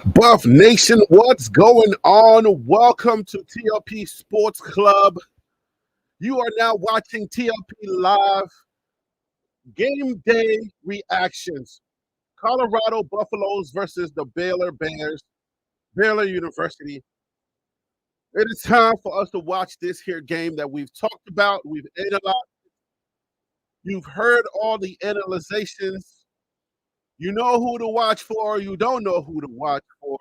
Buff Nation, what's going on? Welcome to TLP Sports Club. You are now watching TLP Live Game Day Reactions. Colorado Buffaloes versus the Baylor Bears, Baylor University. It is time for us to watch this here game that we've talked about, we've analyzed. You've heard all the analyzations. You know who to watch for, you don't know who to watch for.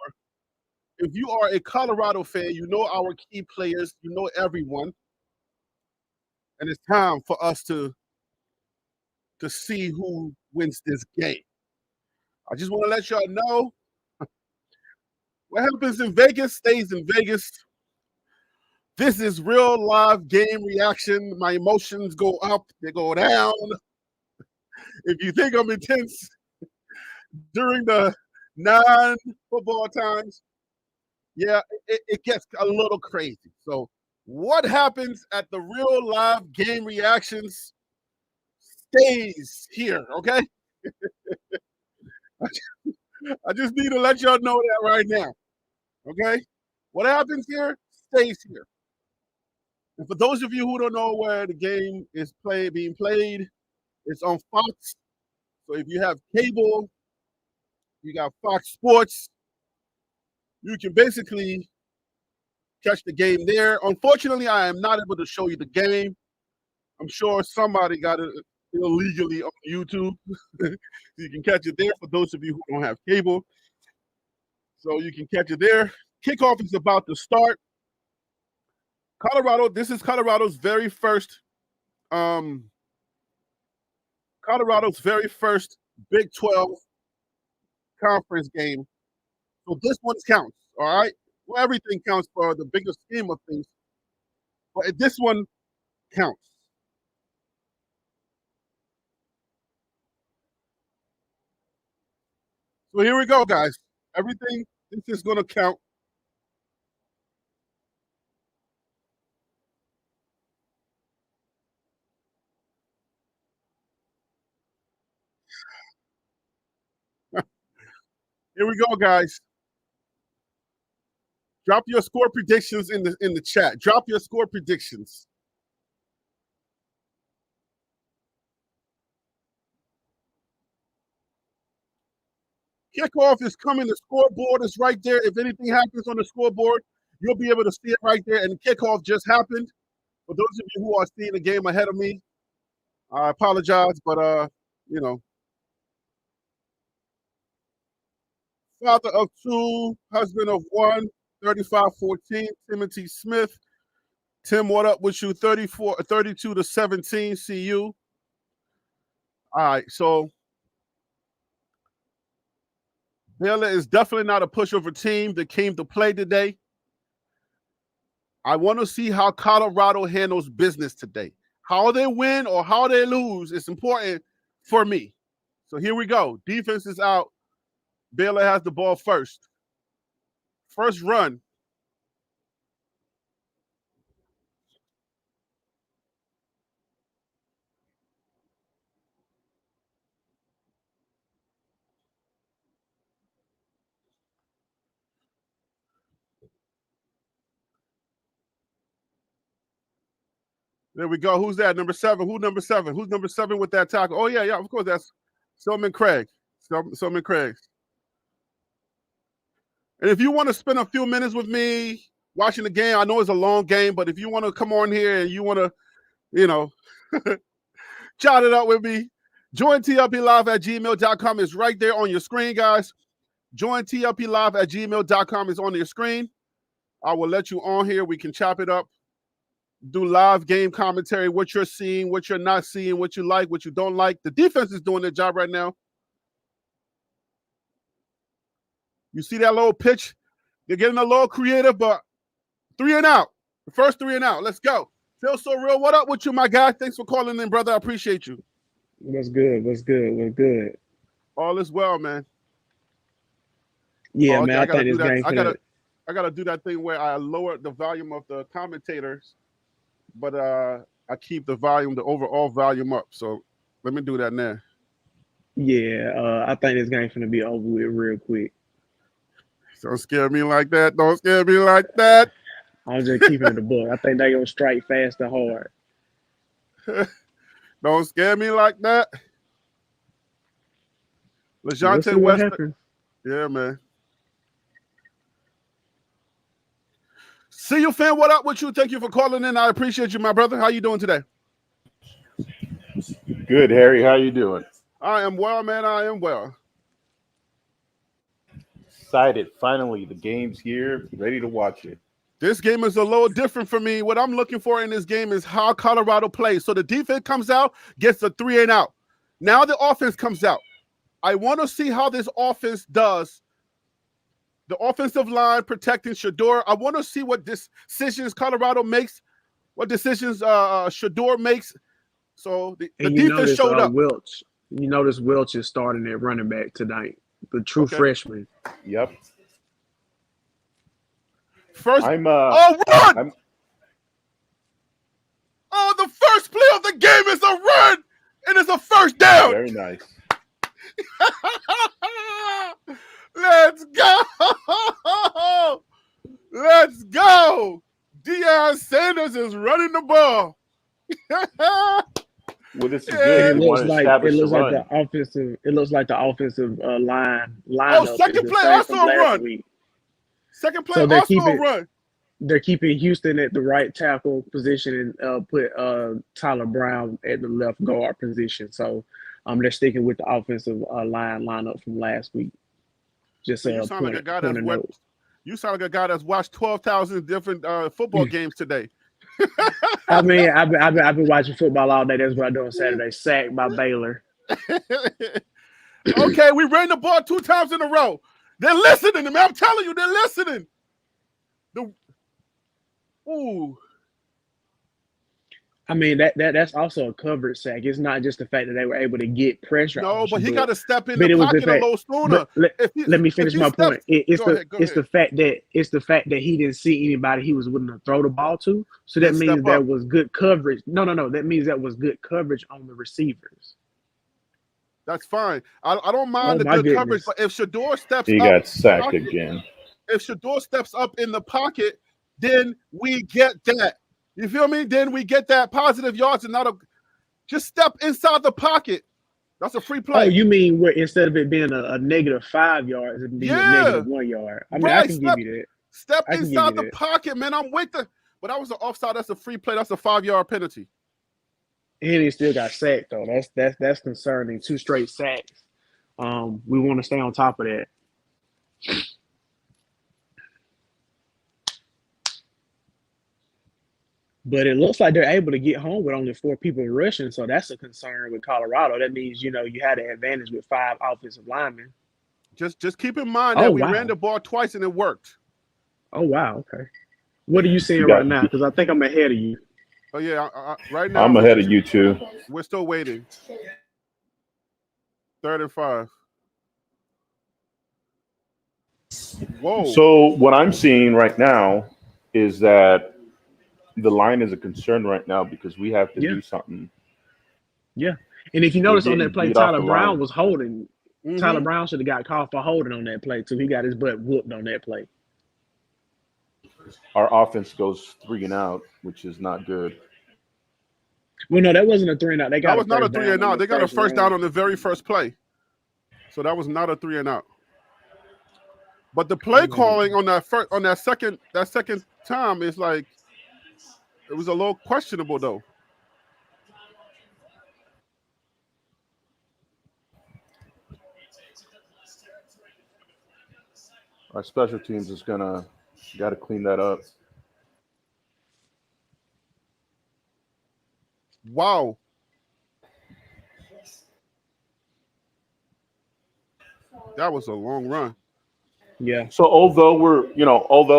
If you are a Colorado fan, you know our key players, you know everyone. And it's time for us to see who wins this game. I just want to let y'all know what happens in Vegas stays in Vegas. This is real live game reaction. My emotions go up, they go down. If you think I'm intense during the non-football times, yeah, it gets a little crazy. So what happens at the real live game reactions stays here, okay? I just need to let y'all know that right now, okay? What happens here stays here. And for those of you who don't know where the game is being played, it's on Fox. So if you have cable, you got Fox Sports, you can basically catch the game there. Unfortunately, I am not able to show you the game. I'm sure somebody got it illegally on YouTube. You can catch it there for those of you who don't have cable. So you can catch it there. Kickoff is about to start. Colorado, this is Colorado's very first Big 12 conference game. So this one counts, all right? Well, everything counts for the bigger scheme of things, but this one counts. So here we go, guys. Everything, this is going to count. Here we go, guys. Drop your score predictions in the chat. Drop your score predictions. Kickoff is coming. The scoreboard is right there. If anything happens on the scoreboard, you'll be able to see it right there. And kickoff just happened. For those of you who are seeing the game ahead of me, I apologize, but you know, father of two, husband of one, 35-14, Timothy Smith. Tim, what up with you? 32-17. See you. All right, so Baylor is definitely not a pushover team that came to play today. I want to see how Colorado handles business today. How they win or how they lose is important for me. So here we go. Defense is out. Baylor has the ball first. First run. There we go. Who's that? Number 7. Who's number 7? Who's number 7 with that tackle? Oh, yeah. Of course, that's Selman Craig. Selman Craig. And if you want to spend a few minutes with me watching the game, I know it's a long game, but if you want to come on here and you want to, you know, chat it up with me, join tlplive@gmail.com. It's right there on your screen, guys. Join tlplive@gmail.com. It's on your screen. I will let you on here. We can chop it up, do live game commentary, what you're seeing, what you're not seeing, what you like, what you don't like. The defense is doing their job right now. You see that little pitch? They're getting a little creative, but 3 and out. The first 3 and out. Let's go. Phil So Real, what up with you, my guy? Thanks for calling in, brother. I appreciate you. What's good? What's good? What's good? All is well, man. Yeah, Oh, okay. man. I think this game finna. I gotta do that thing where I lower the volume of the commentators, but I keep the overall volume up. So let me do that now. Yeah, I think this game finna be over with real quick. Don't scare me like that. Don't scare me like that. I'm just keeping it a book. I think they gonna strike fast and hard. Don't scare me like that. We'll LeJounte see what West. happens. Yeah, man. See you, fan. What up with you? Thank you for calling in. I appreciate you, my brother. How you doing today? Good, Harry. How you doing? I am well, man. I am well. Excited. Finally, the game's here. Ready to watch it. This game is a little different for me. What I'm looking for in this game is how Colorado plays. So the defense comes out, gets the 3 and out. Now the offense comes out. I want to see how this offense does. The offensive line protecting Shador. I want to see what decisions Colorado makes, what decisions Shador makes. So the defense showed up. You notice Welch is starting at running back tonight. The true freshman. Yep. First, run! The first play of the game is a run, and it's a first down. Very nice. Let's go! Let's go! Deion Sanders is running the ball. Well, this is good. It looks like the offensive. It looks like the offensive line. Oh, second play also a run. Week. Second play also a run. They're keeping Houston at the right tackle position and put Tyler Brown at the left guard position. So they're sticking with the offensive lineup from last week. Just you sound like a guy that's watched. You sound like a guy that's watched 12,000 different football games today. I mean, I've been watching football all day. That's what I do on Saturday. Sacked by Baylor. Okay, we ran the ball 2 times in a row. They're listening, man. I'm telling you, they're listening. I mean, that's also a coverage sack. It's not just the fact that they were able to get pressure. No, but he got to step in the pocket a little sooner. Let me finish my point. It's the fact that he didn't see anybody he was willing to throw the ball to. So that means there was good coverage. No. That means that was good coverage on the receivers. That's fine. I don't mind the good coverage, but if Shador steps up, he got sacked again. If Shador steps up in the pocket, then we get that. You feel me? Then we get that positive yards and not just step inside the pocket. That's a free play. Oh, you mean where instead of it being a -5 yards, it being a -1 yard? I mean, I can give you that. Step inside the pocket, man. I'm with the. But that was an offside. That's a free play. That's a 5-yard penalty. And he still got sacked though. That's concerning. 2 straight sacks. We want to stay on top of that. But it looks like they're able to get home with only 4 people rushing, so that's a concern with Colorado. That means, you had an advantage with 5 offensive linemen. Just keep in mind that we ran the ball twice and it worked. Oh, wow. Okay. What are you seeing right now? Because I think I'm ahead of you. Oh, yeah. Right now, I'm ahead of you, too. We're still waiting. 3rd and 5. Whoa. So what I'm seeing right now is that the line is a concern right now because we have to do something. Yeah. And if you notice on that play, Tyler Brown was holding. Mm-hmm. Tyler Brown should have got called for holding on that play, too. He got his butt whooped on that play. Our offense goes 3 and out, which is not good. Well, no, that wasn't a 3 and out. That was not a 3 and out. They got a first down on the very first play. So that was not a 3 and out. But the play calling on that second time is like, it was a little questionable, though. Our special teams is got to clean that up. Wow. That was a long run. Yeah. So although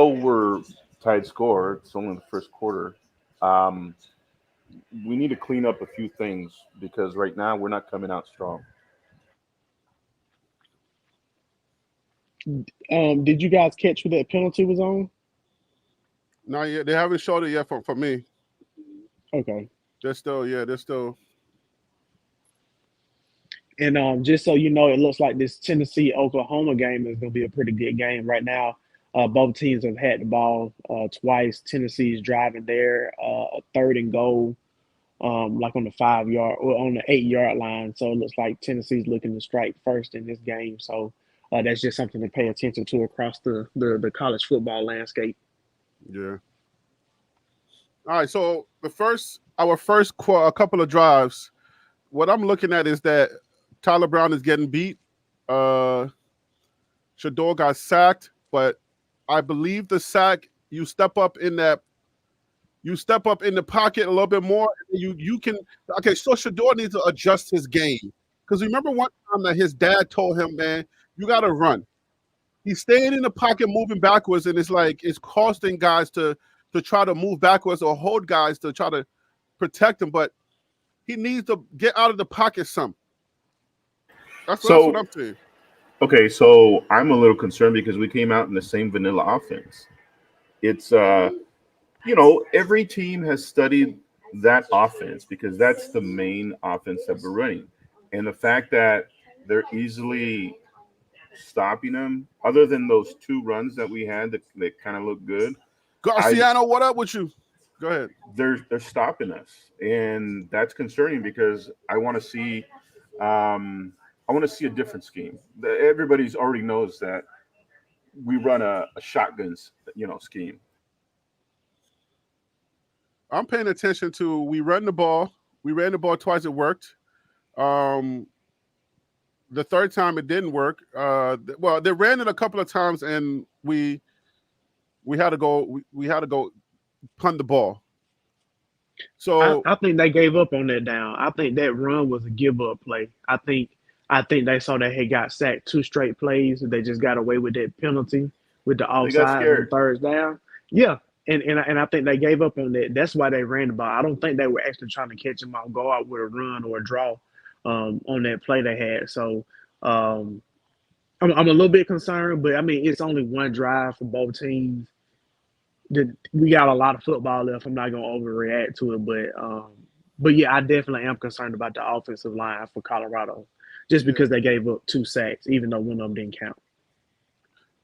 we're tied score, it's only the first quarter. We need to clean up a few things because right now we're not coming out strong. Did you guys catch who that penalty was on? Not yet. They haven't showed it yet for me. Okay. They're still. And just so you know, it looks like this Tennessee Oklahoma game is going to be a pretty good game right now. Both teams have had the ball twice. Tennessee is driving there, a third and goal, like on the 5 yard or on the 8 yard line. So it looks like Tennessee's looking to strike first in this game. So that's just something to pay attention to across the college football landscape. Yeah. All right. So our first a couple of drives. What I'm looking at is that Tyler Brown is getting beat. Shador got sacked, but I believe the sack, you step up in the pocket a little bit more. You can okay. So Shador needs to adjust his game because remember one time that his dad told him, man, you got to run. He's staying in the pocket, moving backwards, and it's costing guys to try to move backwards or hold guys to try to protect him. But he needs to get out of the pocket some. That's what I'm saying. Okay, so I'm a little concerned because we came out in the same vanilla offense. It's every team has studied that offense because that's the main offense that we're running. And the fact that they're easily stopping them, other than those two runs that we had that kind of look good, Garciano, what up with you? Go ahead. They're stopping us, and that's concerning because I want to see a different scheme. Everybody's already knows that we run a shotguns scheme. I'm paying attention to we ran the ball. We ran the ball twice. It worked. Um, the third time it didn't work. Well, they ran it a couple of times, and we had to go. We had to go punt the ball. So I think they gave up on that down. I think that run was a give up play. I think they saw that he got sacked 2 straight plays. They just got away with that penalty with the They got offsides on scared. third down. Yeah. And I think they gave up on that. That's why they ran the ball. I don't think they were actually trying to catch him off guard with a run or a draw on that play they had. So um, I'm a little bit concerned, but I mean it's only one drive for both teams. We got a lot of football left. I'm not gonna overreact to it, but yeah, I definitely am concerned about the offensive line for Colorado, just yeah. because they gave up 2 sacks, even though one of them didn't count.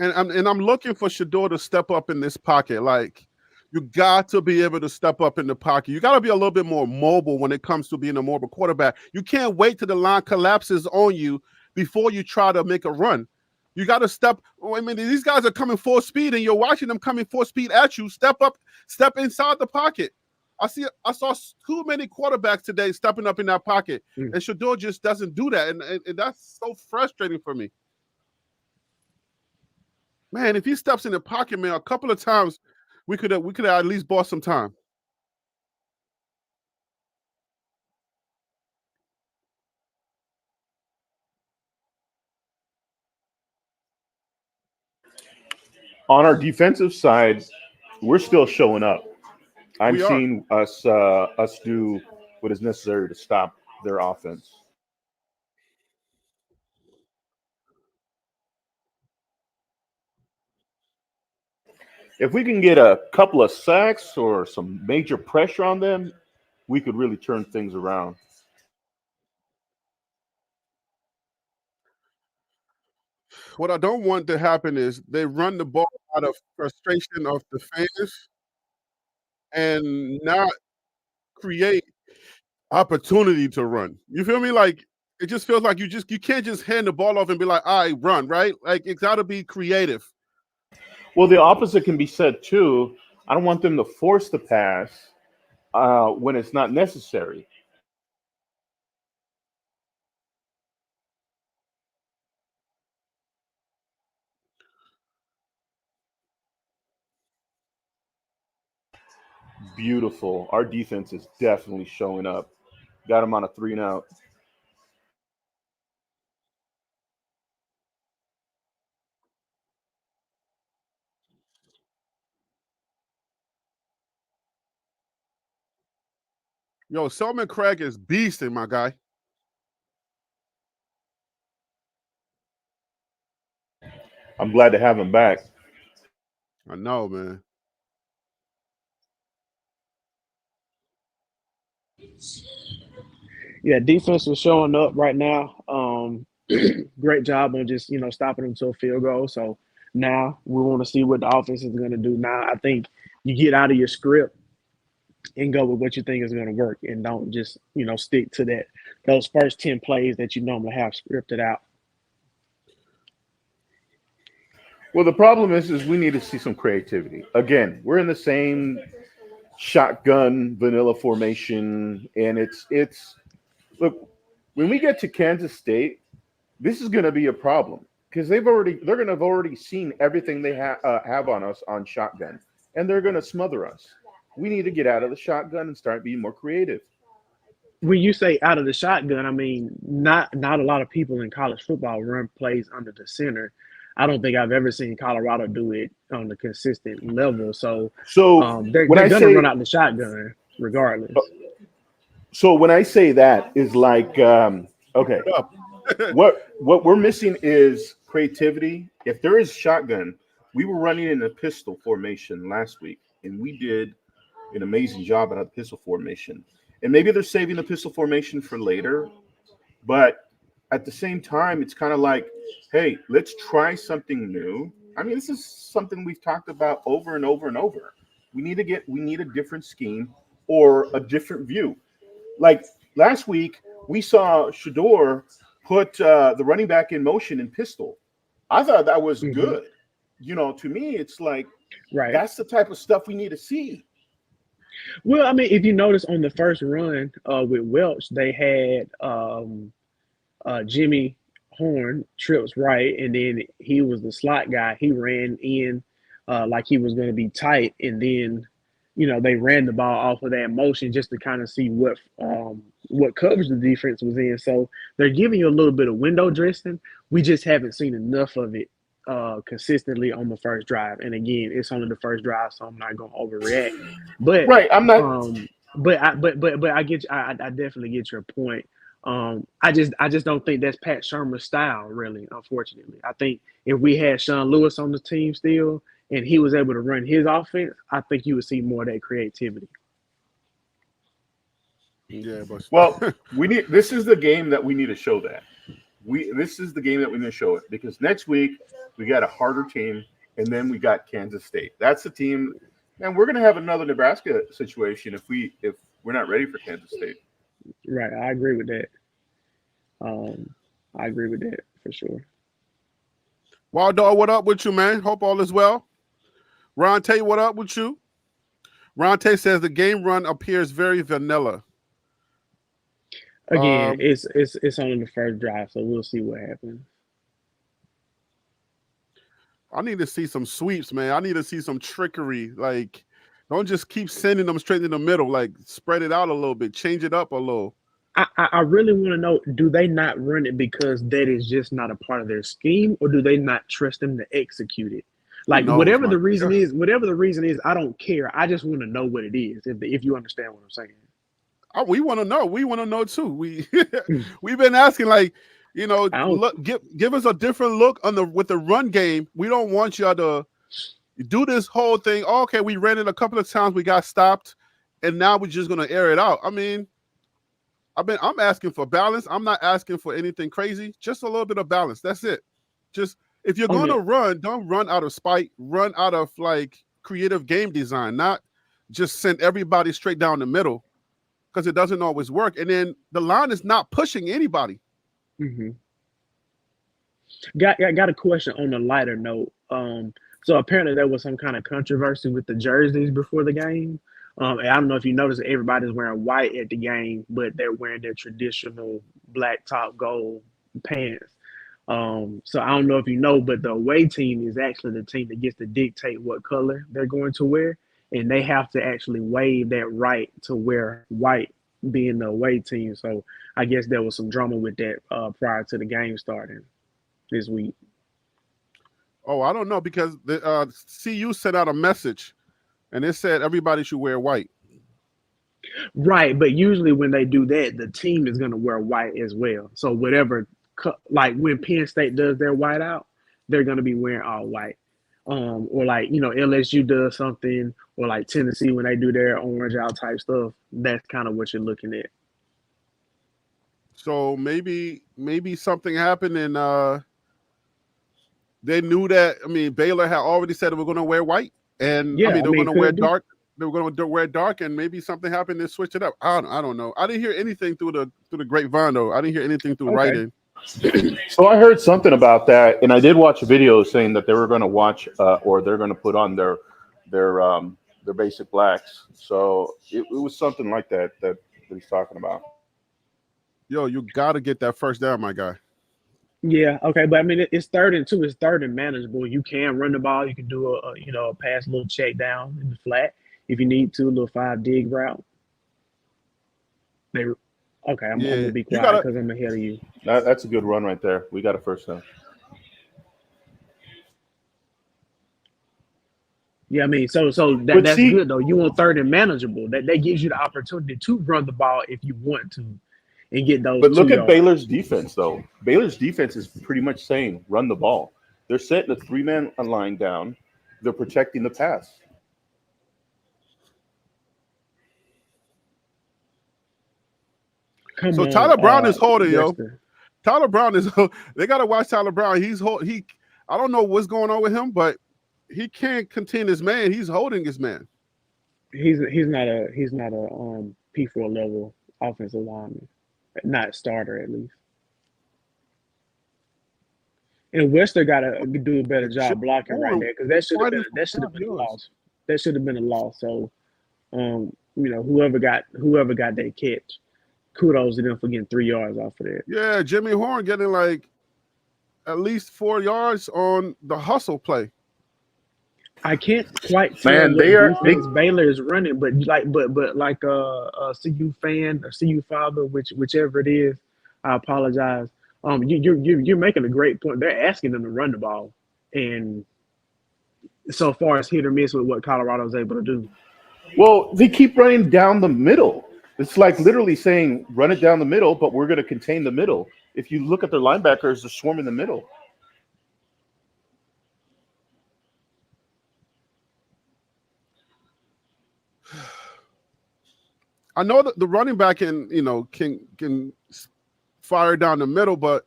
I'm looking for Shador to step up in this pocket. Like you got to be able to step up in the pocket. You got to be a little bit more mobile when it comes to being a mobile quarterback. You can't wait till the line collapses on you before you try to make a run. You got to step. I mean, these guys are coming full speed, and you're watching them coming full speed at you. Step up, step inside the pocket. I saw too many quarterbacks today stepping up in that pocket, and Shador just doesn't do that, and that's so frustrating for me. Man, if he steps in the pocket, man, a couple of times, we could have at least bought some time. On our defensive side, we're still showing up. I'm We are. seeing us do what is necessary to stop their offense. If we can get a couple of sacks or some major pressure on them, we could really turn things around. What I don't want to happen is they run the ball out of frustration of the fans and not create opportunity to run. You feel me? Like it just feels like you can't just hand the ball off and be like, "I right, run," right? Like it's got to be creative. Well, the opposite can be said too. I don't want them to force the pass when it's not necessary. Beautiful. Our defense is definitely showing up. Got them on a 3 and out. Yo, Selman Craig is beasting, my guy. I'm glad to have him back. I know, man. Yeah, defense was showing up right now. Great job on just stopping them to a field goal. So now we want to see what the offense is going to do. Now I think you get out of your script and go with what you think is going to work, and don't just stick to those first 10 plays that you normally have scripted out. Well, the problem is we need to see some creativity. Again, we're in the same shotgun vanilla formation, and it's look, when we get to Kansas State, this is going to be a problem because they're going to have already seen everything they have on us on shotgun, and they're going to smother us. We need to get out of the shotgun and start being more creative. When you say out of the shotgun, I mean not a lot of people in college football run plays under the center. I don't think I've ever seen Colorado do it on a consistent level. So they're when I going to say run out the shotgun regardless. so when I say that is like okay, what we're missing is creativity. If there is shotgun, we were running in a pistol formation last week, and we did an amazing job at the pistol formation. And maybe they're saving the pistol formation for later, but at the same time, it's kind of like, hey, let's try something new. I mean, this is something we've talked about over and over and over. We need a different scheme or a different view. Like last week, we saw Shador put the running back in motion in pistol. I thought that was good. To me, it's like Right. That's the type of stuff we need to see. Well, I mean, if you notice on the first run with Welch, they had Jimmy Horn trips right, and then he was the slot guy. He ran in like he was going to be tight, and then they ran the ball off of that motion just to kind of see what coverage the defense was in. So they're giving you a little bit of window dressing. We just haven't seen enough of it consistently on the first drive. And again, it's only the first drive, so I'm not going to overreact. But Right, I'm not. but I get I definitely get your point. I just don't think that's Pat Shermer's style, really. Unfortunately, I think if we had Sean Lewis on the team still, and he was able to run his offense, I think you would see more of that creativity. Yeah, but Well, this is the game that we need to show that. This is the game that we need to show it because next week we got a harder team, and then we got Kansas State. That's the team, and we're gonna have another Nebraska situation if we're not ready for Kansas State. Right, I agree with that. I agree with that for sure. Wild Dog, what up with you, man? Hope all is well. Ron Tay, what up with you? Ron Tay says the game run appears very vanilla. Again, it's only the first drive, so we'll see what happens. I need to see some sweeps, man. I need to see some trickery. Like, don't just keep sending them straight in the middle. Like, spread it out a little bit, change it up a little. I really want to know, do they not run it because that is just not a part of their scheme, or do they not trust them to execute it? Like, whatever the reason is, I don't care. I just want to know what it is, if you understand what I'm saying. Oh, we want to know. We want to know too. We've been asking, like, look, give us a different look with the run game. We don't want y'all to do this whole thing. Oh, okay, we ran it a couple of times, we got stopped, and now we're just gonna air it out. I mean, I'm asking for balance. I'm not asking for anything crazy. Just a little bit of balance. That's it. Just if you're gonna run, don't run out of spite. Run out of like creative game design. Not just send everybody straight down the middle, because it doesn't always work. And then the line is not pushing anybody. Mm-hmm. Got a question on a lighter note. So apparently there was some kind of controversy with the jerseys before the game. And I don't know if you noticed, everybody's wearing white at the game, but they're wearing their traditional black top gold pants. So I don't know if you know, but the away team is actually the team that gets to dictate what color they're going to wear, and they have to actually waive that right to wear white, being the away team. So I guess there was some drama with that prior to the game starting this week. Oh, I don't know, because the CU sent out a message, and it said everybody should wear white. Right, but usually when they do that, the team is going to wear white as well. So whatever, like when Penn State does their white out, they're going to be wearing all white. Or like, LSU does something, or like Tennessee when they do their orange out type stuff. That's kind of what you're looking at. So maybe something happened, and they knew that. I mean, Baylor had already said they were going to wear white, and Yeah, I mean they were going to wear could be. dark. They were going to wear dark, and maybe something happened and switch it up. I don't know. I didn't hear anything through the grapevine though. I didn't hear anything through Okay. writing. So I heard something about that, and I did watch a video saying that they were going to watch or they're going to put on their basic blacks. So it was something like that he's talking about. Yo, you got to get that first down, my guy. Yeah, okay, but I mean it's 3rd and 2. It's 3rd and manageable. You can run the ball. You can do a pass, a little check down in the flat if you need to, a little 5 dig route. Okay, I'm gonna be quiet because I'm ahead of you. That's a good run right there. We got a first down. Yeah, I mean, so that's good though. You want 3rd and manageable. That gives you the opportunity to run the ball if you want to, and get those. But look at Baylor's defense though. Baylor's defense is pretty much saying run the ball. They're setting a 3-man line down. They're protecting the pass. So Tyler Brown is holding, yo. Tyler Brown is. They got to watch Tyler Brown. I don't know what's going on with him, but he can't contain his man. He's holding his man. He's not a P4 level offensive lineman, not starter at least. And Wester got to do a better job blocking right there because that should have been a loss. That should have been a loss. So, whoever got that catch, kudos to them for getting 3 yards off of that. Yeah, Jimmy Horn getting like at least 4 yards on the hustle play. I can't quite tell what Baylor is running, but like a CU fan or CU father, whichever it is, I apologize. You're making a great point. They're asking them to run the ball, and so far it's hit or miss with what Colorado's able to do. Well, they keep running down the middle. It's like literally saying run it down the middle, but we're going to contain the middle. If you look at their linebackers, they're swarming the middle. I know that the running back can fire down the middle, but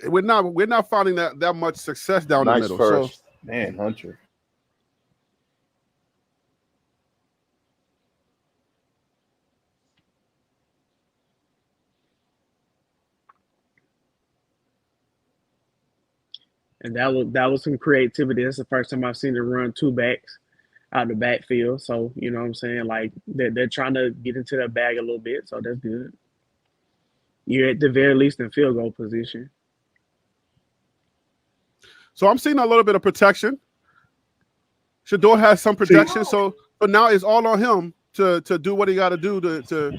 we're not finding that much success down the middle. First. So, man, Hunter. And that was some creativity. That's the first time I've seen it run 2 backs out the backfield. So, you know what I'm saying? Like, they're trying to get into that bag a little bit, so that's good. You're at the very least in field goal position. So I'm seeing a little bit of protection. Shador has some protection, so now it's all on him to do what he got to do to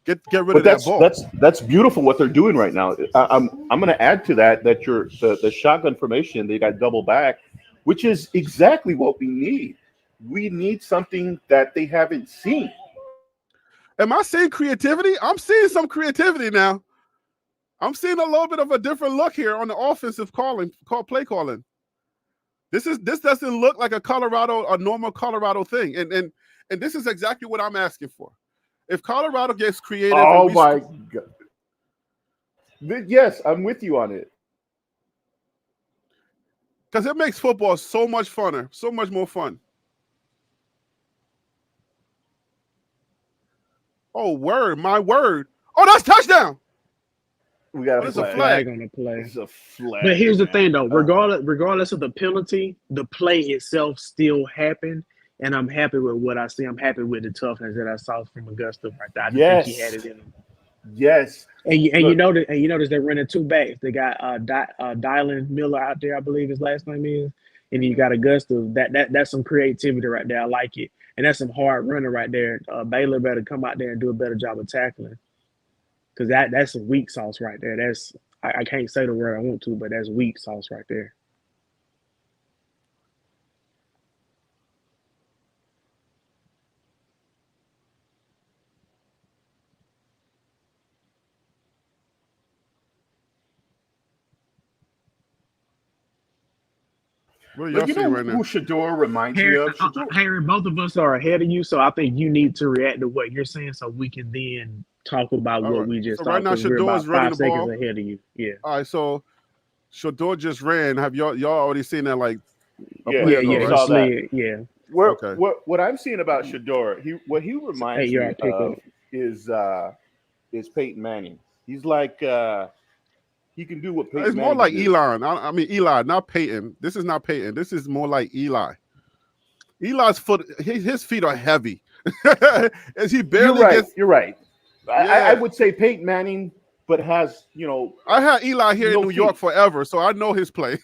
get rid of that ball. That's beautiful what they're doing right now. I'm going to add to that the shotgun formation, they got double back, which is exactly what we need. We need something that they haven't seen. Am I seeing creativity? I'm seeing some creativity now. I'm seeing a little bit of a different look here on the offensive play calling. This doesn't look like a normal Colorado thing. And this is exactly what I'm asking for. If Colorado gets creative. Oh my God. Yes, I'm with you on it. Because it makes football so much funner, so much more fun. Oh, word, my word. Oh, that's touchdown. We got a flag on the play. It's a flag. But here's the thing, though. Regardless of the penalty, the play itself still happened, and I'm happy with what I see. I'm happy with the toughness that I saw from Augusta right there. I think he had it in him. Yes. And you notice they're running 2 backs. They got Dylan Miller out there, I believe his last name is, and you got Augusta. That's some creativity right there. I like it, and that's some hard running right there. Baylor better come out there and do a better job of tackling. Because that's some weak sauce right there. I can't say the word I want to, but that's weak sauce right there. What are y'all seeing right now? Who Shador reminds me of? Harry, both of us are ahead of you, so I think you need to react to what you're saying so we can then talk about All what right. we just So right thought now, because we're Shador about is running 5 the seconds ball. ahead of you. Yeah. All right. So Shador just ran. Have y'all already seen that like a Yeah, play Yeah, ago, yeah. we He right? saw that. slid. Yeah. Okay. What I'm seeing about Shador, what he It's an reminds me 8-yard pickup. of is Peyton Manning. He's like he can do what It's Peyton more Manning can like do. Elon. I mean Eli, not Peyton. This is not Peyton. This is more like Eli. Eli's foot, his feet are heavy. As he You're barely right. gets. You're right. I Yeah, would say Peyton Manning, but has I had Eli here in no New York feet. forever, so I know his play.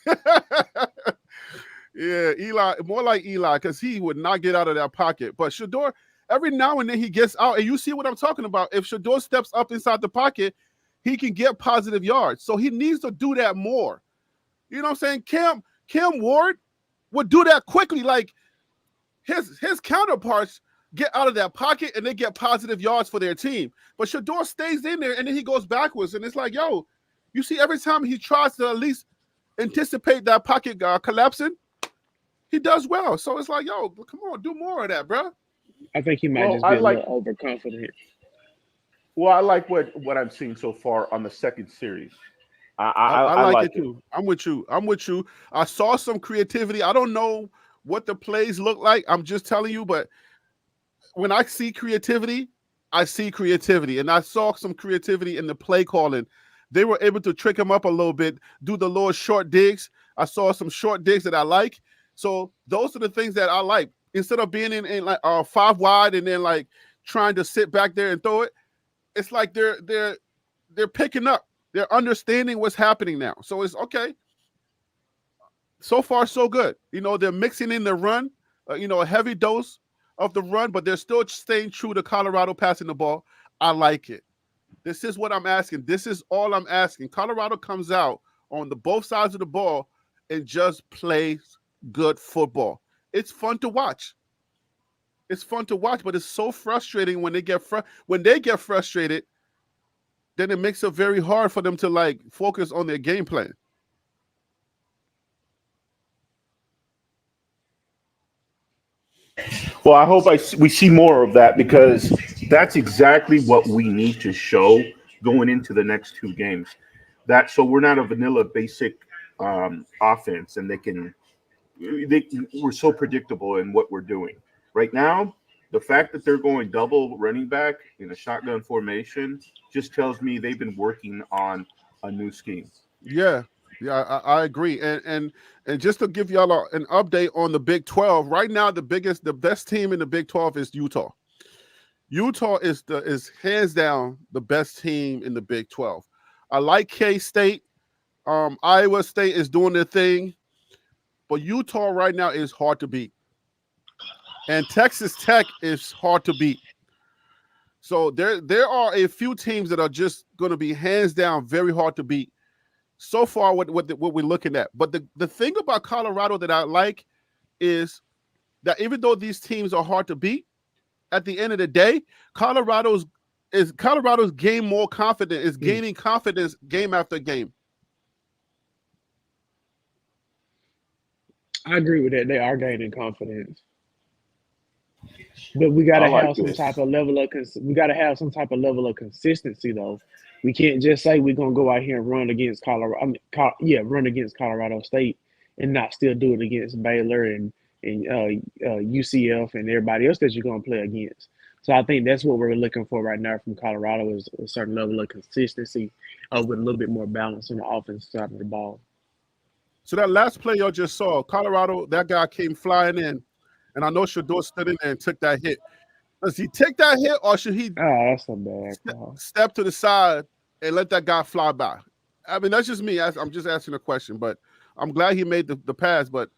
Yeah, Eli, more like Eli, because he would not get out of that pocket. But Shador, every now and then he gets out, and you see what I'm talking about. If Shador steps up inside the pocket, he can get positive yards. So he needs to do that more. You know what I'm saying? Cam Ward would do that quickly. Like his counterparts get out of that pocket and they get positive yards for their team. But Shador stays in there and then he goes backwards. And it's like, yo, you see, every time he tries to at least anticipate that pocket collapsing, he does well. So it's like, yo, come on, do more of that, bro. I think he might Well, just be a little overconfident. I like what I'm seeing so far on the second series. I I like like it it. too. I'm with you. I'm with you. I saw some creativity. I don't know what the plays look like. I'm just telling you, but when I see creativity, I see creativity. And I saw some creativity in the play calling. They were able to trick him up a little bit, do the little short digs. I saw some short digs that I like. So those are the things that I like. Instead of being in like 5 wide and then like trying to sit back there and throw it, it's like they're picking up. They're understanding what's happening now. So it's okay. So far, so good. They're mixing in the run, a heavy dose of the run, but they're still staying true to Colorado passing the ball. I like it. This is what I'm asking. This is all I'm asking. Colorado comes out on the both sides of the ball and just plays good football. It's fun to watch. It's fun to watch, but it's so frustrating when they get frustrated. Then it makes it very hard for them to like focus on their game plan. Well, I hope we see more of that because that's exactly what we need to show going into the next two games. That so we're not a vanilla basic offense, and we're so predictable in what we're doing right now. The fact that they're going double running back in a shotgun formation just tells me they've been working on a new scheme. Yeah, yeah, I agree. And just to give y'all an update on the Big 12, right now the best team in the Big 12 is Utah. Utah is hands down the best team in the Big 12. I like K-State. Iowa State is doing their thing, but Utah right now is hard to beat. And Texas Tech is hard to beat. So there are a few teams that are just going to be hands down very hard to beat. So far, what we're looking at. But the thing about Colorado that I like is that even though these teams are hard to beat, at the end of the day, Colorado's game more confident, is gaining confidence game after game. I agree with that. They are gaining confidence, but we I gotta like have some this. type of level of we gotta have some type of level of consistency though. We can't just say we're gonna go out here and run against Colorado. Run against Colorado State and not still do it against Baylor and UCF and everybody else that you're gonna play against. So I think that's what we're looking for right now from Colorado is a certain level of consistency, with a little bit more balance on the offensive side of the ball. So that last play y'all just saw, Colorado, that guy came flying in, and I know Shador stood in there and took that hit. Does he take that hit, or should he Oh, that's a bad call. step to the side and let that guy fly by? I mean, that's just me. I'm just asking a question, but I'm glad he made the pass. But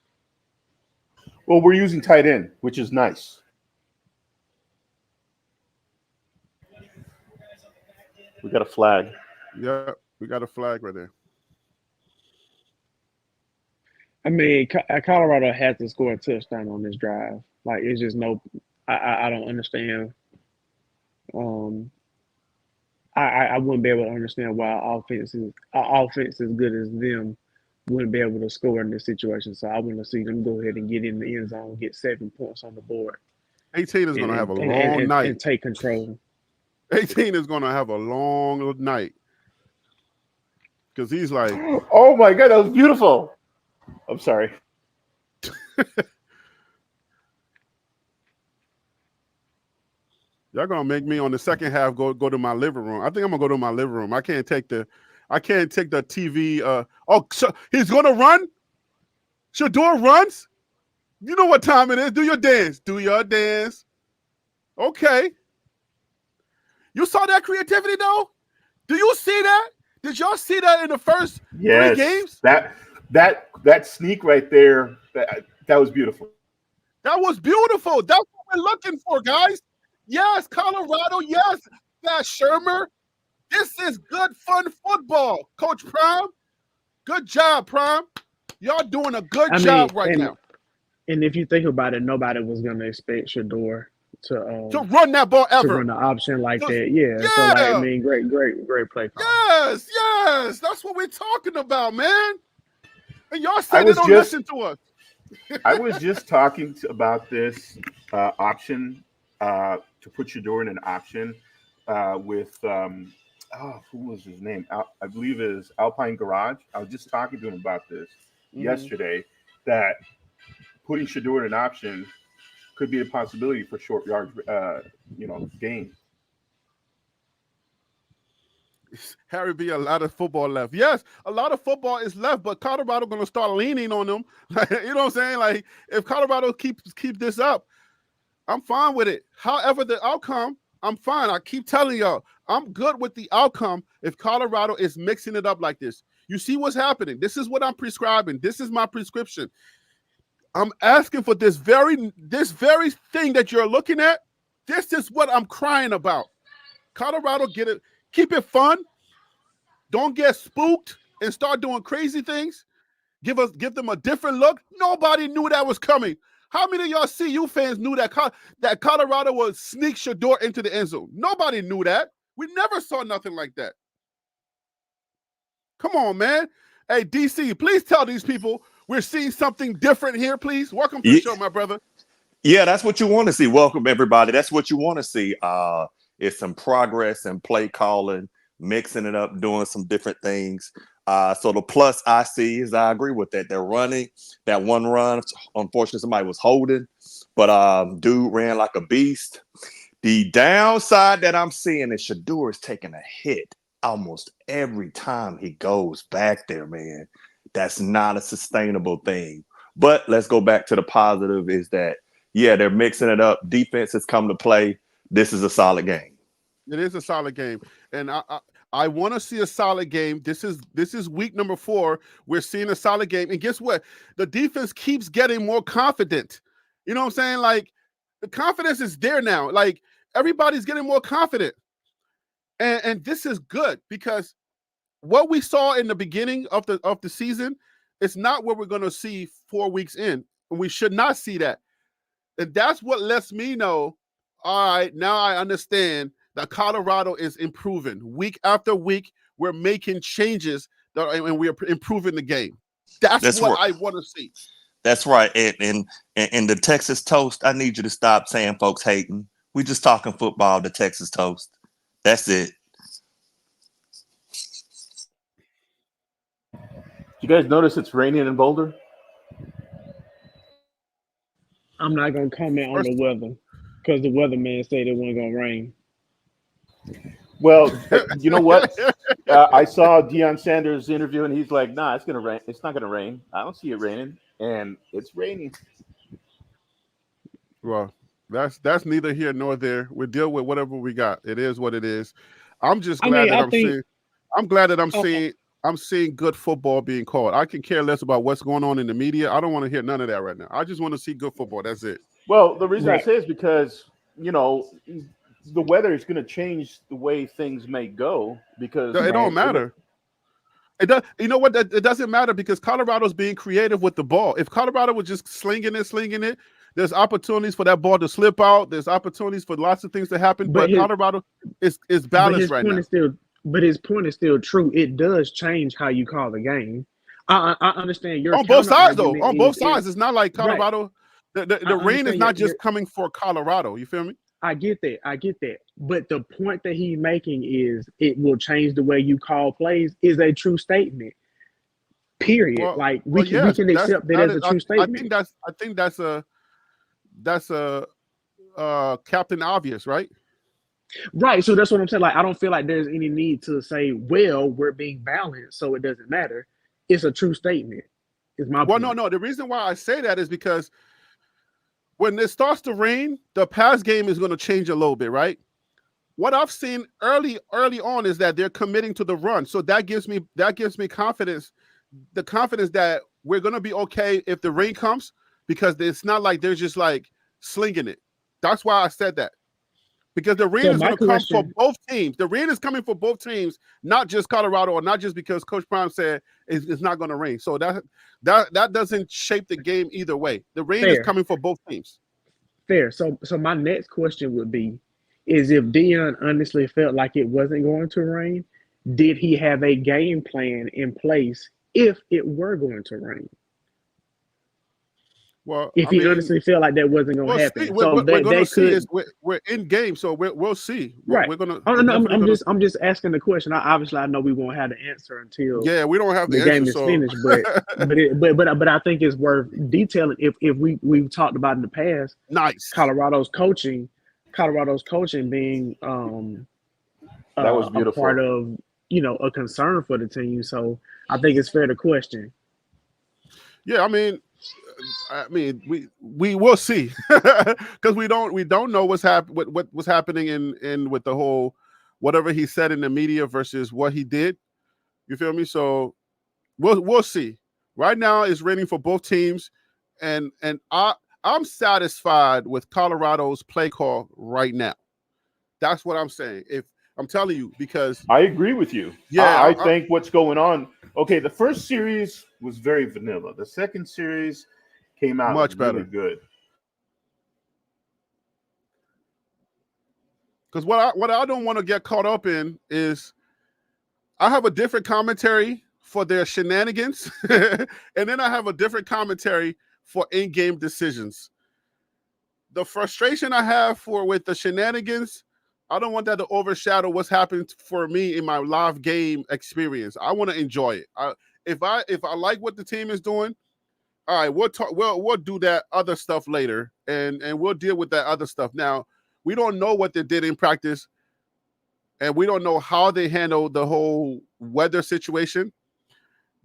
Well, we're using tight end, which is nice. We got a flag. yeah, we got a flag right there. I mean, Colorado had to score a touchdown on this drive. Like it's just no, I don't understand. Um, I wouldn't be able to understand why offense as good as them wouldn't be able to score in this situation. So I want to see them go ahead and get in the end zone, get 7 points on the board, 18 is going to have a long night. and take control. 18 is going to have a long night because he's like, oh my God, that was beautiful. I'm sorry. Y'all gonna make me on the second half go to my living room. I think I'm gonna go to my living room. I can't take the TV. He's gonna run. Shador runs. You know what time it is. Do your dance. Do your dance. Okay. You saw that creativity though? Do you see that? Did y'all see that in the first 3 games? That sneak right there, that was beautiful. That was beautiful. That's what we're looking for, guys. Yes, Colorado. Yes, that Shermer. This is good, fun football, Coach Prime. Good job, Prime. Y'all doing a good job right now. And if you think about it, nobody was going to expect Shador to run that ball ever. To run the option like that. Yeah. So, like, I mean, great play call. Yes. That's what we're talking about, man. And y'all say they don't listen to us. I was just talking about this option to put Shador in an option with who was his name? I believe it is Alpine Garage. I was just talking to him about this yesterday, that putting Shador in an option could be a possibility for short yard game. Harry B, a lot of football left. Yes, a lot of football is left, but Colorado going to start leaning on them. You know what I'm saying? Like, if Colorado keep this up, I'm fine with it. However, the outcome, I'm fine. I keep telling y'all, I'm good with the outcome if Colorado is mixing it up like this. You see what's happening. This is what I'm prescribing. This is my prescription. I'm asking for this very thing that you're looking at. This is what I'm crying about. Colorado, get it. Keep it fun. Don't get spooked and start doing crazy things. Give them a different look. Nobody knew that was coming. How many of y'all CU fans knew that Colorado would sneak Shador into the end zone? Nobody knew that. We never saw nothing like that. Come on, man. Hey, DC, please tell these people we're seeing something different here, please. Welcome to the show, my brother. Yeah, that's what you want to see. Welcome, everybody. That's what you want to see. It's some progress and play calling, mixing it up, doing some different things. So the plus I see is I agree with that. They're running that one run. Unfortunately, somebody was holding, but dude ran like a beast. The downside that I'm seeing is Shador is taking a hit almost every time he goes back there, man. That's not a sustainable thing. But let's go back to the positive is that, yeah, they're mixing it up. Defense has come to play. This is a solid game. It is a solid game. And I want to see a solid game. This is week number 4. We're seeing a solid game. And guess what? The defense keeps getting more confident. You know what I'm saying? Like, the confidence is there now. Like, everybody's getting more confident. And this is good because what we saw in the beginning of the season is not what we're going to see 4 weeks in. And we should not see that. And that's what lets me know, all right, now I understand that Colorado is improving. Week after week, we're making changes and we're improving the game. That's what I want to see. That's right. And the Texas Toast, I need you to stop saying folks hating. We just talking football, the Texas Toast. That's it. You guys notice it's raining in Boulder? I'm not going to comment on the weather because the weatherman said it wasn't going to rain. Well, you know what? I saw Deion Sanders' interview, and he's like, "Nah, it's gonna rain. It's not gonna rain. I don't see it raining, and it's raining." Well, that's neither here nor there. We deal with whatever we got. It is what it is. I'm just glad I'm seeing good football being called. I can care less about what's going on in the media. I don't want to hear none of that right now. I just want to see good football. That's it. Well, the reason I say is because, you know, the weather is going to change the way things may go because it don't matter. It does. You know what? It doesn't matter because Colorado's being creative with the ball. If Colorado was just slinging it, there's opportunities for that ball to slip out. There's opportunities for lots of things to happen. But Colorado is balanced right now. But his point is still true. It does change how you call the game. I understand your on both sides though. On both sides, it's not like Colorado. Right. The rain is not just coming for Colorado. You feel me? I get that. But the point that he's making is it will change the way you call plays is a true statement. Period. Like we Yes, can accept that that as is. a true statement. I think that's a Captain Obvious, right? Right. So that's what I'm saying. Like I don't feel like there's any need to say, well, we're being balanced, so it doesn't matter. It's a true statement, is my Well, point. no. The reason why I say that is because when it starts to rain, the pass game is going to change a little bit, right? What I've seen early on is that they're committing to the run. So that gives me confidence, the confidence that we're going to be okay if the rain comes, because it's not like they're just like slinging it. That's why I said that. Because the rain So is my going to come for question, both teams. The rain is coming for both teams, not just Colorado, or not just because Coach Prime said it's not going to rain. So that doesn't shape the game either way. The rain is fair, coming for both teams. fair. So my next question would be, is if Dion honestly felt like it wasn't going to rain, did he have a game plan in place if it were going to rain? Well, If I he mean, honestly felt like that wasn't going we'll to see. happen, so What we're that going to they see is could. we're in game, so we'll see. Right. We're gonna Oh, we're no, definitely going to. I'm just asking the question. I know we won't have the answer until Yeah, we don't have the the answer, game is so finished, but I think it's worth detailing. If we've talked about in the past, nice. Colorado's coaching being That was a part beautiful. of a concern for the team. So I think it's fair to question. Yeah, I mean, we will see, because we don't know what's what's happening in with the whole whatever he said in the media versus what he did. You feel me? So we'll see. Right now, it's raining for both teams, and I'm satisfied with Colorado's play call right now. That's what I'm saying. If I'm telling you, because I agree with you. yeah, I think what's going on. Okay, the first series was very vanilla. The second series came out much really better. good. Because what I don't want to get caught up in is I have a different commentary for their shenanigans, and then I have a different commentary for in-game decisions. The frustration I have with the shenanigans, I don't want that to overshadow what's happened for me in my live game experience. I want to enjoy it. If I like what the team is doing, all right, we'll talk. We'll do that other stuff later, and we'll deal with that other stuff. Now, we don't know what they did in practice, and we don't know how they handled the whole weather situation.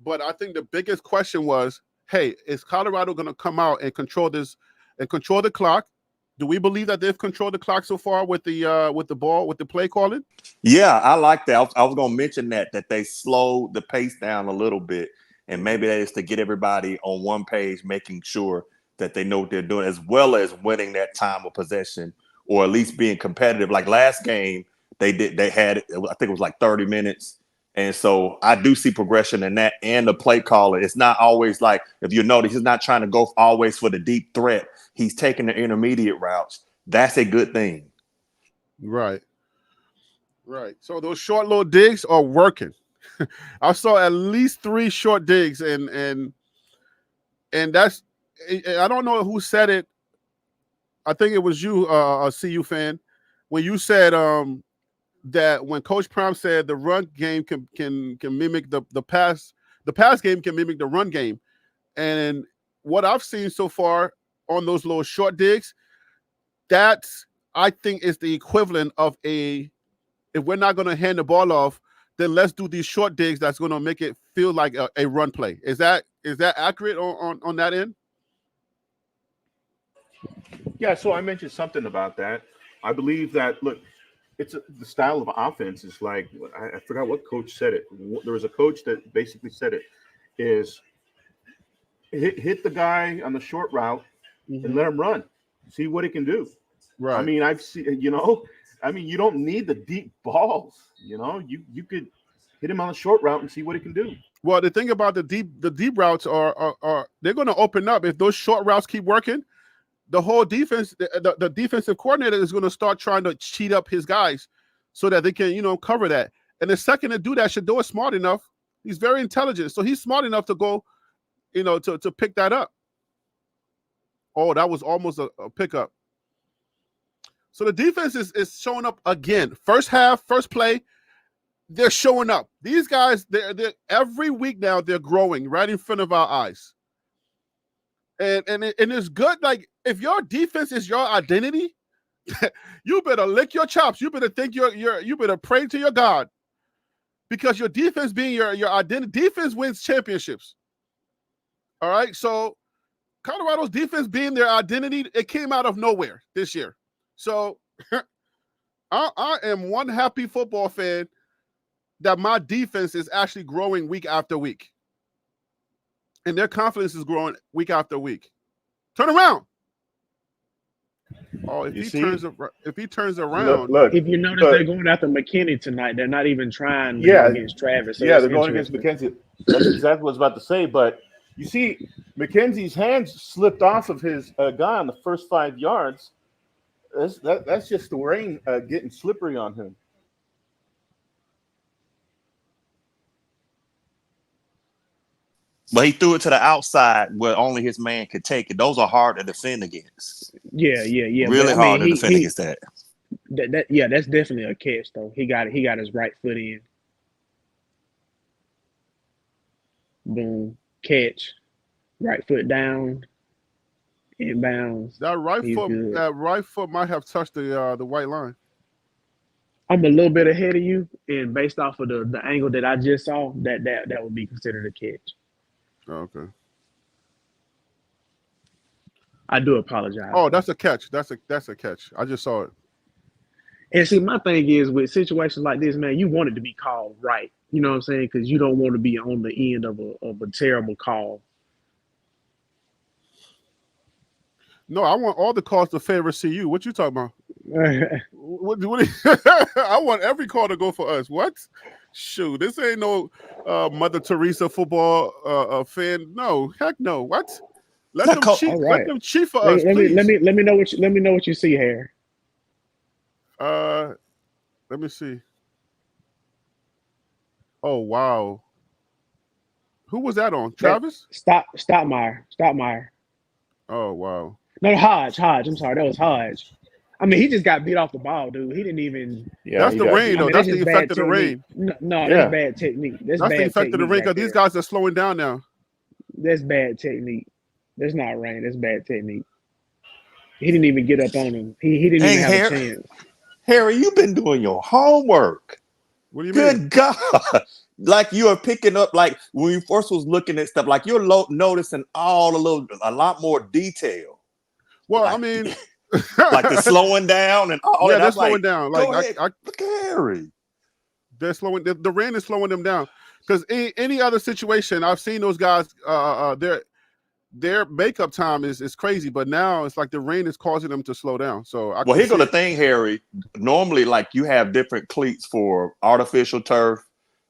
But I think the biggest question was, hey, is Colorado going to come out and control this and control the clock? Do we believe that they've controlled the clock so far with the ball, with the play calling? Yeah, I like that. I was going to mention that they slowed the pace down a little bit, and maybe that is to get everybody on one page, making sure that they know what they're doing, as well as winning that time of possession, or at least being competitive. Like last game, they had, I think it was like 30 minutes. And so I do see progression in that, and the play caller. It's not always like, if you notice, he's not trying to go always for the deep threat. He's taking the intermediate routes. That's a good thing. Right. So those short little digs are working. I saw at least 3 short digs, and that's, I don't know who said it. I think it was you, a CU fan, when you said that when Coach Prime said the run game can mimic the pass game can mimic the run game. And what I've seen so far on those little short digs, that's, I think, is the equivalent of if we're not going to hand the ball off, then let's do these short digs that's going to make it feel like a run play. Is that accurate on that end? Yeah, so I mentioned something about that. I believe that, look, the style of offense is like, I forgot what coach said it. There was a coach that basically said it is hit the guy on the short route and let him run, see what he can do. Right. I mean, I've seen, you don't need the deep balls. You could hit him on the short route and see what he can do. Well, the thing about the deep routes are they're going to open up if those short routes keep working. The whole defense, the defensive coordinator is going to start trying to cheat up his guys so that they can, cover that. And the second to do that, Shador is smart enough. He's very intelligent. So he's smart enough to go, to pick that up. Oh, that was almost a pickup. So the defense is showing up again. First half, first play, they're showing up. These guys, they're every week now, they're growing right in front of our eyes. And it's good. Like, if your defense is your identity, you better lick your chops. You better think you better pray to your God. Because your defense being your identity, defense wins championships. All right. So Colorado's defense being their identity, it came out of nowhere this year. So I am one happy football fan that my defense is actually growing week after week. And their confidence is growing week after week. Turn around. Oh, if he turns around. Look, if you notice, they're going after McKinney tonight. They're not even trying to go against Travis. So they're going against McKenzie. That's exactly what I was about to say. But you see, McKenzie's hands slipped off of his guy on the first 5 yards. That's just the rain getting slippery on him. But he threw it to the outside where only his man could take it. Those are hard to defend against. Yeah. Really hard to defend against that. That's definitely a catch though. He got his right foot in. Boom, catch, right foot down, inbounds. That right foot might have touched the white line. I'm a little bit ahead of you, and based off of the angle that I just saw, that would be considered a catch. Oh, okay. I do apologize. Oh, that's a catch. That's a catch. I just saw it. And see, my thing is with situations like this, man, you want it to be called right. You know what I'm saying? Because you don't want to be on the end of a terrible call. No, I want all the calls to favor CU. What you talking about? what I want every call to go for us. What? Shoot, this ain't no Mother Teresa football fan. No, heck no. What? Let them cheat. Right. Let them cheat for us. Let me know what you see here. Let me see. Oh wow. Who was that on? Travis? Stottmeyer. Oh wow. No, Hodge. I'm sorry, that was Hodge. I mean, he just got beat off the ball, dude. He didn't even. Yeah, that's the rain, though. That's the effect of the rain. No, that's bad technique. That's the effect of the rain because these guys are slowing down now. That's bad technique. That's not rain. That's bad technique. He didn't even get up on him. He didn't even have a chance. Harry, you've been doing your homework. What do you mean? Good God. Like you are picking up, like when you first was looking at stuff, like you're noticing a lot more detail. Well, like, I mean, like the slowing down and all that. They're slowing down. Like look at Harry. They're slowing. The rain is slowing them down because any other situation, I've seen those guys. Their makeup time is crazy, but now it's like the rain is causing them to slow down. So here's the thing, Harry. Normally, like you have different cleats for artificial turf,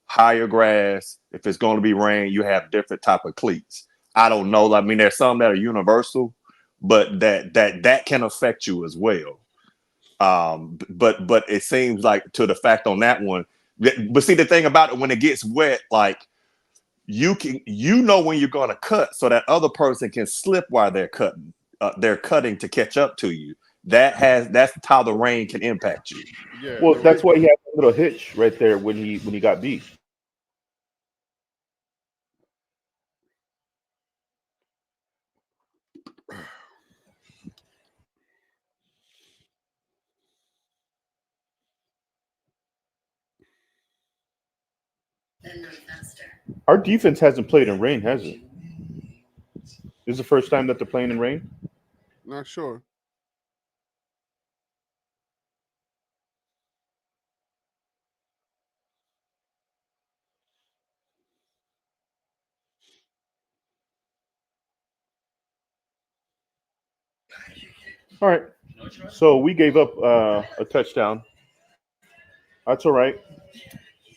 higher grass. If it's going to be rain, you have different type of cleats. I don't know. I mean, there's some that are universal, but that can affect you as well. But it seems like to the fact on that one. But see, the thing about it, when it gets wet, like you know when you're going to cut, so that other person can slip while they're cutting. They're cutting to catch up to you. That's how the rain can impact you. Yeah, well, that's why he had a little hitch right there when he got beat. Our defense hasn't played in rain, has it? This is the first time that they're playing in rain? Not sure. All right. So we gave up a touchdown. That's all right.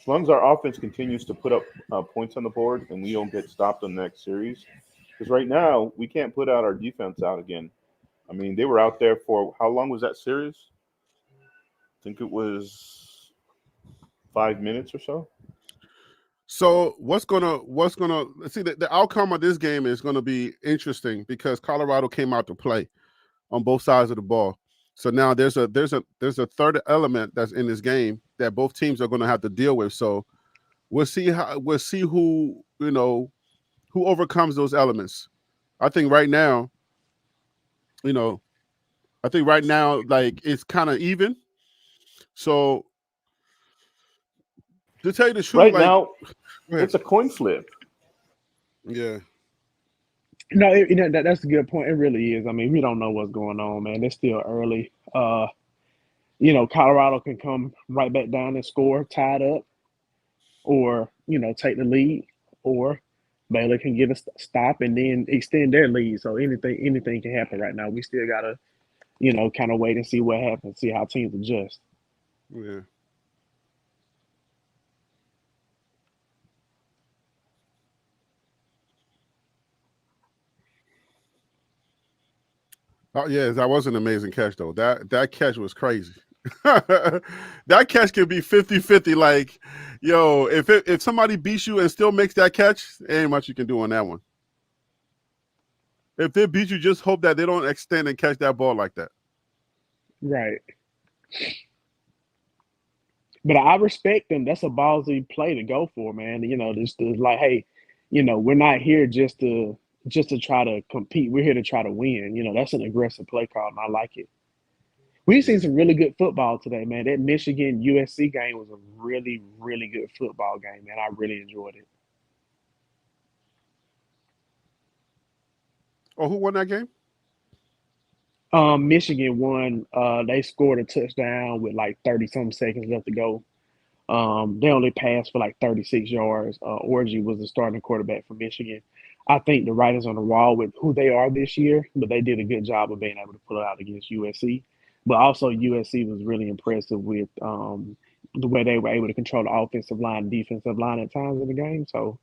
As long as our offense continues to put up points on the board and we don't get stopped on the next series. Because right now, we can't put out our defense out again. I mean, they were out there for how long was that series? I think it was 5 minutes or so. So what's gonna see the outcome of this game is gonna be interesting because Colorado came out to play on both sides of the ball. So now there's a third element that's in this game that both teams are going to have to deal with. So we'll see who who overcomes those elements. I think right now, like it's kind of even. So to tell you the truth, Right like now, it's a coin flip. yeah. No, that's a good point. It really is. I mean, we don't know what's going on, man. It's still early. Colorado can come right back down and score, tied up, or take the lead, or Baylor can get a stop and then extend their lead. So anything can happen right now. We still gotta kind of wait and see what happens, see how teams adjust. Yeah. Oh yeah, that was an amazing catch though. That catch was crazy. That catch could be 50-50. Like, yo, if somebody beats you and still makes that catch, ain't much you can do on that one. If they beat you, just hope that they don't extend and catch that ball like that. Right. But I respect them. That's a ballsy play to go for, man. Just like, hey, we're not here just to try to compete. We're here to try to win. That's an aggressive play call, and I like it. We've seen some really good football today, man. That Michigan USC game was a really, really good football game, man. I really enjoyed it. Oh, who won that game? Michigan won. They scored a touchdown with like 30-some seconds left to go. They only passed for like 36 yards. Orgy was the starting quarterback for Michigan. I think the writing's on the wall with who they are this year, but they did a good job of being able to pull it out against USC. But also USC was really impressive with the way they were able to control the offensive line, defensive line at times in the game. So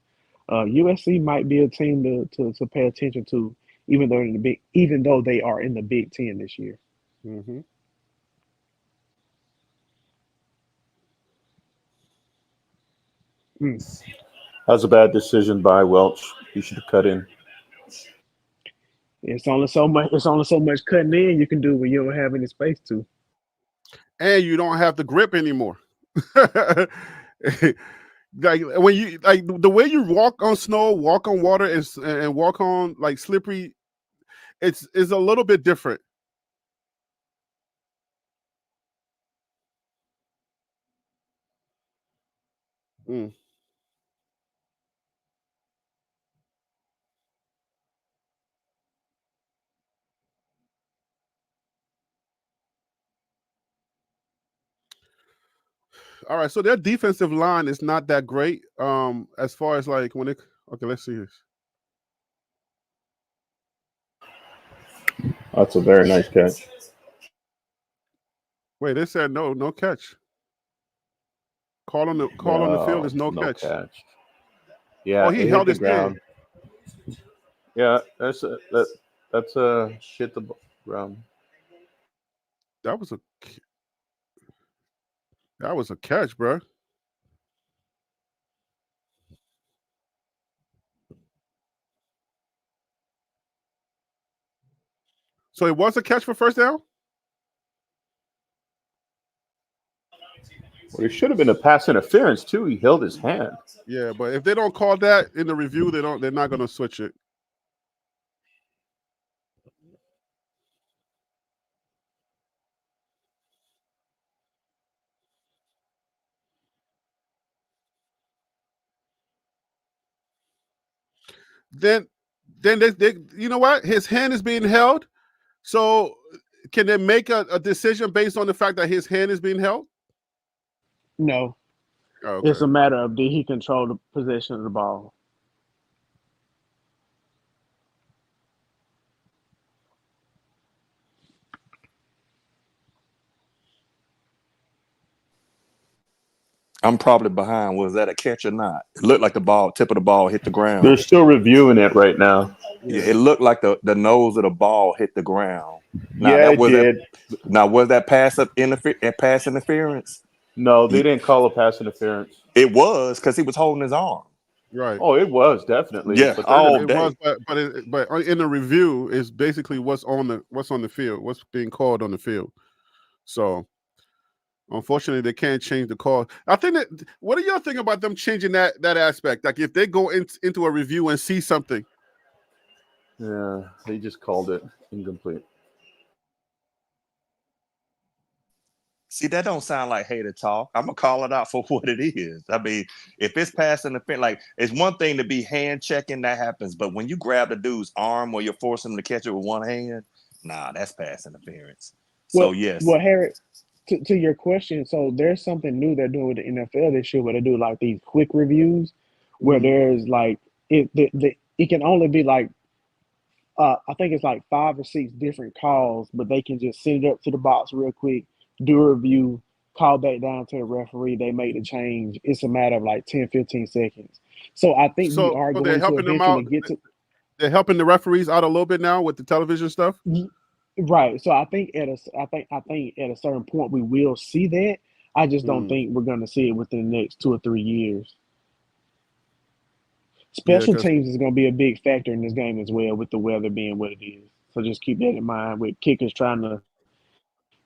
USC might be a team to pay attention to, even though they are in the Big Ten this year. Mm-hmm. That's a bad decision by Welch. He should have cut in. It's only so much. It's only so much cutting in you can do when you don't have any space to. And you don't have the grip anymore. Like when you like the way you walk on snow, walk on water, and walk on like slippery, it's a little bit different. Mm. All right, so their defensive line is not that great. As far as like when it. Okay, let's see this. That's a very nice catch. Wait, they said no catch. Call on the field is no catch. Yeah, Oh, he held his ground. head. Yeah, that's a shit the ground. That was a catch, bro. So it was a catch for first down? Well, it should have been a pass interference too. He held his hand. Yeah, but if they don't call that in the review, they're not going to switch it. Then they you know what? His hand is being held. So can they make a decision based on the fact that his hand is being held? No, Okay. It's a matter of did he control the possession of the ball. I'm probably behind. Was that a catch or not? It looked like the tip of the ball hit the ground. They're still reviewing it right now. Yeah, it looked like the nose of the ball hit the ground. Now, yeah, it did. Now, was that pass interference? No, they didn't call a pass interference. It was because he was holding his arm. Right. Oh, it was definitely. Yeah, but it was, but in the review is basically what's on the field, what's being called on the field. So unfortunately, they can't change the call. I think that. What do y'all think about them changing that aspect? Like if they go into a review and see something. Yeah, they just called it incomplete. See, that don't sound like hater talk. I'm gonna call it out for what it is. I mean, if it's passing the fence, like it's one thing to be hand checking, that happens. But when you grab the dude's arm or you're forcing him to catch it with one hand, nah, that's pass interference. So yes. Well, Harry, to your question, so there's something new they're doing with the NFL this year where they do like these quick reviews, where there's like it can only be like I think it's like 5 or 6 different calls, but they can just send it up to the box real quick, do a review, call back down to the referee. They make the change. It's a matter of like 10, 15 seconds. So I think we are going to eventually get to. They're helping the referees out a little bit now with the television stuff. Right. So I think at a certain point we will see that. I just don't think we're going to see it within the next 2 or 3 years. Special teams is going to be a big factor in this game as well, with the weather being what it is. So just keep that in mind with kickers trying to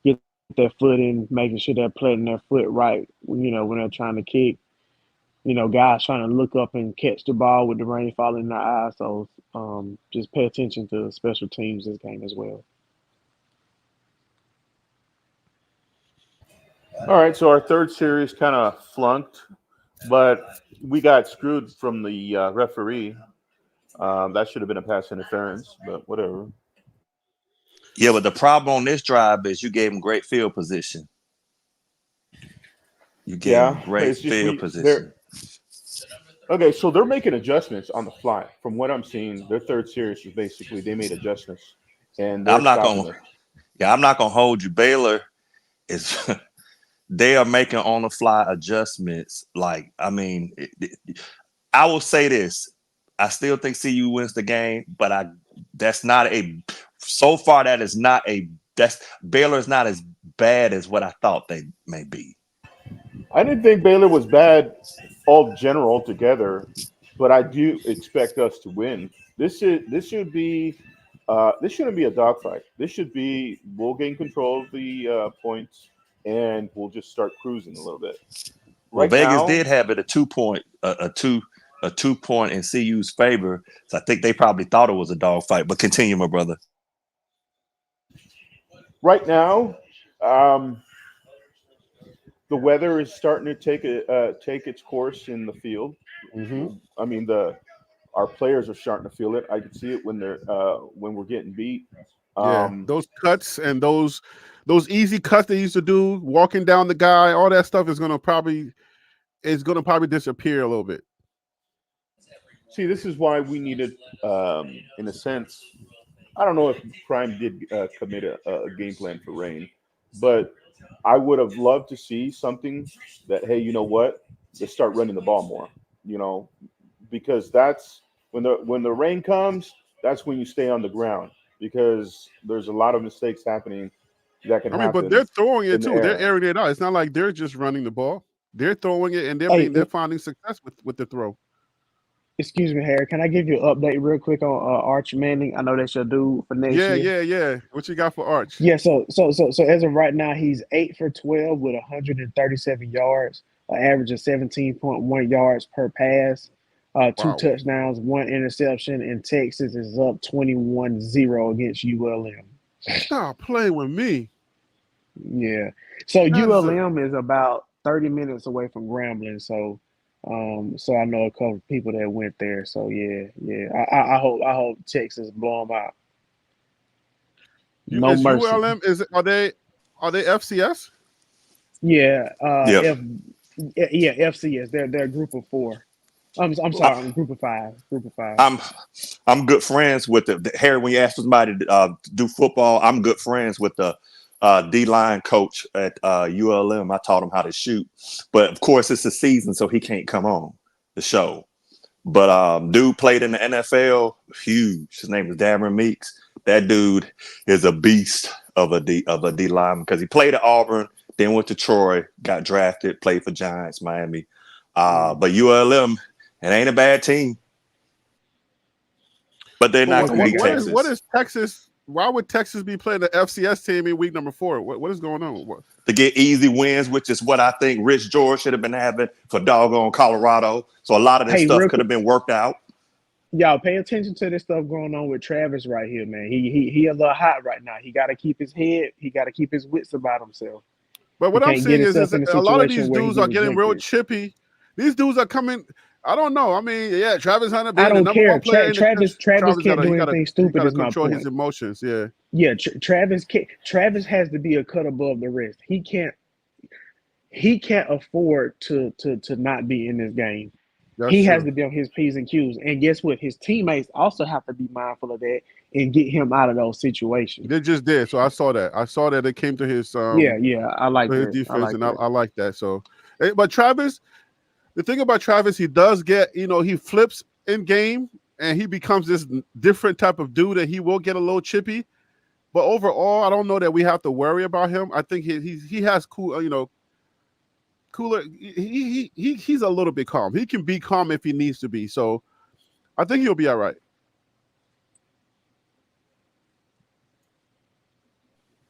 get their foot in, making sure they're planting their foot right, when they're trying to kick. Guys trying to look up and catch the ball with the rain falling in their eyes. So just pay attention to special teams this game as well. All right, so our third series kind of flunked, but we got screwed from the referee. That should have been a pass interference, but whatever. Yeah, but the problem on this drive is you gave him great field position. You gave him great field position. Okay, so they're making adjustments on the fly. From what I'm seeing, their third series is basically they made adjustments, and I'm not gonna hold you. Baylor is they are making on the fly adjustments. Like, I mean, I will say this: I still think CU wins the game, but so far that is not Baylor is not as bad as what I thought they may be. I didn't think Baylor was bad altogether, but I do expect us to win. This shouldn't be a dogfight. This should be we'll gain control of the points and we'll just start cruising a little bit. Well, Vegas did have it a 2 point a 2 point in CU's favor, so I think they probably thought it was a dogfight. But continue, my brother. Right now, the weather is starting to take its course in the field. I mean, our players are starting to feel it. I can see it when we're getting beat. Those cuts and those easy cuts they used to do, walking down the guy, all that stuff is gonna probably disappear a little bit. See, this is why we needed, in a sense, I don't know if Prime did commit a game plan for rain, but I would have loved to see something that, hey, you know what? Let's start running the ball more, because that's when the rain comes, that's when you stay on the ground, because there's a lot of mistakes happening that can happen. But they're throwing it too. They're airing it out. It's not like they're just running the ball. They're throwing it and they're finding success with the throw. Excuse me, Harry. Can I give you an update real quick on Arch Manning? I know that's your dude for next year. Yeah. What you got for Arch? Yeah, so as of right now, he's 8 for 12 with 137 yards, an average of 17.1 yards per pass, 2 touchdowns, 1 interception, and Texas is up 21-0 against ULM. Stop playing with me. Yeah. So ULM is about 30 minutes away from Grambling, so I know a couple of people that went there. So yeah. I hope Texas blow them out. No mercy. ULM are they FCS? Yeah. FCS. They're a group of 4. I'm sorry, I'm group of 5. I'm good friends with the Harry. When you ask somebody to do football, I'm good friends with the D-line coach at ULM. I taught him how to shoot, but of course it's a season, so he can't come on the show. But dude played in the NFL, huge. His name is Darren Meeks. That dude is a beast of a D lineman, because he played at Auburn, then went to Troy, got drafted, played for Giants, Miami. But ULM, it ain't a bad team, but they're not going to beat Texas. Why would Texas be playing the FCS team in week number 4? What is going on? What? To get easy wins, which is what I think Rich George should have been having for doggone Colorado. So a lot of this stuff could have been worked out. Y'all pay attention to this stuff going on with Travis right here, man. He a little hot right now. He got to keep his head. He got to keep his wits about himself. But what I'm saying is a lot of these dudes are getting real chippy. These dudes are coming. I don't know. I mean, yeah, Travis Hunter being the number one player. Travis can't do anything stupid. He got to control his emotions. Yeah. Yeah, Travis has to be a cut above the rest. He can't afford to not be in this game. He has to be on his P's and Q's. And guess what? His teammates also have to be mindful of that and get him out of those situations. They just did. So I saw that. it came to his I like his defense, I like that. So, but Travis, the thing about Travis, he does get, he flips in game and he becomes this different type of dude, and he will get a little chippy. But overall, I don't know that we have to worry about him. I think he has cooler. He's a little bit calm. He can be calm if he needs to be. So I think he'll be all right.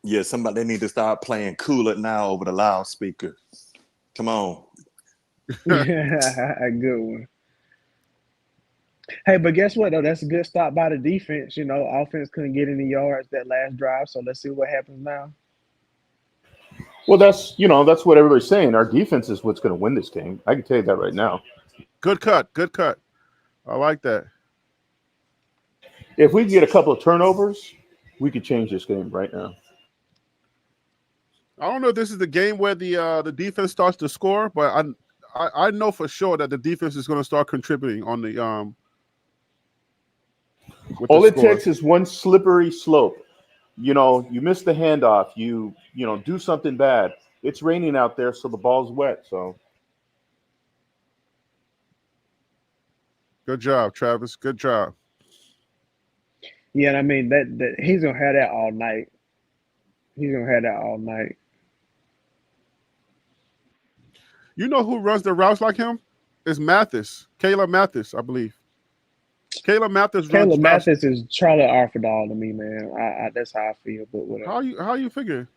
Yeah, they need to start playing Cool It Now over the loudspeaker. Come on. A good one. Hey, but guess what, though? That's a good stop by the defense. Offense couldn't get any yards that last drive, so let's see what happens now. Well, that's what everybody's saying. Our defense is what's going to win this game. I can tell you that right now. Good cut. I like that. If we can get a couple of turnovers, we could change this game right now. I don't know if this is the game where the defense starts to score, but I know for sure that the defense is going to start contributing on the all it takes is one slippery slope. You miss the handoff. You do something bad. It's raining out there, so the ball's wet. So, good job, Travis. Good job. Yeah, and I mean that he's gonna have that all night. You know who runs the routes like him? It's Mathis. Caleb Mathis, I believe. Caleb Mathis is Charlie Arfidal to me, man. That's how I feel. But whatever. How you figure?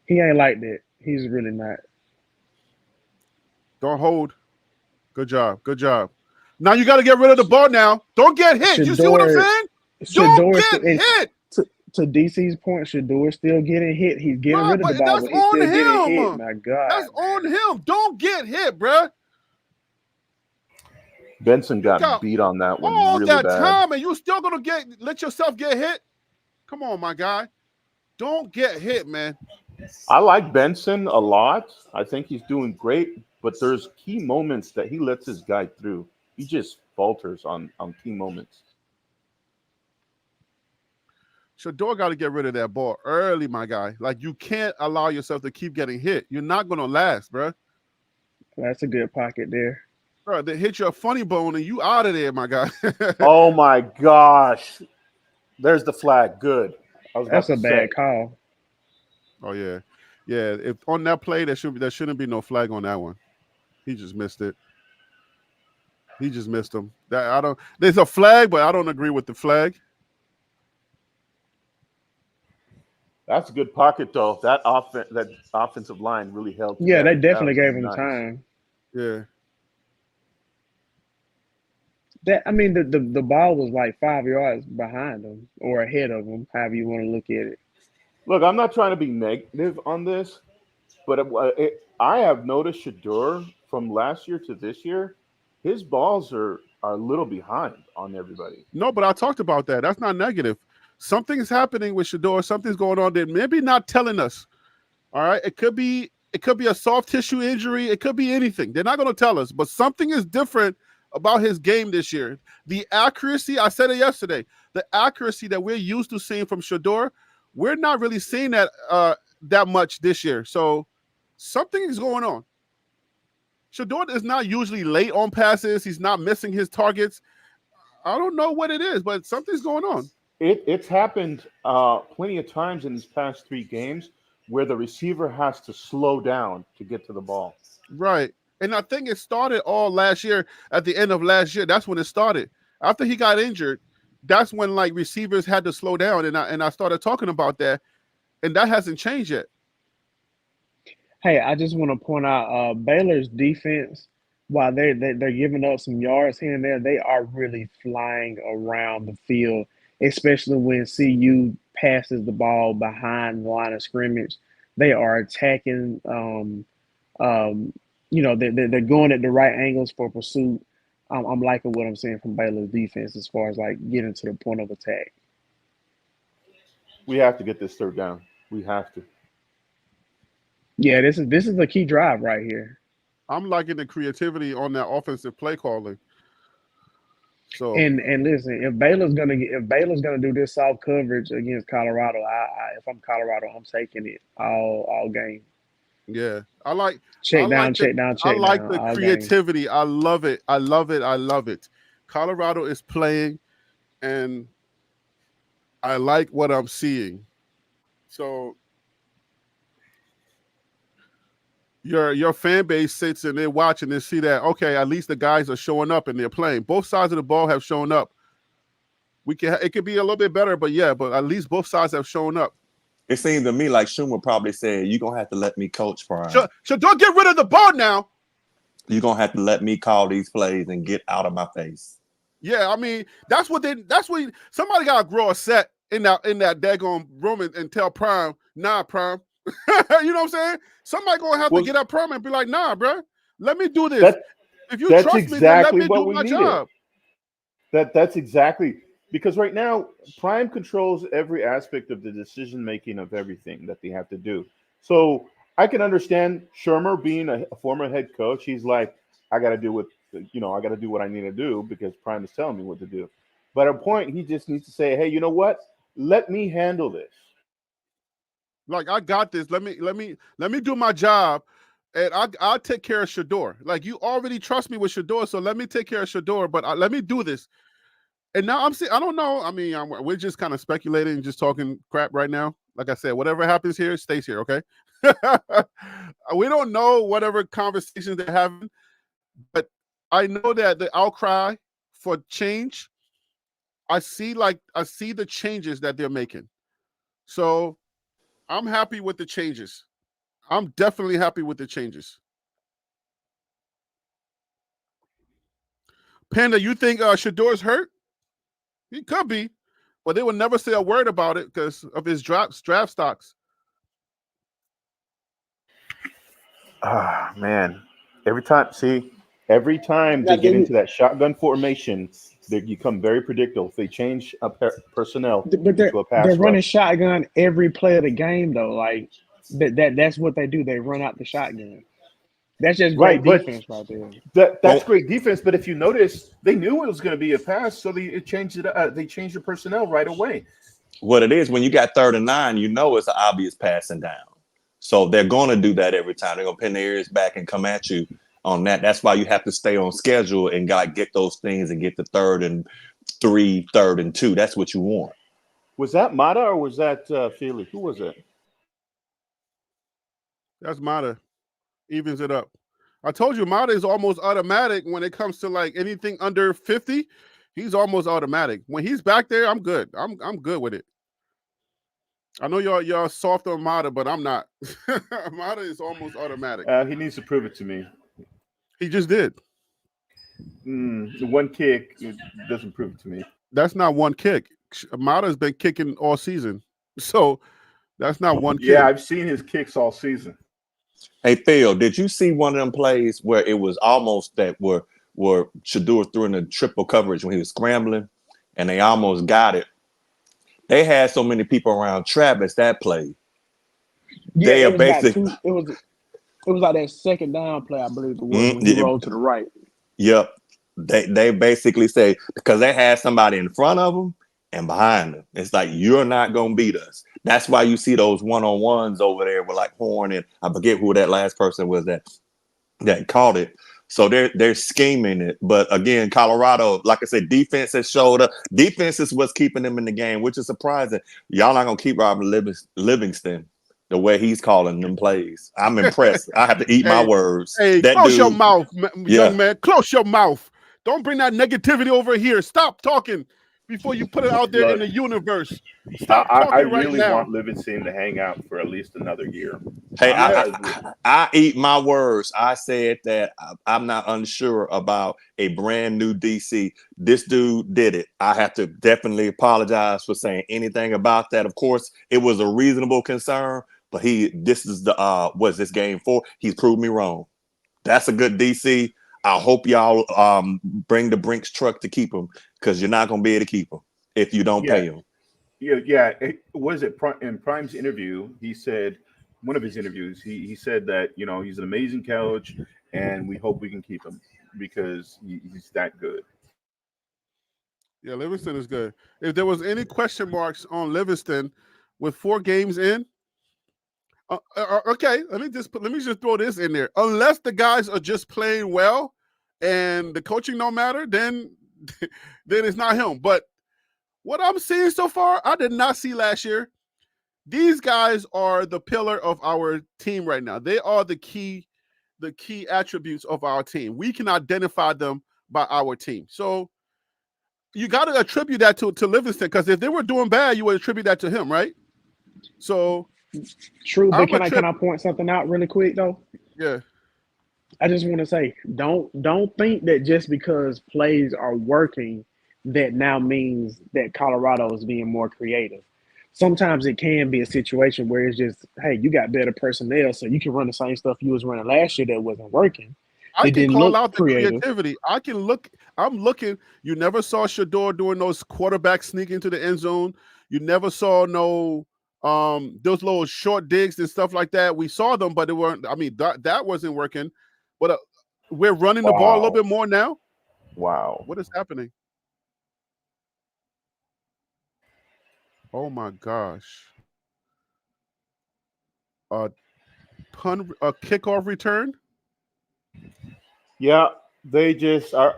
He ain't like that. He's really not. Don't hold. Good job. Now you got to get rid of the ball now. Don't get hit. Shador, you see what I'm saying? Don't get hit. To DC's point, Shador still getting hit. He's getting rid of the ball, but he's still getting hit. My God. That's on him. Don't get hit, bruh. Benson got beat on that one all really that bad. Time, and you still gonna let yourself get hit? Come on, my guy. Don't get hit, man. I like Benson a lot. I think he's doing great, but there's key moments that he lets his guy through. He just falters on key moments. Shador got to get rid of that ball early, my guy. Like, you can't allow yourself to keep getting hit. You're not gonna last, bro. That's a good pocket there. Bro, they hit you a funny bone and you out of there, my guy. Oh my gosh. There's the flag. Good. That's a bad call. Oh yeah. Yeah. If on that play, there shouldn't be no flag on that one. He just missed it. He just missed him. There's a flag, but I don't agree with the flag. That's a good pocket though. That offensive line really helped. Yeah, they definitely gave him time. Yeah. The ball was like 5 yards behind him or ahead of him, however you want to look at it. Look, I'm not trying to be negative on this, but I have noticed Shador from last year to this year, his balls are a little behind on everybody. No, but I talked about that. That's not negative. Something's happening with Shador. Something's going on there. Maybe not telling us. All right. It could be a soft tissue injury. It could be anything. They're not going to tell us, but something is different about his game this year. The accuracy, I said it yesterday, the accuracy that we're used to seeing from Shador, we're not really seeing that that much this year. So something is going on. Shador is not usually late on passes. He's not missing his targets. I don't know what it is, but something's going on. It's happened plenty of times in these past 3 games where the receiver has to slow down to get to the ball. Right. And I think it started all last year, at the end of last year. That's when it started. After he got injured, that's when like receivers had to slow down, and I started talking about that, and that hasn't changed yet. Hey, I just want to point out Baylor's defense, while they're giving up some yards here and there, they are really flying around the field, especially when CU passes the ball behind the line of scrimmage. They are attacking. They're going at the right angles for pursuit. I'm liking what I'm seeing from Baylor's defense as far as like getting to the point of attack. We have to get this third down. We have to. Yeah, this is a key drive right here. I'm liking the creativity on that offensive play calling. So And listen, if Baylor's gonna do this soft coverage against Colorado, if I'm Colorado, I'm taking it all game. yeah, I like Check down the all game. creativity. I love it. I love it. I love it. Colorado is playing, and I like what I'm seeing. So your fan base sits and they're watching and see that, okay, at least the guys are showing up and they're playing. Both sides of the ball have shown up. It could be a little bit better, but at least both sides have shown up. It seemed to me like Schumer probably said, "You're gonna have to let me coach, Prime. So don't get rid of the ball now. You're gonna have to let me call these plays and get out of my face." Yeah, I mean, that's what somebody gotta grow a set in that daggone room and tell Prime, nah, Prime. You know what I'm saying? Somebody gonna have to get up Prime and be like, nah, bro, let me do this. If you trust me, then let me do my job. That's exactly, because right now Prime controls every aspect of the decision making of everything that they have to do. So I can understand Shermer being a former head coach. He's like, I got to do what I need to do because Prime is telling me what to do. But at a point, he just needs to say, hey, you know what? Let me handle this. Like, I got this. Let me do my job, and I'll take care of Shador. Like, you already trust me with Shador, so let me take care of Shador. But let me do this. And now I don't know. I mean, we're just kind of speculating, just talking crap right now. Like I said, whatever happens here stays here. Okay. We don't know whatever conversations they're having, but I know that the outcry for change, I see the changes that they're making. So I'm happy with the changes. I'm definitely happy with the changes. Panda, you think Shador's hurt? He could be, but they would never say a word about it because of his draft stocks. Ah, man. Every time they get into that shotgun formation, they become very predictable. If they change personnel but to a pass they're running rush. shotgun every play of the game, though. Like that's what they do. They run out the shotgun. That's just great defense right there. That's great defense. But if you notice, they knew it was going to be a pass, so they changed it. They changed the personnel right away. What it is, when you got 3rd and 9, you know it's an obvious passing down. So they're going to do that every time. They're going to pin their ears back and come at you on that. That's why you have to stay on schedule and get those things and get the 3rd and 3, 3rd and 2. That's what you want. Was that Mata or was that Feely? Who was it? That's Mata. Evens it up. I told you Mata is almost automatic when it comes to like anything under 50. He's almost automatic. When he's back there, I'm good. I'm good with it. I know y'all soft on Mata, but I'm not. Mata is almost automatic. He needs to prove it to me. He just did. One kick doesn't prove it to me. That's not one kick. Mata's been kicking all season, so that's not one kick. Yeah, I've seen his kicks all season. Hey, Phil, did you see one of them plays where it was almost that where Shador threw in the triple coverage when he was scrambling and they almost got it? They had so many people around Travis that play. Yeah, it was like that second down play, I believe it was, when he rolled to the right. Yep. They basically say, because they had somebody in front of them and behind them. It's like, you're not going to beat us. That's why you see those one-on-ones over there with like Horn and I forget who that last person was that caught it. So they're scheming it. But again, Colorado, like I said, defense has showed up. Defense is what's keeping them in the game, which is surprising. Y'all not going to keep Robert Livingston the way he's calling them plays. I'm impressed. I have to eat my words. Hey, close your mouth, young man. Close your mouth. Don't bring that negativity over here. Stop talking. before you put it out there in the universe. Stop I talking right really now. want Livingston to hang out for at least another year. Hey, Honestly. I eat my words. I said that I'm not unsure about a brand new DC. This dude did it. I have to definitely apologize for saying anything about that. Of course, it was a reasonable concern, but this is the what's this game for? He's proved me wrong. That's a good DC. I hope y'all bring the Brinks truck to keep him, because you're not gonna be able to keep him if you don't pay him. Yeah. In Prime's interview? He said, one of his interviews, he said that he's an amazing coach, and we hope we can keep him because he's that good. Yeah, Livingston is good. If there was any question marks on Livingston with 4 games in, okay, let me just throw this in there. Unless the guys are just playing well and the coaching don't matter, then it's not him. But what I'm seeing so far, I did not see last year. These guys are the pillar of our team right now. They are the key attributes of our team. We can identify them by our team. So you got to attribute that to Livingston, because if they were doing bad, you would attribute that to him, right? So true, but can I point something out really quick though? Yeah. I just want to say, don't think that just because plays are working, that now means that Colorado is being more creative. Sometimes it can be a situation where it's just, hey, you got better personnel, so you can run the same stuff you was running last year that wasn't working. I can call out the creativity. I'm looking. You never saw Shador doing those quarterbacks sneaking into the end zone. You never saw those little short digs and stuff like that. We saw them, but it weren't. I mean, that wasn't working. But we're running the ball a little bit more now. Wow. What is happening? Oh my gosh. A kickoff return. Yeah, they just are.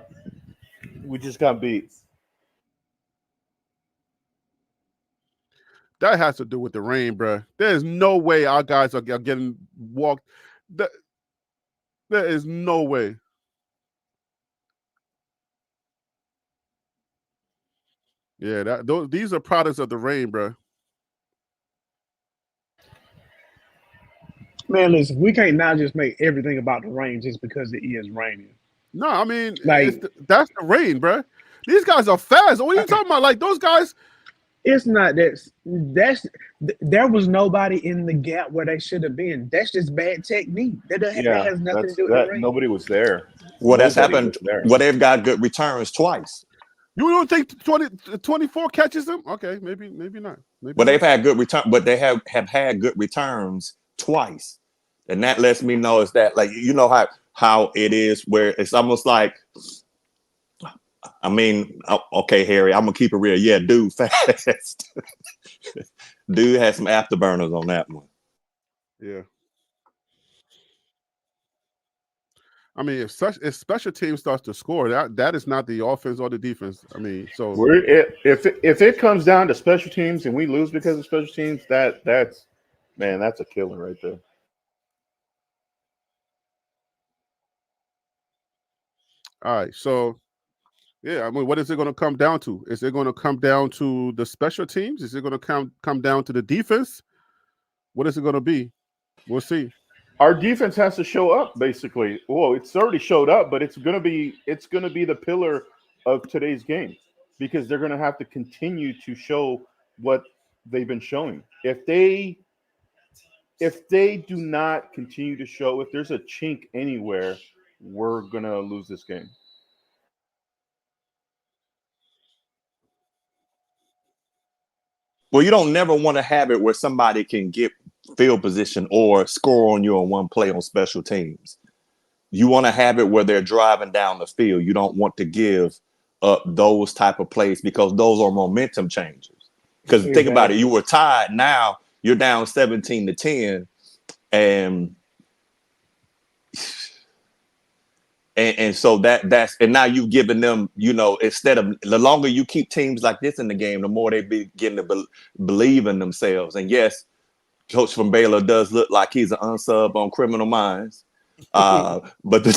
We just got beat. That has to do with the rain, bro. There's no way our guys are getting walked. There is no way. Yeah, these are products of the rain, bro. Man, listen, we can't now just make everything about the rain just because it is raining. No, I mean, that's the rain, bro. These guys are fast. What are you talking about? Like, those guys. It's not there was nobody in the gap where they should have been. That's just bad technique. That has nothing to do with the rain. Nobody was there. Well, that's happened. Well, they've got good returns twice. You don't think 24 catches them? Okay, maybe not. But they've had good return. But they have had good returns twice, and that lets me know is that, like, how it is, where it's almost like, I mean, okay, Harry, I'm gonna keep it real. Yeah, dude, fast. Dude had some afterburners on that one. Yeah. I mean, if special team starts to score, that is not the offense or the defense. I mean, so if it comes down to special teams and we lose because of special teams, that's a killer right there. All right, so yeah, I mean, what is it going to come down to? Is it going to come down to the special teams? Is it going to come down to the defense? What is it going to be? We'll see. Our defense has to show up, basically. Well, it's already showed up, but it's gonna be the pillar of today's game, because they're gonna have to continue to show what they've been showing. If they do not continue to show, if there's a chink anywhere, we're gonna lose this game. Well, you don't never want to have it where somebody can get field position or score on you on one play on special teams. You want to have it where they're driving down the field. You don't want to give up those type of plays, because those are momentum changers. Because think about it, you were tied. Now you're down 17-10, and so that's now you've given them, instead of, the longer you keep teams like this in the game, the more they begin to believe in themselves. And yes, coach from Baylor does look like he's an unsub on Criminal Minds, but the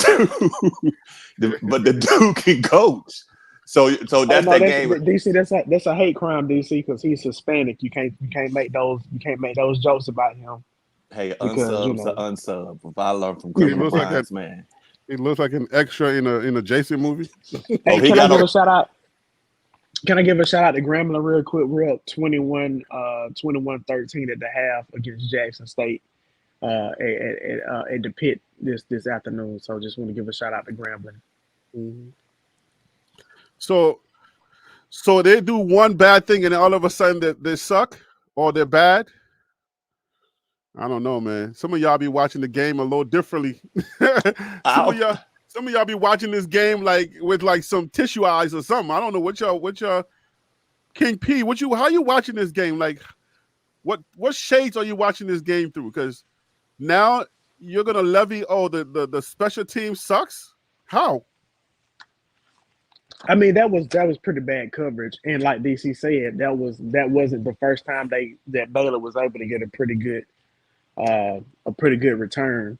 dude can coach. So that's no, that game. DC. That's a hate crime, DC, because he's Hispanic. You can't make those jokes about him Hey, because unsubs to unsub. If I learn from He Criminal looks like Minds, man. he looks like an extra in a Jason movie. Oh, Hey, he can I got give a a shout out? Can I give a shout out to Grambling real quick? We're up 21-13 at the half against Jackson State at the pit this afternoon. So just want to give a shout out to Grambling. Mm-hmm. So they do one bad thing and then all of a sudden they suck or they're bad. I don't know, man. Some of y'all be watching the game a little differently. some of y'all be watching this game like with like some tissue eyes or something. I don't know what y'all King P. How you watching this game? Like what shades are you watching this game through? Because now you're gonna levy the special team sucks. How? I mean that was pretty bad coverage, and like DC said, that wasn't the first time that Baylor was able to get a pretty good return.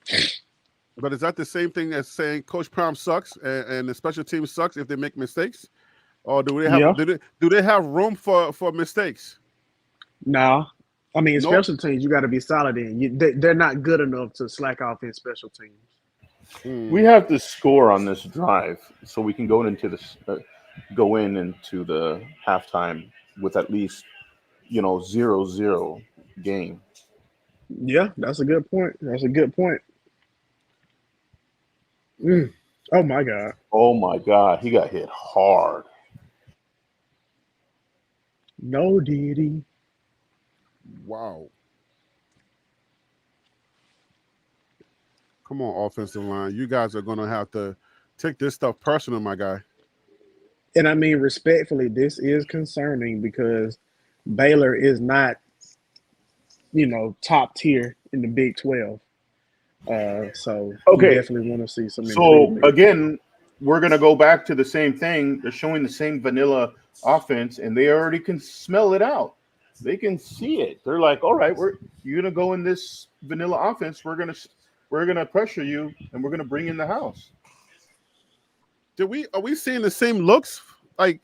But is that the same thing as saying Coach Prime sucks and the special team sucks if they make mistakes, or do they have do they have room for mistakes? No, I mean Nope. special teams you got to be solid in. They're not good enough to slack off in special teams. We have to score on this drive so we can go into the halftime with at least 0-0 game. Yeah, that's a good point. Oh my God. Oh my God, he got hit hard. No, Diddy. Wow. Come on, offensive line. You guys are going to have to take this stuff personal, my guy. And I mean, respectfully, this is concerning because Baylor is not, top tier in the Big 12. So Okay. you definitely want to see some So improvement. again, we're going to go back to the same thing. They're showing the same vanilla offense, and they already can smell it out. They can see it. They're like, all right, you're going to go in this vanilla offense. We're going to pressure you, and we're going to bring in the house. Are we seeing the same looks? Like,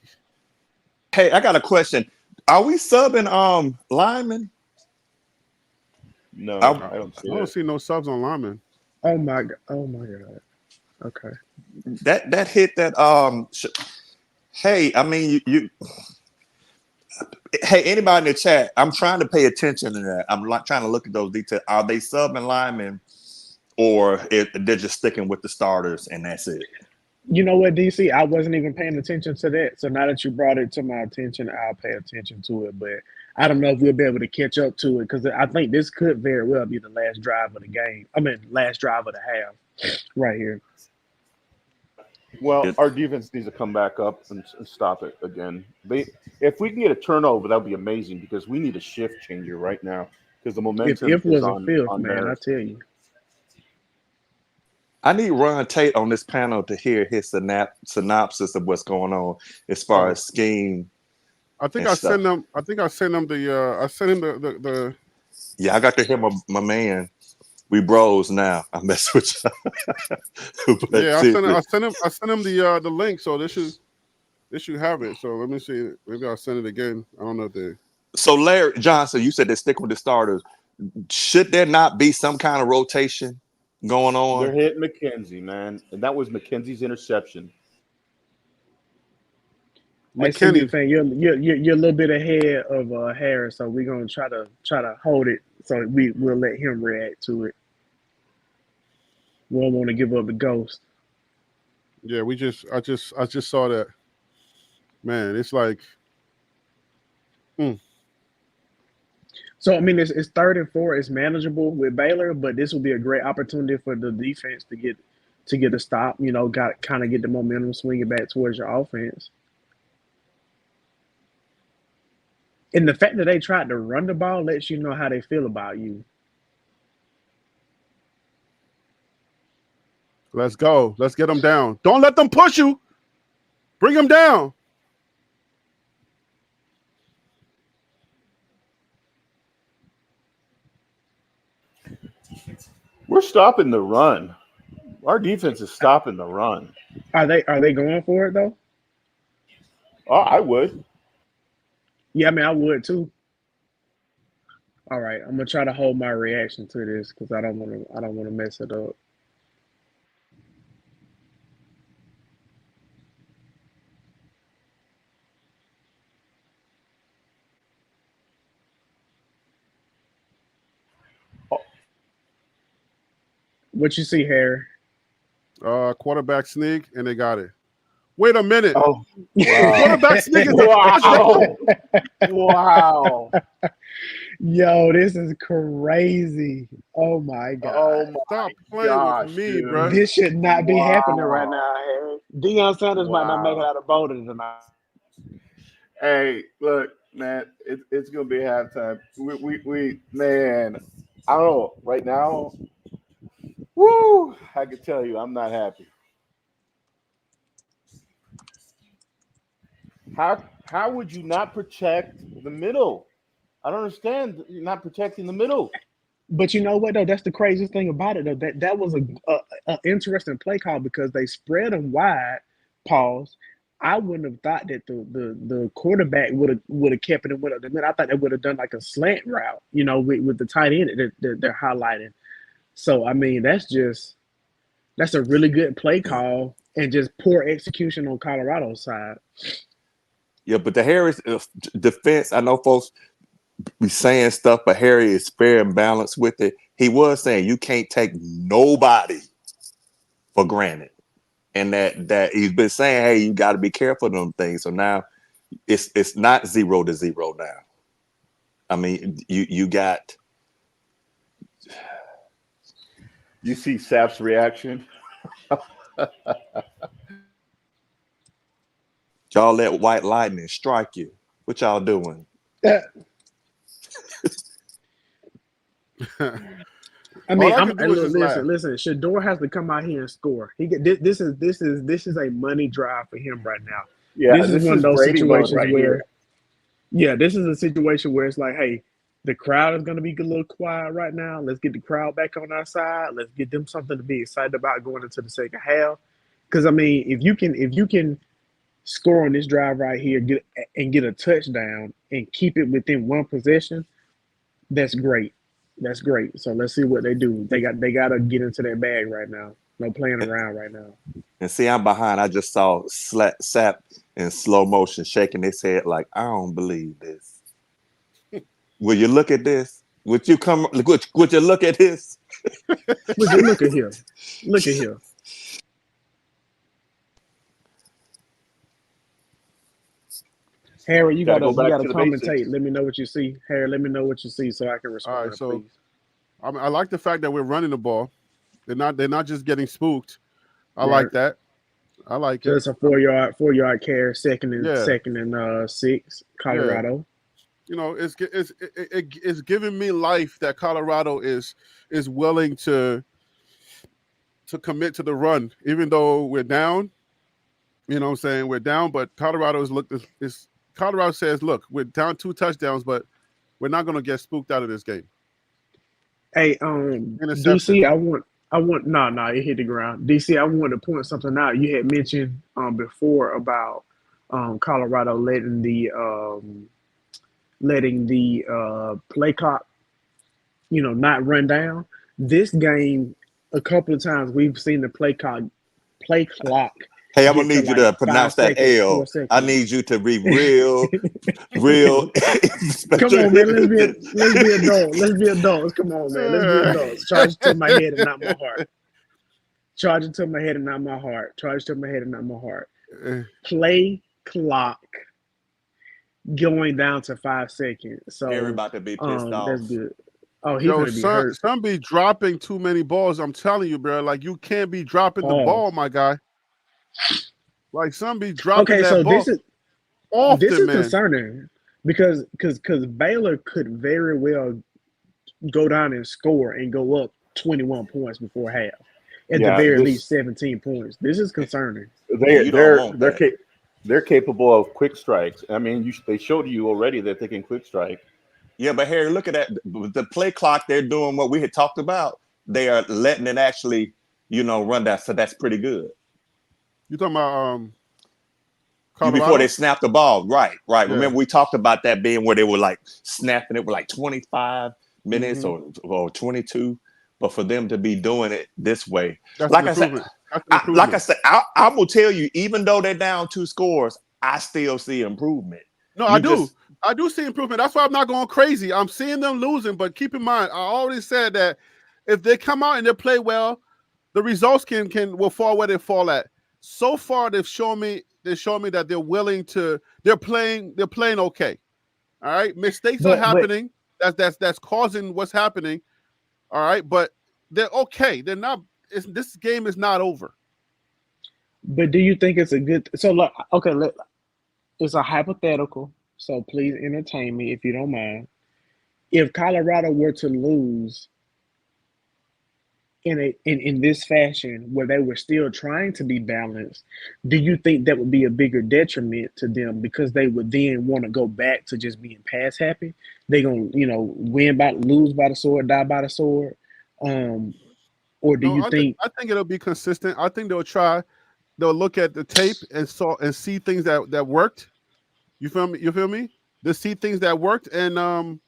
hey, I got a question. Are we subbing linemen? No, I don't see no subs on linemen. Oh my God. Okay. That hit that hey, I mean you hey, anybody in the chat, I'm trying to pay attention to that. I'm trying to look at those details. Are they subbing linemen or they're just sticking with the starters and that's it? You know what, DC? I wasn't even paying attention to that. So now that you brought it to my attention, I'll pay attention to it. But I don't know if we'll be able to catch up to it because I think this could very well be the last drive of the game. I mean, last drive of the half right here. Well, our defense needs to come back up and stop it again. If we can get a turnover, that would be amazing because we need a shift changer right now because the momentum If is was on, a fifth, on man, theirs. I tell you. I need Ron Tate on this panel to hear his synopsis of what's going on as far as scheme. I think I sent him the. Yeah, I got to hear my man. We bros now. I mess with you. Yeah, I sent him the link, so this should have it. So let me see. Maybe I'll send it again. I don't know if they. So Larry Johnson, you said they stick with the starters. Should there not be some kind of rotation going on? They're hitting McKenzie, man, and that was McKenzie's interception. McKenzie, fan, you're a little bit ahead of Harris, so we're gonna try to hold it. So we'll let him react to it. We don't want to give up the ghost. Yeah, I just saw that. Man, it's like. So I mean, it's 3rd and 4. It's manageable with Baylor, but this will be a great opportunity for the defense to get a stop. Kind of get the momentum swinging back towards your offense. And the fact that they tried to run the ball lets you know how they feel about you. Let's go. Let's get them down. Don't let them push you. Bring them down. We're stopping the run. Our defense is stopping the run. Are they going for it though? Oh, I would. Yeah, I mean, I would too. All right, I'm gonna try to hold my reaction to this because I don't want to mess it up. Oh, What you see, Harry? Quarterback sneak, and they got it. Wait a minute. oh, wow. Quarterback sneak is a touchdown. Wow. Wow. Yo, this is crazy. Oh my Oh God. my Stop playing with gosh, me, dude. bro. This should not be happening right Wow. now, Harry. Deion Sanders might not make it Wow. out of Boulder tonight. Hey, look, man, it's gonna be halftime. We man, I don't know. Right now, woo, I can tell you I'm not happy. How would you not protect the middle? I don't understand. You're not protecting the middle. But you know what though? That's the craziest thing about it though. That was a interesting play call because they spread them wide. Pause. I wouldn't have thought that the quarterback would have kept it and went up the middle. I thought they would have done like a slant route, with the tight end that they're highlighting. So I mean, that's a really good play call and just poor execution on Colorado's side. Yeah, but the Harris defense, I know folks be saying stuff, but Harry is fair and balanced with it. He was saying you can't take nobody for granted. And that he's been saying, hey, you got to be careful of them things. So now it's not 0-0 now. I mean, you got You see Sap's reaction. y'all let white lightning strike you. What y'all doing? I All mean, I can do is just laugh. listen. Shador has to come out here and score. He get this is a money drive for him right now. Yeah, This is this one of is those Brady mode situations right here. where, yeah, this is a situation where it's like, hey, the crowd is going to be a little quiet right now. Let's get the crowd back on our side. Let's get them something to be excited about going into the second half. Because I mean, if you can score on this drive right here, get a touchdown and keep it within one possession, that's great. That's great. So let's see what they do. They gotta get into their bag right now. No playing around right now. And see, I'm behind. I just saw Sap in slow motion shaking his head like, I don't believe this. Will you look at this? Would you come? Would you look at this? Look at here. Look at here. Harry, you Got to gotta go you back gotta to the commentate. basics. Let me know what you see. Harry, let me know what you see so I can All right, respond, so please. I like the fact that we're running the ball. They're not just getting spooked. I Right. like that. I like So it. it's a I mean, 4 yard carry, yeah, second and 6, yeah. Colorado. It's giving me life that Colorado is willing to commit to the run, even though we're down. You know what I'm saying? We're down, but Colorado says, look, we're down 2 touchdowns, but we're not going to get spooked out of this game. Hey, Interception. DC, no, it hit the ground. DC, I want to point something out. You had mentioned before about Colorado letting the play clock, not run down. This game, a couple of times we've seen the play clock Hey, I'm gonna get to need you like to five pronounce that seconds, L. 4 seconds. I need you to be real. Come on, man. Let's be adults. Let's be adults. Come on, man. Let's be adults. Charge it to my head and not my heart. Charge it to my head and not my heart. Charge it to my head and not my heart. Play clock going down to 5 seconds. So Everybody to be pissed that's off. good. Oh, he's Yo, gonna be hurt. some be dropping too many balls. I'm telling you, bro. Like, you can't be dropping the ball, Pause. my guy. Like, some be dropping Okay, that so ball this often, is man. concerning because Baylor could very well go down and score and go up 21 points before half. At the Yeah, very this least, 17 points. This is concerning. And they you don't they're want they're that. ca- they're capable of quick strikes. I mean, they showed you already that they can quick strike. Yeah, but Harry, look at that. The play clock, they're doing what we had talked about. They are letting it actually, run down. So that's pretty good. You talking about before they snapped the ball. Right. Yeah. Remember, we talked about that being where they were like snapping it with like 25 minutes or 22. But for them to be doing it this way, like I said, I'm gonna tell you, even though they're down 2 scores, I still see improvement. No, I do see improvement. That's why I'm not going crazy. I'm seeing them losing, but keep in mind, I already said that if they come out and they play well, the results will fall where they fall at. So far, they've shown me that they're willing to. They're playing okay. All right, mistakes are happening. That's causing what's happening. All right, but they're okay. They're not. This game is not over. But do you think it's a good? So look, okay, it's a hypothetical. So please entertain me if you don't mind. If Colorado were to lose in this fashion, where they were still trying to be balanced, do you think that would be a bigger detriment to them because they would then want to go back to just being pass happy? They gonna lose by the sword, die by the sword, or do you think? I think it'll be consistent. I think they'll look at the tape and see things that worked. You feel me? They'll see things that worked, and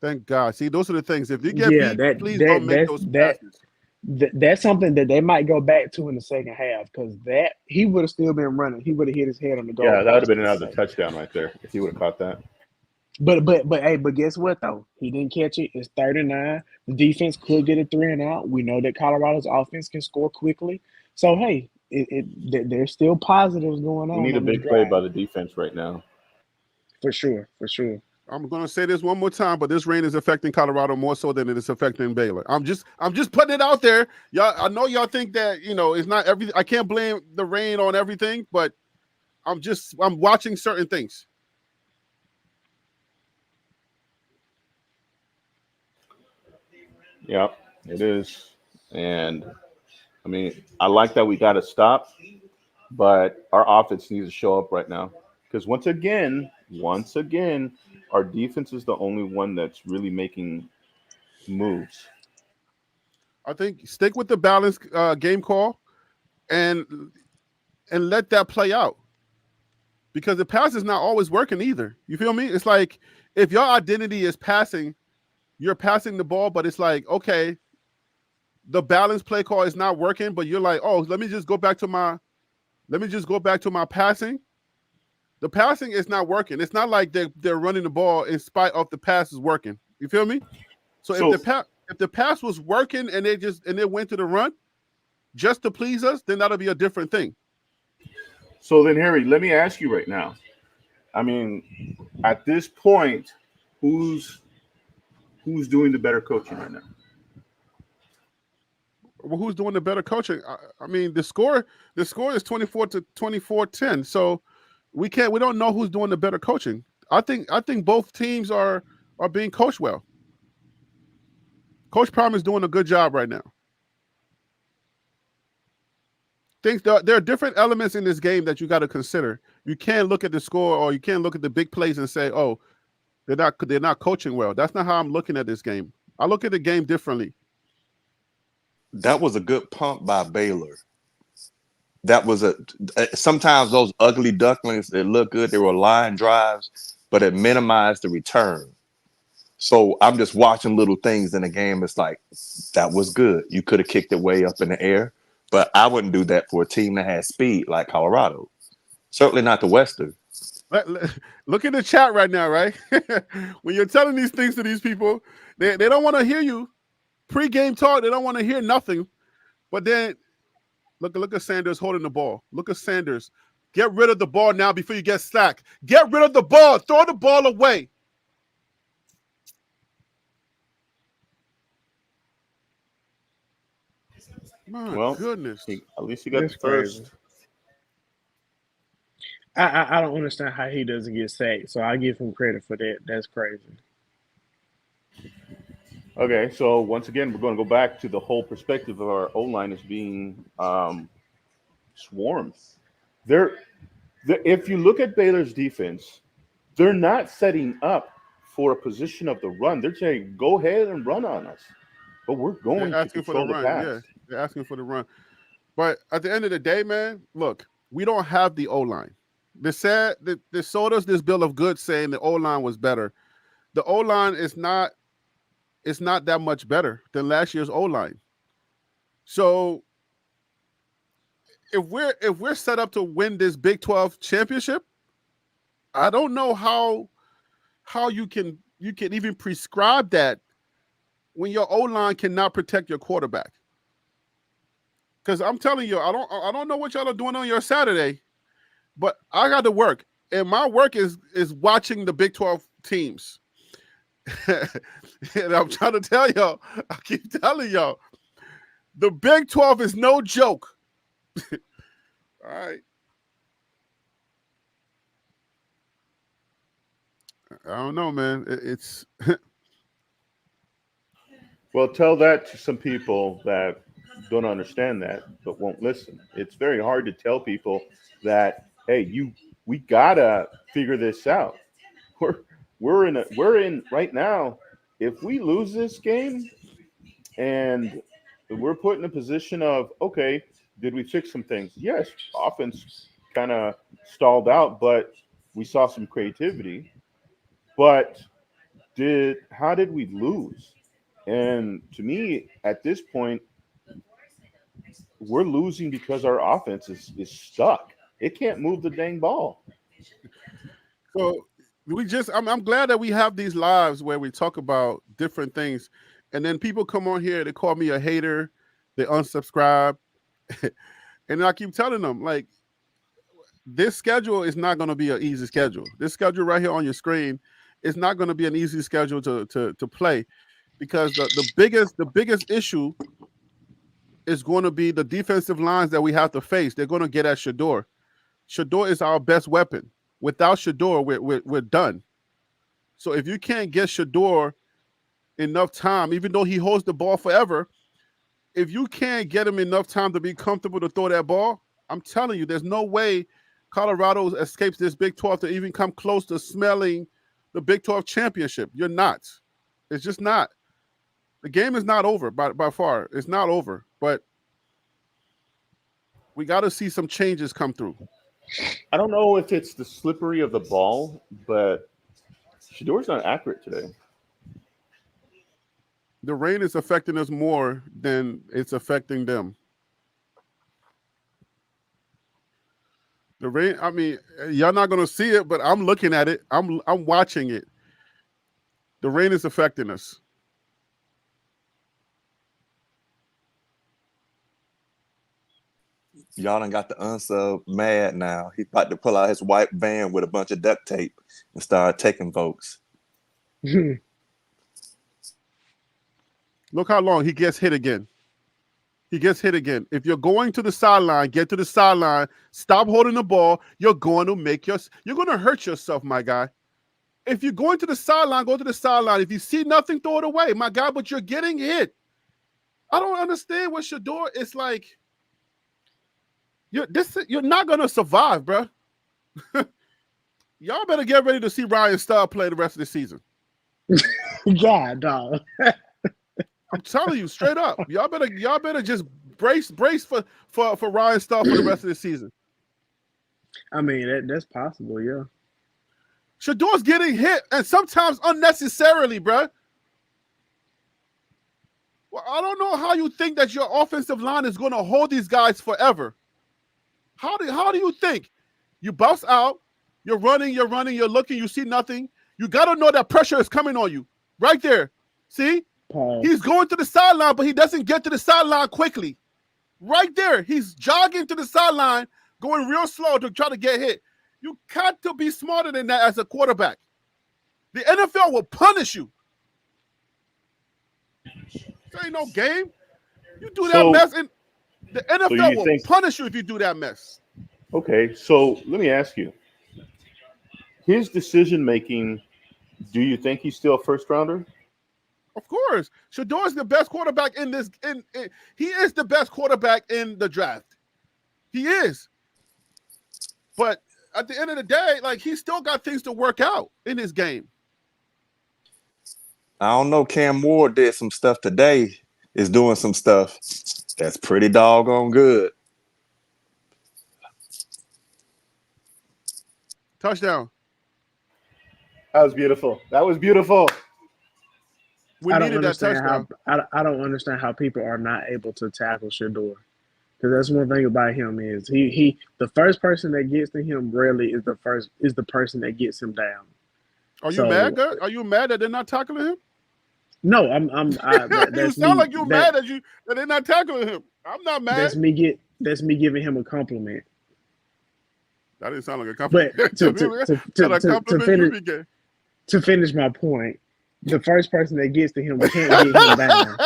thank God. See, those are the things. If you get beat, please don't make those passes. That's something that they might go back to in the second half because that he would have still been running. He would have hit his head on the goal. Yeah, that would have been another touchdown right there if he would have caught that. But guess what though? He didn't catch it. It's 39. The defense could get a 3 and out. We know that Colorado's offense can score quickly. So hey, there's still positives going on. We need a big play by the defense right now. For sure. I'm going to say this one more time, but this rain is affecting Colorado more so than it is affecting Baylor. I'm just putting it out there. Y'all, I know y'all think that, it's not everything. I can't blame the rain on everything, but I'm watching certain things. Yep, it is. And I mean, I like that we got to stop, but our offense needs to show up right now. Because once again, our defense is the only one that's really making moves. I think stick with the balanced game call and let that play out. Because the pass is not always working either. You feel me? It's like if your identity is passing, you're passing the ball, but it's like, okay, the balanced play call is not working, but you're like, oh, let me just go back to my passing. The passing is not working. It's not like they're running the ball in spite of the pass is working. You feel me? So if the pass was working and they went to the run just to please us, then that'll be a different thing. So then, Harry, let me ask you right now. I mean, at this point, who's doing the better coaching right now? Well, who's doing the better coaching? I mean, the score is 24-10. So we don't know who's doing the better coaching. I think both teams are being coached well. Coach Prime is doing a good job right now. There are different elements in this game that you got to consider. You can't look at the score or you can't look at the big plays and say, "Oh, they're not coaching well." That's not how I'm looking at this game. I look at the game differently. That was a good pump by Baylor. That was sometimes those ugly ducklings that look good, they were line drives, but it minimized the return. So I'm just watching little things in the game. It's like, that was good. You could have kicked it way up in the air, but I wouldn't do that for a team that has speed like Colorado. Certainly not the Western. Look in the chat right now, right? When you're telling these things to these people, they don't want to hear you. Pre-game talk, they don't want to hear nothing. But then look at Sanders holding the ball. Look at Sanders. Get rid of the ball now before you get sacked. Get rid of the ball. Throw the ball away. My goodness. At least he got the first. I don't understand how he doesn't get sacked, so I give him credit for that. That's crazy. Okay, so once again, we're going to go back to the whole perspective of our O-line as being swarmed. If you look at Baylor's defense, they're not setting up for a position of the run. They're saying, go ahead and run on us. But we're going to control the pass. Yeah, they're asking for the run. But at the end of the day, man, look, we don't have the O-line. They sold us this bill of goods saying the O-line was better. The O-line is not that much better than last year's O-line. So if we're set up to win this Big 12 championship, I don't know how you can even prescribe that when your O-line cannot protect your quarterback. Because I'm telling you, I don't know what y'all are doing on your Saturday, but I got to work. And my work is watching the Big 12 teams. And I'm trying to tell y'all, I keep telling y'all, the Big 12 is no joke. All right. I don't know, man. It's Well, tell that to some people that don't understand that but won't listen. It's very hard to tell people that, hey, we gotta figure this out. We're in right now. If we lose this game and we're put in a position of, okay, did we fix some things? Yes, offense kind of stalled out, but we saw some creativity. But how did we lose? And to me, at this point, we're losing because our offense is stuck. It can't move the dang ball. so I'm glad that we have these lives where we talk about different things. And then people come on here, they call me a hater, they unsubscribe. And I keep telling them, like, this schedule is not going to be an easy schedule. This schedule right here on your screen is not going to be an easy schedule to play, because the biggest issue is going to be the defensive lines that we have to face. They're going to get at Shador. Shador is our best weapon. Without Shador, we're done. So if you can't get Shador enough time, even though he holds the ball forever, if you can't get him enough time to be comfortable to throw that ball, I'm telling you, there's no way Colorado escapes this Big 12 to even come close to smelling the Big 12 championship. You're not. It's just not. The game is not over by far. It's not over. But we got to see some changes come through. I don't know if it's the slippery of the ball, but Shador's not accurate today. The rain is affecting us more than it's affecting them. The rain, I mean, y'all not going to see it, but I'm looking at it. I'm watching it. The rain is affecting us. Y'all done got the unsub mad now. He's about to pull out his white van with a bunch of duct tape and start taking votes. Look how long he gets hit again. He gets hit again. If you're going to the sideline, get to the sideline. Stop holding the ball. You're going to hurt yourself, my guy. If you're going to the sideline, go to the sideline. If you see nothing, throw it away, my guy. But you're getting hit. I don't understand what Shador is like. You're not gonna survive, bro. Y'all better get ready to see Ryan Starr play the rest of the season. Yeah, dog. I'm telling you straight up. Y'all better just brace for Ryan Starr for the rest of the season. I mean, that's possible, yeah. Shador's getting hit, and sometimes unnecessarily, bro. Well, I don't know how you think that your offensive line is going to hold these guys forever. How do you think? You bounce out, you're running, you're looking, you see nothing. You got to know that pressure is coming on you. Right there. See? He's going to the sideline, but he doesn't get to the sideline quickly. Right there. He's jogging to the sideline, going real slow to try to get hit. You got to be smarter than that as a quarterback. The NFL will punish you. There ain't no game. You do that mess, and the NFL will punish you if you do that mess. Okay, so let me ask you. His decision-making, do you think he's still a first-rounder? Of course. Shador's the best quarterback in this. He is the best quarterback in the draft. He is. But at the end of the day, like, he's still got things to work out in his game. I don't know. Cam Moore did some stuff today, is doing some stuff that's pretty doggone good. Touchdown. That was beautiful. That was beautiful. We I don't needed that understand touchdown. I don't understand how people are not able to tackle Shador. Because that's one thing about him is he the first person that gets to him rarely is the person that gets him down. Are you So, mad, Gus? Are you mad that they're not tackling him? No, You that's sound me. like you're mad that they're not tackling him. I'm not mad. That's me giving him a compliment. That didn't sound like a compliment. But to finish my point, the first person that gets to him can't get him down.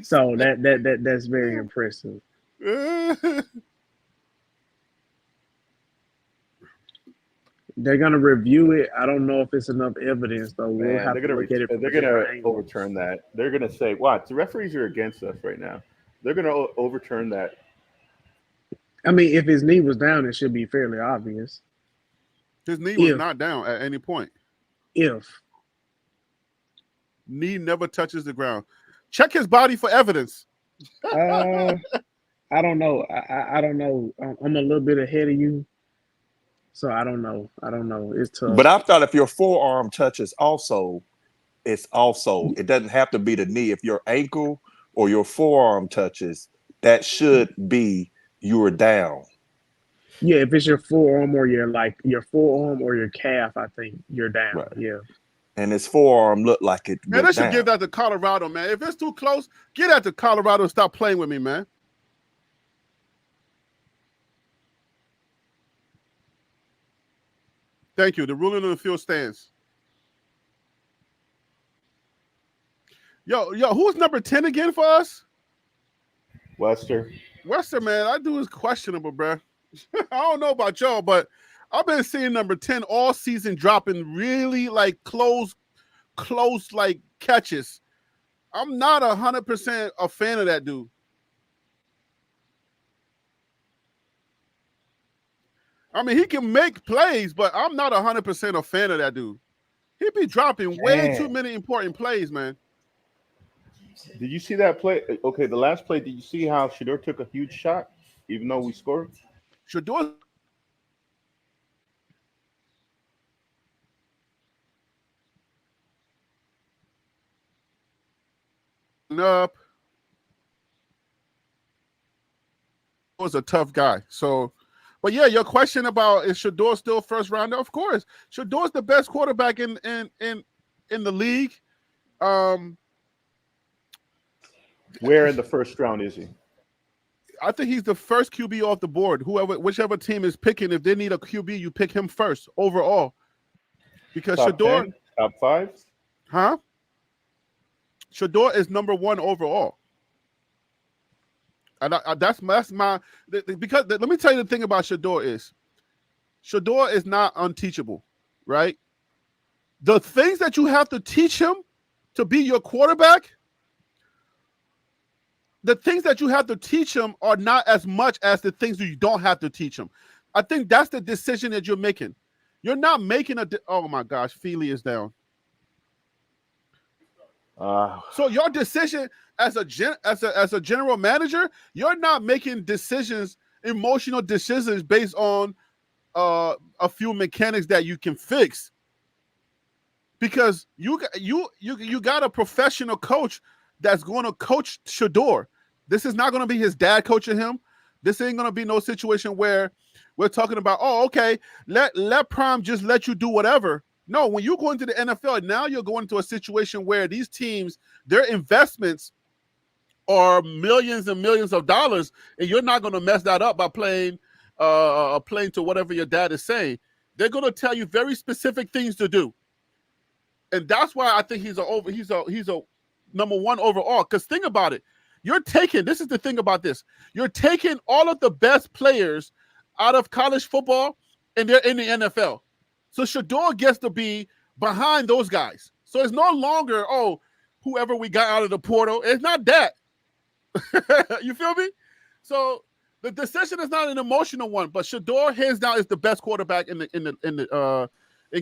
So that's very impressive. They're gonna review it. I don't know if it's enough evidence though. We'll have to look at it. They're gonna overturn that. They're gonna say, "Watch, the referees are against us right now." They're gonna overturn that. I mean, if his knee was down, it should be fairly obvious. His knee was not down at any point. If knee never touches the ground, check his body for evidence. I don't know. I don't know. I'm a little bit ahead of you. So I don't know. It's tough. But I thought if your forearm touches also, it doesn't have to be the knee. If your ankle or your forearm touches, that should be you're down. Yeah, if it's your forearm or your calf, I think you're down. Right. Yeah. And his forearm looked like it. Man, they should give that to Colorado, man. If it's too close, get that to Colorado and stop playing with me, man. Thank you. The ruling on the field stands. Yo, who's number 10 again for us? Wester, man, I do is questionable, bro. I don't know about y'all, but I've been seeing number 10 all season dropping really like close like catches. I'm not 100% a fan of that dude. I mean, he can make plays, but I'm not 100% a fan of that dude. He be dropping way too many important plays, man. Did you see that play? Okay, the last play, did you see how Shador took a huge shot, even though we scored? Shador up was a tough guy. So, but yeah, your question about is Shador still first rounder? Of course, Shador's the best quarterback in the league. Where in the first round is he? I think he's the first QB off the board. Whichever team is picking, if they need a QB, you pick him first overall. Because top Shador, 10, top 5, huh? Shador is number 1 overall. And that's my because let me tell you the thing about Shador is not unteachable, right? The things that you have to teach him to be your quarterback, the things that you have to teach him are not as much as the things that you don't have to teach him. I think that's the decision that you're making. You're not making oh my gosh, Feely is down. So your decision as a general manager, you're not making emotional decisions based on a few mechanics that you can fix, because you got a professional coach that's going to coach Shador. This is not going to be his dad coaching him. This ain't going to be no situation where we're talking about, oh, okay, let Prime just let you do whatever. No, when you go into the NFL, now you're going into a situation where these teams, their investments are millions and millions of dollars, and you're not going to mess that up by playing to whatever your dad is saying. They're going to tell you very specific things to do, and that's why I think he's a number 1 overall. Because think about it, this is the thing about this, you're taking all of the best players out of college football, and they're in the NFL. So Shador gets to be behind those guys. So it's no longer, whoever we got out of the portal. It's not that. You feel me? So the decision is not an emotional one, but Shador, hands down, is the best quarterback in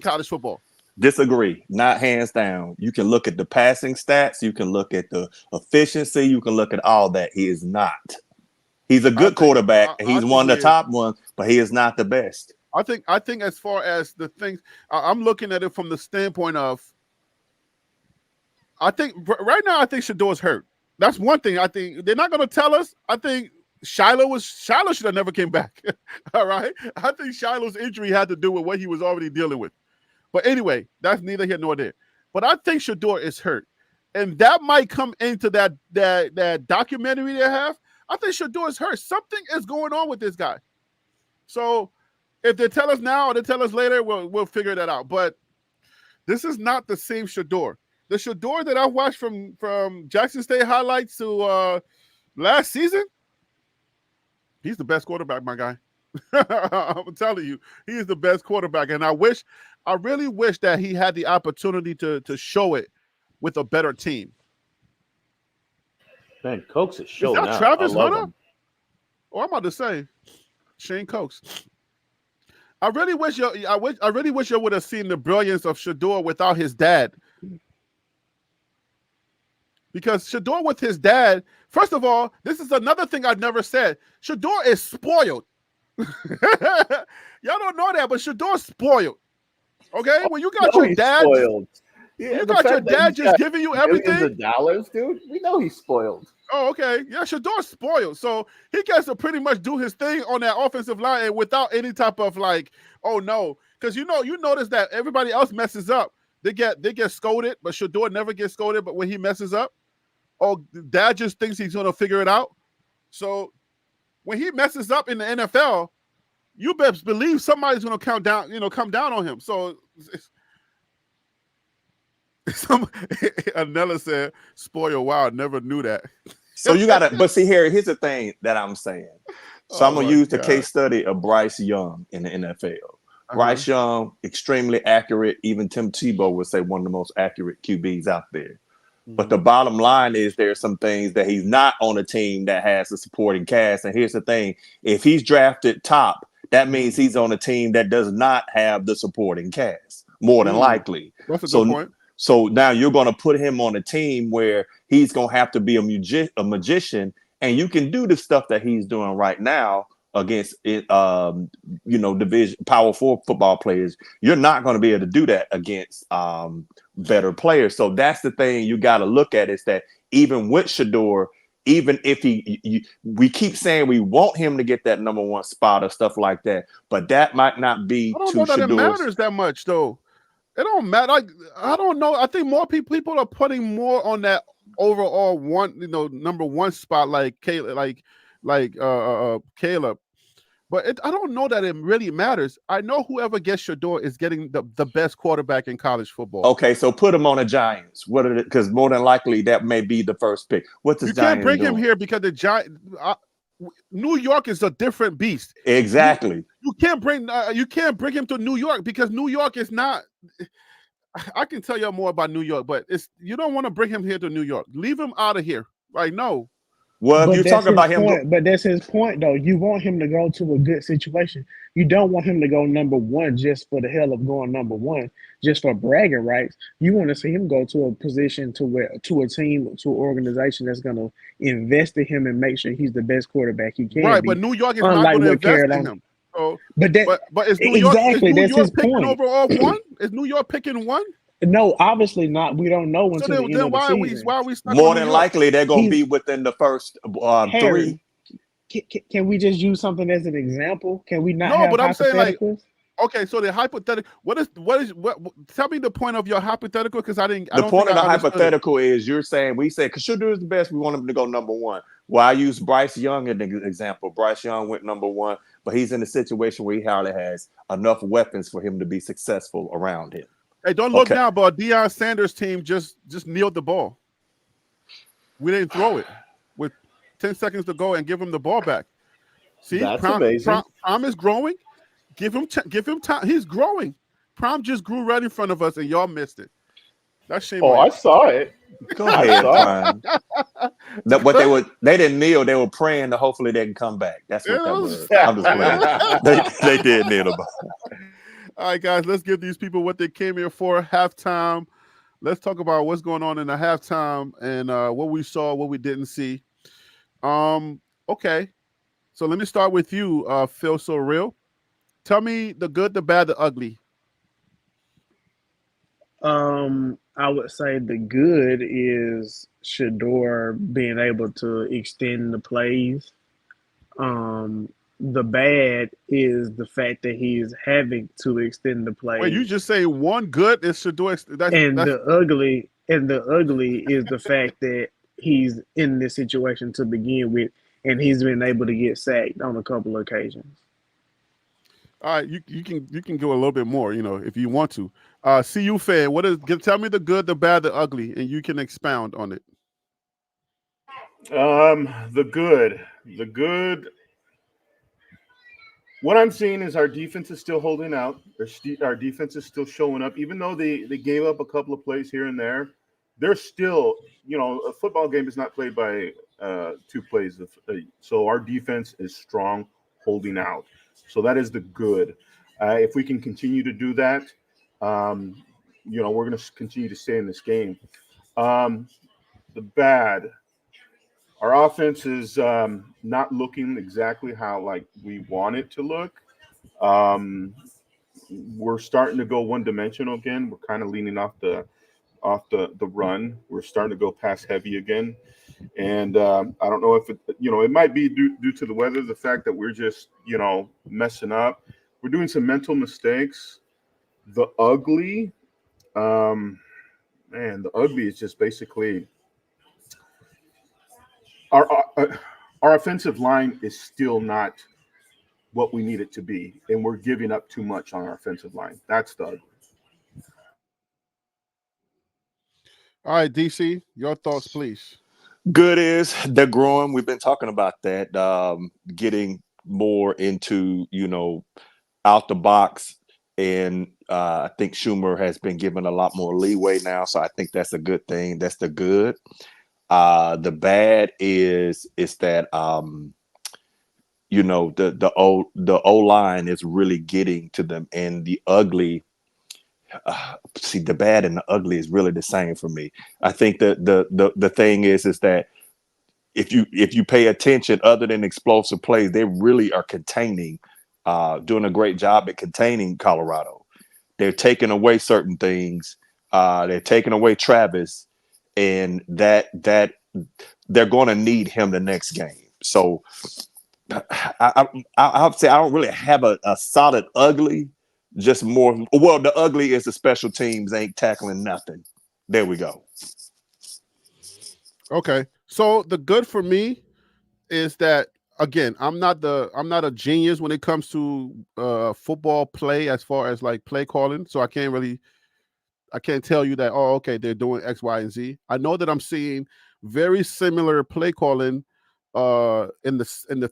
college football. Disagree. Not hands down. You can look at the passing stats. You can look at the efficiency. You can look at all that. He is not. He's a good quarterback. He's one of the top ones, but he is not the best. I think as far as the things, I'm looking at it from the standpoint of, I think right now, I think Shador's hurt. That's one thing. I think they're not going to tell us. I think Shiloh should have never came back. All right. I think Shiloh's injury had to do with what he was already dealing with. But anyway, that's neither here nor there. But I think Shador is hurt. And that might come into that documentary they have. I think Shador is hurt. Something is going on with this guy. So if they tell us now or they tell us later, we'll figure that out. But this is not the same Shador. The Shador that I watched from Jackson State highlights to last season, he's the best quarterback, my guy. I'm telling you, he is the best quarterback. And I really wish that he had the opportunity to show it with a better team. Man, Cokes is showing Is that out. Travis I love Hunter? him. Oh, I'm about to say Shane Cokes. I really wish you would have seen the brilliance of Shador without his dad. Because Shador with his dad, first of all, this is another thing I've never said. Shador is spoiled. Y'all don't know that, but Shador's spoiled. Okay? When you got your dad, spoiled. Yeah, you got your dad just giving you everything. Millions of dollars, dude. We know he's spoiled. Oh, okay. Yeah, Shador's spoiled. So he gets to pretty much do his thing on that offensive line and without any type of like, oh no. Because you notice that everybody else messes up. They get scolded, but Shador never gets scolded. But when he messes up, oh, dad just thinks he's gonna figure it out. So when he messes up in the NFL, you best believe somebody's gonna come down on him. So Anella said, "Spoil wild." Never knew that. So you gotta, but see here's the thing that I'm saying. So I'm gonna use the case study of Bryce Young in the NFL. Bryce Young, extremely accurate. Even Tim Tebow would say one of the most accurate QBs out there. But the bottom line is there are some things that he's not on a team that has a supporting cast. And here's the thing. If he's drafted top, that means he's on a team that does not have the supporting cast, more than likely. That's a good point. So now you're going to put him on a team where he's going to have to be a magician, and you can do the stuff that he's doing right now against division power 4 football players. You're not going to be able to do that against better players. So that's the thing you got to look at, is that even with Shador, even if we keep saying we want him to get that number 1 spot or stuff like that, but that might not be I don't know that it matters that much though. It don't matter. I don't know. I think more people are putting more on that overall number 1 spot, like Caleb, Caleb. But I don't know that it really matters. I know whoever gets Shador is getting the best quarterback in college football. Okay, so put him on the Giants. What are because more than likely that may be the first pick. What's the Giants? You can't bring him here because the Giants. New York is a different beast. Exactly. You can't bring him to New York because New York is not. I can tell you more about New York, but you don't want to bring him here to New York. Leave him out of here. Right? No. Well, if you're talking about him, but that's his point, though. You want him to go to a good situation. You don't want him to go number 1 just for the hell of going number 1, just for bragging rights. You want to see him go to a position to a team, to an organization that's going to invest in him and make sure he's the best quarterback he can. Right, be, but New York is not going to invest in him. So, but is New York, exactly that's his point. Overall 1? Is New York picking 1? No, obviously not. We don't know until the end of the season. Why are we stuck more than likely they're going to be within the first Harry, 3. Can we just use something as an example? Can we not? No, but I'm saying okay. So the hypothetical. What? Tell me the point of your hypothetical because I didn't. The point of the hypothetical is you're saying because Shador is the best. We want him to go number 1. Well, I use Bryce Young as an example. Bryce Young went number 1, but he's in a situation where he hardly has enough weapons for him to be successful around him. Hey, don't look now, but Deion Sanders' team just kneeled the ball. We didn't throw it with 10 seconds to go and give him the ball back. See, that's amazing. Prom is growing. Give him time. He's growing. Prom just grew right in front of us, and y'all missed it. That's shame. Oh, I saw it. Go ahead, Prime. They didn't kneel. They were praying to hopefully they can come back. That's what that was. I'm just playing. They did kneel about. All right, guys, let's give these people what they came here for. Halftime. Let's talk about what's going on in the halftime and what we saw, what we didn't see. Okay. So let me start with you, Phil So Real. Tell me the good, the bad, the ugly. I would say the good is Shador being able to extend the plays. The bad is the fact that he is having to extend the Wait, you plays. just say one good is Shador. And That's the ugly is the fact that he's in this situation to begin with, and he's been able to get sacked on a couple of occasions. all right. You can go a little bit more, if you want to. CU fan, tell me the good, the bad, the ugly, and you can expound on it. The good. What I'm seeing is our defense is still holding out. Our defense is still showing up, even though they gave up a couple of plays here and there. They're still, a football game is not played by two plays. So our defense is strong, holding out. So that is the good. If we can continue to do that, we're going to continue to stay in this game. The bad. Our offense is not looking exactly how we want it to look. Um, we're starting to go one dimensional again. We're kind of leaning off the run. We're starting to go pass heavy again, and I don't know if it might be due to the weather, the fact that we're just messing up. We're doing some mental mistakes. The ugly, the ugly is just basically our our offensive line is still not what we need it to be, and we're giving up too much on our offensive line. That's the ugly. All right, DC, your thoughts, please. Good is they're growing. We've been talking about that, getting more into, out the box. And I think Schumer has been given a lot more leeway now. So I think that's a good thing. That's the good. The bad is that the O line is really getting to them, and the ugly. See, the bad and the ugly is really the same for me. I think that the thing is that if you pay attention, other than explosive plays, they really are doing a great job at containing Colorado. They're taking away certain things. They're taking away Travis, and that they're going to need him the next game. So I'll say I don't really have a solid ugly. Just more. Well, the ugly is the special teams ain't tackling nothing. There we go. Okay, so the good for me is that, again, I'm not a genius when it comes to football play, as far as like play calling. So I can't tell you that, oh, okay, they're doing X, Y, and Z. I know that I'm seeing very similar play calling in the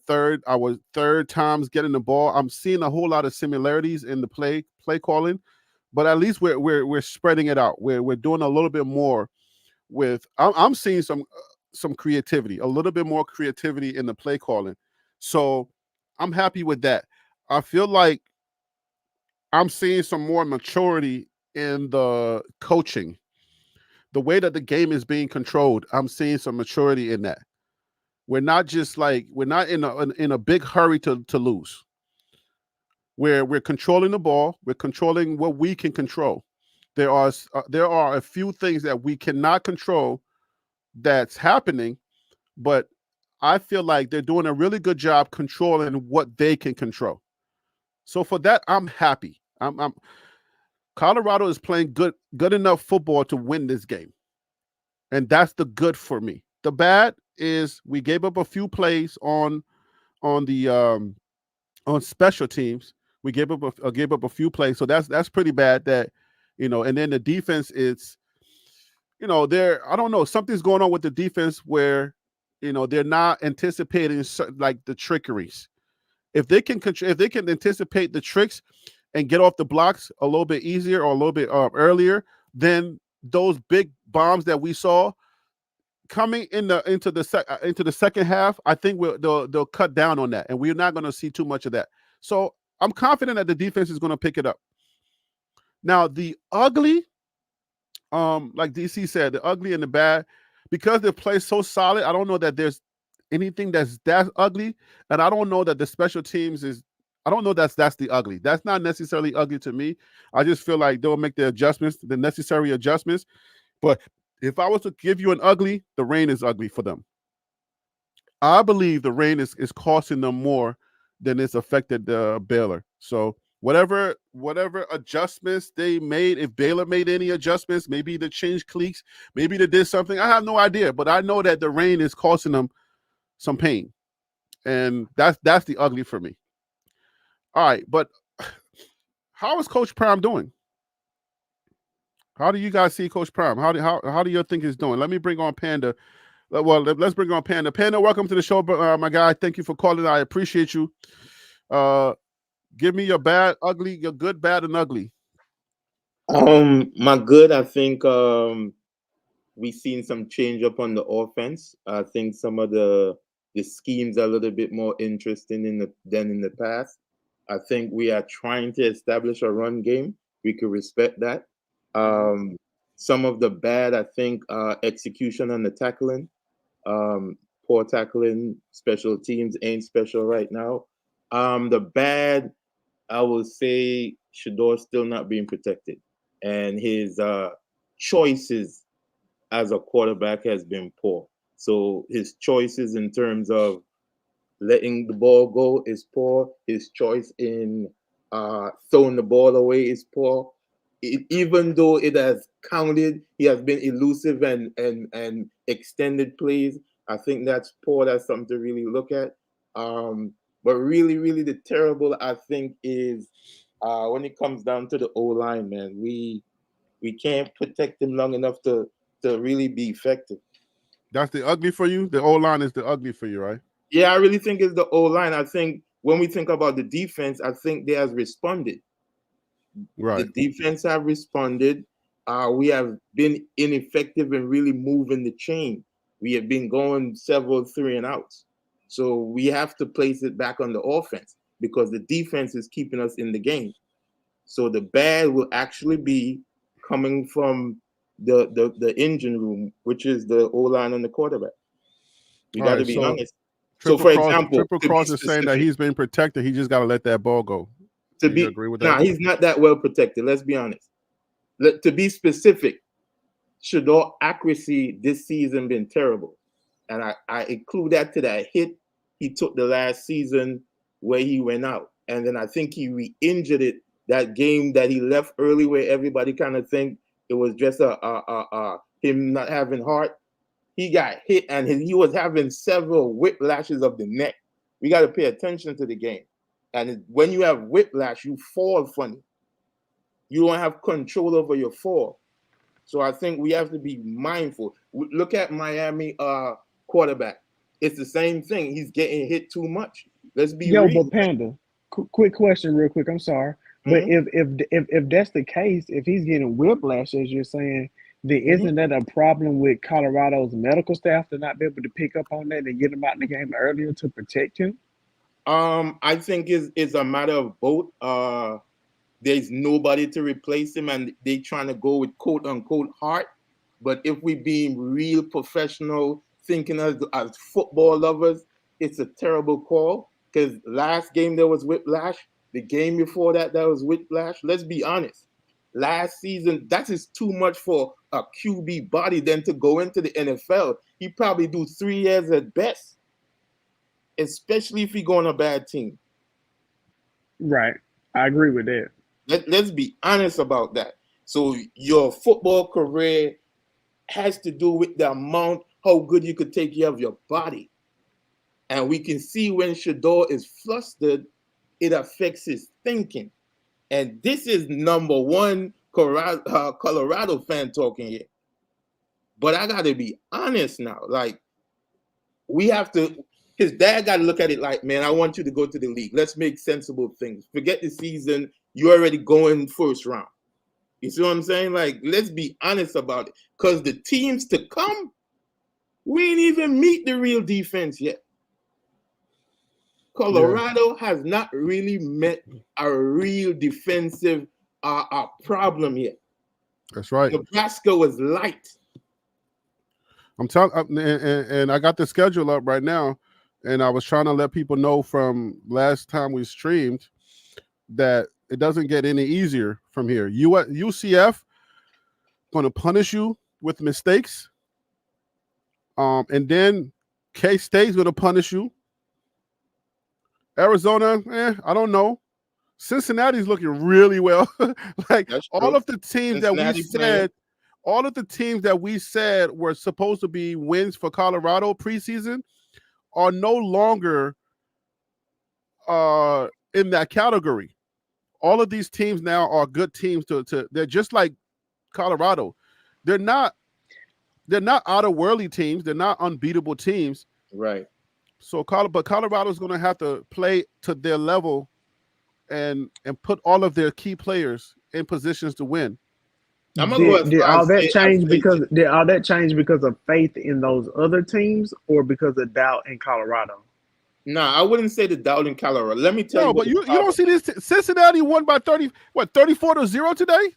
third times getting the ball. I'm seeing a whole lot of similarities in the play calling, but at least we're spreading it out. We're doing a little bit more with. I'm seeing some creativity, a little bit more creativity in the play calling. So I'm happy with that. I feel like I'm seeing some more maturity in the coaching, the way that the game is being controlled. I'm seeing some maturity in that. We're not in a big hurry to lose. We're controlling the ball. We're controlling what we can control. There are a few things that we cannot control that's happening, but I feel like they're doing a really good job controlling what they can control. So for that, I'm happy. I'm Colorado is playing good enough football to win this game. And that's the good for me. The bad is we gave up a few plays on the on special teams. We gave up a few plays. So that's pretty bad that, and then the defense is, I don't know, something's going on with the defense where, they're not anticipating like the trickeries. If they can anticipate the tricks and get off the blocks a little bit easier or a little bit earlier, then those big bombs that we saw coming into the second half, I think they'll cut down on that, and we're not going to see too much of that. So I'm confident that the defense is going to pick it up. Now the ugly, like DC said, the ugly and the bad, because they play so solid. I don't know that there's anything that's that ugly, and I don't know that the special teams is I don't know that's the ugly. That's not necessarily ugly to me. I just feel like they'll make the adjustments, the necessary adjustments. But if I was to give you an ugly, the rain is ugly for them. I believe the rain is costing them more than it's affected Baylor. So whatever adjustments they made, if Baylor made any adjustments, maybe they changed cleats, maybe they did something. I have no idea, but I know that the rain is costing them some pain, and that's the ugly for me. All right, but how is Coach Prime doing? How do you guys see Coach Prime? How do you think he's doing? Let me bring on Panda. Well, let's bring on Panda. Panda, welcome to the show, my guy. Thank you for calling. I appreciate you. Give me your bad, ugly, your good, bad, and ugly. My good, I think we've seen some change up on the offense. I think some of the schemes are a little bit more interesting than in the past. I think we are trying to establish a run game. We could respect that. Some of the bad, I think, execution on the tackling. Poor tackling, special teams ain't special right now. The bad, I would say Shador still not being protected. And his choices as a quarterback has been poor. So his choices in terms of letting the ball go is poor. His choice in throwing the ball away is poor. Even though it has counted, he has been elusive and extended plays. I think that's poor. That's something to really look at. But really, really the terrible, I think, is when it comes down to the O-line, man. We can't protect him long enough to really be effective. That's the ugly for you? The O-line is the ugly for you, right? Yeah, I really think it's the O-line. I think when we think about the defense, I think they have responded. Right. The defense have responded. We have been ineffective in really moving the chain. We have been going several 3-and-outs. So we have to place it back on the offense because the defense is keeping us in the game. So the bad will actually be coming from the engine room, which is the O-line and the quarterback. We got to be honest. So, for example, Triple Cross is saying that he's been protected. He just got to let that ball go. Do you agree with that? Nah, he's not that well protected. Let's be honest. To be specific, Shador accuracy this season been terrible, and I include that to that hit he took the last season where he went out, and then I think he re-injured it that game that he left early, where everybody kind of think it was just him not having heart. He got hit, and he was having several whiplashes of the neck. We got to pay attention to the game. And when you have whiplash, you fall funny. You don't have control over your fall. So I think we have to be mindful. Look at Miami quarterback. It's the same thing. He's getting hit too much. Let's be real. But Panda, quick question real quick. I'm sorry. But if that's the case, if he's getting whiplash, as you're saying, then isn't that a problem with Colorado's medical staff to not be able to pick up on that and get him out in the game earlier to protect him? I think it's a matter of both. There's nobody to replace him, and they trying to go with quote unquote heart. But if we being real professional, thinking as football lovers, it's a terrible call. Because last game there was whiplash. The game before that was whiplash. Let's be honest. Last season, that is too much for a QB body than to go into the NFL. He probably do 3 years at best, especially if he go on a bad team. Right. I agree with that. Let's be honest about that. So your football career has to do with the amount, how good you could take care of your body. And we can see when Shador is flustered, it affects his thinking. And this is number one Colorado fan talking here. But I got to be honest now. Like, we have to, his dad got to look at it like, man, I want you to go to the league. Let's make sensible things. Forget the season. You're already going first round. You see what I'm saying? Like, let's be honest about it. Because the teams to come, we ain't even meet the real defense yet. Colorado has not really met a real defensive problem yet. That's right. Nebraska was light. I'm telling, and I got the schedule up right now, and I was trying to let people know from last time we streamed. that it doesn't get any easier from here. UCF going to punish you with mistakes, and then K-State's going to punish you. Arizona, I don't know. Cincinnati's looking really well. Like all of the teams that we said, all of the teams that we said were supposed to be wins for Colorado preseason are no longer in that category. All of these teams now are good teams to they're just like Colorado. They're not out-of-worldly teams. They're not unbeatable teams. Right. So but Colorado's going to have to play to their level and put all of their key players in positions to win. Did all that change because of faith in those other teams or because of doubt in Colorado? No, I wouldn't say the doubt in Colorado. Let me tell you. No, but you don't see this. Cincinnati won by 34-0 today.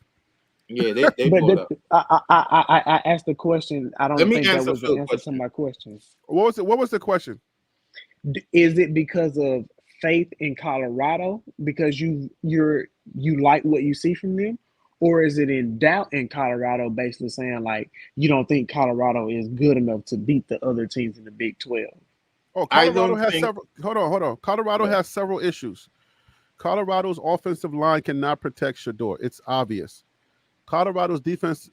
Yeah, they but I asked the question. I don't think that was the answer to my question. What was the question? Is it because of faith in Colorado because you like what you see from them, or is it in doubt in Colorado basically saying like you don't think Colorado is good enough to beat the other teams in the Big 12? Oh, Colorado has several. Hold on. Colorado has several issues. Colorado's offensive line cannot protect Shador. It's obvious. Colorado's defense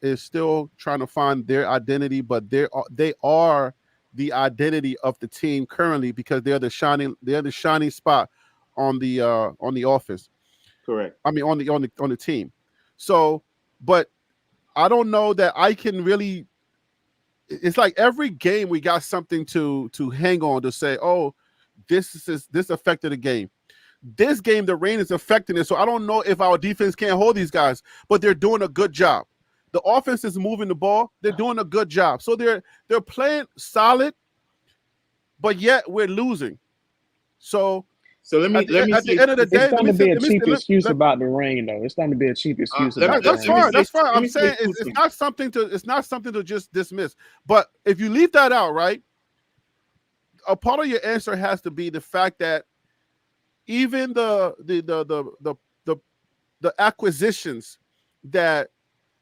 is still trying to find their identity, but they are the identity of the team currently because they're the shining spot on the offense. Correct. I mean on the team. So, but I don't know that I can really. It's like every game we got something to hang on to say, oh, this affected the game. This game, the rain is affecting it. So I don't know if our defense can't hold these guys, but they're doing a good job. The offense is moving the ball. They're doing a good job. So they're playing solid, but yet we're losing. So let me at the end of the day, it's starting to be a cheap excuse about the rain, though. It's starting to be a cheap excuse about that's the rain. That's fine. I'm saying it's not something to just dismiss. But if you leave that out, right, a part of your answer has to be the fact that even the acquisitions that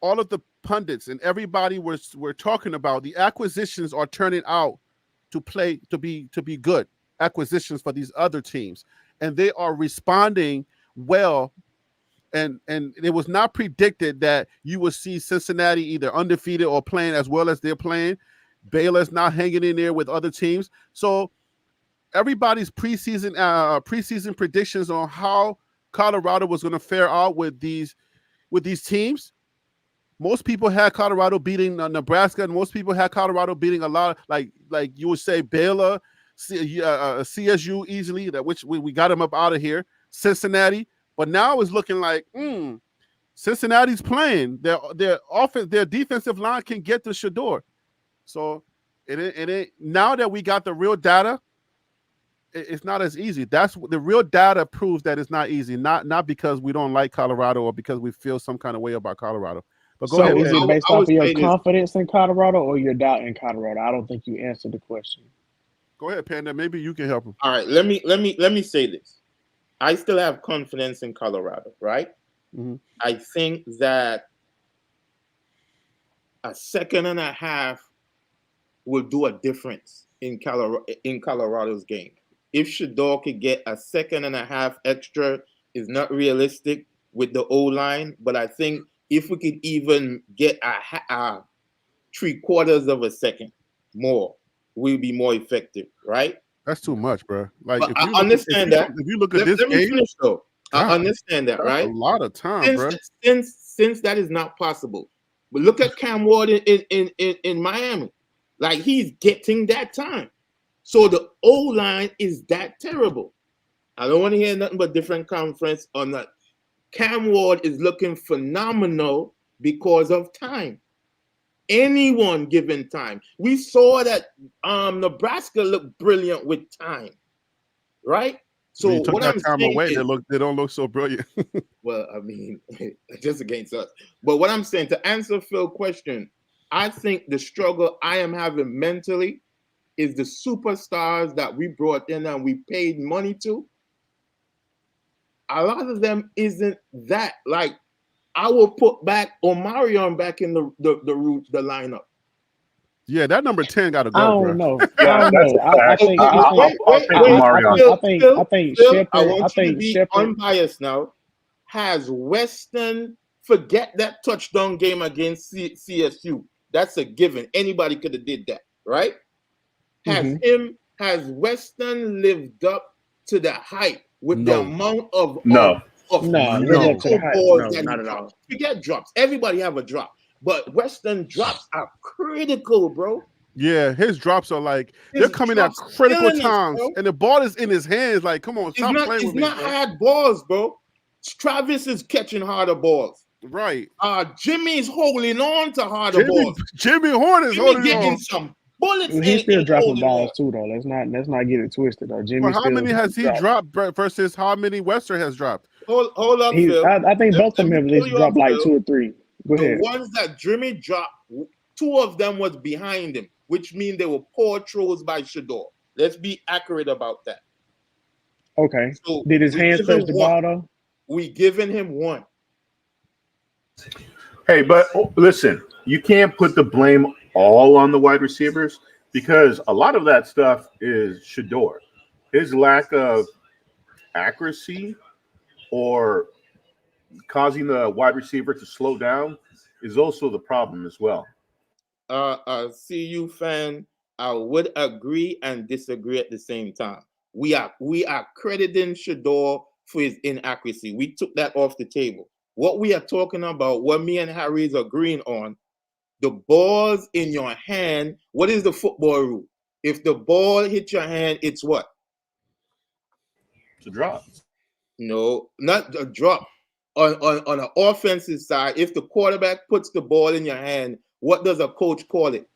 all of the pundits and everybody were talking about, the acquisitions are turning out to be good acquisitions for these other teams, and they are responding well. And it was not predicted that you would see Cincinnati either undefeated or playing as well as they're playing. Baylor's not hanging in there with other teams. So everybody's preseason predictions on how Colorado was going to fare out with these teams. Most people had Colorado beating Nebraska, and most people had Colorado beating a lot, like you would say Baylor, CSU easily, which we got them up out of here. Cincinnati, but now it's looking like Cincinnati's playing. Their defensive line can get to Shador. So it now that we got the real data, it's not as easy. That's the real data proves that it's not easy. Not because we don't like Colorado or because we feel some kind of way about Colorado. But go ahead. Is it based off of your confidence in Colorado or your doubt in Colorado? I don't think you answered the question. Go ahead, Panda. Maybe you can help him. All right, let me say this. I still have confidence in Colorado, right? Mm-hmm. I think that a second and a half will do a difference in Colorado's game. If Shador could get a second and a half extra, is not realistic with the O-line, but I think if we could even get a 3/4 of a second more, we'll be more effective, right? That's too much, bro. Like, if you understand that. If you look at this let me game, finish though. I understand that, right? A lot of time, bro. Since that is not possible, but look at Cam Ward in Miami, like he's getting that time. So the O-line is that terrible. I don't want to hear nothing but different conference on that. Cam Ward is looking phenomenal because of time. Anyone given time. We saw that Nebraska looked brilliant with time, right? So when you took what that I'm time saying away, is, they don't look so brilliant. well, I mean, just against us. But what I'm saying, to answer Phil's question, I think the struggle I am having mentally is the superstars that we brought in and we paid money to. a lot of them isn't that. Like, I will put back Omarion back in the lineup. Yeah, that number 10 got to I go, don't bro. know. Yeah, I don't that's know. a fact. I'll take Omarion. I think Phil, I Shepard. want you to be Shepard. unbiased now. Has Weston forget that touchdown game against CSU? That's a given. Anybody could have did that, right? Has Weston lived up to the hype with the amount of No, critical balls that not he at all. drops? Forget drops. Everybody have a drop, but Weston drops are critical, bro. Yeah, his drops are like they're coming at critical times, and the ball is in his hands. Like, come on, stop playing with me, bro. It's not hard balls, bro. Travis is catching harder balls. Right. Jimmy's holding on to harder balls. Jimmy Horn is holding getting on. some bullets. He's still dropping balls too, though. Let's not get it twisted, though. Jimmy. How many has he dropped versus how many Wester has dropped? Hold up, Phil. I think both of them have at least dropped like 2 or 3. Go ahead. The ones that Jimmy dropped, 2 of them was behind him, which means they were poor throws by Shador. Let's be accurate about that. Okay. So did his hands touch the ball, though? We giving him 1. Hey, but listen, you can't put the blame all on the wide receivers because a lot of that stuff is Shador. His lack of accuracy or causing the wide receiver to slow down is also the problem as well. CU fan, I would agree and disagree at the same time. We are crediting Shador for his inaccuracy. We took that off the table. What we are talking about, what me and Harry is agreeing on, the ball's in your hand. What is the football rule? If the ball hits your hand, it's what? It's a drop. No, not a drop. On an offensive side, if the quarterback puts the ball in your hand, what does a coach call it?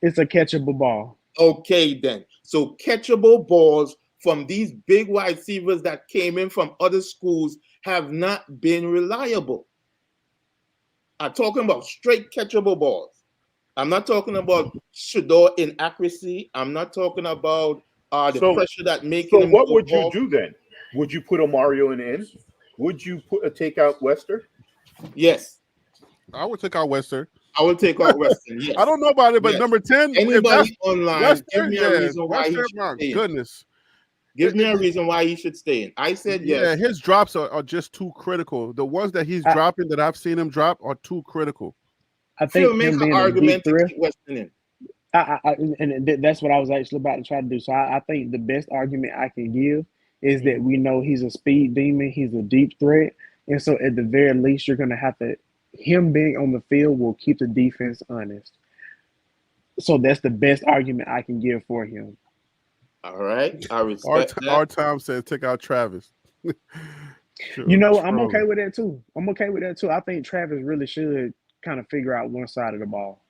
It's a catchable ball. Okay, then. So catchable balls from these big wide receivers that came in from other schools have not been reliable. I'm talking about straight catchable balls. I'm not talking about Shador inaccuracy. I'm not talking about the pressure that making him. So what would you do then? Would you put Omarion in? Would you take out Wester? Yes. I would take out Wester. I would take out Weston. Yes. I don't know about it, but number 10. Anybody online, Wester, give me a reason why he should stay in. Goodness. Give me a reason why he should stay in. I said yes. Yeah, his drops are just too critical. The ones that he's dropping that I've seen him drop are too critical. I think make an argument to keep Weston in. And that's what I was actually about to try to do. So I think the best argument I can give is that we know he's a speed demon. He's a deep threat. And so at the very least, you're going to have to, him being on the field will keep the defense honest. So that's the best argument I can give for him. All right. I respect that. Our time says take out Travis. You know what? I'm okay with that too. I think Travis really should kind of figure out one side of the ball.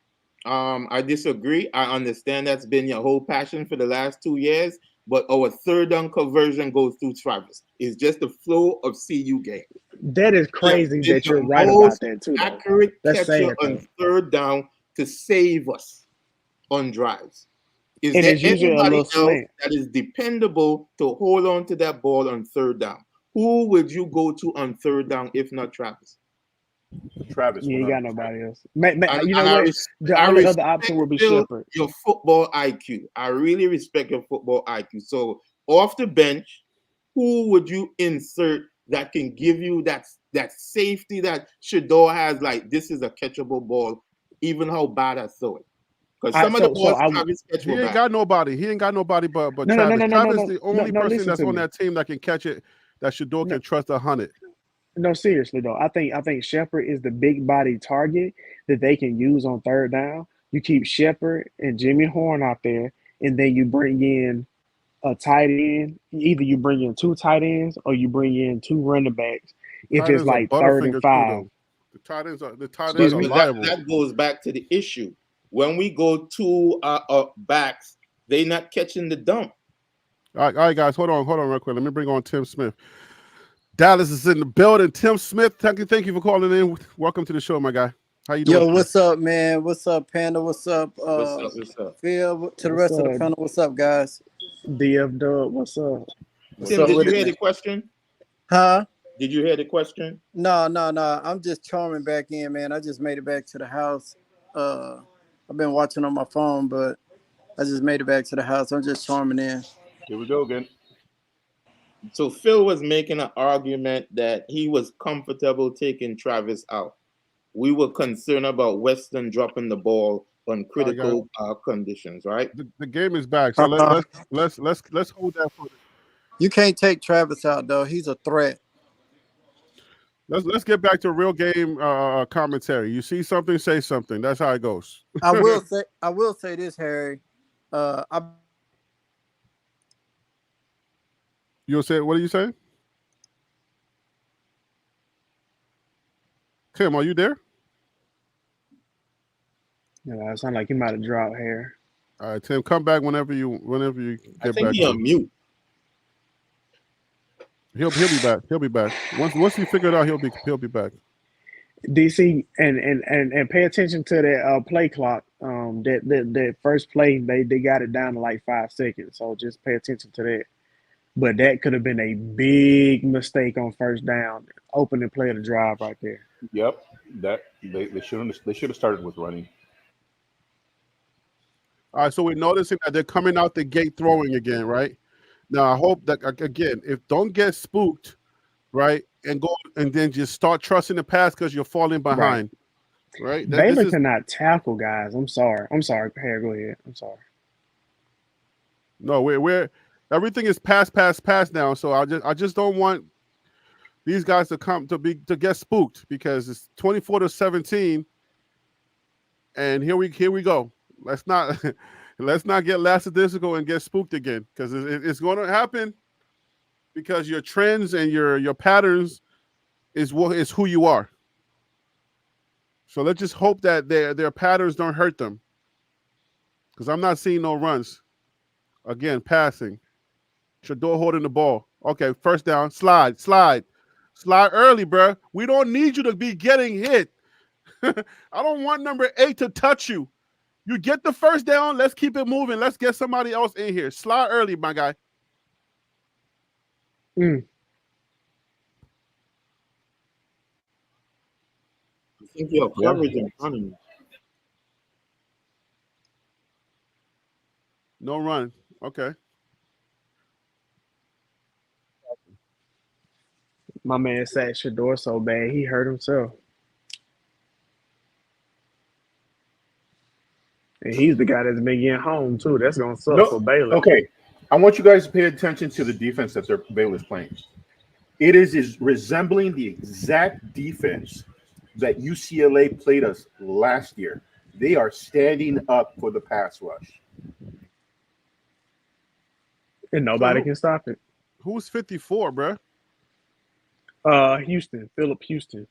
I disagree. I understand that's been your whole passion for the last 2 years, but our third down conversion goes through Travis. It's just the flow of CU game. That is crazy that you're right about that too. Accurate catcher on third down to save us on drives. Is there anybody else that is dependable to hold on to that ball on third down? Who would you go to on third down if not Travis? Travis. Yeah, you got nobody else. You know what? The only other option would be Shepard. Your football IQ. I really respect your football IQ. So off the bench, who would you insert that can give you that safety that Shador has? Like, this is a catchable ball, even how bad I throw it. Because some of the balls Travis catch he ain't got nobody. He ain't got nobody but Travis. Travis is the only person that's on that team that can catch it, that Shador can trust 100. No, seriously though, I think Shepard is the big body target that they can use on third down. You keep Shepard and Jimmy Horn out there, and then you bring in a tight end. Either you bring in 2 tight ends or you bring in 2 running backs. If it's like 3rd and 5, the tight ends are liable. That goes back to the issue. When we go to backs, they not catching the dump. All right, guys, hold on real quick. Let me bring on Tim Smith. Dallas is in the building. Tim Smith, thank you for calling in. Welcome to the show, my guy. How you doing? Yo, what's up, man? What's up, Panda? What's up? What's up? Phil, to the rest of the panel, what's up, guys? DF Dub, what's up? Tim, did you hear the question? Huh? Did you hear the question? No. I'm just charming back in, man. I just made it back to the house. I've been watching on my phone, but I just made it back to the house. I'm just charming in. Here we go again. So Phil was making an argument that he was comfortable taking Travis out. We were concerned about Weston dropping the ball on critical conditions, right? The game is back, so let's hold that for. You can't take Travis out though. He's a threat. Let's get back to real game commentary. You see something, say something. That's how it goes. I will say this, Harry. You'll say, what are you saying? Tim, are you there? Yeah, it sounds like he might have dropped here. All right, Tim, come back whenever you get I think back. he on mute. He'll be back. He'll be back. Once he figure it out, he'll be back. DC and pay attention to that play clock. That first play they got it down to like 5 seconds. So just pay attention to that. But that could have been a big mistake on first down. Opening play of the drive right there. Yep, that they should have started with running. All right, so we're noticing that they're coming out the gate throwing again, right? Now I hope that again, if don't get spooked, right, and go and then just start trusting the pass because you're falling behind, right? Baylor cannot tackle guys. I'm sorry. Harry, go ahead. I'm sorry. No, we're everything is pass now. So I just don't want these guys to get spooked because it's 24-17, and here we go. Let's not get lackadaisical and get spooked again because it's going to happen because your trends and your patterns is who you are. So let's just hope that their patterns don't hurt them because I'm not seeing no runs. Again, passing. Shador holding the ball. Okay, first down. Slide early, bro. We don't need you to be getting hit. I don't want number 8 to touch you. You get the first down. Let's keep it moving. Let's get somebody else in here. Slide early, my guy. I think you have coverage in front of you. No run. Okay. My man sacked Shador so bad he hurt himself. And he's the guy that's been getting home too. That's gonna suck for Baylor. Okay, I want you guys to pay attention to the defense that Baylor's playing. It is resembling the exact defense that UCLA played us last year. They are standing up for the pass rush, and nobody can stop it. Who's 54, bro? Philip Houston.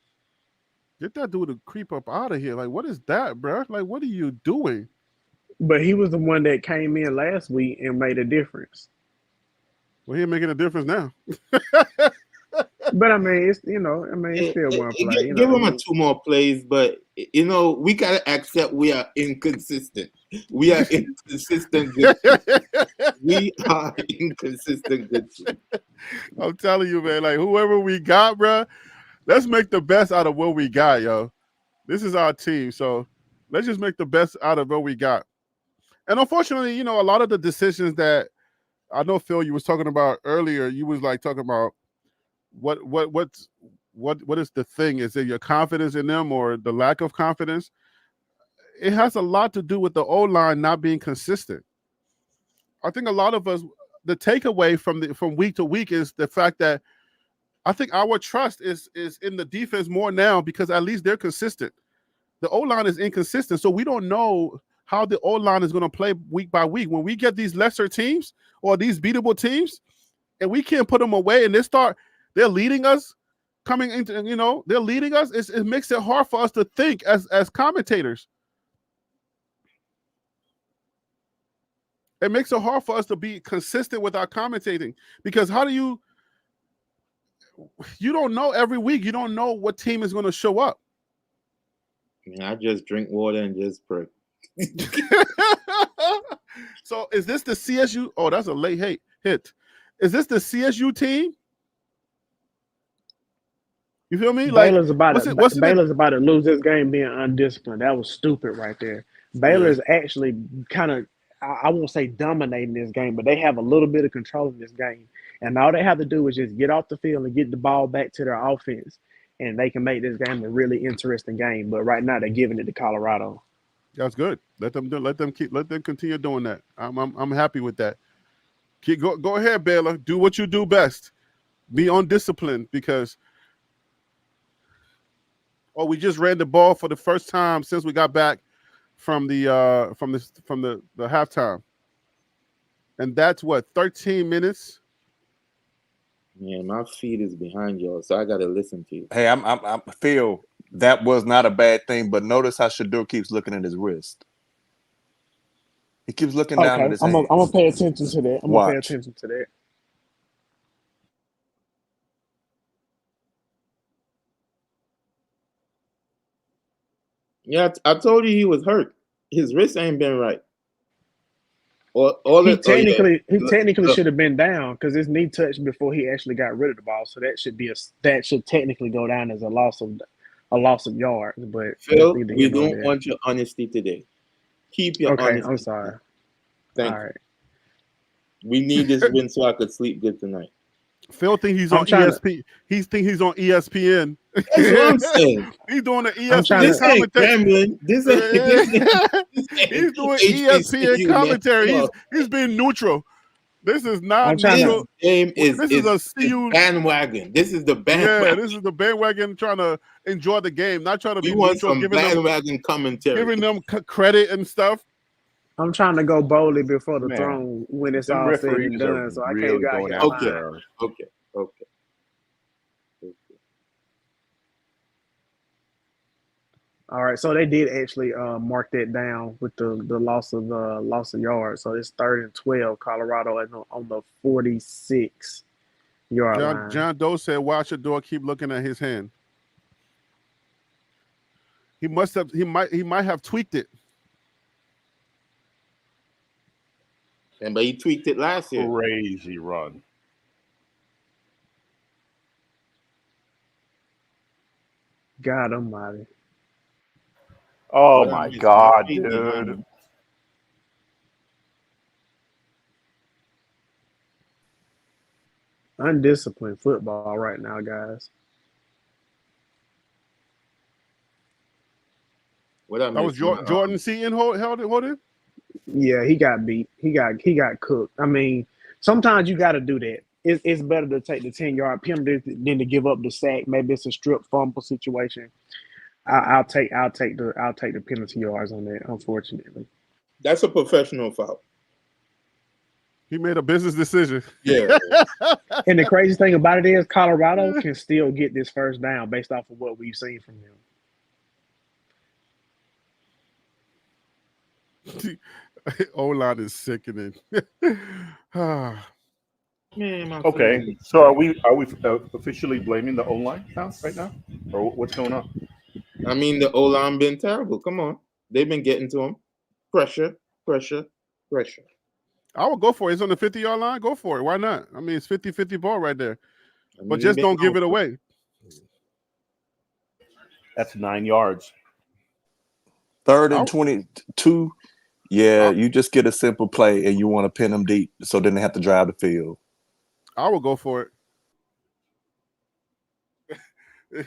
Get that dude to creep up out of here. Like, what is that, bro? Like, what are you doing? But he was the one that came in last week and made a difference. Well, he ain't making a difference now. But I mean, it's still one play. Give him 2 more plays, but we gotta accept we are inconsistent. We are inconsistent. We are inconsistent. I'm telling you, man. Like whoever we got, bro, let's make the best out of what we got, yo. This is our team, so let's just make the best out of what we got. And unfortunately, a lot of the decisions that I know, Phil, you was talking about earlier, you was like talking about what is the thing? Is it your confidence in them or the lack of confidence? It has a lot to do with the O-line not being consistent. I think a lot of us, the takeaway from week to week is the fact that I think our trust is in the defense more now because at least they're consistent. The O-line is inconsistent, so we don't know how the O-line is going to play week by week. When we get these lesser teams or these beatable teams, and we can't put them away, and they're leading us, coming into, they're leading us. It makes it hard for us to think as commentators. It makes it hard for us to be consistent with our commentating because how do you don't know every week. You don't know what team is going to show up. I just drink water and just pray. So is this the CSU? Oh, that's a late hit. Is this the CSU team? You feel me? Like, Baylor's about what's to in it? Baylor's about to lose this game being undisciplined. That was stupid right there. Baylor Yeah. is actually kind of, I won't say dominating this game, but they have a little bit of control in this game. And all they have to do is just get off the field and get the ball back to their offense, and they can make this game a really interesting game. But right now they're giving it to Colorado. That's good. Let them continue doing that. I'm happy with that. Go ahead, Baylor. Do what you do best. Be undisciplined because we just ran the ball for the first time since we got back from the halftime. And that's what, 13 minutes? Yeah, my feed is behind y'all, so I gotta listen to you. Hey, I feel that was not a bad thing, but notice how Shador keeps looking at his wrist. He keeps looking down at his I'm hand. gonna pay attention to that. I'm gonna pay Watch. attention to that. Yeah, I told you he was hurt. His wrist ain't been right. He technically should have been down because his knee touched before he actually got rid of the ball. So that should technically go down as a loss of yards. But Phil, we don't want your honesty today. Keep your honesty. Okay, I'm sorry. Thank All you. right. We need this win so I could sleep good tonight. Phil think he's on ESPN. He think he's on ESPN. That's what I'm saying. He's doing the ESPN This ain't commentary. gambling. This ain't He's doing ESPN commentary. He's being neutral. This is not neutral. This game is a CU bandwagon. This is the bandwagon. Yeah, this is the bandwagon trying to enjoy the game, not trying to be want neutral, some bandwagon commentary, giving them credit and stuff. I'm trying to go boldly before the throne when it's all said and done, so I can't go here. Okay. All right, so they did actually mark that down with the loss of yards. So it's 3rd and 12. Colorado on the 46-yard line. John Doe said, "Watch Shador keep looking at his hand. He might have tweaked it. But he tweaked it last year. Crazy run. God almighty. Oh my God, dude. Undisciplined football right now, guys. That was Jordan Seaton held it? Yeah, he got beat. He got cooked. I mean, sometimes you got to do that. It's better to take the 10-yard penalty than to give up the sack. Maybe it's a strip fumble situation. I'll take the penalty yards on that. Unfortunately, that's a professional foul. He made a business decision. Yeah. And the crazy thing about it is Colorado can still get this first down based off of what we've seen from them. O-line is sickening. Okay, so are we officially blaming the O-line now, right now, or what's going on? I mean, the O-line been terrible. Come on, they've been getting to him. Pressure. I would go for it. It's on the 50-yard line. Go for it. Why not? I mean, it's 50-50 ball right there. But just don't give it away. That's 9 yards. 3rd and 22. Yeah, you just get a simple play and you want to pin them deep so then they have to drive the field. I will go for it.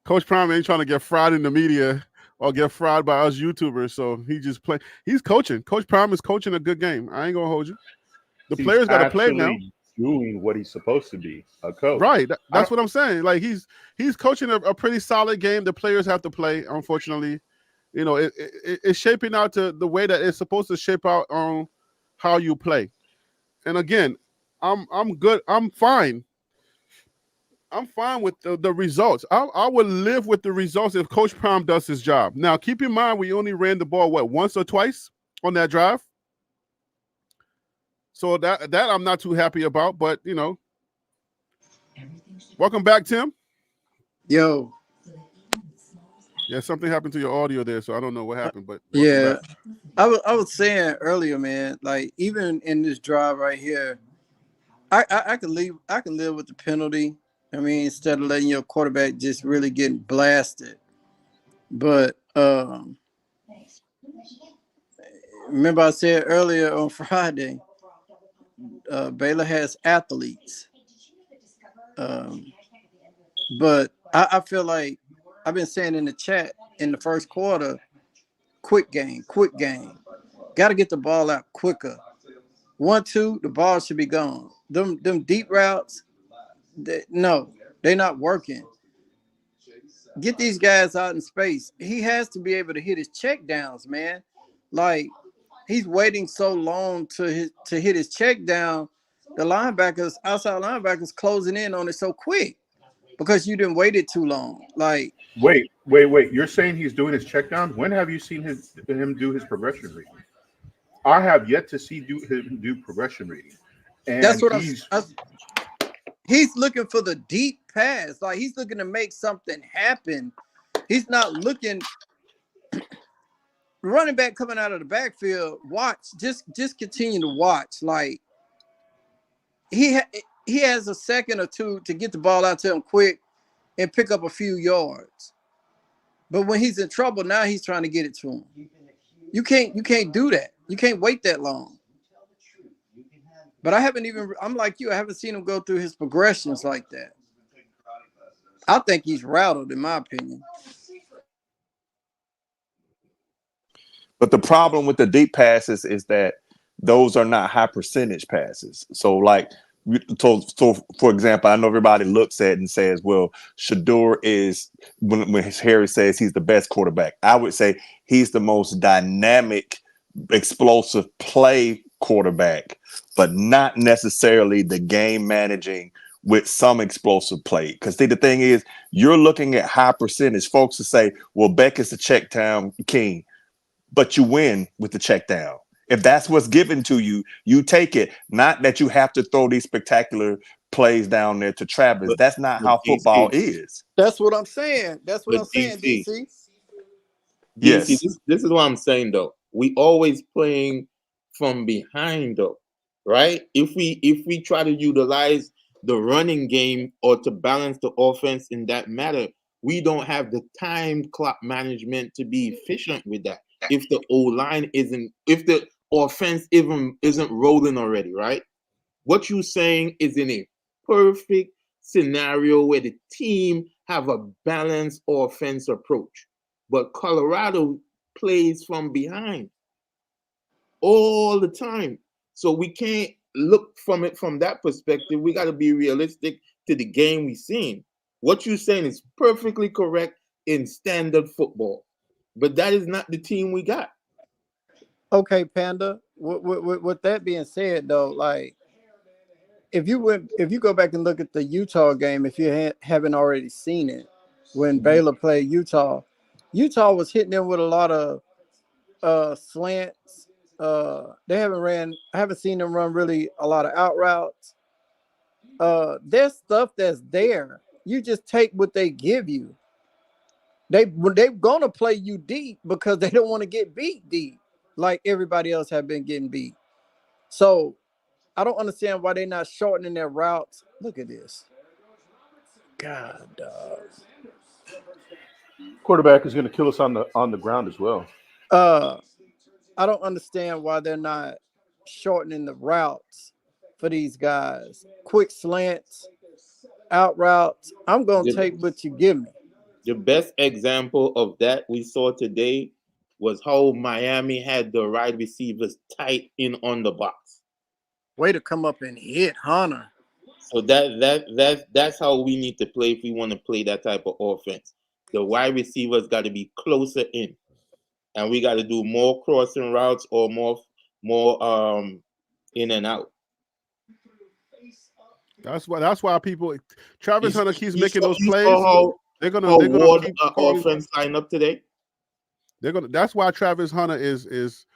Coach Prime ain't trying to get fried in the media or get fried by us YouTubers, so he just play. He's coaching. Coach Prime is coaching a good game. I ain't gonna hold you. The players got to play now. Doing what he's supposed to be, a coach. Right. That's what I'm saying. Like he's coaching a pretty solid game. The players have to play. Unfortunately, you know, it's shaping out to the way that it's supposed to shape out on how you play. And again, I'm good. I'm fine. I'm fine with the results. I would live with the results if Coach Prime does his job. Now, keep in mind, we only ran the ball, once or twice on that drive? So that I'm not too happy about, but, you know. Welcome back, Tim. Yo. Yeah, something happened to your audio there, so I don't know what happened, but yeah. I was saying earlier, man, like even in this drive right here, I can live with the penalty. I mean, instead of letting your quarterback just really get blasted. But remember I said earlier on Friday, Baylor has athletes. But I feel like I've been saying in the chat in the first quarter, quick game. Got to get the ball out quicker. 1-2, the ball should be gone. Them deep routes, they're not working. Get these guys out in space. He has to be able to hit his check downs, man. Like he's waiting so long to hit his check down. The outside linebackers closing in on it so quick because you didn't waited too long. Like Wait. You're saying he's doing his check down? When have you seen him do his progression reading? I have yet to see him do progression reading. And that's what he's looking for the deep pass. Like he's looking to make something happen. He's not looking running back coming out of the backfield. Watch, just continue to watch. Like he has a second or two to get the ball out to him quick and pick up a few yards. But when he's in trouble, now he's trying to get it to him. You can't do that. You can't wait that long. But I'm like you, I haven't seen him go through his progressions like that. I think he's rattled, in my opinion. But the problem with the deep passes is that those are not high percentage passes. So like, so for example, I know everybody looks at it and says, well, Shador is, when Harry says he's the best quarterback, I would say he's the most dynamic, explosive play quarterback, but not necessarily the game managing with some explosive play. Because the thing is, you're looking at high percentage. Folks will say, well, Beck is the check down king, but you win with the check down. If that's what's given to you, you take it. Not that you have to throw these spectacular plays down there to Travis. That's not how football is. That's what I'm saying. DC. Yes. This is what I'm saying though. We always playing from behind though, right? If we try to utilize the running game or to balance the offense in that matter, we don't have the time clock management to be efficient with that. If the O-line if the offense even isn't rolling already, right? What you're saying is in a perfect scenario where the team have a balanced offense approach. But Colorado plays from behind all the time. So we can't look from it from that perspective. We got to be realistic to the game we've seen. What you're saying is perfectly correct in standard football. But that is not the team we got. Okay, Panda. With that being said, though, like if you go back and look at the Utah game, if you haven't already seen it, when Baylor played Utah was hitting them with a lot of slants. I haven't seen them run really a lot of out routes. There's stuff that's there. You just take what they give you. They're gonna play you deep because they don't want to get beat deep like everybody else have been getting beat. So I don't understand why they're not shortening their routes. Look at this. God, dog. Quarterback is going to kill us on the ground as well. I don't understand why they're not shortening the routes for these guys. Quick slants, out routes. I'm gonna take what you give me. The best example of that we saw today was how Miami had the wide receivers tight in on the box. Way to come up and hit Hunter. So that's how we need to play if we want to play that type of offense. The wide receivers got to be closer in, and we got to do more crossing routes or more in and out. That's why people. Travis Hunter keeps making those plays. They're gonna keep offense line up today. That's why Travis Hunter is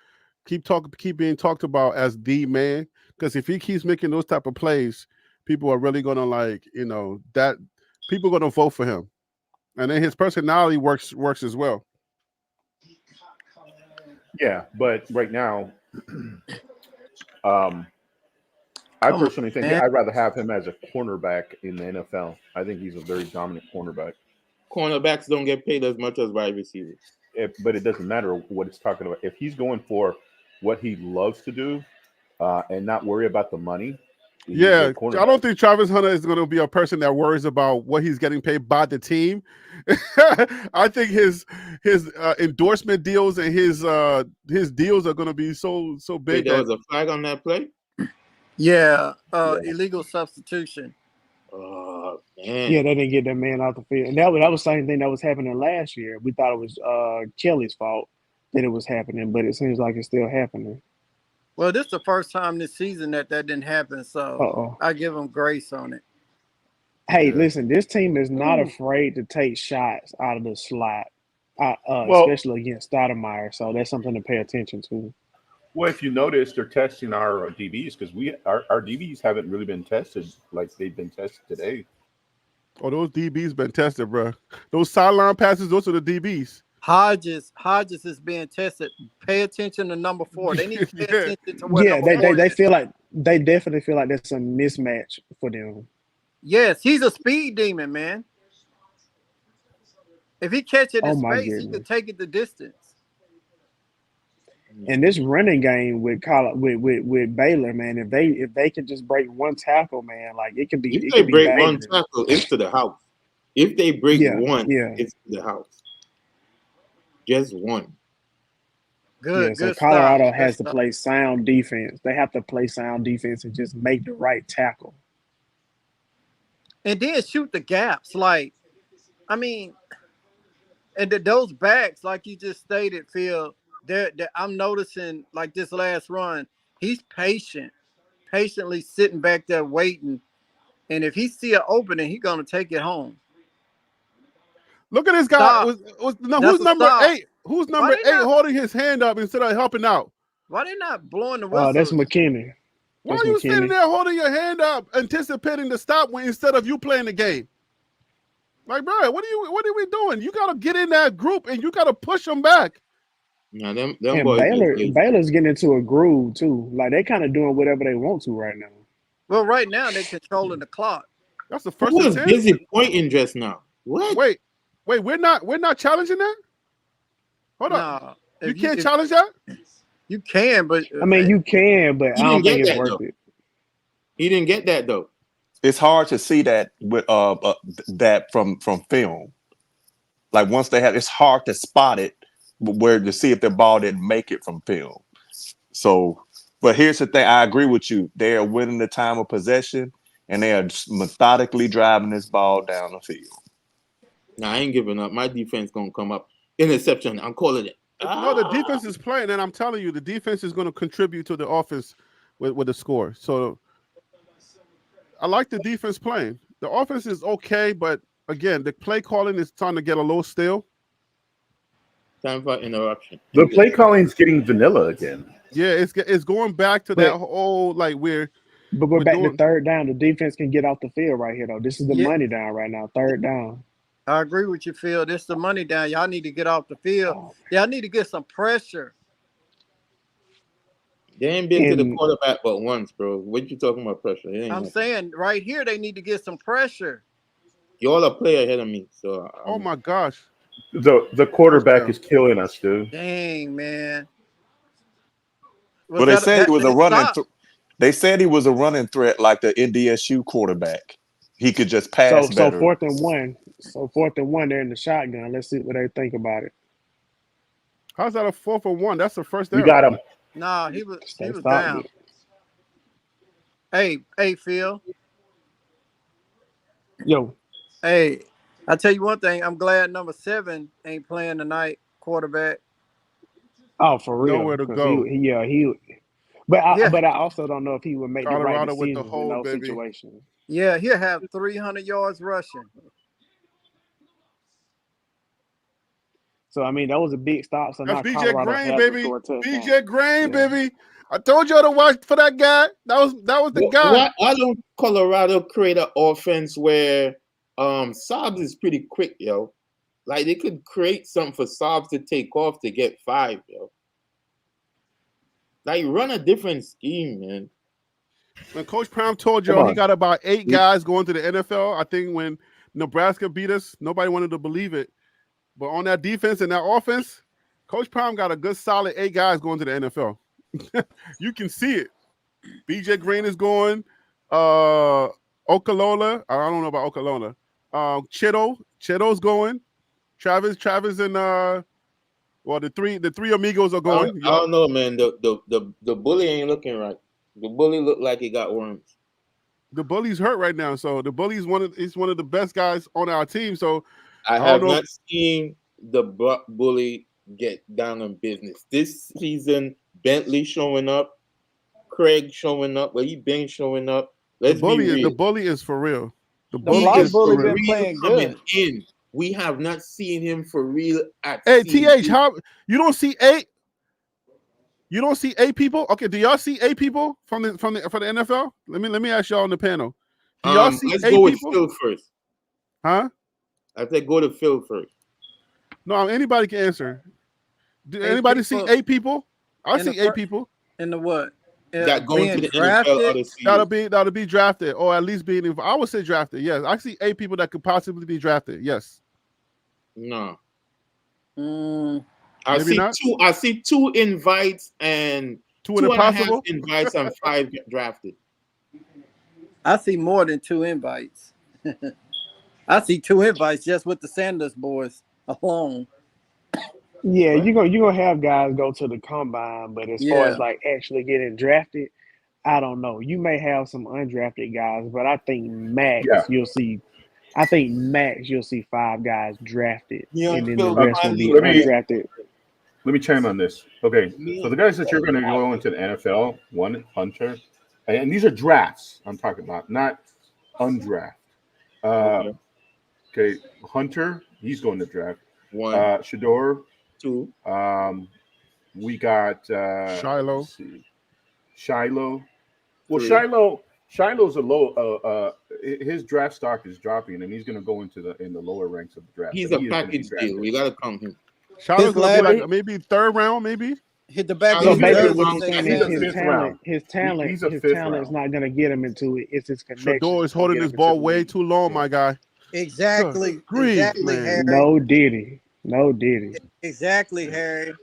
keep being talked about as the man, because if he keeps making those type of plays, people are really gonna that people are gonna vote for him, and then his personality works as well. Yeah, but right now, I Come on, personally think man. I'd rather have him as a cornerback in the NFL. I think he's a very dominant cornerback. Cornerbacks don't get paid as much as wide receivers. But it doesn't matter what it's talking about. If he's going for what he loves to do and not worry about the money, he's a Yeah, good cornerback. I don't think Travis Hunter is going to be a person that worries about what he's getting paid by the team. I think his endorsement deals and his deals are going to be so Wait, big there that was a flag on that play? Yeah, illegal substitution. Oh, Yeah, man. they didn't get that man off the field, and that was the same thing that was happening last year. We thought it was Kelly's fault that it was happening, but it seems like it's still happening. Well, this is the first time this season that didn't happen, so Uh-oh. I give them grace on it. Hey, Yeah. listen, this team is not afraid to take shots out of the slot, Well, especially against Stoudemire. So that's something to pay attention to. well, if you notice, they're testing our DBs because our DBs haven't really been tested like they've been tested today. oh, those DBs been tested, bro. Those sideline passes, those are the DBs. Hodges is being tested. Pay attention to number 4. They need to pay Yeah. attention to what Yeah, number 4 they is. feel like they definitely feel like that's a mismatch for them. Yes, he's a speed demon, man. If he catch it in Oh my space, he goodness. could take it the distance. And this running game with Baylor, man, if they can just break one tackle, man, like it could be. If It they could be break one dangerous. tackle, it's to the house. If they break one, yeah. it's to the house. Just one. Good, So good Colorado stop. has Good to stop. play sound defense. They have to play sound defense and just make the right tackle. And then shoot the gaps. Like, I mean, and those backs, like you just stated, Phil, I'm noticing like this last run, he's patiently sitting back there waiting. And if he see an opening, he's gonna take it home. Look at this guy. Stop. Who's That's a number stop. 8? Who's Why number they 8 not- holding his hand up instead of helping out? Why they not blowing the whistle? That's McKinney. Why That's are you standing McKinney. there holding your hand up, anticipating the stop when instead of you playing the game? Like, bro, what are we doing? You gotta get in that group and you gotta push them back. Now them And boys. Baylor's getting into a groove too. Like they kind of doing whatever they want to right now. Well, right now they're controlling the clock. That's the Who first was and 10. busy pointing just now? What? Wait, we're not challenging that? Hold up. No, You can't challenge that? You can, but I mean, you can, but He I don't didn't get think it's that, worth though. it. He didn't get that though. It's hard to see that with that from film. Like once they have, it's hard to spot it where to see if the ball didn't make it from film. So, but here's the thing: I agree with you. They are winning the time of possession, and they are methodically driving this ball down the field. Nah, I ain't giving up. My defense gonna come up. Interception. I'm calling it. No, the defense is playing, and I'm telling you, the defense is going to contribute to the offense with the score. So I like the defense playing. The offense is okay, but again, the play calling is starting to get a little stale. Time for interruption. The play calling's getting vanilla again. Yeah, it's going back to that whole like But we're back to third down. The defense can get off the field right here, though. This is the money down right now. Third down. I agree with you, Phil. This is the money down. Y'all need to get off the field. Y'all need to get some pressure. They ain't been to the quarterback but once, bro. What you talking about pressure? I'm saying right here they need to get some pressure. Y'all a player ahead of me, so. Oh my gosh. The quarterback is killing us, dude. Dang, man. Well, they said he was a running. They said he was a running threat like the NDSU quarterback. He could just pass better. So fourth and one, they're in the shotgun. Let's see what they think about it. How's that a 4th and 1? That's the first down. You got him. Nah, he was down. Hey, Phil. Yo. Hey, I tell you one thing. I'm glad number 7 ain't playing tonight, quarterback. Oh, for real? Nowhere to go. But I also don't know if he would make Colorado the right decisions with the hold, in those baby. situations. Yeah, he'll have 300 yards rushing. So I mean, that was a big stop. So that's now BJ Colorado Green, has baby. to score a touchdown. BJ Green, baby. I told you to watch for that guy. That was the guy. Why don't Colorado create an offense where Saabs is pretty quick, yo? Like they could create something for Saabs to take off to get 5, yo. Like run a different scheme, man. When Coach Prime told Come y'all on. he got about 8 guys going to the NFL, I think when Nebraska beat us, nobody wanted to believe it. But on that defense and that offense, Coach Prime got a good solid 8 guys going to the NFL. You can see it. BJ Green is going. Okalola. I don't know about Okalola. Chitto's going. Travis and the three amigos are going. I don't know, man. The bully ain't looking right. The bully looked like he got worms. The bully's hurt right now, so the bully's one of the best guys on our team. So I have not seen the bully get down on business this season. Bentley showing up, Craig showing up. Well, he been showing up. The bully is for real. The black bully been playing good. In. We have not seen him for real. Hey, TH, how you don't see 8? You don't see 8 people? Okay, do y'all see 8 people from the NFL? Let me ask y'all on the panel. Do y'all see let's 8 go with people? Phil first. Huh? I think go to Phil first. No, anybody can answer. Do anybody see 8 people? I see 8 people. In the what? That going to the NFL that'll be drafted, or at least being. I would say drafted. Yes, I see 8 people that could possibly be drafted. Yes. No. I see 2 invites and 2 impossible invites and 5 get drafted. I see more than 2 invites. I see 2 invites just with the Sanders boys alone. Yeah, you're gonna have guys go to the combine, but as far as like actually getting drafted, I don't know. You may have some undrafted guys, but I think max you'll see 5 guys drafted, and then the rest will be undrafted. Let me chime on this. Okay, so the guys that you're going to go into the NFL, one Hunter, and these are drafts I'm talking about, not undraft. Okay, Hunter, he's going to draft. 1, Shador. 2. We got Shiloh. Shiloh. Well, Shiloh's a low. His draft stock is dropping, and he's going to go into the lower ranks of the draft. He's a package deal. We got to count him. Shiloh's going to be like maybe 3rd round, maybe. Hit the back. So basically, what he's saying is his talent is not going to get him into it. It's his connection. Shador is holding his ball way too long, my guy. Exactly. Exactly, Harry. No Diddy. Exactly, Harry.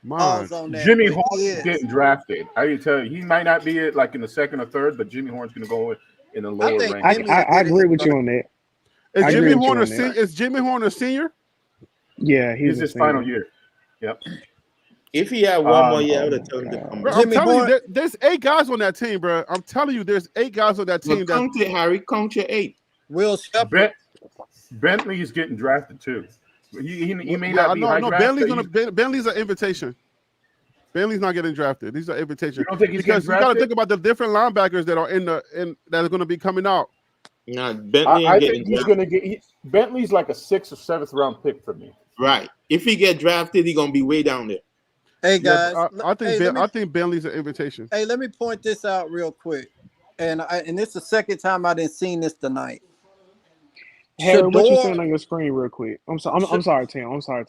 Jimmy Horn is getting drafted. I can tell you, he might not be it like in the 2nd or 3rd, but Jimmy Horn's going to go in the lower rank. I agree with you on that. Is Jimmy Horn a senior? Yeah, he's his final year. Yep. If he had one more year, I would have told him to come back. I'm telling you, there's 8 guys on that team, bro. I'm telling you, there's 8 guys on that team. Count it, Harry. Count your 8. Will Shepard. Bentley is getting drafted too. He may not be high draft. Bentley's an invitation. Bentley's not getting drafted. These are invitations. You don't think he's because you got to think about the different linebackers that are that are going to be coming out. Nah, Bentley. I think he's going to get. Bentley's like a 6th or 7th round pick for me. Right. If he get drafted, he's going to be way down there. Hey guys, I think Bentley's an invitation. Hey, let me point this out real quick, and this is the second time I didn't see this tonight. Harry, what you saying on your screen, real quick? I'm sorry, Tim. I'm sorry.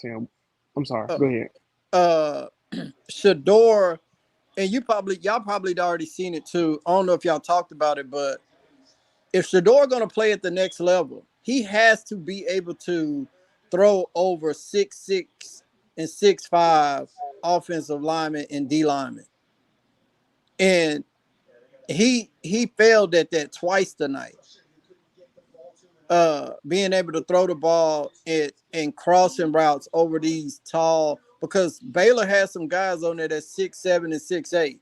Go ahead. Shador, and y'all probably already seen it too. I don't know if y'all talked about it, but if Shador gonna play at the next level, he has to be able to throw over 6'6" and 6'5" offensive linemen and D linemen. And he failed at that twice tonight. Being able to throw the ball and crossing routes over these tall, because Baylor has some guys on there that's 6'7" and 6'8".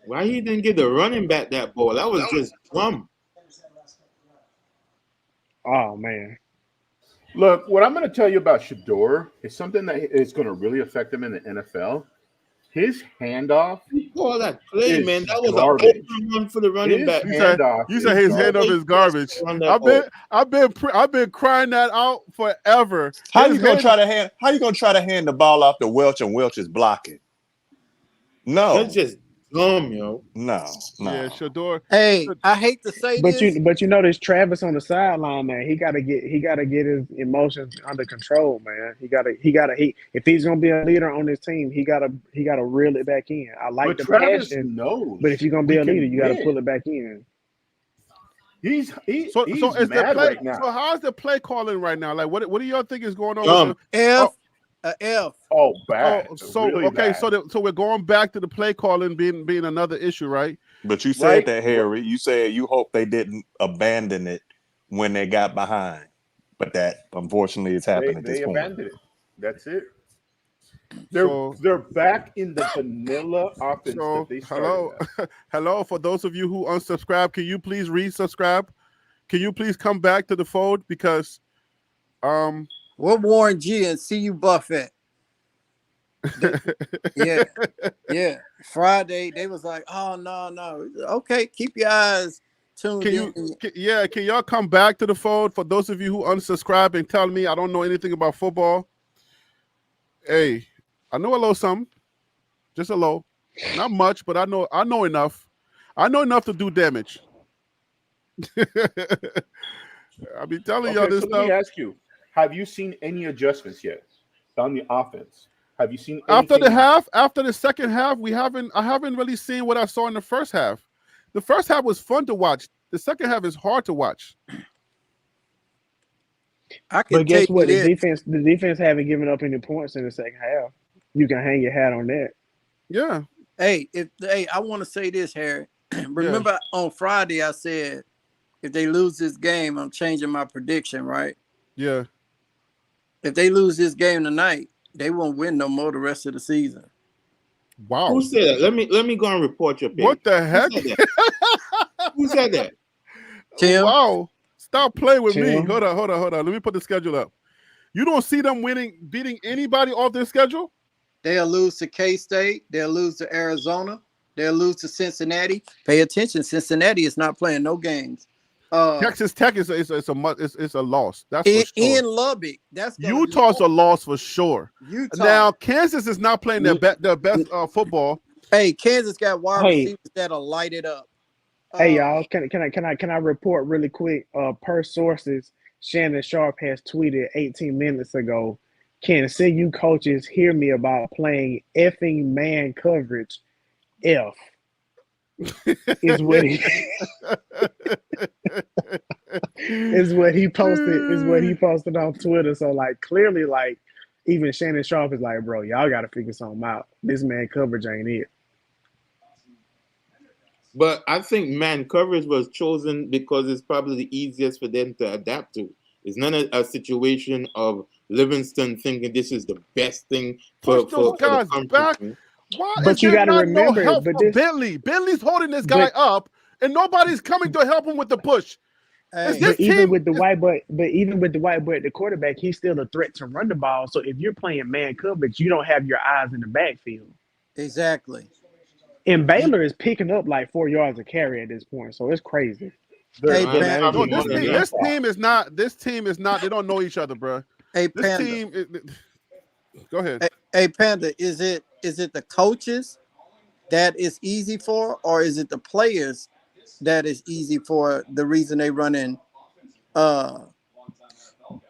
Why he didn't give the running back that ball? That was just dumb. Oh man. Look, what I'm going to tell you about Shador is something that is going to really affect him in the NFL. His handoff. Oh, that play, man. That was an open run for the running back. You said his handoff is garbage. I've been crying that out forever. How you gonna try to hand the ball off to Welch and Welch is blocking? No. That's just dumb, yo. No. Yeah, Shador. Hey, I hate to say But this. you notice Travis on the sideline, man. He gotta get his emotions under control, man. If he's gonna be a leader on this team, he gotta reel it back in. I like But the Travis passion, knows. but if you're gonna be we a leader, can you gotta win. pull it back in. He's So is the mad play right now. so how's the play calling right now? Like what do y'all think is going on Dumb. with the F. Oh, bad. so Really okay, bad. so we're going back to the play calling being another issue, right? But you said Right. that, Harry. You said you hope they didn't abandon it when they got behind. But that unfortunately is happening at this They point. abandoned it. That's it. They're back in the vanilla offense that they started. Hello, for those of you who unsubscribe, can you please resubscribe? Can you please come back to the fold? Because What Warren G and CU Buffett? Yeah. Friday they was like, oh no. Okay, keep your eyes tuned in. Can y'all come back to the fold? For those of you who unsubscribe and tell me I don't know anything about football. Hey, I know a little something, just a little, not much, but I know enough. I know enough to do damage. I'll be telling y'all this so stuff. let me ask you: have you seen any adjustments yet on the offense? Have you seen After anything? the second half? I haven't really seen what I saw in the first half. The first half was fun to watch. The second half is hard to watch. But guess what? The defense haven't given up any points in the second half. You can hang your hat on that. Yeah. Hey, I want to say this, Harry. Remember on Friday I said if they lose this game, I'm changing my prediction, right? Yeah. If they lose this game tonight, they won't win no more the rest of the season. Wow. Who said that? Let me go and report your page. What the heck? Who said that? Tim? Wow. Stop playing with me. Tim? Hold on. Let me put the schedule up. You don't see them beating anybody off their schedule? They'll lose to K-State. They'll lose to Arizona. They'll lose to Cincinnati. Pay attention. Cincinnati is not playing no games. Texas Tech is a loss. That's for sure. In Lubbock. Utah's a loss for sure. Utah. Now Kansas is not playing their best football. Hey, Kansas got wide receivers that'll light it up. Hey y'all, can I report really quick? Per sources, Shannon Sharp has tweeted 18 minutes ago. Can CU coaches hear me about playing effing man coverage? F is what he is what he posted on Twitter. So like clearly, like even Shannon Sharp is like, bro, y'all got to figure something out. This man coverage ain't it. But I think man coverage was chosen because it's probably the easiest for them to adapt to. It's not a situation of Livingston thinking this is the best thing for those guys the back. country. Why But is you there gotta not remember, no help but for this- Bentley? Bentley's holding this guy up, and nobody's coming to help him with the push. Hey, But even with the white butt, the quarterback, he's still a threat to run the ball. So if you're playing man coverage, you don't have your eyes in the backfield. exactly. And Baylor is picking up like 4 yards a carry at this point, so it's crazy. Hey, Man, Panda. No, this team is not. This team is not. They don't know each other, bro. Hey, This Panda. team. Go ahead. Hey, Panda. Is it the coaches that is easy for, or is it the players that is easy for? The reason they running,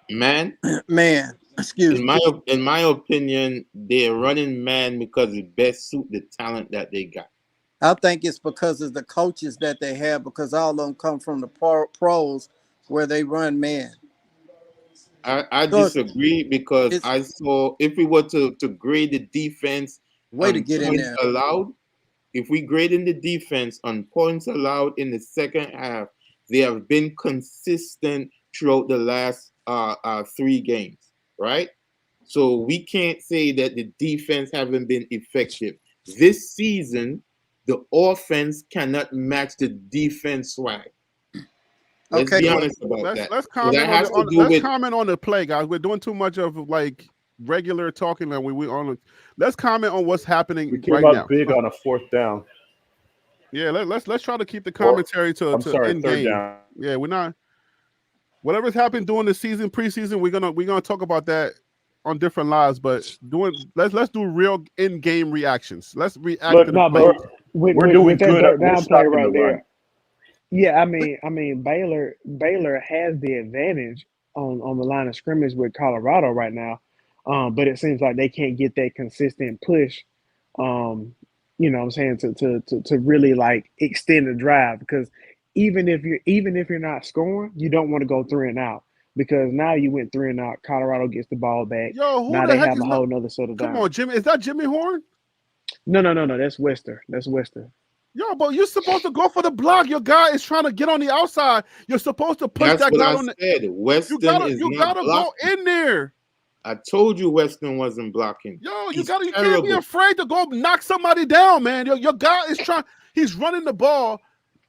man. Excuse me. In my opinion, they're running man because it best suit the talent that they got. I think it's because of the coaches that they have, because all of them come from the pros where they run man. I disagree because I saw if we were to grade the defense to get in there. allowed, if we grade in the defense on points allowed in the second half, they have been consistent throughout the last 3 games, right? So we can't say that the defense haven't been effective. This season, the offense cannot match the defense swag. Let's be honest about that. Let's comment comment on the play, guys. We're doing too much of like regular talking, and we on. Let's comment on what's happening We came right out now. big on a 4th down. Yeah, let's try to keep the commentary to end 3rd game. down. Yeah, we're not. Whatever's happened during the season, preseason, we're gonna talk about that on different lives. But let's do real in-game reactions. Let's react to the play. We're doing with that good. third We're down play stopping the right run. there. Yeah, I mean, Baylor has the advantage on the line of scrimmage with Colorado right now, but it seems like they can't get that consistent push. What I'm saying, to really like extend the drive, because even if you're not scoring, you don't want to go 3-and-out, because now you went 3-and-out. Colorado gets the ball back. Yo, who Now the they heck have is a not? whole nother sort of Come down. on, Jimmy. Is that Jimmy Horn? No. That's Wester. That's Wester. Yo, but you're supposed to go for the block. Your guy is trying to get on the outside. You're supposed to push That's that what guy I on the. said. Weston is You not gotta go blocking. in there. I told you Weston wasn't blocking. Yo, you He's can't be terrible. afraid to go knock somebody down, man. Your guy is trying. He's running the ball.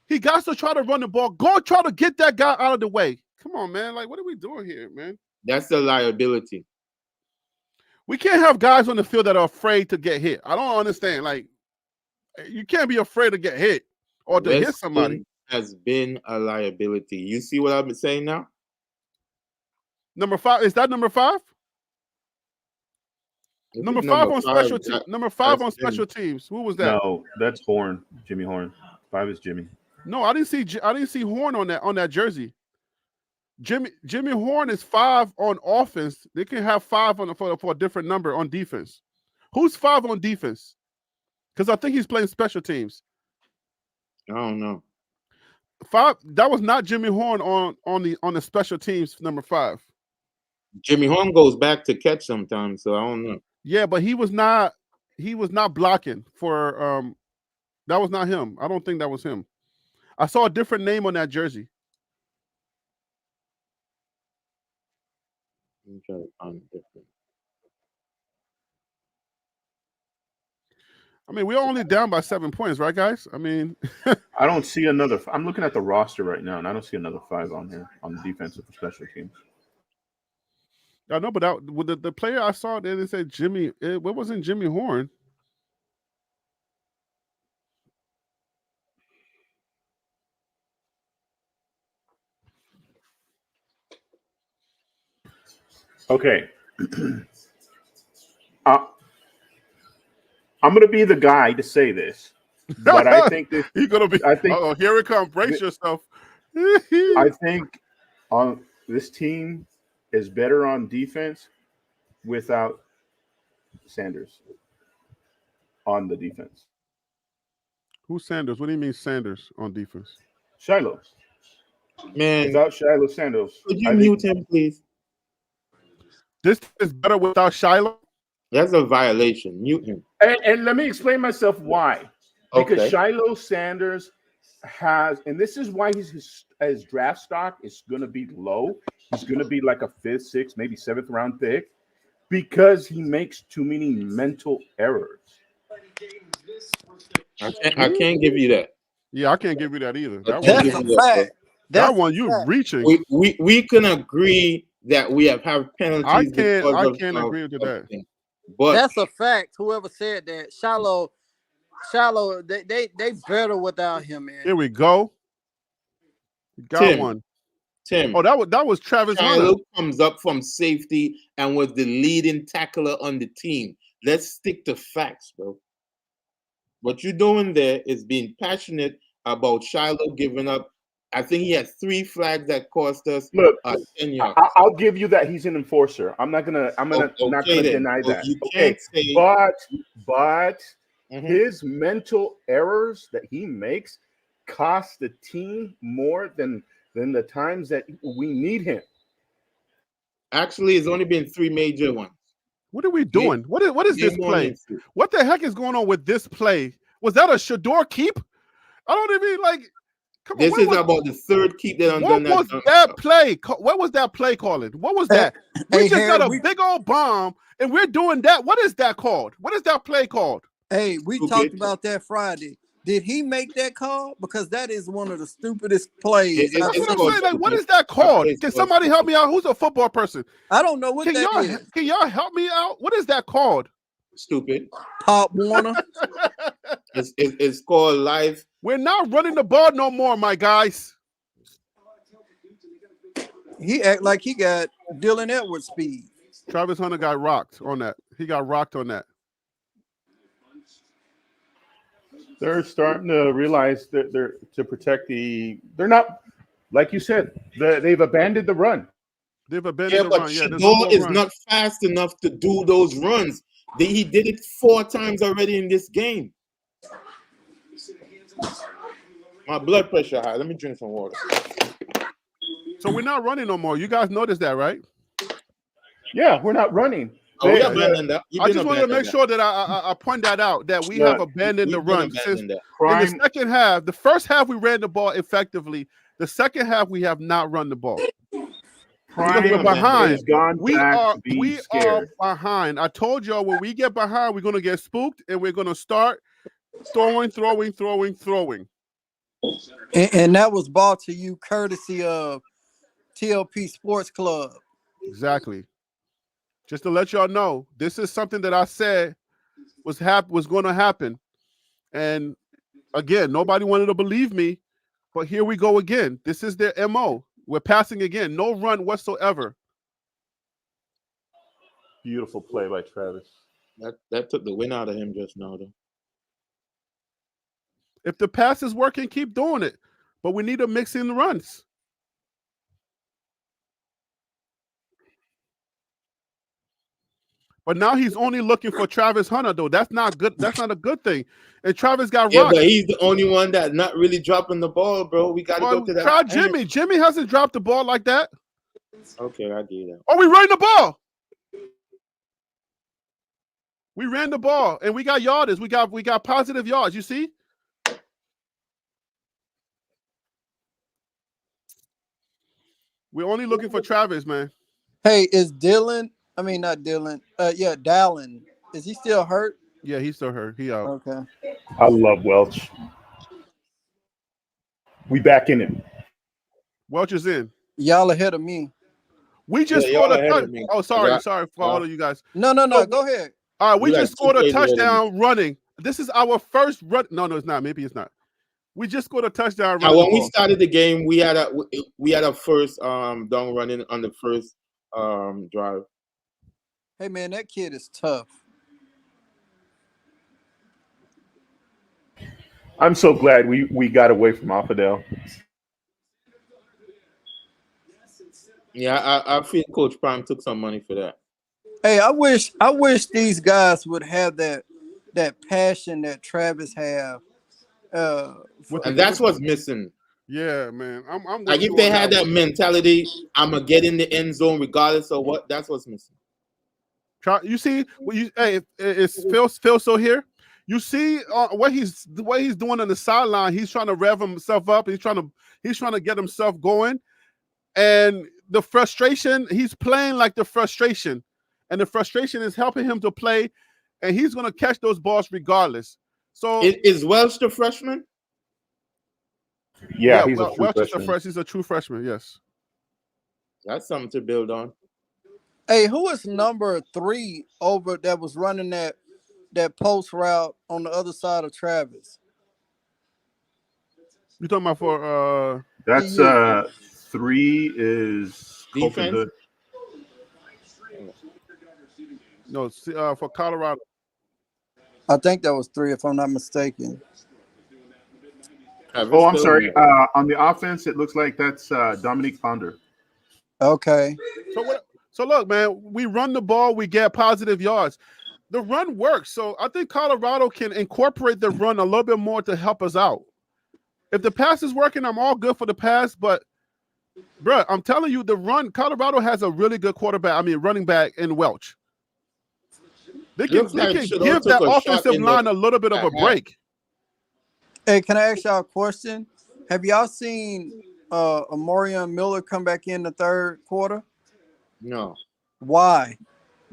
He got to try to run the ball. Go try to get that guy out of the way. Come on, man. Like, what are we doing here, man? That's a liability. We can't have guys on the field that are afraid to get hit. I don't understand. Like, you can't be afraid to get hit or to hit somebody. Has been a liability. You see what I've been saying now? Number 5, is that number 5? Number 5 on special teams. Number 5 on special teams. Who was that? No, that's Horn. Jimmy Horn. 5 is Jimmy. No, I didn't see Horn on that jersey. Jimmy Horn is 5 on offense. They can have 5 for a different number on defense. Who's 5 on defense? Because I think he's playing special teams. I don't know. 5. That was not Jimmy Horn on the special teams. Number 5. Jimmy Horn goes back to catch sometimes, so I don't know. Yeah, but he was not blocking for. That was not him. I don't think that was him. I saw a different name on that jersey. I'm trying to find it different. I mean, we're only down by 7 points, right, guys? I mean, I don't see another. I'm looking at the roster right now, and I don't see another 5 on here on the defensive special teams. I know, but that with the player I saw there, they said Jimmy. It wasn't Jimmy Horn. Okay. I'm going to be the guy to say this, but I think this. You're gonna be. I think. Oh, here it comes. Brace yourself. I think on this team is better on defense without Sanders on the defense. Who's Sanders? What do you mean Sanders on defense? Shiloh. Man, Without Shiloh Sanders. could you mute him, please? This is better without Shiloh. That's a violation. Mute him. And let me explain myself why. Because Okay. Shiloh Sanders has, and this is why his draft stock is going to be low. He's going to be like a 5th, 6th, maybe 7th round pick because he makes too many mental errors. I can't give you that. Yeah, I can't give you that either. That That's one, a fact. that one you reaching. We can agree that we have penalties. I can't agree with that. But That's a fact. Whoever said that, Shiloh, they better without him, man. Here we go. Got Tim, one. Tim. Oh, that was Travis Hunter. Shiloh comes up from safety and was the leading tackler on the team. Let's stick to facts, bro. What you're doing there is being passionate about Shiloh giving up. I think he had 3 flags that cost us 10 yards. I'll give you that he's an enforcer. I'm not gonna not gonna deny that. You can't say, but his mental errors that he makes cost the team more than the times that we need him. Actually, it's only been 3 major ones. What are we doing? What is this play? What the heck is going on with this play? Was that a Shador keep? I don't even like. Come This on, is about the 3rd keep that I'm what done. was that play? What was that play calling? What was that? We just got a big old bomb, and we're doing that. What is that called? What is that play called? Hey, we talked about that Friday. Did he make that call? Because that is one of the stupidest plays. That's what I'm saying. Like, what is that called? Can somebody help me out? Who's a football person? I don't know what that is. Can y'all help me out? What is that called? Stupid. Pop Warner. It's called live. We're not running the ball no more, my guys. He act like he got Dylan Edwards speed. Travis Hunter got rocked on that. He got rocked on that. They're starting to realize that they're to protect the. They're not, like you said. They've abandoned the run. They've abandoned Yeah, the but run. Yeah, there's no Shador more is run. not fast enough to do those runs. He did it 4 times already in this game. My blood pressure high. Let me drink some water. So we're not running no more. You guys noticed that, right? Yeah, we're not running. Oh, we Yeah, abandoned that. I just wanted to make sure that I point that out, that we have abandoned the run. Since in the second half, the first half we ran the ball effectively. The second half we have not run the ball. Because we're behind. We are behind. I told y'all when we get behind, we're gonna get spooked and we're gonna start throwing. And that was brought to you courtesy of TLP Sports Club. Exactly. Just to let y'all know, this is something that I said was going to happen. And again, nobody wanted to believe me, but here we go again. This is their MO. We're passing again. No run whatsoever. Beautiful play by Travis. That took the win out of him just now, though. If the pass is working, keep doing it. But we need to mix in the runs. But now he's only looking for Travis Hunter, though. That's not good. That's not a good thing. And Travis got rocked. But he's the only one that's not really dropping the ball, bro. We got to go to that. Try Jimmy. Jimmy hasn't dropped the ball like that. Okay, I get that. Oh, we ran the ball. We ran the ball, and we got yardage. We got positive yards. You see? We're only looking for Travis, man. Hey, is Dylan? I mean, not Dylan. Yeah, Dallin. Is he still hurt? Yeah, he's still hurt. He out. Okay. I love Welch. We back in it. Welch is in. Y'all ahead of me. We just scored a touchdown. Oh, sorry for all of you guys. No. Go ahead. All right, we just scored a touchdown running. This is our first run. No, it's not. Maybe it's not. We just scored a touchdown running. When we started the game, we had a first down running on the first drive. Hey man, that kid is tough. I'm so glad we got away from Alfadel. Yeah, I feel Coach Prime took some money for that. Hey, I wish these guys would have that passion that Travis have. And that's what's missing. Yeah, man. I'm like if they had that mentality, I'm gonna get in the end zone regardless of what. That's what's missing. You see, is Phil still here? You see what he's doing on the sideline. He's trying to rev himself up. He's trying to get himself going, and the frustration. He's playing like the frustration, and the frustration is helping him to play, and he's going to catch those balls regardless. So is Welch the freshman? Yeah, he's a true freshman. He's a true freshman. Yes, that's something to build on. Hey, who is number 3 over that was running that post route on the other side of Travis? You talking about for that's 3 is defense. No, for Colorado. I think that was 3, if I'm not mistaken. Oh, I'm sorry. On the offense, it looks like that's Dominique Fonder. Okay. So look, man, we run the ball, we get positive yards. The run works. So I think Colorado can incorporate the run a little bit more to help us out. If the pass is working, I'm all good for the pass. But, bro, I'm telling you, the run, Colorado has a really good running back in Welch. They can give that offensive line a little bit of a break. Hey, can I ask y'all a question? Have y'all seen Amorion Miller come back in the third quarter? No. Why?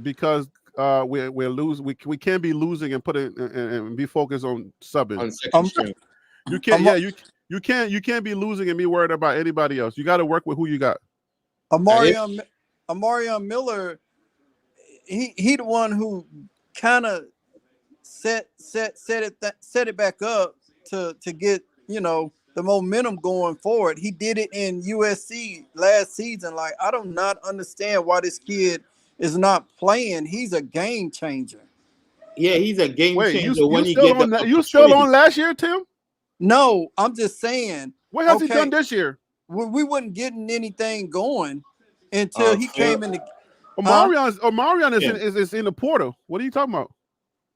Because we're losing. We can't be losing and put it and be focused on subbing. On second string. You can't. You can't be losing and be worried about anybody else. You got to work with who you got. Amorion Miller, he the one who kind of set it back up to get the momentum going forward. He did it in USC last season. Like, I do not understand why this kid is not playing. He's a game changer. Yeah, he's a game Wait, changer when you he still get the on that? You opportunity. still on last year, Tim? No, I'm just saying. What has he Okay, done this year? we wasn't getting anything going until he Phil, came in the. Huh? Omarion Tim. is in the portal. What are you talking about?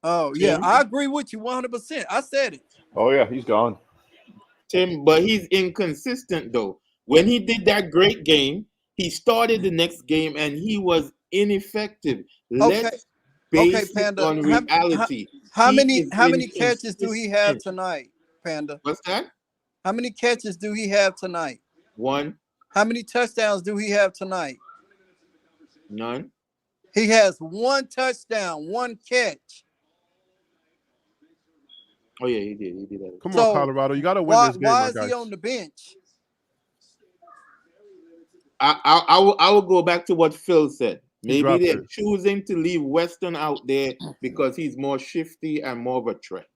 Oh yeah, Tim. I agree with you 100%. I said it. Oh yeah, he's gone. Tim, but he's inconsistent though. When he did that great game, he started the next game and he was ineffective. Okay, Let's base it Panda. on reality. How He many is catches do he have inconsistent. tonight, Panda? What's that? How many catches do he have tonight? One, How many touchdowns do he have tonight? none. He has one touchdown, one catch. Oh yeah, he did. He did that. Come So on, Colorado. You got to win this game, why my is guys. he on the bench? I will go back to what Phil said. Maybe dropped they're it. choosing to leave Weston out there because he's more shifty and more of a threat.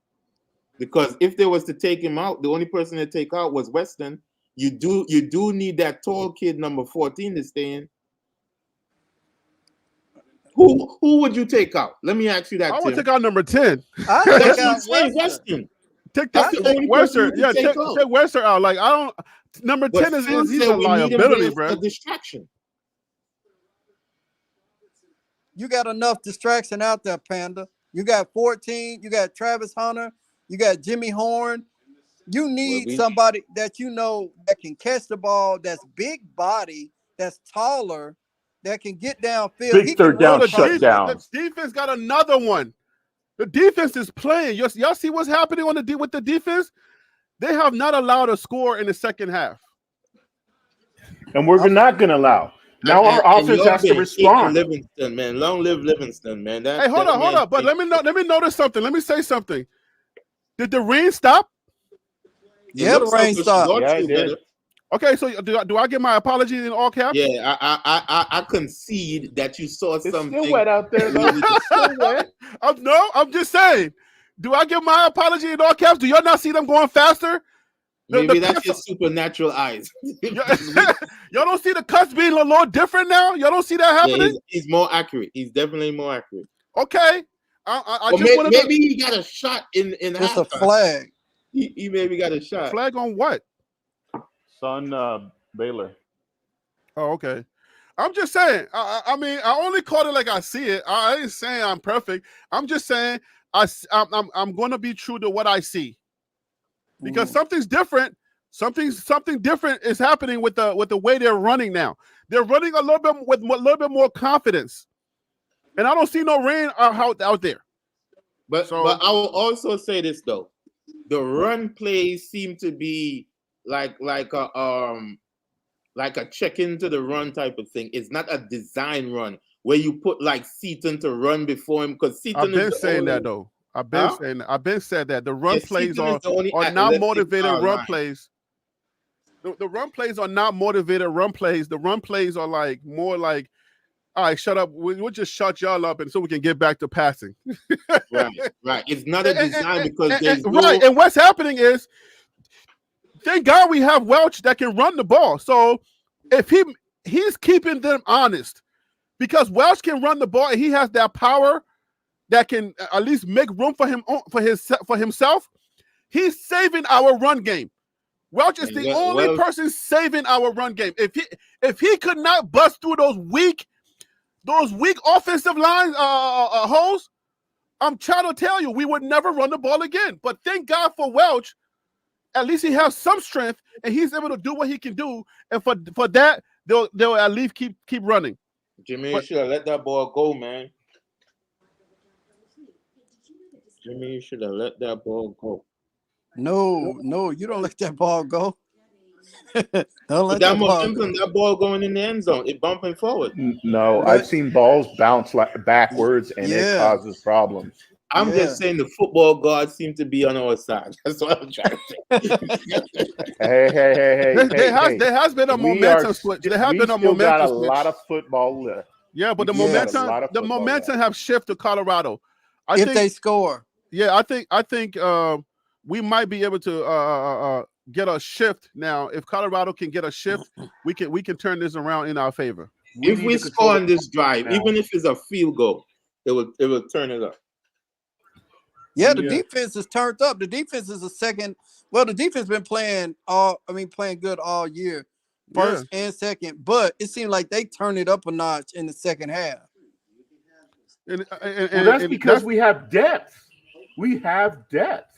Because if they was to take him out, the only person to take out was Weston. You do need that tall kid number 14 to stay in. Who would you take out? Let me ask you that. I would Tim. take out number 10. I take That's out what I'm saying, Weston. Weston. Take That's the only person Wester. you Yeah, can take take out. Wester out. Like I don't. Number But 10 Phil he's said a we need him liability, there bro. for a distraction. You got enough distraction out there, Panda. You got 14. You got Travis Hunter. You got Jimmy Horn. You need somebody that you know that can catch the ball, that's big body, that's taller, that can get downfield. Big He third can down run shutdown. The defense got another one. The defense is playing. Y'all see what's happening on with the defense? They have not allowed a score in the second half. And we're not going to allow. Now our offense has to respond. Livingston, man. Long live Livingston, man. Hey, hold on. But let me notice something. Let me say something. Did the rain stop? Yeah, the rain stopped. Yeah, it did. Okay, so do I get my apology in all caps? Yeah, I concede that you saw something. It's still wet out there, though. It's still wet. I'm just saying. Do I give my apology in all caps? Do y'all not see them going faster? Maybe that's your supernatural eyes. Y'all don't see the cuts being a little different now? Y'all don't see that happening? Yeah, he's more accurate. He's definitely more accurate. Okay. I just wanted maybe he got a shot in It's halftime. a flag. He maybe got a shot. Flag on what? Son, Baylor. Oh, okay. I'm just saying. I mean, I only called it like I see it. I ain't saying I'm perfect. I'm just saying I'm going to be true to what I see, because something's different. Something different is happening with the way they're running now. They're running a little bit with a little bit more confidence, and I don't see no rain out there. But I will also say this though, the run plays seem to be like a check into the run type of thing. It's not a design run where you put like Seaton to run before him, because Seaton I've been saying that though. I've been said that the run plays are not motivated run plays. The run plays are not motivated run plays. The run plays are like more like, all right, shut up. We'll just shut y'all up, and so we can get back to passing. Right. It's not a design because there's right. And what's happening is, thank God we have Welch that can run the ball. So if he's keeping them honest, because Welch can run the ball and he has that power that can at least make room for him for himself. He's saving our run game. Welch is the only person saving our run game. If he could not bust through those weak offensive line holes, I'm trying to tell you, we would never run the ball again. But thank God for Welch. At least he has some strength, and he's able to do what he can do. And for that, they'll at least keep running. Jimmy, you should have let that ball go, man. Jimmy, you should have let that ball go. No, you don't let that ball go. Don't let that ball going in the end zone. It bumping forward. No, I've seen balls bounce backwards, and it causes problems. I'm just saying the football gods seem to be on our side. That's what I'm trying to say. Hey. There has been a momentum switch. There has been a momentum got a switch. lot of football left. Yeah, but the momentum have shifted to Colorado. I if think they score. Yeah, I think we might be able to get a shift now. If Colorado can get a shift, we can turn this around in our favor. If we score on this drive, even if it's a field goal, it will turn it up. Yeah, the defense is turned up. The defense is a second. Well, the defense been playing good all year, first and second. But it seemed like they turned it up a notch in the second half. Well, that's because we have depth. We have depth.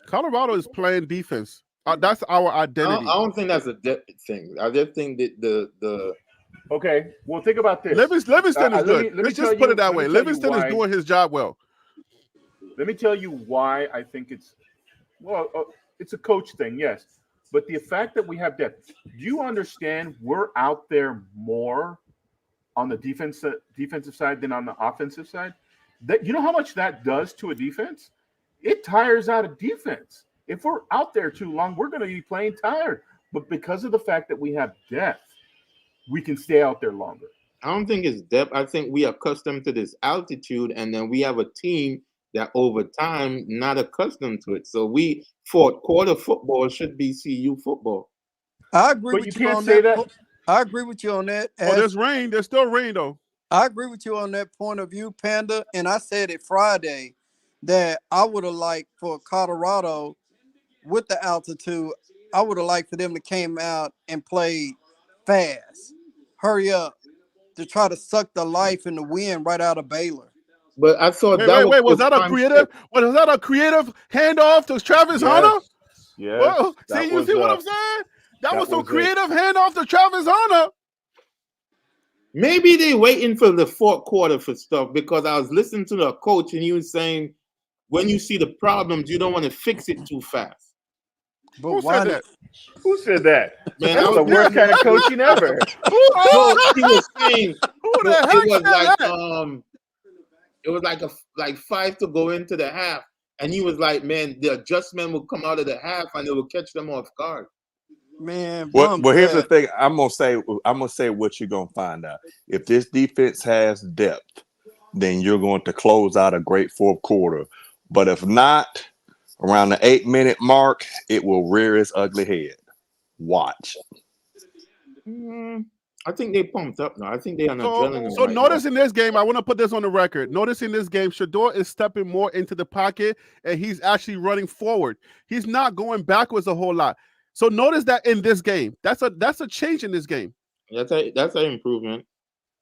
Colorado is playing defense. That's our identity. I don't think that's a depth thing. I just think that the Okay, well, think about this. Livingston is good. Let's just put it that way. Livingston is doing his job well. Let me tell you why I think it's a coach thing, yes. But the fact that we have depth, do you understand we're out there more on the defensive side than on the offensive side? That, you know how much that does to a defense? It tires out a defense. If we're out there too long, we're going to be playing tired. But because of the fact that we have depth, we can stay out there longer. I don't think it's depth. I think we are accustomed to this altitude, and then we have a team that over time not accustomed to it. So fourth quarter football should be CU football. I agree with you on that. I agree with you on that. There's rain. There's still rain, though. I agree with you on that point of view, Panda. And I said it Friday that I would have liked for Colorado with the altitude, I would have liked for them to came out and play fast, hurry up, to try to suck the life and the wind right out of Baylor. But I thought was that a creative? Was that a creative handoff to Travis Hunter? Yeah. Well, see what I'm saying? That was some creative handoff to Travis Hunter. Maybe they waiting for the fourth quarter for stuff, because I was listening to the coach and he was saying, when you see the problems, you don't want to fix it too fast. But Who said that? Who said that? Man, that's the worst kind of coaching ever. No, he was saying it was like 5 to go into the half, and he was like, man, the adjustment will come out of the half and it will catch them off guard. Man, well, here's the thing. I'm gonna say what you're gonna find out. If this defense has depth, then you're going to close out a great fourth quarter. But if not, around the 8-minute mark, it will rear its ugly head. Watch. I think they pumped up now. I think they are adrenaline. So notice in this game, I want to put this on the record. Notice in this game, Shador is stepping more into the pocket, and he's actually running forward. He's not going backwards a whole lot. So notice that in this game, that's a change in this game. That's an improvement.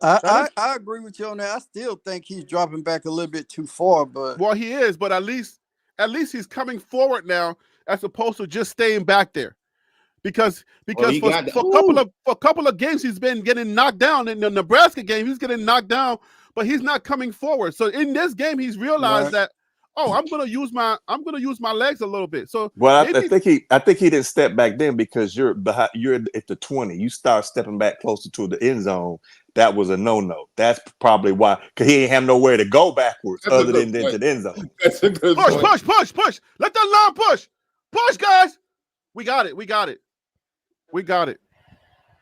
I agree with you on that. I still think he's dropping back a little bit too far, but he is. But at least he's coming forward now, as opposed to just staying back there. Because for a couple of games he's been getting knocked down. In the Nebraska game, he's getting knocked down, but he's not coming forward. So in this game, he's realized that, I'm gonna use my legs a little bit. So I think he didn't step back then, because you're at the 20. You start stepping back closer to the end zone. That was a no-no. That's probably why, because he ain't have nowhere to go backwards other than to the end zone. That's a good push. Let that line push, guys. We got it.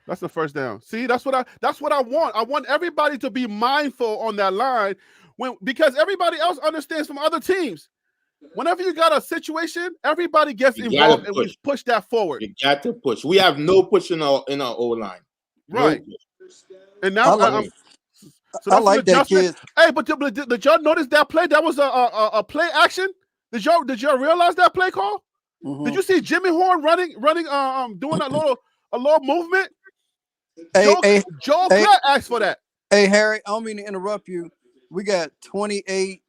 That's the first down. See, that's what I want. I want everybody to be mindful on that line, because everybody else understands from other teams. Whenever you got a situation, everybody gets involved, and we push that forward. You got to push. We have no push in our O-line. Right. And now I like that kid. Hey, but did y'all notice that play? That was a play action. Did y'all realize that play call? Mm-hmm. Did you see Jimmy Horn running, doing a little movement? Joe Platt asked for that. Hey, Harry, I don't mean to interrupt you. We got 28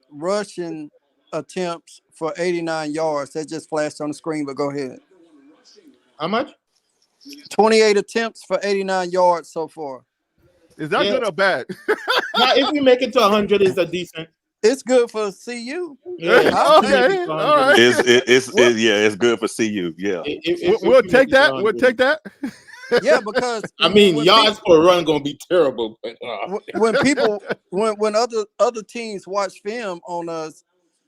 rushing attempts for 89 yards. That just flashed on the screen, but go ahead. How much? 28 attempts for 89 yards so far. Is that good or bad? Now, if we make it to 100, it's a decent. It's good for CU. Yeah. Okay. All right. It's good for CU. Yeah. We'll take that. We'll take that. Yeah, because yards per run gonna be terrible. When other teams watch film on us,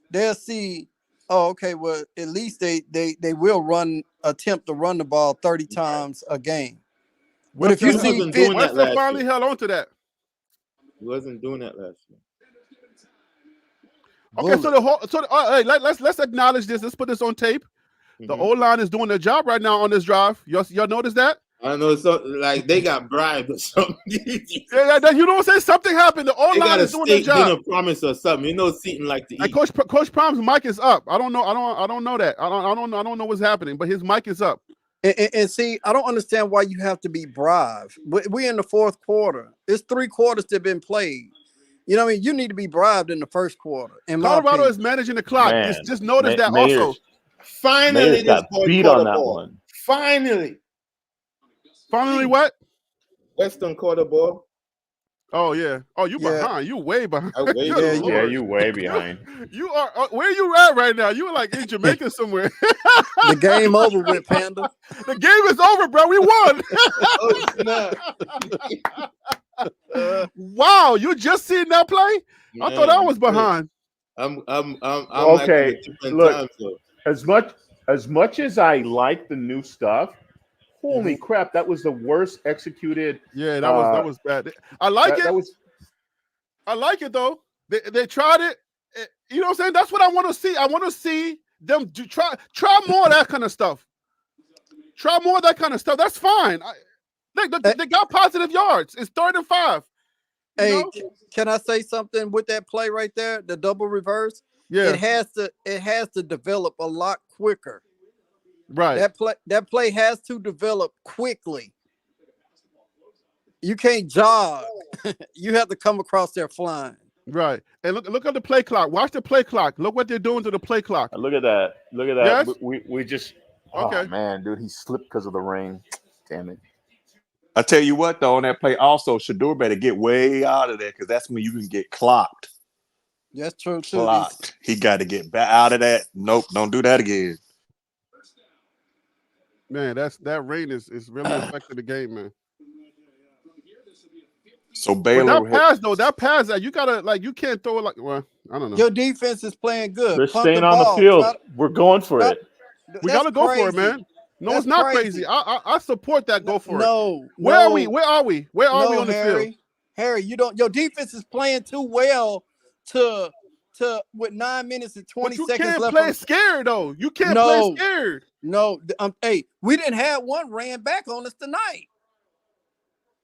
they'll see, well, at least they will attempt to run the ball 30 times a game. But if you see Western finally held on to that. He wasn't doing that last year. Okay, let's acknowledge this. Let's put this on tape. Mm-hmm. The O-line is doing their job right now on this drive. Y'all notice that? I know something like they got bribed or something. Yeah, you know what I'm saying? Something happened. The They got O-line a is doing their steak dinner job. promise or something. You know, Seton like to And eat. Coach Prom's mic is up. I don't know that. I don't know what's happening, but his mic is up. And see, I don't understand why you have to be bribed. We're in the fourth quarter. It's 3 quarters that have been played. You know what I mean? You need to be bribed in the first quarter. In my Colorado opinion. is managing the clock. Man, Just notice that Mayers, also. Finally, Mayers this got boy beat caught on the that ball. one. Finally, What? Weston caught the ball. Oh yeah. Oh, you Yeah. behind. You way behind. I way Good behind. Yeah, Lord. you way behind. You are where you at right now? You are like in Jamaica somewhere. The game over with, Panda. The game is over, bro. We won. Oh, snap. Wow, you just seen that play? I thought I was behind. I'm Okay, like different look. time, so. As much as I like the new stuff, holy Mm-hmm. crap, that was the worst executed. Yeah, that was bad. I like it. I like it though. They tried it. You know what I'm saying? That's what I want to see. I want to see them try more of that kind of stuff. Try more of that kind of stuff. That's fine. They got positive yards. It's 3rd and 5. Hey, can I say something with that play right there? The double reverse. Yeah. It has to develop a lot quicker. Right. That play has to develop quickly. You can't jog. You have to come across there flying. Right. And look at the play clock. Watch the play clock. Look what they're doing to the play clock. Look at that. Look at that. Yes? We just Okay. Oh man, dude, he slipped because of the rain. Damn it. I tell you what, though, on that play, also Shador better get way out of there because that's when you can get clocked. That's true too. Clocked. He got to get back out of that. Nope, don't do that again. Man, that rain is really affecting the game, man. So Baylor, but that pass, you gotta you can't throw it I don't know. Your defense is playing good. They're Punt staying the on the ball. field. We're going for it. We gotta go for it, man. No, That's it's not crazy. I support that. Go for it. No. Where are we? Where are we? Where are we on the field? Harry, your defense is playing too well to with 9 minutes and 20 seconds left. You can't play scared though. You can't play scared. No, hey, we didn't have one ran back on us tonight.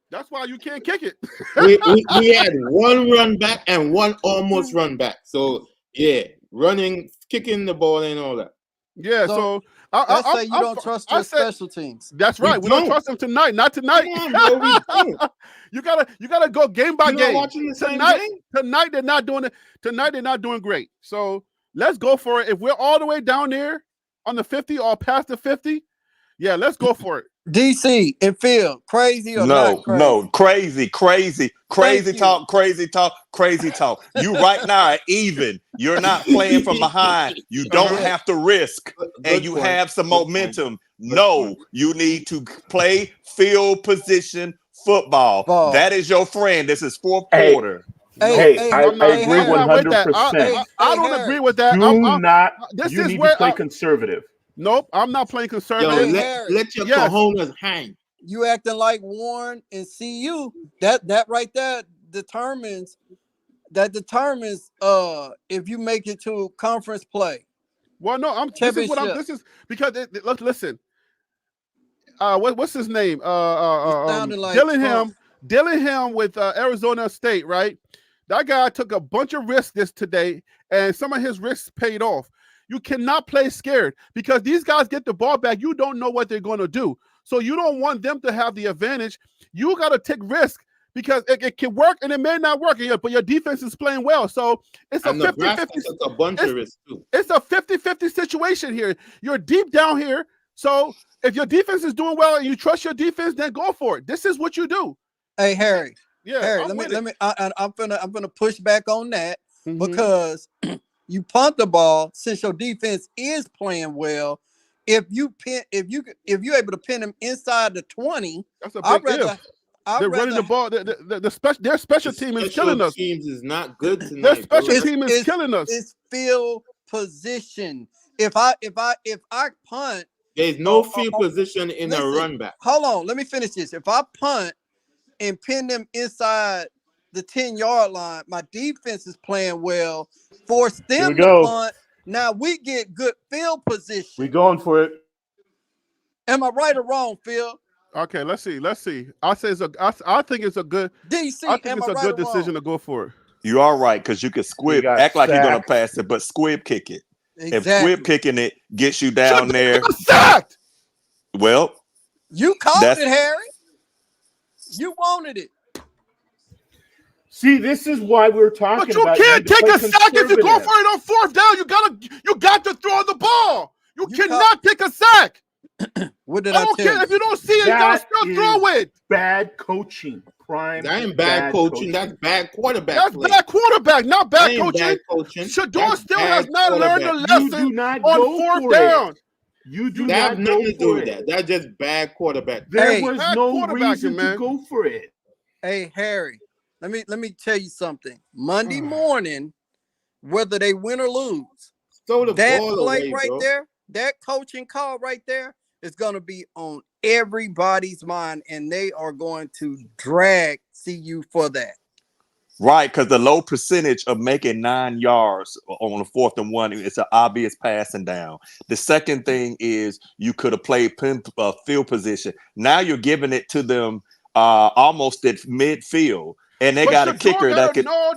That's why you can't kick it. we had one run back and one almost run back. So yeah, running, kicking the ball and all that. Yeah, so I say you don't trust your special teams. That's right. We don't trust them tonight. Not tonight. Come on, bro, we don't. You gotta go game by game. Watching the same tonight, game? Tonight they're not doing it. Tonight they're not doing great. So let's go for it. If we're all the way down there on the 50 or past the 50, yeah, let's go for it. DC and Phil, crazy or not crazy? No, crazy talk. You right now are even. You're not playing from behind. You don't have to risk, and you have some momentum. No, you need to play field position football. That is your friend. This is fourth quarter. I agree 100%. I don't agree with that. You need to play conservative. Nope, I'm not playing conservative. Let your cojones hang. You acting like Warren and CU. That right there determines if you make it to conference play. Well, no, this is because listen. What's his name? Dillingham with Arizona State, right? That guy took a bunch of risks today, and some of his risks paid off. You cannot play scared because these guys get the ball back. You don't know what they're going to do. So you don't want them to have the advantage. You got to take risk because it can work and it may not work. But your defense is playing well. So it's a 50-50. A bunch of risk too. It's a 50-50 situation here. You're deep down here. So if your defense is doing well and you trust your defense, then go for it. This is what you do. Hey, Harry. Yeah. Harry, I'm gonna push back on that because you punt the ball since your defense is playing well. If you're able to pin them inside the 20, that's a big if. They're running the ball. Their special team is killing us. Teams is not good tonight. Their special team is killing us. It's field position. If I punt, there's no field position in a run back. Hold on, let me finish this. If I punt and pin them inside the 10-yard line, my defense is playing well. Force them to punt. Now we get good field position. We're going for it. Am I right or wrong, Phil? Okay, let's see. I think it's a good. DC, I think am it's I a right good or wrong? decision to go for it. You are right, because you can squib, got act like you're gonna sacked. pass it, but squib kick it. If Exactly. squib kicking it gets you down Shador there, got sacked. well, You called That's- it, Harry. You wanted it. See, this is why we're talking But you about. can't need to take play a sack if you go conservative. for it on fourth down. You got to throw the ball. You You cannot take a sack. What did I I don't tell care you? if you don't see it. You gotta That still throw is it. Bad coaching. Prime. That ain't bad coaching. That's bad quarterback That's play. bad quarterback, not That bad ain't coaching. bad coaching. Shador That's still bad has not learned the quarterback. You lesson do not on go fourth for down. it. You do That have not go nothing to do for with it. that. That's just bad quarterback. There Hey, was bad no quarterbacking, reason man. to go for it. Hey, Harry, let me tell you something. Monday morning, whether they win or lose, Throw the that ball play away, right bro. there, that coaching call right there is going to be on everybody's mind, and they are going to drag CU for that. right, because the low percentage of making 9 yards on a 4th and 1, it's an obvious passing down. The second thing is you could have played field position. Now you're giving it to them almost at midfield, and they But got a Shador kicker that gotta could. know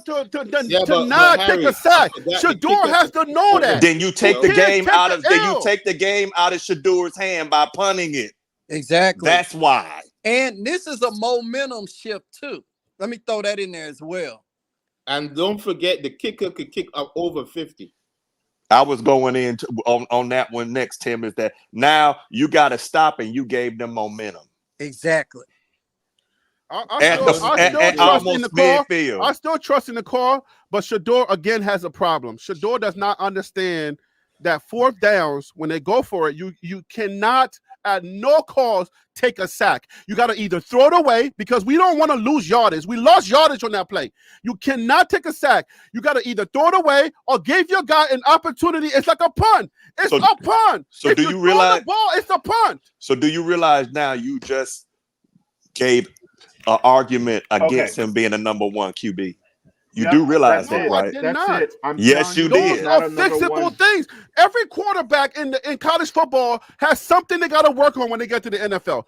Yeah, to not take Harry, a sack. after that, the Shador kicker has to know that. Then you take the can't game take out the of. Then you L. take the game out of Shador's hand by punting it. Exactly. That's why. And this is a momentum shift too. Let me throw that in there as well. And don't forget, the kicker could kick up over 50. I was going in on that one next, Tim, is that now you got to stop, and you gave them momentum. Exactly. I still trust in the call. midfield. I still trust in the call, but Shador again has a problem. Shador does not understand that fourth downs, when they go for it, you cannot at no cost take a sack. You got to either throw it away, because we don't want to lose yardage. We lost yardage on that play. You cannot take a sack. You got to either throw it away or give your guy an opportunity. It's like a punt. It's a punt. So if do you realize the ball? It's a punt. So do you realize now you just gave an argument against him being a number 1 QB? You do realize that, right? That's it. Yes, you Those did. are fixable things. Every quarterback in college football has something they got to work on when they get to the NFL.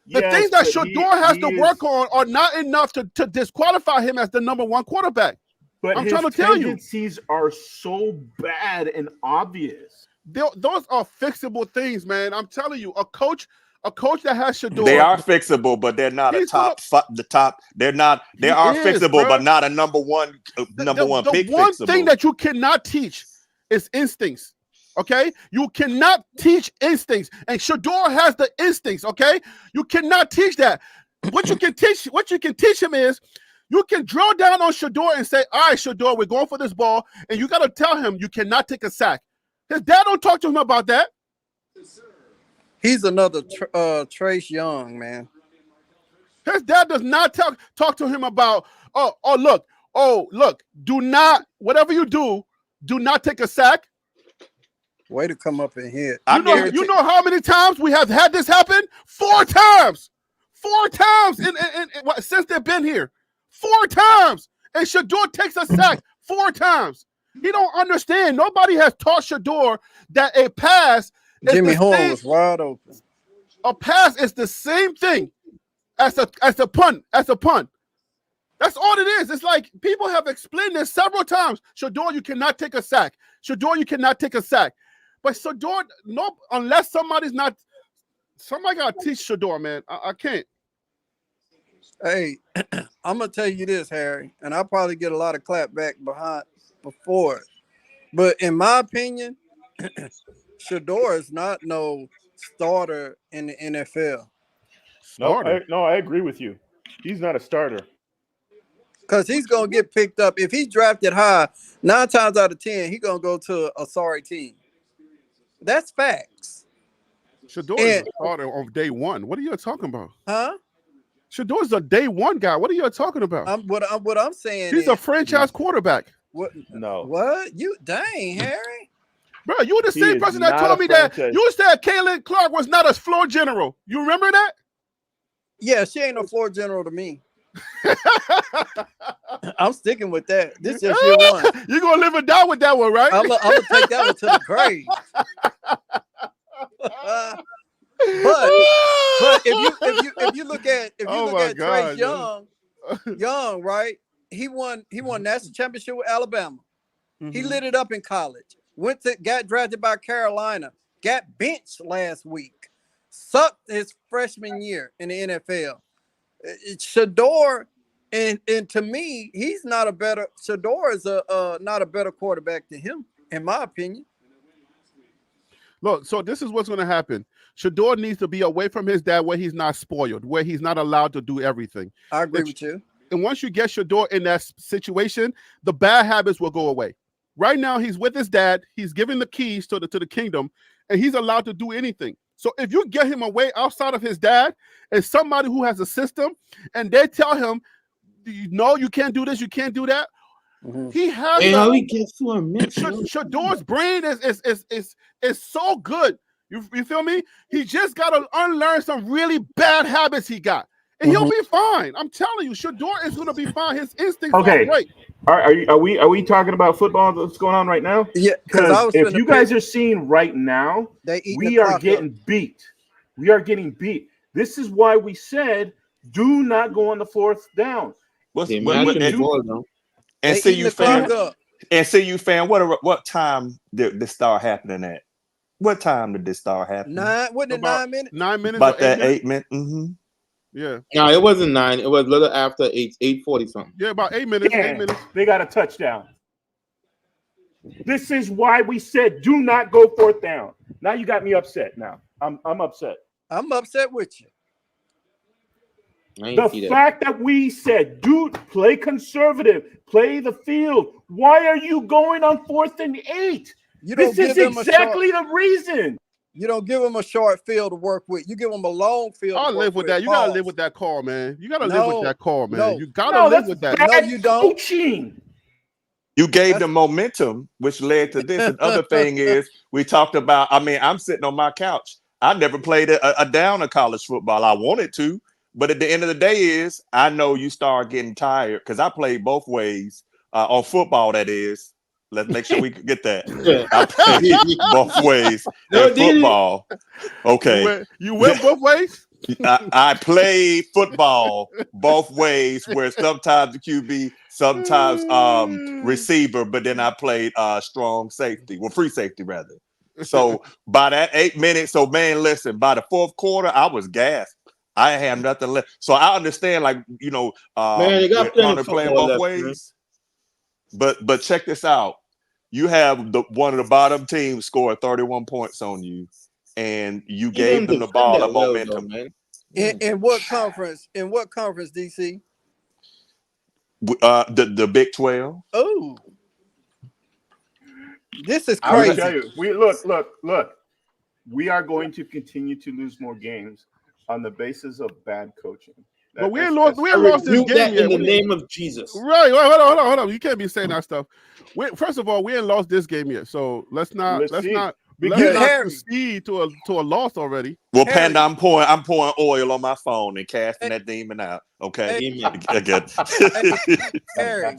The things that Shador has to work on are not enough to disqualify him as the number 1 quarterback. But I'm his trying to tell you, tendencies are so bad and obvious. Those are fixable things, man. I'm telling you, a coach that has Shador. They are fixable, but they're not the top. They're not. They are fixable, but not a number one pick. The one thing that you cannot teach is instincts. Okay, you cannot teach instincts, and Shador has the instincts. Okay, you cannot teach that. What you can teach him is you can drill down on Shador and say, "All right, Shador, we're going for this ball," and you got to tell him you cannot take a sack. His dad don't talk to him about that. He's another Trace Young, man. His dad does not talk to him about, look, do not, whatever you do not take a sack. Way to come up in here. You know how many times we have had this happen? 4 times. 4 times since they've been here. 4 times. And Shador takes a sack 4 times. He don't understand. Nobody has taught Shador that a pass Jimmy Horn was wide open. A pass is the same thing as a punt. That's all it is. It's like people have explained this several times. Shador, you cannot take a sack. Shador, you cannot take a sack. But Shador, no, unless somebody got to teach Shador, man. I can't. Hey, I'm gonna tell you this, Harry, and I'll probably get a lot of clap back before it. But in my opinion, Shador is not no starter in the NFL. No, I agree with you. He's not a starter. Because he's going to get picked up. If he's drafted high, 9 times out of 10, he's going to go to a sorry team. That's facts. Shador is a starter on day 1. What are you talking about? Huh? Shador's a day 1 guy. What are you talking about? What I'm saying he's a franchise quarterback. What? No. What? You dang, Harry. Bro, you were the same person that told me that you said Kaylin Clark was not a floor general. You remember that? Yeah, she ain't no floor general to me. I'm sticking with that. This is just year 1. You're going to live and die with that one, right? I'm going to take that one to the grave. But if you look at Trace Young, right? He won national championship with Alabama. He lit it up in college. Got drafted by Carolina. Got benched last week. Sucked his freshman year in the NFL. Shador, and to me, he's not a better. Shador is not a better quarterback than him, in my opinion. Look, so this is what's going to happen. Shador needs to be away from his dad, where he's not spoiled, where he's not allowed to do everything. I agree with you. And once you get Shador in that situation, the bad habits will go away. Right now, he's with his dad. He's given the keys to the kingdom, and he's allowed to do anything. So if you get him away outside of his dad and somebody who has a system, and they tell him, no, you can't do this, you can't do that. He has Shador's brain is so good. You feel me? He just got to unlearn some really bad habits he got, and he'll be fine. I'm telling you, Shador is going to be fine. His instincts are great. Are we talking about football that's going on right now? Yeah, because if you guys are seeing right now, we are getting beat. We are getting beat. This is why we said do not go on the fourth down. And see you fan. What time did this start happening at? What time did this start happening? 9 minutes? 9 minutes. About that 8 minutes. Yeah. No, it wasn't 9. It was a little after 8:40 something. Yeah, about 8 minutes. Yeah, 8 minutes. They got a touchdown. This is why we said do not go fourth down. Now you got me upset. Now I'm upset. I'm upset with you. The fact that we said, dude, play conservative, play the field. Why are you going on 4th and 8? This is exactly the reason. You don't give them a short field to work with. You give them a long field. I'll live with that. You gotta live with that call, man. You gotta live with that call, man. You gotta live with that. No, you don't. Coaching. You gave them momentum, which led to this. And other thing is, we talked about. I mean, I'm sitting on my couch. I never played a down of college football. I wanted to. But at the end of the day is, I know you start getting tired because I played both ways on football, that is. Let's make sure we get that. I played both ways in football. Okay. You went both ways? I played football both ways, where sometimes the QB, sometimes receiver, but then I played strong safety, free safety rather. So by that 8 minutes, so man, listen, by the fourth quarter, I was gassed. I have nothing left. So I understand, like, you got playing both ways. But check this out. You have one of the bottom teams score 31 points on you, and you gave them the ball and momentum. In what conference? In what conference, DC? The Big 12. Oh, this is I will crazy. tell you, look. We are going to continue to lose more games on the basis of bad coaching. But we ain't lost this game yet. In the name of Jesus. Right. Hold on. You can't be saying that stuff. First of all, we ain't lost this game yet. So let's not proceed to a loss already. Well, Harry, Panda, I'm pouring oil on my phone and casting that demon out. Okay. Harry,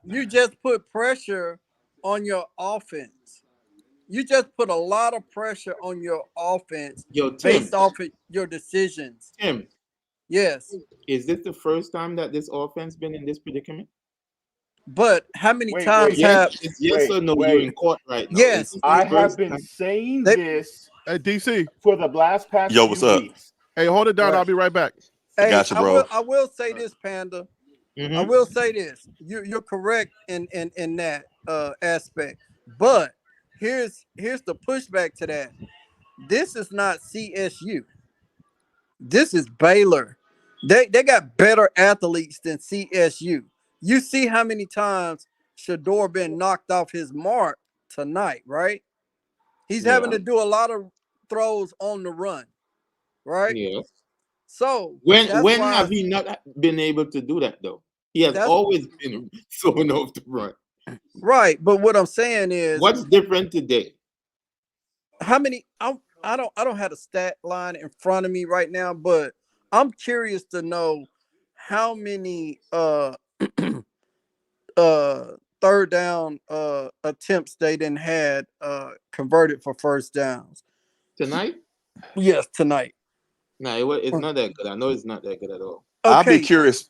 you just put pressure on your offense. You just put a lot of pressure on your offense based off of your decisions. Tim. Yes. Is this the first time that this offense been in this predicament? But how many times have yes or no? You're in court right now. Yes. I have been saying this at DC for the last past what's up? weeks. Hey, hold it down. Right. I'll be right back. Hey, gotcha, bro. I will say this, Panda. I will say this. You're correct in that aspect. But here's the pushback to that. This is not CSU. This is Baylor. They got better athletes than CSU. You see how many times Shador been knocked off his mark tonight, right? He's having to do a lot of throws on the run, right? Yes. So when have he not been able to do that though? He has always been throwing off the run. Right, but what I'm saying is, what's different today? How many? I don't have a stat line in front of me right now, but I'm curious to know how many third down attempts they didn't had converted for first downs tonight. Yes, tonight. No, it's not that good. I know it's not that good at all. I'll be Okay, curious.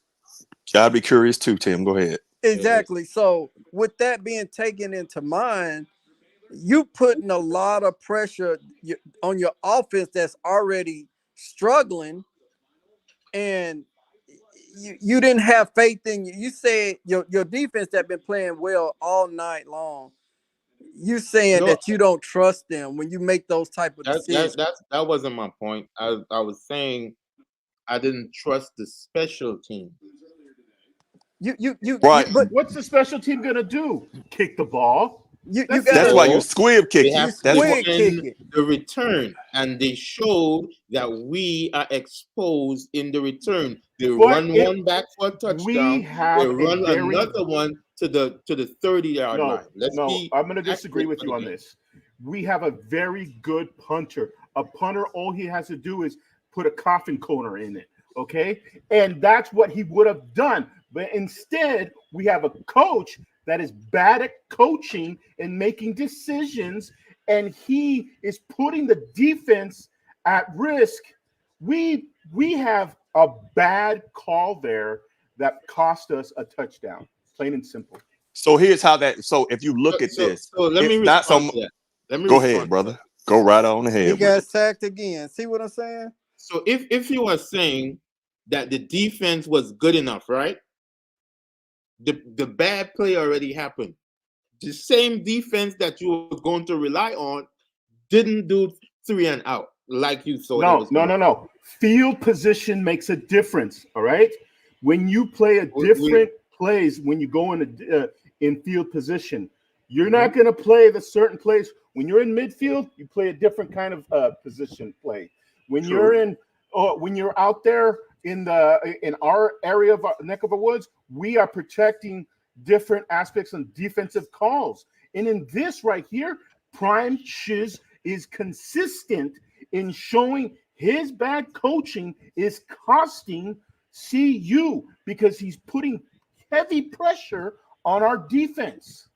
I'll be curious too, Tim. Go ahead. exactly. So with that being taken into mind, you putting a lot of pressure on your offense that's already struggling, and you didn't have faith in you. You said your defense that been playing well all night long. You saying No, that you don't trust them when you make those type of decisions. that wasn't my point. I was saying I didn't trust the special team. Right. But What's the special team gonna do? Kick the ball. you That's got That's to why you No, squib they kick have it. to That's what. squid kick defend it. the return, and they showed that we are exposed in the return. They But run it one back for a we touchdown. They have a run very another one to the 30-yard no, line. Let's no, be I'm gonna disagree accurate with for you the on game. this. We have a very good punter. A punter, all he has to do is put a coffin corner in it. Okay. And that's what he would have done. But instead, we have a coach that is bad at coaching and making decisions, and he is putting the defense at risk. We have a bad call there that cost us a touchdown, plain and simple. So here's how that. So if you look at this, So let me it's not respond so. to that. Let me Go respond ahead, to that. brother. Go right on He ahead. got sacked again. See what I'm saying? So if you are saying that the defense was good enough, right? The bad play already happened. The same defense that you were going to rely on didn't do 3 and out like you thought it was going to. No. Field position makes a difference. All right. When you play a different plays, when you go in field position, you're not going to play the certain plays. When you're in midfield, you play a different kind of position play. When you're out there in our area of our neck of the woods, we are protecting different aspects and defensive calls. And in this right here, Prime Shiz is consistent in showing his bad coaching is costing CU because he's putting heavy pressure on our defense.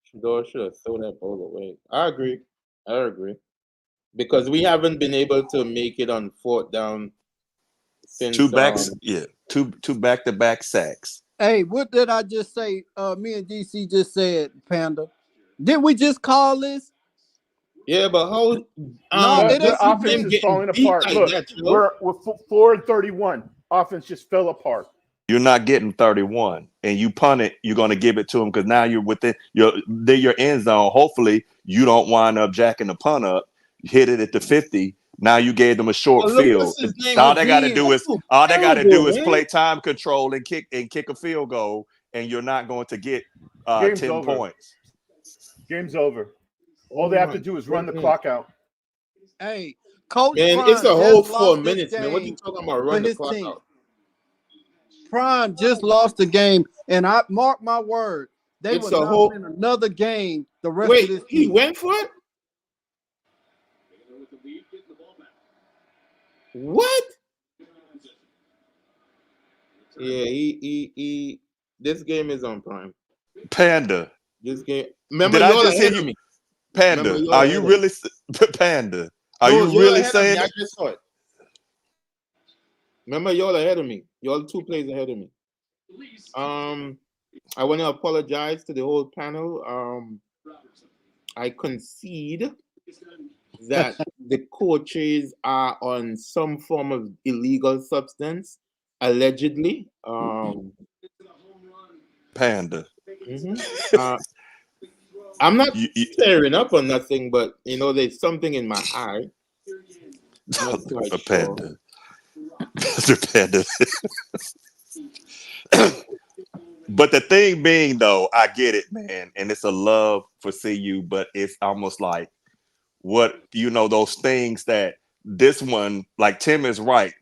Shador should have thrown that ball away. I agree. Because we haven't been able to make it on 4th down since Two back-to-back sacks. Hey, what did I just say? Me and DC just said, Panda. Did we just call this? Yeah, but how No, it The ain't. this offense game is getting falling beat apart. like Look, that, you know? we're 4-31. Offense just fell apart. You're not getting 31, and you punt it. You're going to give it to them because now you're within your end zone. Hopefully, you don't wind up jacking the punt up. Hit it at the 50. Now you gave them a short But look, field. what's his name? All they got to Houdini. do That's is so terrible, man. play time control and kick a field goal, and you're not going to get Game's 10 over. points. Game's over. All they have to do is run the clock out. Hey, Coach Man, Prime it's a whole just 4 lost this minutes, man. What you game talking about? for Run the his clock team. out. Prime just lost the game, and I mark my word, they It's will a not whole. win another game the rest Wait, of this he season. went for it? What? Yeah, he. This game is on Prime. Panda, This game. Remember, did I y'all just hear ahead of you? me. Remember, Panda, y'all are ahead you of me. really Panda? Are No, you y'all really ahead of me. saying I it? just saw it. Remember, y'all ahead of me. Y'all 2 plays ahead of me. I want to apologize to the whole panel. I concede that the coaches are on some form of illegal substance, allegedly. Panda. I'm not You, tearing up or nothing, but there's something in my eye. Not quite sure. Panda. Panda. But the thing being, though, I get it, man, and it's a love for CU, but it's almost like those things that this one, like Tim is right,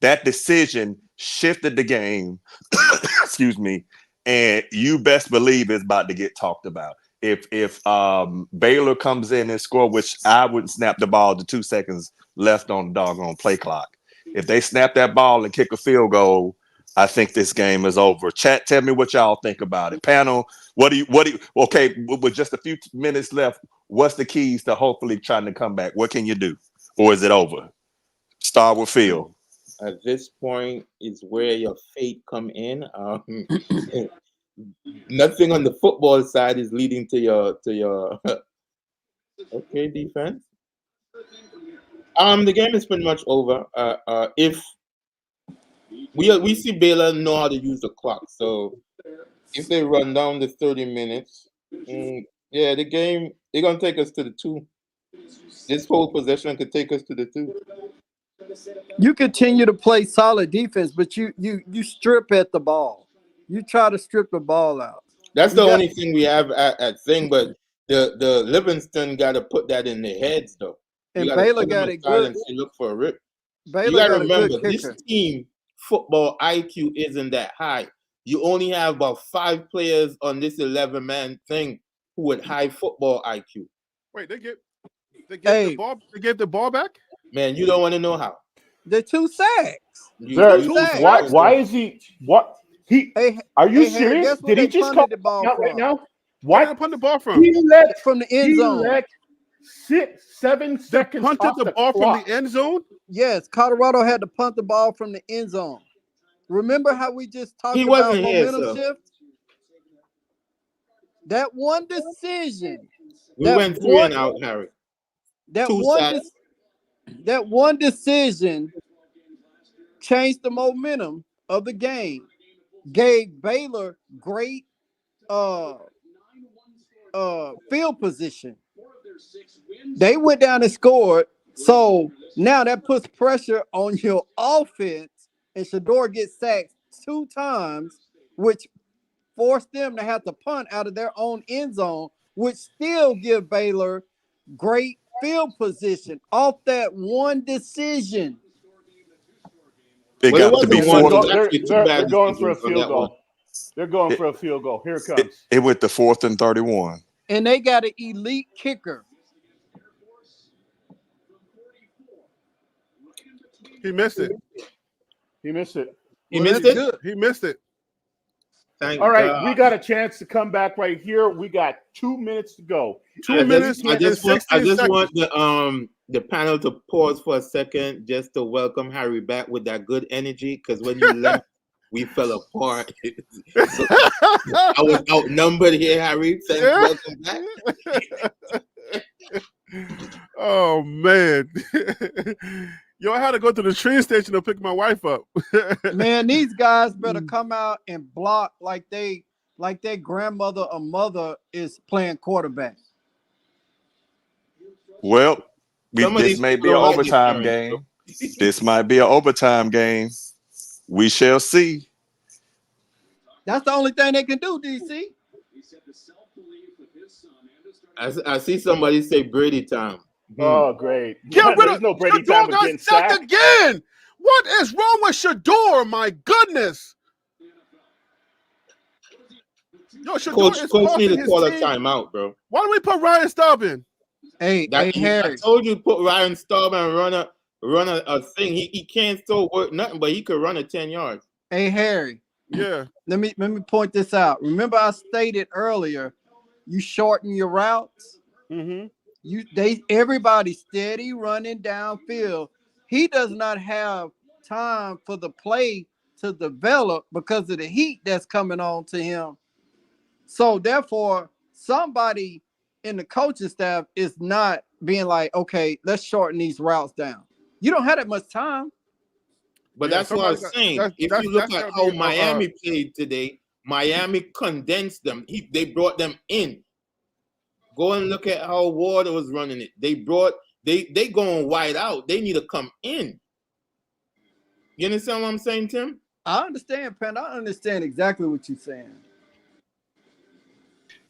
that decision shifted the game, excuse me, and you best believe it's about to get talked about. If Baylor comes in and score, which I wouldn't snap the ball to 2 seconds left on the doggone play clock. If they snap that ball and kick a field goal, I think this game is over. Chat, tell me what y'all think about it. Panel, okay, with just a few minutes left, what's the keys to hopefully trying to come back? What can you do? or is it over? Start with Phil. At this point, is where your fate come in. Nothing on the football side is leading to your okay defense. The game is pretty much over. If we see Baylor know how to use the clock, so if they run down the 30 minutes, yeah, the game they're gonna take us to the 2. This whole possession could take us to the 2. You continue to play solid defense, but you strip at the ball. You try to strip the ball out. That's the only thing we have at thing, but the Livingston got to put that in their heads though. And Baylor got it good. And look for a rip. Baylor you got to remember this team football IQ isn't that high. You only have about 5 players on this 11-man thing who with high football IQ. Wait, they gave the ball back? Man, you don't want to know how. The 2 sacks. Why is he what? Are you serious? Did he just come the ball out right now? Why did they punt the ball from? He let from the end zone. Let 7 seconds. Punted the ball from the end zone? Yes, Colorado had to punt the ball from the end zone. Remember how we just talked about momentum shift? That one decision. We went 3 and out, Harry. That one decision changed the momentum of the game. Gave Baylor great field position. They went down and scored. So now that puts pressure on your offense, and Shador gets sacked 2 times, which forced them to have to punt out of their own end zone, which still give Baylor great field position off that one decision. It got to be 4th. They're going for a field goal. They're going for a field goal. Here it comes. It went to 4th and 31. And they got an elite kicker. He missed it. He missed it. He missed it. All right, we got a chance to come back right here. We got 2 minutes to go. 2 minutes. I just want the panel to pause for a second just to welcome Harry back with that good energy, because when you left, we fell apart. So I was outnumbered here, Harry. Thanks, welcome back. Oh man. Yo, I had to go to the train station to pick my wife up. Man, these guys better come out and block like their grandmother or mother is playing quarterback. Well, this may be an overtime game. This might be an overtime game. We shall see. That's the only thing they can do, DC. I see somebody say Brady time. Oh, great. Get rid of no Brady Shador time got sacked again. What is wrong with Shador? My goodness. Yo, Shador Coach need to call a timeout, bro. Why don't we put Ryan Staub in? Hey, Harry. I told you to put Ryan Staub and run a thing. He can't still work nothing, but he could run a 10 yards. Hey, Harry. Yeah. Let me point this out. Remember, I stated earlier, you shorten your routes. Mm-hmm. Everybody steady running downfield. He does not have time for the play to develop because of the heat that's coming on to him. So therefore, somebody in the coaching staff is not being like, okay, let's shorten these routes down. You don't have that much time. But that's what I was saying. If you look at how Miami played today, Miami condensed them. They brought them in. Go and look at how Ward was running it. They going wide out. They need to come in. You understand what I'm saying, Tim? I understand, Pan. I understand exactly what you're saying.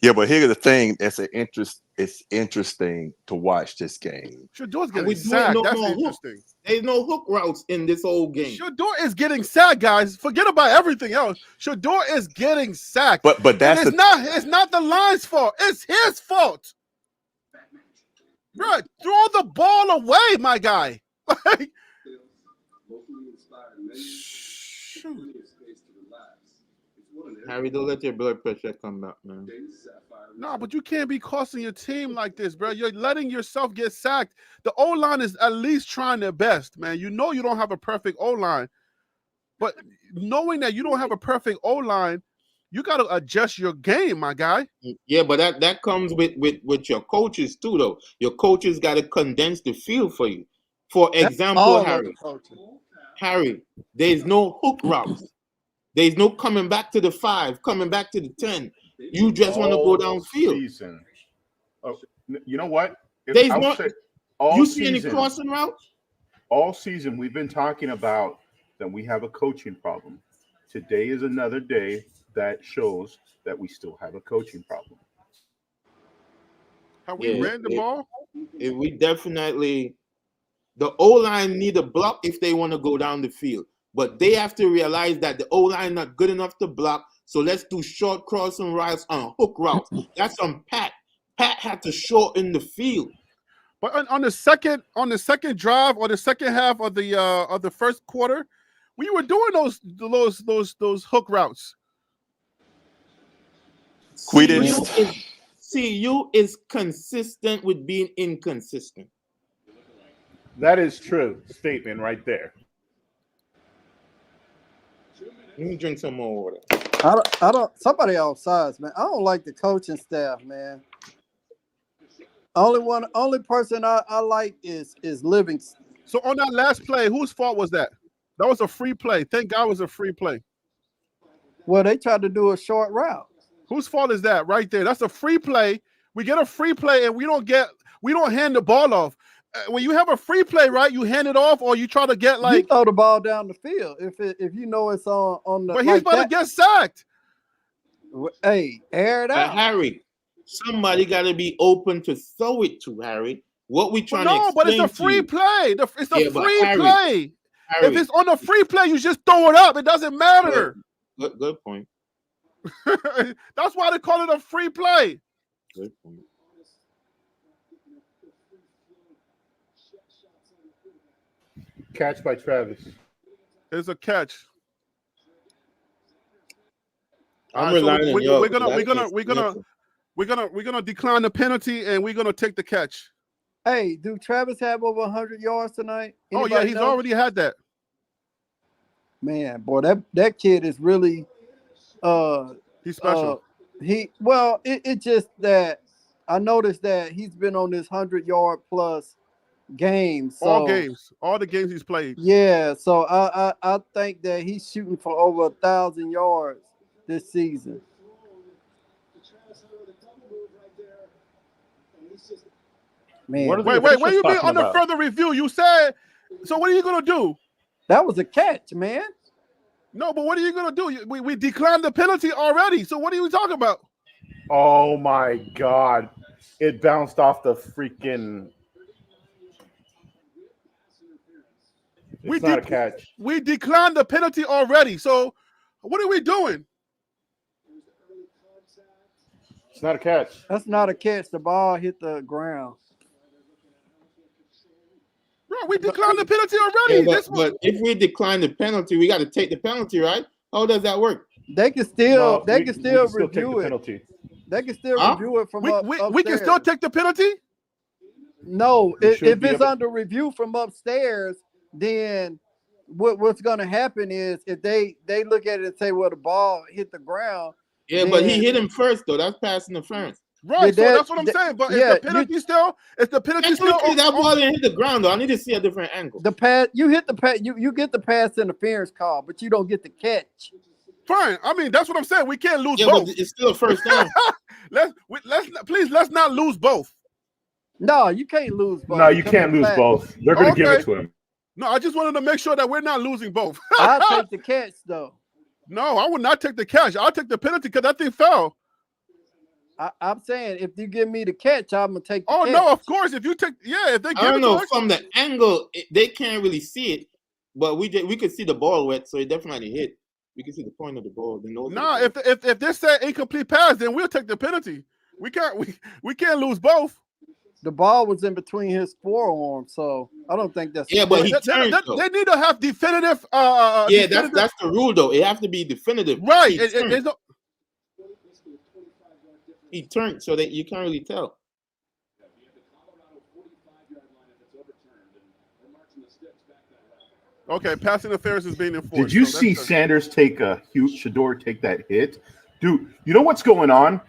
Yeah, but here's the thing. It's interesting to watch this game. Shador's getting sacked. That's interesting. There's no hook routes in this whole game. Shador is getting sacked, guys. Forget about everything else. Shador is getting sacked. But that's it's not the line's fault. It's his fault. Bro, throw the ball away, my guy. Harry, don't let your blood pressure come back, man. No, but you can't be costing your team like this, bro. You're letting yourself get sacked. The O-line is at least trying their best, man. You know you don't have a perfect O-line, but knowing that you don't have a perfect O-line, you got to adjust your game, my guy. Yeah, but that comes with your coaches too, though. Your coaches got to condense the field for you. For example, Harry, there's no hook routes. There's no coming back to the 5, coming back to the 10. You just want to go downfield. Oh, you know what? There's no. You see any crossing routes? All season, we've been talking about that we have a coaching problem. Today is another day that shows that we still have a coaching problem. Have we ran the ball? We definitely. The O-line need a block if they want to go down the field. But they have to realize that the O-line not good enough to block. So let's do short crossing routes on hook routes. That's on Pat. Pat had to shorten the field. But on the second drive or the second half of the first quarter, we were doing those hook routes. CU is consistent with being inconsistent. That is true statement right there. Let me drink some more water. I don't. Somebody outside, man. I don't like the coaching staff, man. Only person I like is Livingston. So on that last play, whose fault was that? That was a free play. Thank God it was a free play. Well, they tried to do a short route. Whose fault is that right there? That's a free play. We get a free play and we don't hand the ball off. When you have a free play, right, you hand it off or you try to get you throw the ball down the field if you know it's on the. But he's about to get sacked. Hey, air it out, Harry. Somebody got to be open to throw it to, Harry. What we trying to explain? No, but it's a free play. It's a free play. Harry, if it's on a free play, you just throw it up. It doesn't matter. Good point. That's why they call it a free play. Good point. Catch by Travis. There's a catch. I'm relying on you. We're gonna decline the penalty and we're gonna take the catch. Hey, do Travis have over 100 yards tonight? Anybody he's already had that. Man, boy, that kid is really he's special. It's just that I noticed that he's been on this 100-yard plus games. So, all the games he's played. Yeah, so I think that he's shooting for over 1,000 yards this season. Man, wait, what do you mean on the further review? You said so. What are you gonna do? That was a catch, man. No, but what are you gonna do? We declined the penalty already. So what are you talking about? Oh my God! It bounced off the freaking. It's not a catch. We declined the penalty already. So what are we doing? It's not a catch. That's not a catch. The ball hit the ground. Bro, we declined the penalty already. Yeah, but if we decline the penalty, we got to take the penalty, right? How does that work? They can still review it. They can still review it from upstairs. We can still take the penalty? No, if it's under review from upstairs, then what's going to happen is if they look at it and say, well, the ball hit the ground. Yeah, but he hit him first, though. That's pass interference. Right, so that's what I'm saying. But is the penalty still? That ball didn't hit the ground, though. I need to see a different angle. The pass, you hit the pass, you get the pass interference call, but you don't get the catch. Fine. I mean, that's what I'm saying. We can't lose both. But it's still a first down. let's not lose both. No, you can't lose both. No, you can't lose both. They're going to give it to him. No, I just wanted to make sure that we're not losing both. I'll take the catch, though. No, I would not take the catch. I'll take the penalty because that thing fell. I'm saying if you give me the catch, I'm gonna take the catch. No, of course. If you take, if they give I don't know from the angle, they can't really see it, but we could see the ball wet, so it definitely hit. We can see the point of the ball. If they say incomplete pass, then we'll take the penalty. We can't lose both. The ball was in between his forearms, so I don't think that's. Yeah, but he turned. They need to have definitive. That's the rule, though. It has to be definitive. Right. He turned so that you can't really tell. Okay, pass interference is being enforced. Did you so see Sanders take a huge Shador take that hit? Dude, you know what's going on?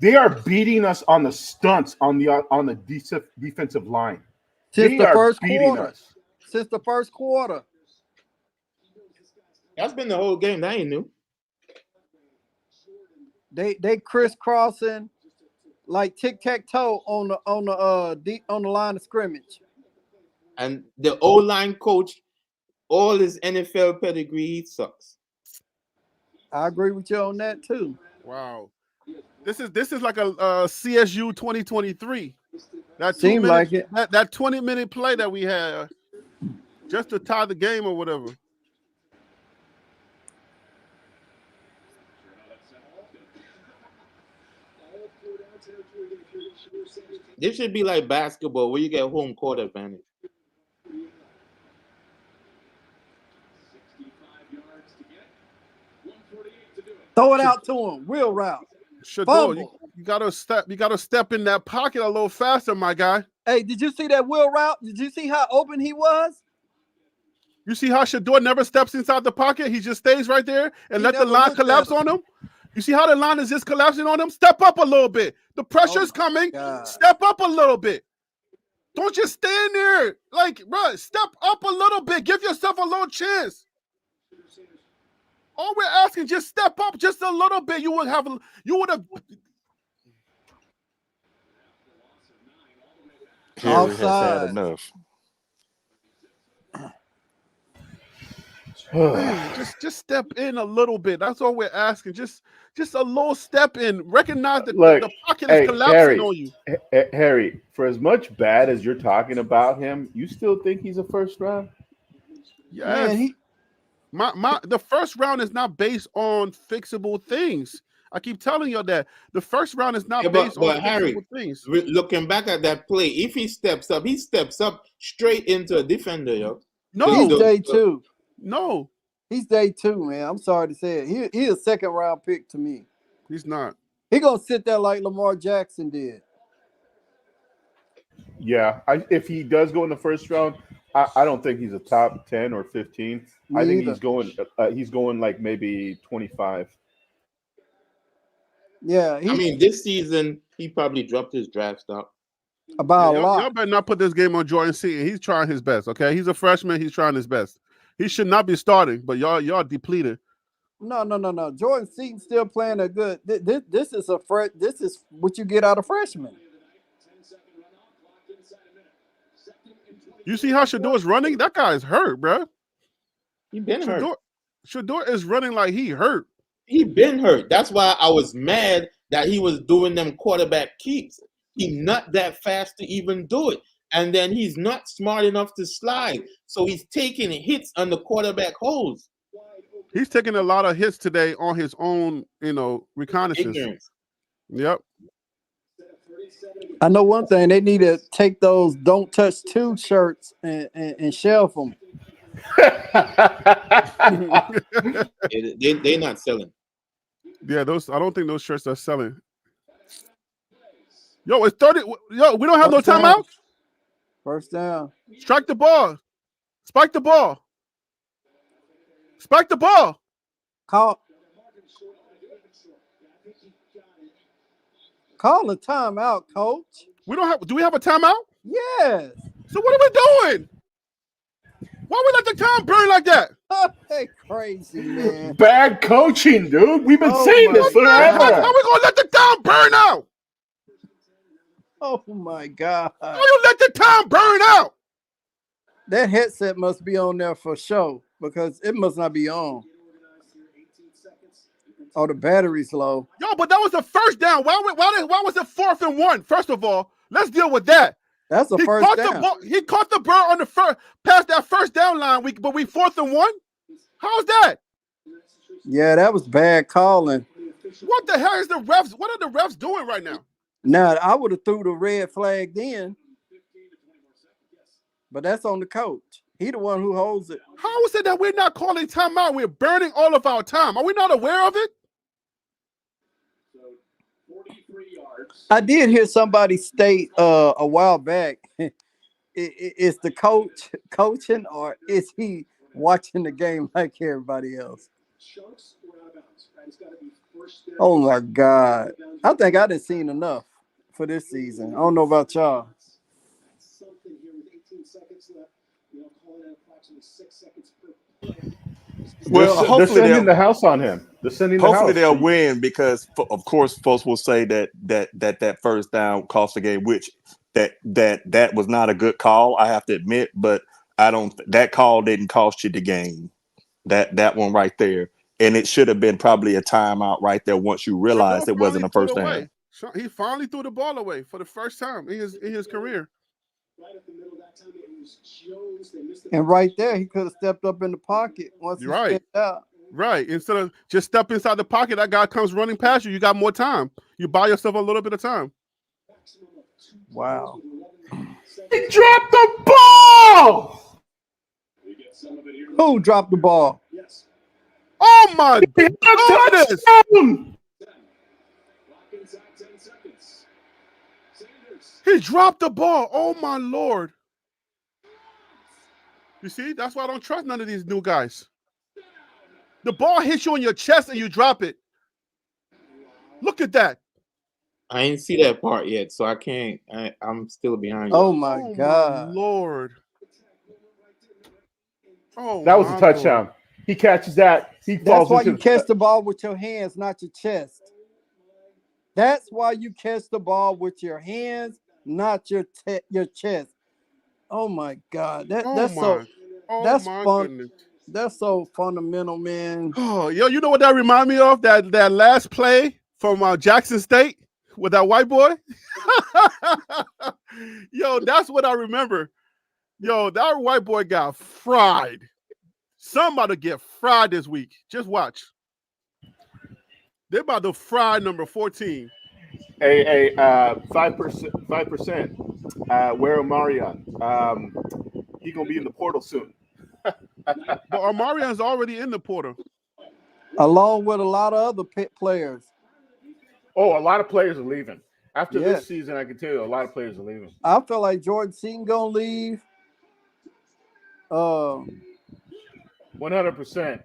They are beating us on the stunts on the defensive line. Since They the are first beating quarter. us. Since the first quarter. That's been the whole game. That ain't new. They crisscrossing like tic-tac-toe on the line of scrimmage. And the O-line coach, all his NFL pedigree, he sucks. I agree with you on that too. Wow. This is like a CSU 2023. That Seemed like it. That 20-minute play that we had just to tie the game or whatever. This should be like basketball where you get home court advantage. Throw it out to him. Wheel route. Shador, you gotta step in that pocket a little faster, my guy. Hey, did you see that wheel route? Did you see how open he was? You see how Shador never steps inside the pocket? He just stays right there and let the line collapse on him. You see how the line is just collapsing on him? Step up a little bit. The pressure's coming. God. Step up a little bit. Don't just stand there. Like, bro, step up a little bit. Give yourself a little chance. All we're asking, just step up just a little bit. You would have. Harry has had enough. just step in a little bit. That's all we're asking. Just a little step in. Recognize that the pocket is collapsing on you. Harry, for as much bad as you're talking about him, you still think he's a first round? Yes. Man, the first round is not based on fixable things. I keep telling you that the first round is not based on fixable things. Looking back at that play, if he steps up straight into a defender, yo. No, he's day two. No, he's day two, man. I'm sorry to say it. He's a second round pick to me. He's not. He's gonna sit there like Lamar Jackson did. Yeah, if he does go in the first round, I don't think he's a top 10 or 15. I think he's going like maybe 25. Yeah, I mean, this season he probably dropped his draft stock. About a lot. Y'all better not put this game on Jordan Seaton. He's trying his best. Okay, he's a freshman. He's trying his best. He should not be starting, but y'all depleted. No. Jordan Seaton's still playing a good. This is what you get out of freshmen. You see how Shador's running? That guy's hurt, bro. He been hurt. Shador is running like he hurt. He been hurt. That's why I was mad that he was doing them quarterback keeps. He's not that fast to even do it. And then he's not smart enough to slide. So he's taking hits on the quarterback holes. He's taking a lot of hits today on his own, reconnaissance. Ignorance. Yep. I know one thing. They need to take those "Don't Touch 2" shirts and shelf them. They're not selling. Yeah, I don't think those shirts are selling. Yo, it's 30. Yo, we don't have no timeout. First down. Strike the ball. Spike the ball. Spike the ball. Call a timeout, coach. Do we have a timeout? Yes. So what are we doing? Why we let the time burn like that? Hey, crazy, man. Bad coaching, dude. We've been saying this forever. How we gonna let the time burn out? Oh my God. How you let the time burn out? That headset must be on there for sure because it must not be on. Oh, the battery's low. Yo, but that was the first down. Why was it 4th and 1? First of all, let's deal with that. That's the first down. He caught the ball on the first past that first down line. But we 4th and 1. How's that? Yeah, that was bad calling. What the hell is the refs? What are the refs doing right now? Now I would have threw the red flag then, but that's on the coach. He the one who holds it. How is it that we're not calling timeout? We're burning all of our time. Are we not aware of it? I did hear somebody state a while back. Is the coach coaching, or is he watching the game like everybody else? Oh my God! I think I done seen enough for this season. I don't know about y'all. Well, They're hopefully sending they'll the house on him. They're sending the hopefully house. they'll win because, of course, folks will say that first down cost the game, which that was not a good call. I have to admit, but I don't. That call didn't cost you the game. That one right there, and it should have been probably a timeout right there once you realized Shador it finally wasn't a threw it first down. away. He finally threw the ball away for the first time in his career. And right there, he could have stepped up in the pocket once he stepped out. Right. Instead of just step inside the pocket, that guy comes running past you. You got more time. You buy yourself a little bit of time. Wow. He dropped the ball. Who dropped the ball? Oh my goodness! He dropped the ball. Oh my Lord! You see, that's why I don't trust none of these new guys. The ball hits you on your chest and you drop it. Look at that. I ain't see that part yet, so I can't. I'm still behind you. Oh my God! My Lord! Oh, that was a touchdown. Lord. He catches that. That's why you catch the ball with your hands, not your chest. That's why you catch the ball with your hands, not your chest. Oh my God! That's fun. Goodness. That's so fundamental, man. Oh, yo, you know what that remind me of? That last play from Jackson State with that white boy. Yo, that's what I remember. Yo, that white boy got fried. Somebody get fried this week. Just watch. They're about to fry number 14. Hey, 5%. Where Marion? He gonna be in the portal soon. But Omarion's already in the portal. Along with a lot of other players. Oh, a lot of players are leaving. After this season, I can tell you a lot of players are leaving. I feel like Jordan Seaton gonna leave. 100%.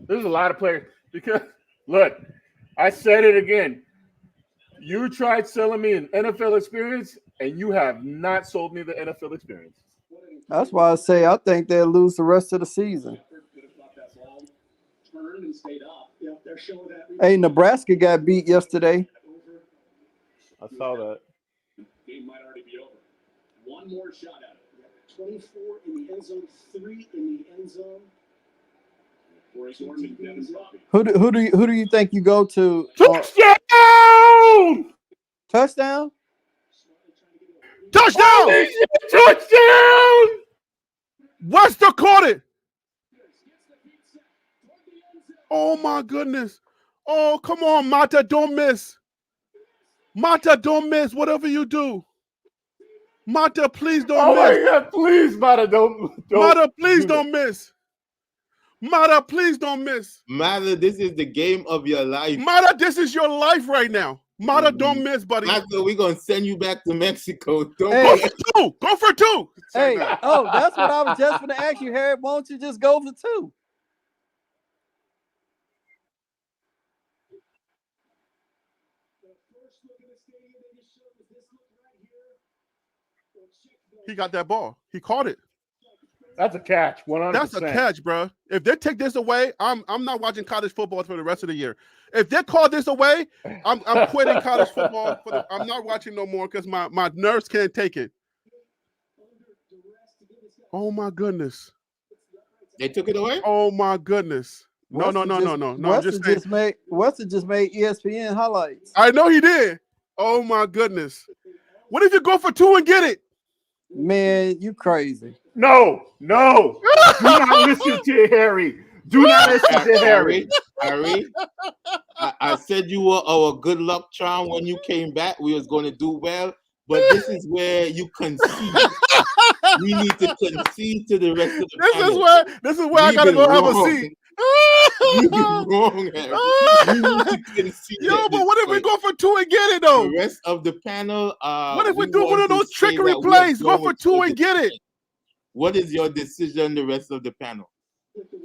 There's a lot of players because look, I said it again. You tried selling me an NFL experience, and you have not sold me the NFL experience. That's why I say I think they'll lose the rest of the season. Hey, Nebraska got beat yesterday. I saw that. Game might already be over. One more shot at it. 24 in the end zone, 3 in the end zone. Who do you think you go to? Touchdown! Touchdown! Touchdown! Touchdown! Wester caught it. Oh my goodness. Oh, come on, Mata, don't miss. Mata, don't miss. Whatever you do. Mata, please don't miss. Oh my God, please, Mata, don't Mata, please don't miss. Mata, please don't miss. Mata, this is the game of your life. Mata, this is your life right now. Mata, don't miss, buddy. Mata, we're going to send you back to Mexico. Go for 2. Go for 2. Hey, that's what I was just going to ask you, Harry. Why don't you just go for 2? He got that ball. He caught it. That's a catch. 100%. That's a catch, bro. If they take this away, I'm not watching college football for the rest of the year. If they call this away, I'm quitting college football. I'm not watching no more because my nerves can't take it. Oh my goodness. They took it away? Oh my goodness. No. Weston just made ESPN highlights. I know he did. Oh my goodness. What if you go for 2 and get it? Man, you crazy. No. Do not listen to Harry. Do not listen to Harry. Harry, I said you were our good luck charm when you came back. We was going to do well, but this is where you concede. We need to concede to the rest of the panel. This is where I gotta go have a seat. You're wrong, Harry. You need to concede Yo, at but this what if we point. go for 2 and get it though? The rest of the panel, What if we we do one want of to those say trickery that we are plays? Go for going 2 for and the get it. defense. What is your decision, the rest of the panel?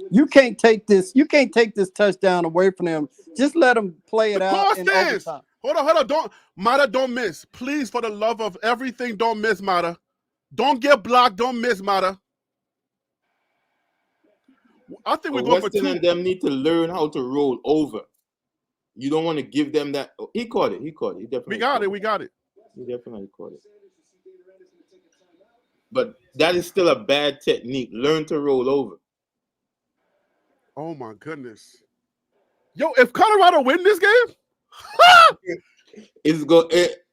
You can't take this. You can't take this touchdown away from them. Just let them play it The out call in stands. overtime. Hold on. Mata, don't miss. Please, for the love of everything, don't miss, Mata. Don't get blocked. Don't miss, Mata. I think we go for Weston 2. and them need to learn how to roll over. You don't want to give them that. Oh, he caught it. He definitely We got it. He definitely caught it. But that is still a bad technique. Learn to roll over. Oh my goodness. Yo, if Colorado win this game, It's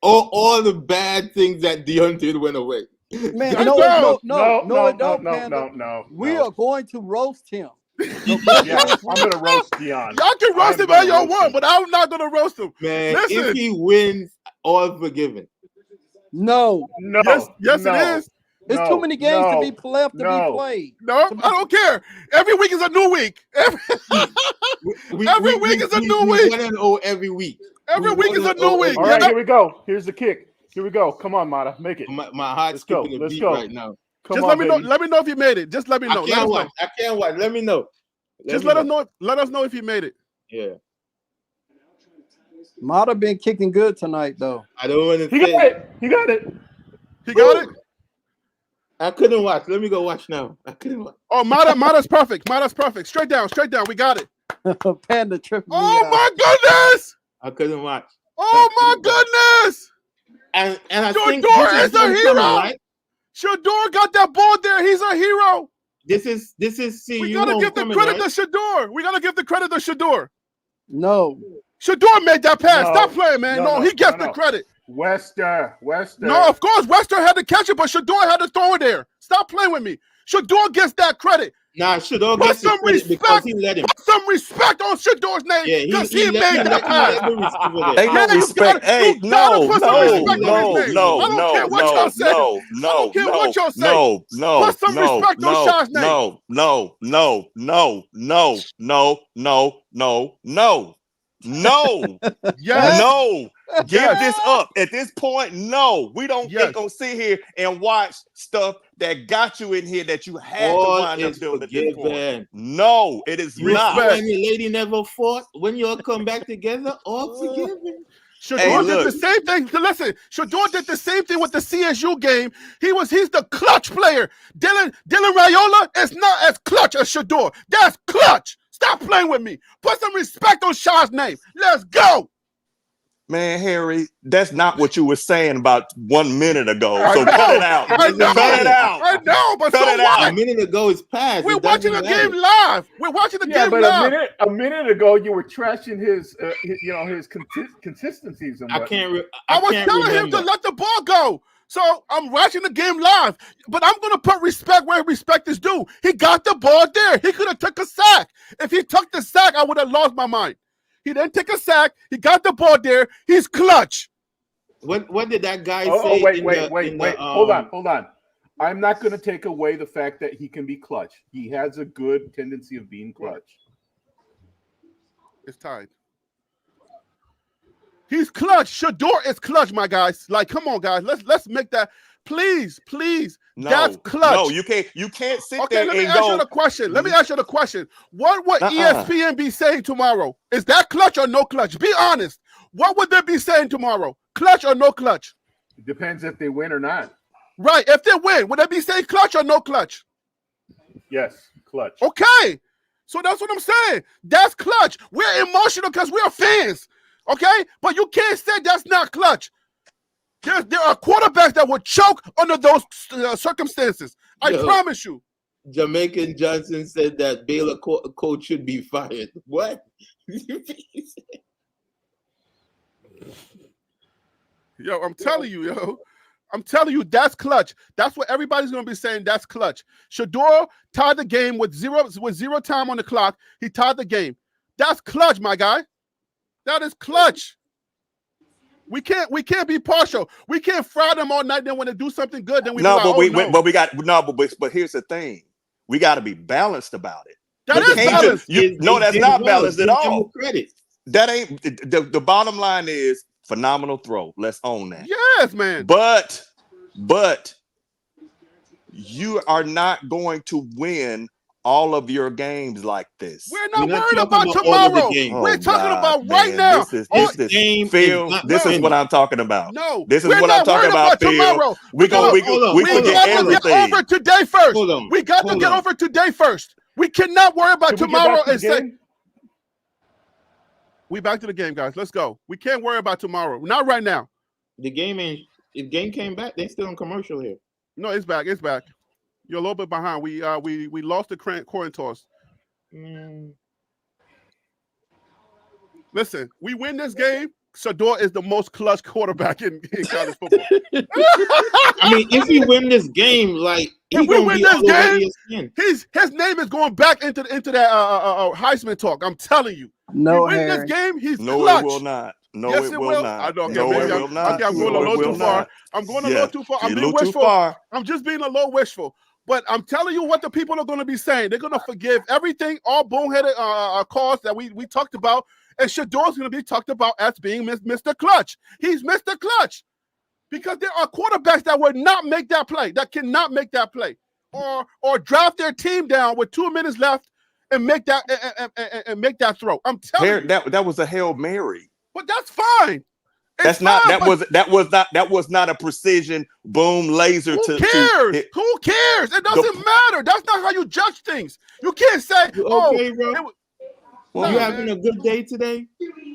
all the bad things that Deontay went away. Man, Let's no, go. it don't, Panda. No. We are going to roast him. Yeah, I'm gonna roast Deion. Y'all can roast him all y'all want, but I'm not gonna roast him. Man, Listen. if he wins, all forgiven. No, Yes, no, it is. there's too many games to be left to be played. No, I don't care. Every week is a new week. Every week is a new week. 1-0 every week. Every week is a new week. All right, here we go. Here's the kick. Here we go. Come on, Mata, make it. My heart's skipping a beat right now. Just let me know. Let me know if you made it. Just let me know. I can't watch. Let me know. Just let us know. Let us know if you made it. Yeah. Mata been kicking good tonight, though. I don't want to. He got it. He got it. He got it. I couldn't watch. Let me go watch now. I couldn't watch. Oh, Mata's perfect. Mata's perfect. Straight down. We got it. Panda tripping. Oh my goodness. I couldn't watch. Oh my goodness. And I think Shador is a hero. Right? Shador got that ball there. He's a hero. This is. See, we gotta give the credit to Shador. We gotta give the credit to Shador. No. Shador made that pass. No. Stop playing, man. No, he gets the credit. Wester. No, of course, Wester had to catch it, but Shador had to throw it there. Stop playing with me. Shador gets that credit. Nah, Shador gets the credit because he let him. Put some respect on Shador's name because he made that pass. Ain't no respect. Hey, no. Put some respect on his name. I don't care what y'all say. I don't care what y'all say. Put some respect on Shaw's name. No. Yes. No. Give this up. At this point, no. We don't get gonna sit here and watch stuff that got you in here that you had to wind up doing at this point. No, it is not. When your lady never fought, when y'all come back together, all forgiven. Shador did the same thing. Listen, Shador did the same thing with the CSU game. He's the clutch player. Dylan Raiola is not as clutch as Shador. That's clutch. Stop playing with me. Put some respect on Shaw's name. Let's go. Man, Harry, that's not what you were saying about 1 minute ago. So cut it out. I know. Cut it out. I know, but cut so it what? out. A minute ago is past. We're watching the game live. We're watching the game but live. a minute ago, you were trashing his consistencies. And I can't. I was telling him to let the ball go. So I'm watching the game live, but I'm going to put respect where respect is due. He got the ball there. He could have took a sack. If he took the sack, I would have lost my mind. He didn't take a sack. He got the ball there. He's clutch. What did that guy say? Oh, wait. Hold on. I'm not going to take away the fact that he can be clutch. He has a good tendency of being clutch. It's tied. He's clutch. Shador is clutch, my guys. Like, come on, guys. Let's make that. Please. No, that's clutch. No, you can't sit there and go. Let me ask you the question. What would ESPN be saying tomorrow? Is that clutch or no clutch? Be honest. What would they be saying tomorrow? Clutch or no clutch? It depends if they win or not. Right. If they win, would they be saying clutch or no clutch? Yes, clutch. Okay. So that's what I'm saying. That's clutch. We're emotional because we're fans. Okay? But you can't say that's not clutch. There are quarterbacks that would choke under those circumstances. I promise you. Jamaican Johnson said that Baylor coach should be fired. What? Yo, I'm telling you, that's clutch. That's what everybody's going to be saying. That's clutch. Shador tied the game with zero time on the clock. He tied the game. That's clutch, my guy. That is clutch. We can't be partial. We can't fry them all night. Then when they do something good, then we but here's the thing: we got to be balanced about it. That You is can't balanced. no, that's not balanced at all. Credit. That ain't the bottom line is phenomenal throw. Let's own that. Yes, man. But you are not going to win all of your games like this. We're not worried about tomorrow. We're talking about right now. This is what I'm talking about. No, this is what I'm talking about, Phil. Tomorrow. We got to get The game came back. They still on commercial here. No, it's back. It's back. You're a little bit behind. We lost the coin toss. Listen, we win this game. Shador is the most clutch quarterback in college football. I mean, if we win this game, like if we win this game, his name is going back into that Heisman talk. I'm telling you. No, we win this game. He's no, clutch. It will not. No, yes, it will not. I know. Okay, no, maybe it will not. I'm going a little too far. I'm going a little too far. I'm being wishful. I'm just being a little wishful. But I'm telling you what the people are going to be saying. They're going to forgive everything, all boneheaded calls that we talked about. And Shador's going to be talked about as being Mr. Clutch. He's Mr. Clutch. Because there are quarterbacks that would not make that play, that cannot make that play. Or draft their team down with 2 minutes left and make that and make that throw. I'm telling you. That was a Hail Mary. But that's fine. That was not a precision boom laser. Who cares? Who cares? It doesn't matter. That's not how you judge things. You can't say, you having a good day today?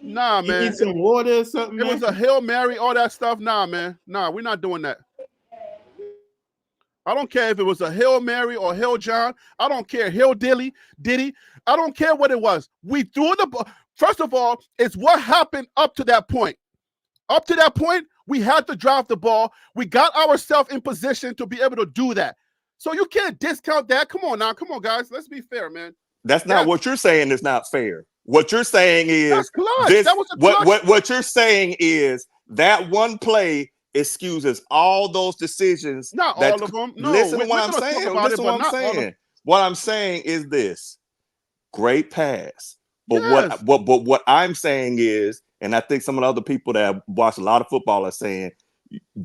Nah, man. You need some water or something? It was a Hail Mary, all that stuff. Nah, man. Nah, we're not doing that. I don't care if it was a Hail Mary or Hail John. I don't care. Hail Diddy. I don't care what it was. We threw the ball. First of all, it's what happened up to that point. Up to that point, we had to drive the ball. We got ourselves in position to be able to do that. So you can't discount that. Come on now. Come on, guys. Let's be fair, man. That's not what you're saying is not fair. What you're saying is what you're saying is that one play excuses all those decisions. Not all of them. No, listen to what I'm saying. Listen to what I'm saying. What I'm saying is this: great pass. But what I'm saying is, and I think some of the other people that have watched a lot of football are saying,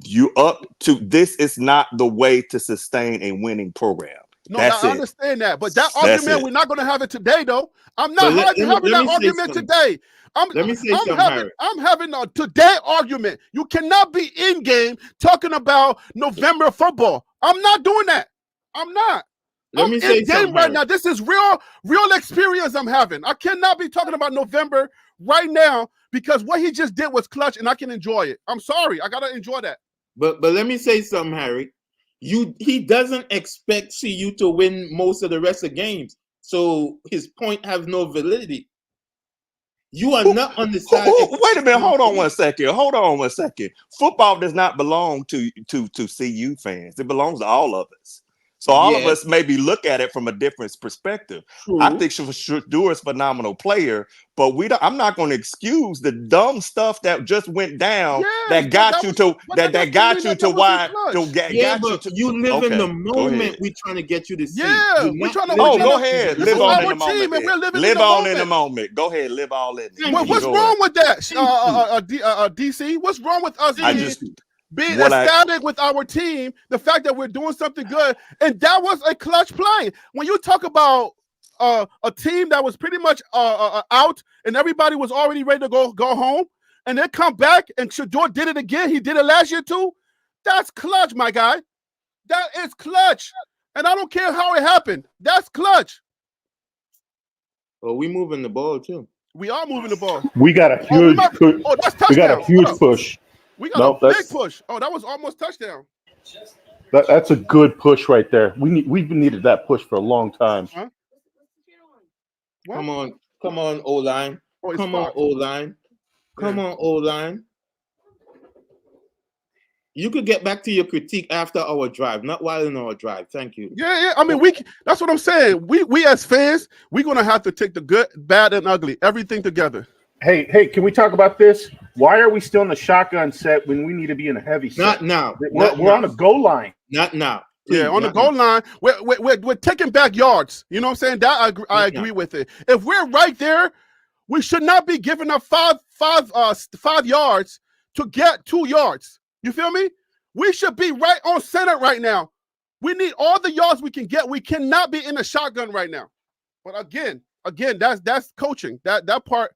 you up to this is not the way to sustain a winning program. No, I understand that, but that argument we're not going to have it today, though. I'm not having that argument today. I'm having a today argument. You cannot be in game talking about November football. I'm not doing that. I'm not. I'm in game right now. This is real experience I'm having. I cannot be talking about November right now because what he just did was clutch, and I can enjoy it. I'm sorry, I gotta enjoy that. But let me say something, Harry. He doesn't expect CU to win most of the rest of games, so his point has no validity. You are not on the side. Wait a minute. Hold on one second. Football does not belong to CU fans. It belongs to all of us. So all of us maybe look at it from a different perspective. True. I think Shador is a phenomenal player, but I'm not going to excuse the dumb stuff that just went down that got you to you live in the moment. We're trying to get you to see. Yeah, we're trying to. Go ahead, live on in the moment. Live on in the moment. Go ahead, live all in it. What's wrong with that, DC? What's wrong with us? Being ecstatic with our team, the fact that we're doing something good, and that was a clutch play. When you talk about a team that was pretty much out and everybody was already ready to go home, and then come back and Shador did it again. He did it last year too. That's clutch, my guy. That is clutch, and I don't care how it happened. That's clutch. Well, we moving the ball too. We are moving the ball. We got a huge. That's touchdown. We got a huge push. We got a big push. Oh, that was almost touchdown. That's a good push right there. We've needed that push for a long time. Huh? Come on, O-line. Come on, O-line. Come on, O-line. You could get back to your critique after our drive, not while in our drive. Thank you. Yeah. I mean, that's what I'm saying. We as fans, we're gonna have to take the good, bad, and ugly, everything together. Hey, can we talk about this? Why are we still in the shotgun set when we need to be in a heavy set? Not now. We're on a goal line. Not now. Yeah, on the goal line, we're taking back yards. You know what I'm saying? That I agree with it. If we're right there, we should not be giving up five yards to get 2 yards. You feel me? We should be right on center right now. We need all the yards we can get. We cannot be in a shotgun right now. But again, that's coaching. That part.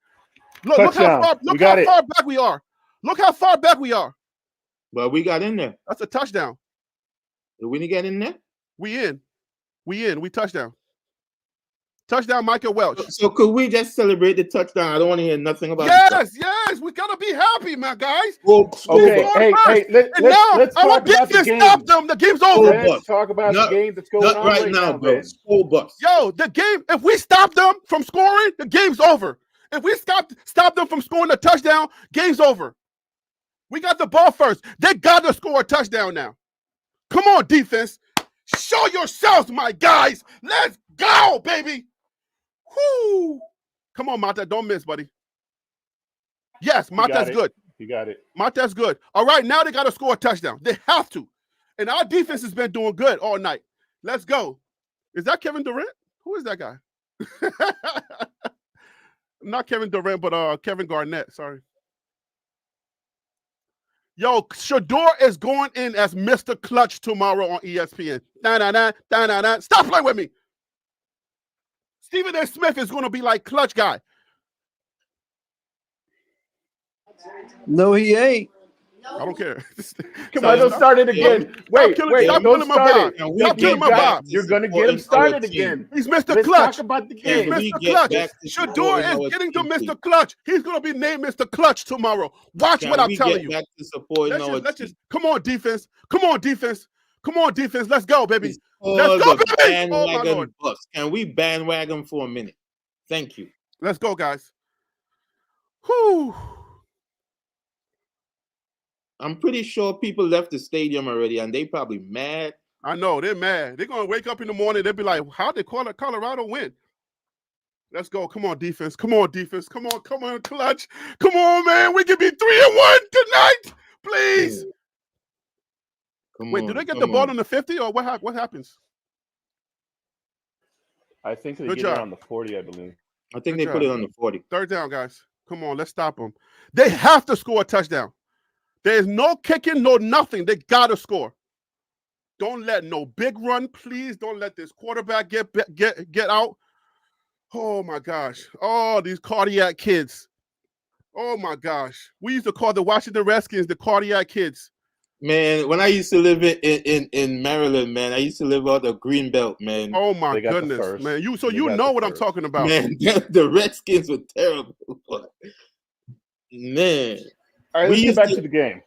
Look how far back we are. Look how far back we are. But we got in there. That's a touchdown. Did we get in there? We in. We touchdown. Touchdown, Michael Welch. So could we just celebrate the touchdown? I don't want to hear nothing about it. Yes. We gotta be happy, man, guys. Well, okay, let's talk about the game. Stop them. The game's over. Let's talk about the game that's going on right now, bro. School bus. Yo, the game. If we stop them from scoring, the game's over. If we stop them from scoring a touchdown, game's over. We got the ball first. They got to score a touchdown now. Come on, defense. Show yourselves, my guys. Let's go, baby. Whoo. Come on, Mata. Don't miss, buddy. Yes, Mata's good. You got it. Mata's good. All right, now they got to score a touchdown. They have to. And our defense has been doing good all night. Let's go. Is that Kevin Durant? Who is that guy? Not Kevin Durant, but Kevin Garnett. Sorry. Yo, Shador is going in as Mr. Clutch tomorrow on ESPN. Stop playing with me. Stephen A. Smith is going to be like Clutch guy. No, he ain't. I don't care. Come on, don't start it again. Wait, stop don't start it. Stop killing my vibe. You're going to get him started again. He's Mr. Clutch. Talk about the game. He's Mr. Clutch. Shador is getting to Mr. Clutch. He's going to be named Mr. Clutch tomorrow. Watch what I'm telling you. Let's just come on, defense. Come on, defense. Come on, defense. Let's go, baby. Let's go, baby. Oh, my Lord. Can we bandwagon for a minute? Thank you. Let's go, guys. Whew. I'm pretty sure people left the stadium already, and they probably mad. I know, they're mad. They're going to wake up in the morning. They'll be like, how did Colorado win? Let's go. Come on, defense. Come on, defense. Come on, Clutch. Come on, man. We can be 3-1 tonight. Please. Wait, do they get the ball on the 50 or what happens? I think they get it on the 40, I believe. I think they put it on the 40. Third down, guys. Come on, let's stop them. They have to score a touchdown. There's no kicking, no nothing. They got to score. Don't let no big run, please. Don't let this quarterback get out. Oh, my gosh. Oh, these cardiac kids. Oh, my gosh. We used to call the Washington Redskins the cardiac kids. Man, when I used to live in Maryland, man, I used to live out the Greenbelt, man. Oh, my goodness, man. You know what I'm talking about. Man, the Redskins were terrible. Man. All right, let's get back to the game.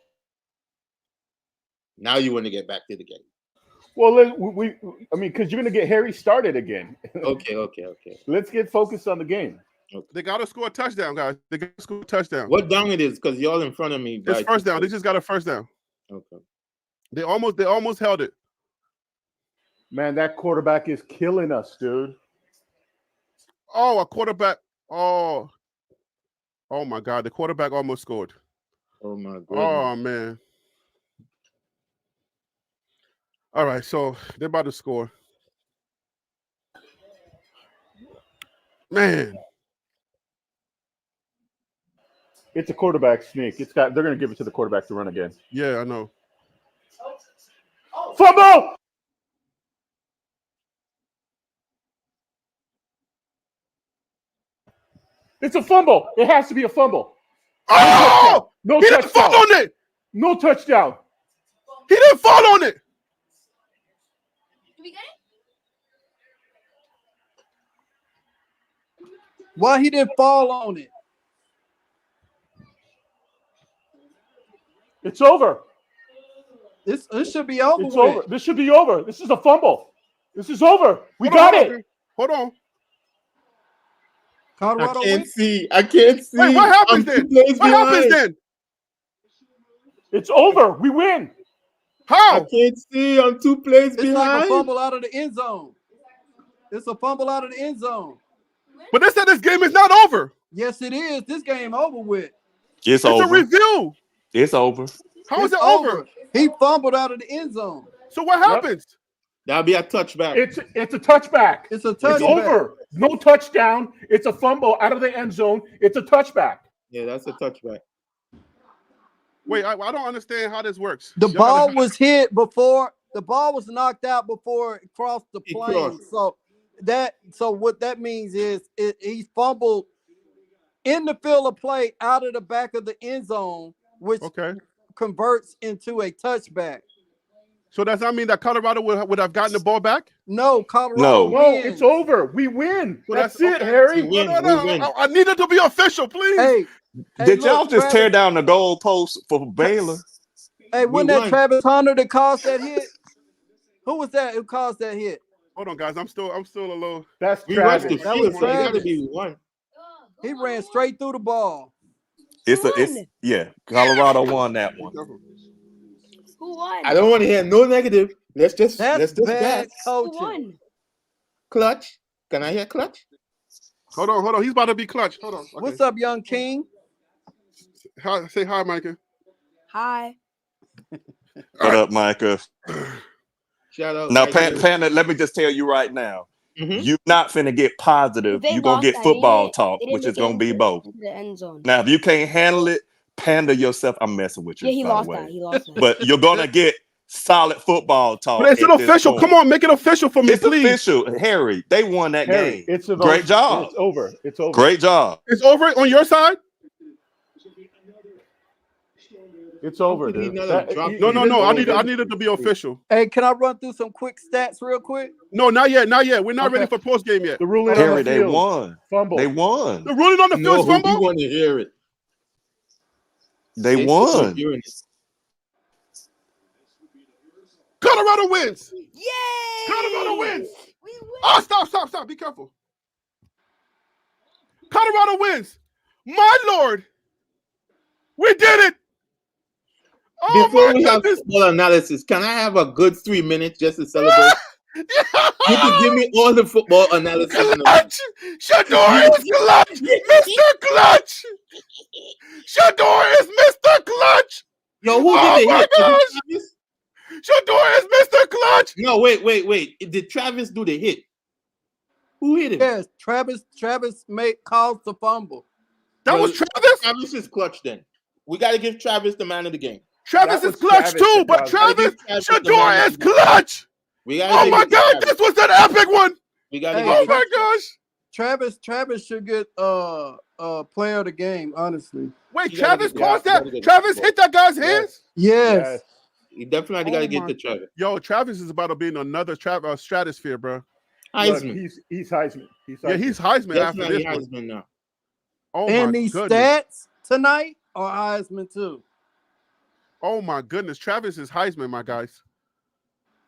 Now you want to get back to the game. Well, because you're going to get Harry started again. Okay. Let's get focused on the game. Okay. They got to score a touchdown, guys. They got to score a touchdown. What down it is? Because y'all in front of me. It's first down. They just got a first down. Okay. They almost held it. Man, that quarterback is killing us, dude. Oh, a quarterback. Oh, my God. The quarterback almost scored. Oh, my God. Oh, man. All right, so they're about to score. Man. It's a quarterback sneak. They're going to give it to the quarterback to run again. Yeah, I know. Fumble! It's a fumble. It has to be a fumble. Oh! No he touchdown. Didn't fall on it. No touchdown. He didn't fall on it. Did we get it? Why he didn't fall on it? It's over. This should be over. It's over. This should be over. This is a fumble. This is over. We got it. Hold on. Colorado I can't see. Wait, what happens then? What happens then? It's over. We win. How? I can't see. I'm 2 plays behind. It's like a fumble out of the end zone. It's a fumble out of the end zone. But they said this game is not over. Yes, it is. This game over with. It's over. It's a review. It's over. How is it over? He fumbled out of the end zone. So what happens? That'll be a touchback. It's a touchback. It's a It's touchback. over. No touchdown. It's a fumble out of the end zone. It's a touchback. Yeah, that's a touchback. Wait, I don't understand how this works. The ball was hit before. The ball was knocked out before it crossed the plane. So what that means is he fumbled in the field of play out of the back of the end zone, which converts into a touchback. So does that mean that Colorado would have gotten the ball back? No, Colorado wins. It's over. We win. Well, That's it, Harry. We win. I need it to be official, please. Did y'all just tear down the goalpost for Baylor? Hey, wasn't that Travis Hunter that caused that hit? Who was that who caused that hit? Hold on, guys. I'm still a little. That's Travis. That was Travis. Travis. He ran straight through the ball. Colorado won that one. Who won? I don't want to hear no negative. Let's just bad bet. coaching. Who won? Clutch. Can I hear clutch? Hold on. He's about to be clutch. Hold on. Okay. What's up, young king? Say hi, Micah. Hi. What up, Micah? Shout out. Now, Panda, let me just tell you right now. You're not finna get positive. You're going to get football talk, which is going to be both. The end zone. Now, if you can't handle it, Panda yourself, I'm messing with you. Yeah, he lost that. But you're going to get solid football talk. But it's an official. Come on, make it official for me, it's please. Official. Harry, they won that game. It's a great job. It's over. It's over. Great job. It's over on your side? It's over, dude. No. I need it to be official. Hey, can I run through some quick stats real quick? No, not yet. We're not ready for post game yet. The ruling Harry, on the they field. won. Fumble. They won. The ruling on the field is fumble? We want to hear it. They won. Colorado wins. Yay! Colorado wins. We win. Oh, stop. Be careful. Colorado wins. My Lord. We did it. Oh, before we have football analysis, can I have a good 3 minutes just to celebrate? You can give me all the football analysis. Clutch! Shador is clutch! Mr. Clutch! Shador is Mr. Clutch! Yo, who did they hit? Gosh. Shador is Mr. Clutch! No, wait. Did Travis do the hit? Who hit him? Yes, Travis caused the fumble. That was Travis? Travis is clutch then. We got to give Travis the man of the game. Travis is clutch too, but Travis Shador is clutch. Oh my God, this was an epic one. Oh my gosh. Travis should get player of the game, honestly. Wait, Travis caused that? Travis hit that guy's hands? Yes. You definitely got to get to Travis. Yo, Travis is about to be in another stratosphere, bro. Heisman. Look, he's Heisman. Yeah, he's Heisman after this Heisman one. now. Oh and my these goodness. stats tonight are Heisman too. Oh my goodness, Travis is Heisman, my guys.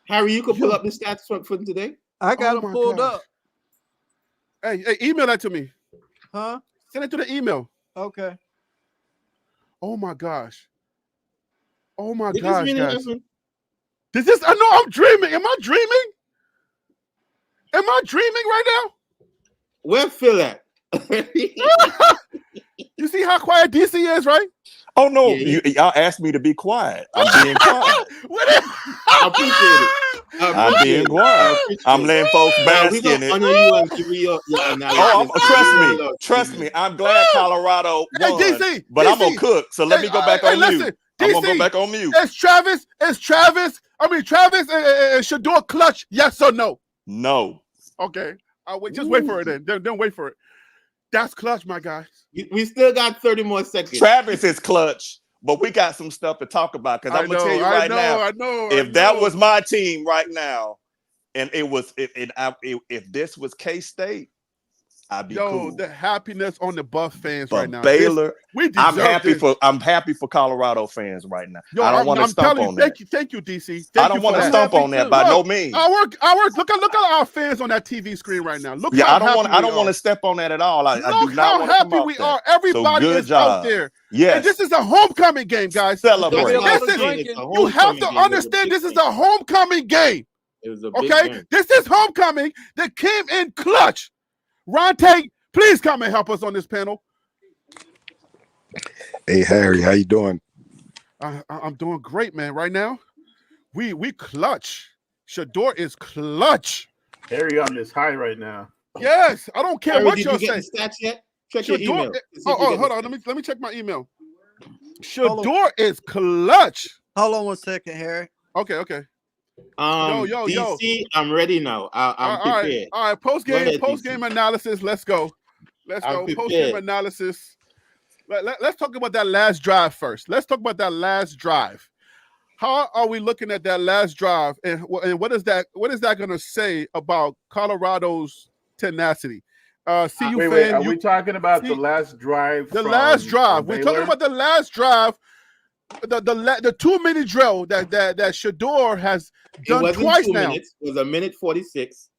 Harry, you can pull up the stats for today. I got them pulled up. Hey, email that to me. Huh? Send it to the email. Okay. Oh my gosh. Oh my Did gosh, this really guys. happen? I know I'm dreaming. Am I dreaming? Am I dreaming right now? Where Phil at? You see how quiet DC is, right? Oh no, y'all asked me to be quiet. I'm being quiet. I appreciate it. I'm being quiet. I'm letting folks bask in it. Trust me. I'm glad Colorado won, DC, but I'm gonna cook. So let me go back on mute. I'm gonna go back on mute. Is Travis and Shador clutch? Yes or no? No. Okay. Just wait for it then. Don't wait for it. That's clutch, my guys. We still got 30 more seconds. Travis is clutch, but we got some stuff to talk about because I'm gonna tell you right now. If that was my team right now, and it was if this was K-State, I'd be cool. The happiness on the Buff fans but right now. Baylor, I'm happy this. I'm happy for Colorado fans right now. I don't want to stump on that. Thank you, DC. I don't want to stump on that by no means. Look at our fans on that TV screen right now. Look, I don't want to step on that at all. I do not want to come happy we are. Everybody is out there. Yes. And this is a homecoming game, guys. Celebrate. You have to understand this is a homecoming game. It was a big game. This is homecoming that came in clutch. Ronte, please come and help us on this panel. Hey, Harry, how you doing? I'm doing great, man. Right now, we clutch. Shador is clutch. Harry on this high right now. Yes, I don't care Harry, what did y'all you get say. the stats yet? Check Shador, your email. hold on. Let me check my email. Shador is clutch. Hold on one second, Harry. Okay. Yo. DC, I'm ready now. I'm prepared. All right. Post game analysis. Let's go. I'm Post game prepared. analysis. Let's talk about that last drive first. Let's talk about that last drive. How are we looking at that last drive, and what is that going to say about Colorado's tenacity? Wait. Are we talking about the last drive? The last drive. We're talking about the last drive. The 2-minute drill that Shador has done twice now. Minutes. It was a minute 46.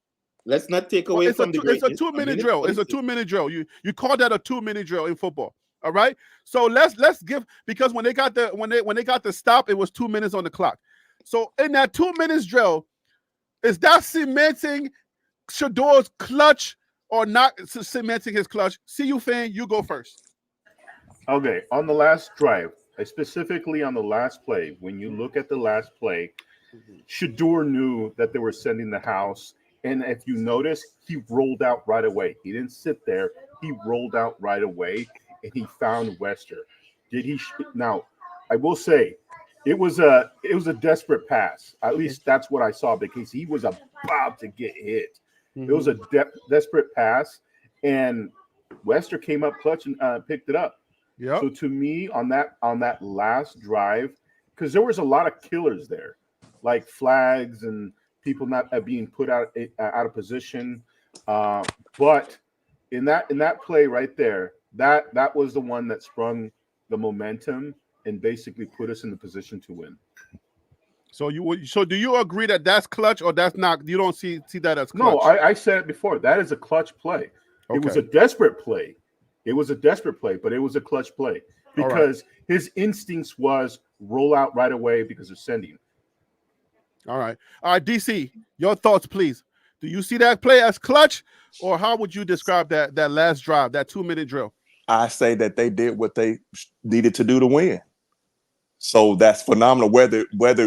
Let's not take away from the greatness. It's a 2-minute drill. 46. It's a 2-minute drill. You call that a 2-minute drill in football. All right. So let's give, because when they got the stop, it was 2 minutes on the clock. So in that 2 minutes drill, is that cementing Shador's clutch or not cementing his clutch? CU fan, you go first. Okay, on the last drive, specifically on the last play, when you look at the last play, Shador knew that they were sending the house. And if you notice, he rolled out right away. He didn't sit there. He rolled out right away, and he found Wester. Now, I will say, it was a desperate pass. At least that's what I saw, because he was about to get hit. Mm-hmm. It was a desperate pass, and Wester came up clutch and picked it up. Yep. So to me, on that last drive, because there was a lot of killers there, like flags and people not being put out of position. But in that play right there, that was the one that sprung the momentum and basically put us in the position to win. So do you agree that that's clutch, or that's not? You don't see that as clutch? No, I said it before. That is a clutch play. Okay. It was a desperate play. But it was a clutch play because his instincts was roll out right away because of sending. All right, DC, your thoughts, please. Do you see that play as clutch, or how would you describe that last drive, that 2-minute drill? I say that they did what they needed to do to win. So that's phenomenal. Whether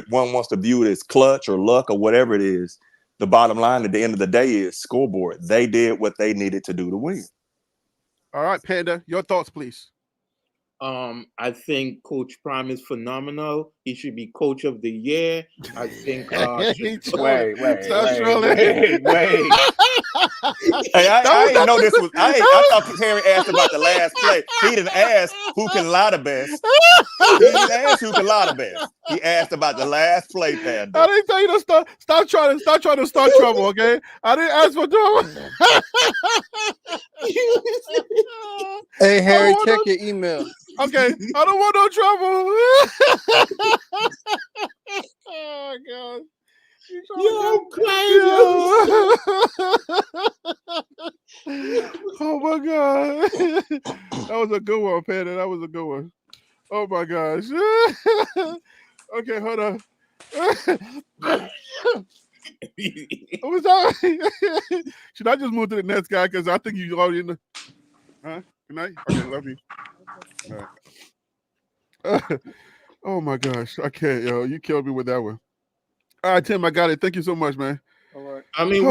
one wants to view it as clutch or luck or whatever it is, the bottom line at the end of the day is scoreboard. They did what they needed to do to win. All right, Panda, your thoughts, please. I think Coach Prime is phenomenal. He should be Coach of the Year. I think. Wait. Hey, I didn't know this was. I thought Harry asked about the last play. He didn't ask who can lie the best. He didn't ask who can lie the best. He asked about the last play, Panda. I didn't tell you to stop trying to start trouble. Okay, I didn't ask for trouble. Hey Harry, check your email. Okay, I don't want no trouble. Oh God. Oh my God. That was a good one, Panda. That was a good one. Oh my gosh. Okay, hold on. Should I just move to the next guy? Because I think you already in the. Huh? Good night. Okay, love you. All right. Oh my gosh. I can't, yo. You killed me with that one. All right, Tim, I got it. Thank you so much, man. All right. I mean,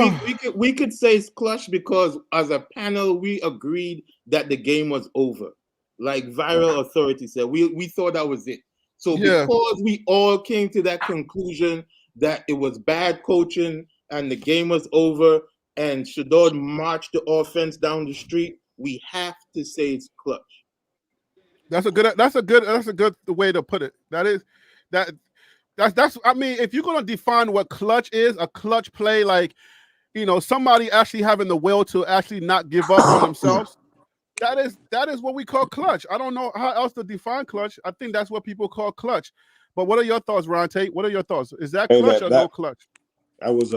we could say it's clutch because as a panel, we agreed that the game was over. Like Viral Authority said, we thought that was it. So because we all came to that conclusion that it was bad coaching and the game was over and Shador marched the offense down the street, we have to say it's clutch. That's a good way to put it. That's I mean, if you're gonna define what clutch is, a clutch play, like, you know, somebody actually having the will to actually not give up on themselves. That is what we call clutch. I don't know how else to define clutch. I think that's what people call clutch. But what are your thoughts, Ron Tate? What are your thoughts? Is that clutch or no clutch? That was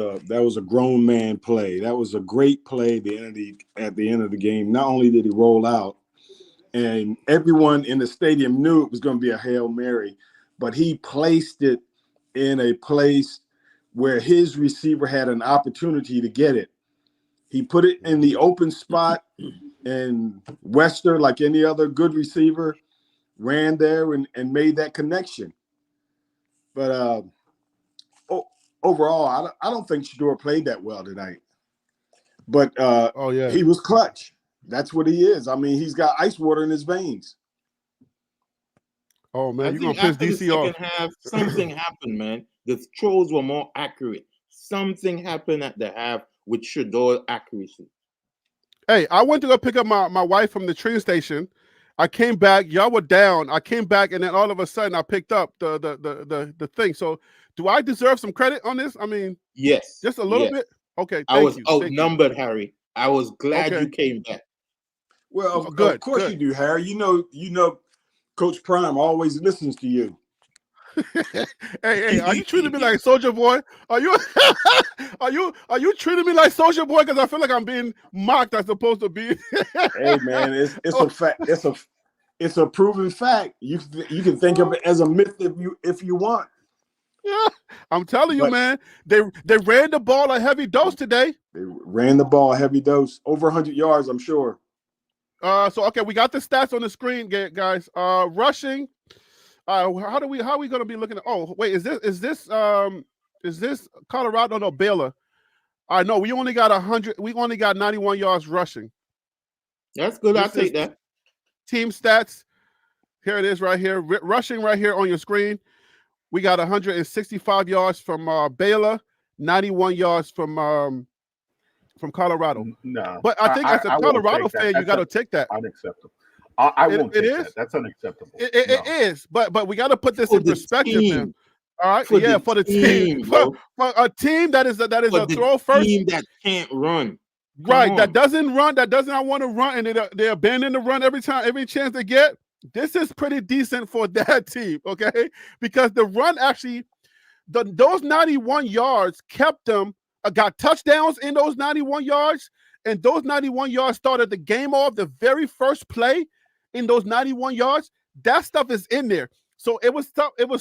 a grown man play. That was a great play at the end of the game. Not only did he roll out, and everyone in the stadium knew it was going to be a Hail Mary, but he placed it in a place where his receiver had an opportunity to get it. He put it in the open spot, and Wester, like any other good receiver, ran there and made that connection. But overall, I don't think Shador played that well tonight. But oh yeah, he was clutch. That's what he is. I mean, he's got ice water in his veins. Oh man, I you're gonna think piss after the DC off. second half, something happened, man. The throws were more accurate. Something happened at the half with Shador accuracy. Hey, I went to go pick up my wife from the train station. I came back, y'all were down. I came back, and then all of a sudden I picked up the thing. So do I deserve some credit on this? I mean, Yes. just a little yes. bit. Okay, I was thank you. outnumbered, Harry. I was glad Okay. you came back. Well, Good, of course good. you do, Harry. You know, Coach Prime always listens to you. Hey, are you treating me like Soldier Boy? Are you are you treating me like Soldier Boy? Because I feel like I'm being mocked as opposed to being. Hey man, it's a fact. It's a proven fact. You can think of it as a myth if you want. Yeah, I'm telling you, man. They ran the ball a heavy dose today. They ran the ball a heavy dose, over 100 yards, I'm sure. So okay, we got the stats on the screen, guys. Rushing. How are we going to be looking at? Oh, wait, is this Colorado? No, Baylor. I know we only got 100. We only got 91 yards rushing. That's good. I'll take that. Team stats. Here it is, right here. Rushing right here on your screen. We got 165 yards from Baylor, 91 yards from Colorado. No, but I think as a Colorado fan, you got to take that. Unacceptable. I won't take that. That's unacceptable. It is, but we got to put this in perspective, man. All right, for the team, for a team that is a throw first team that can't run, right? That doesn't run, that does not want to run, and they abandon the run every chance they get. This is pretty decent for that team, okay? Because the run actually, those 91 yards kept them, got touchdowns in those 91 yards, and those 91 yards started the game off. The very first play in those 91 yards, that stuff is in there. So it was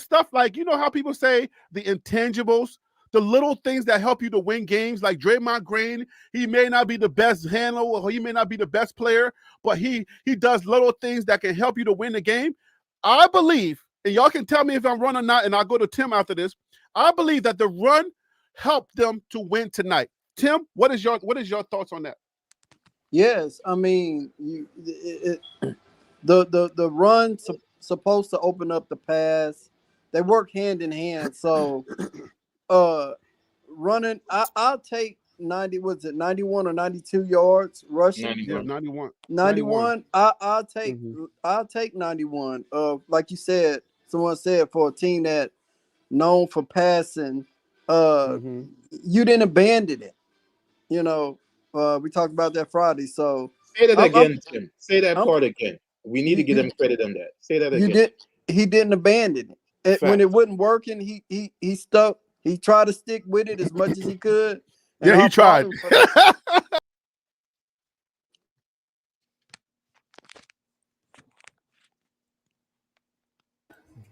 stuff like, you know how people say the intangibles, the little things that help you to win games, like Draymond Green. He may not be the best handler, or he may not be the best player, but he does little things that can help you to win the game. I believe, and y'all can tell me if I'm wrong or not, and I'll go to Tim after this. I believe that the run helped them to win tonight. Tim, what is your thoughts on that? Yes, I mean, the run supposed to open up the pass. They work hand in hand. So, running, I'll take 91 or 92 yards rushing. 91. I'll take 91. Like you said, someone said, for a team that known for passing, you didn't abandon it. You know, we talked about that Friday. So say that again, Tim. Say that part again. We need to give them credit on that. Say that again. He didn't abandon it. When it wasn't working, he stuck. He tried to stick with it as much as he could. Yeah, he tried.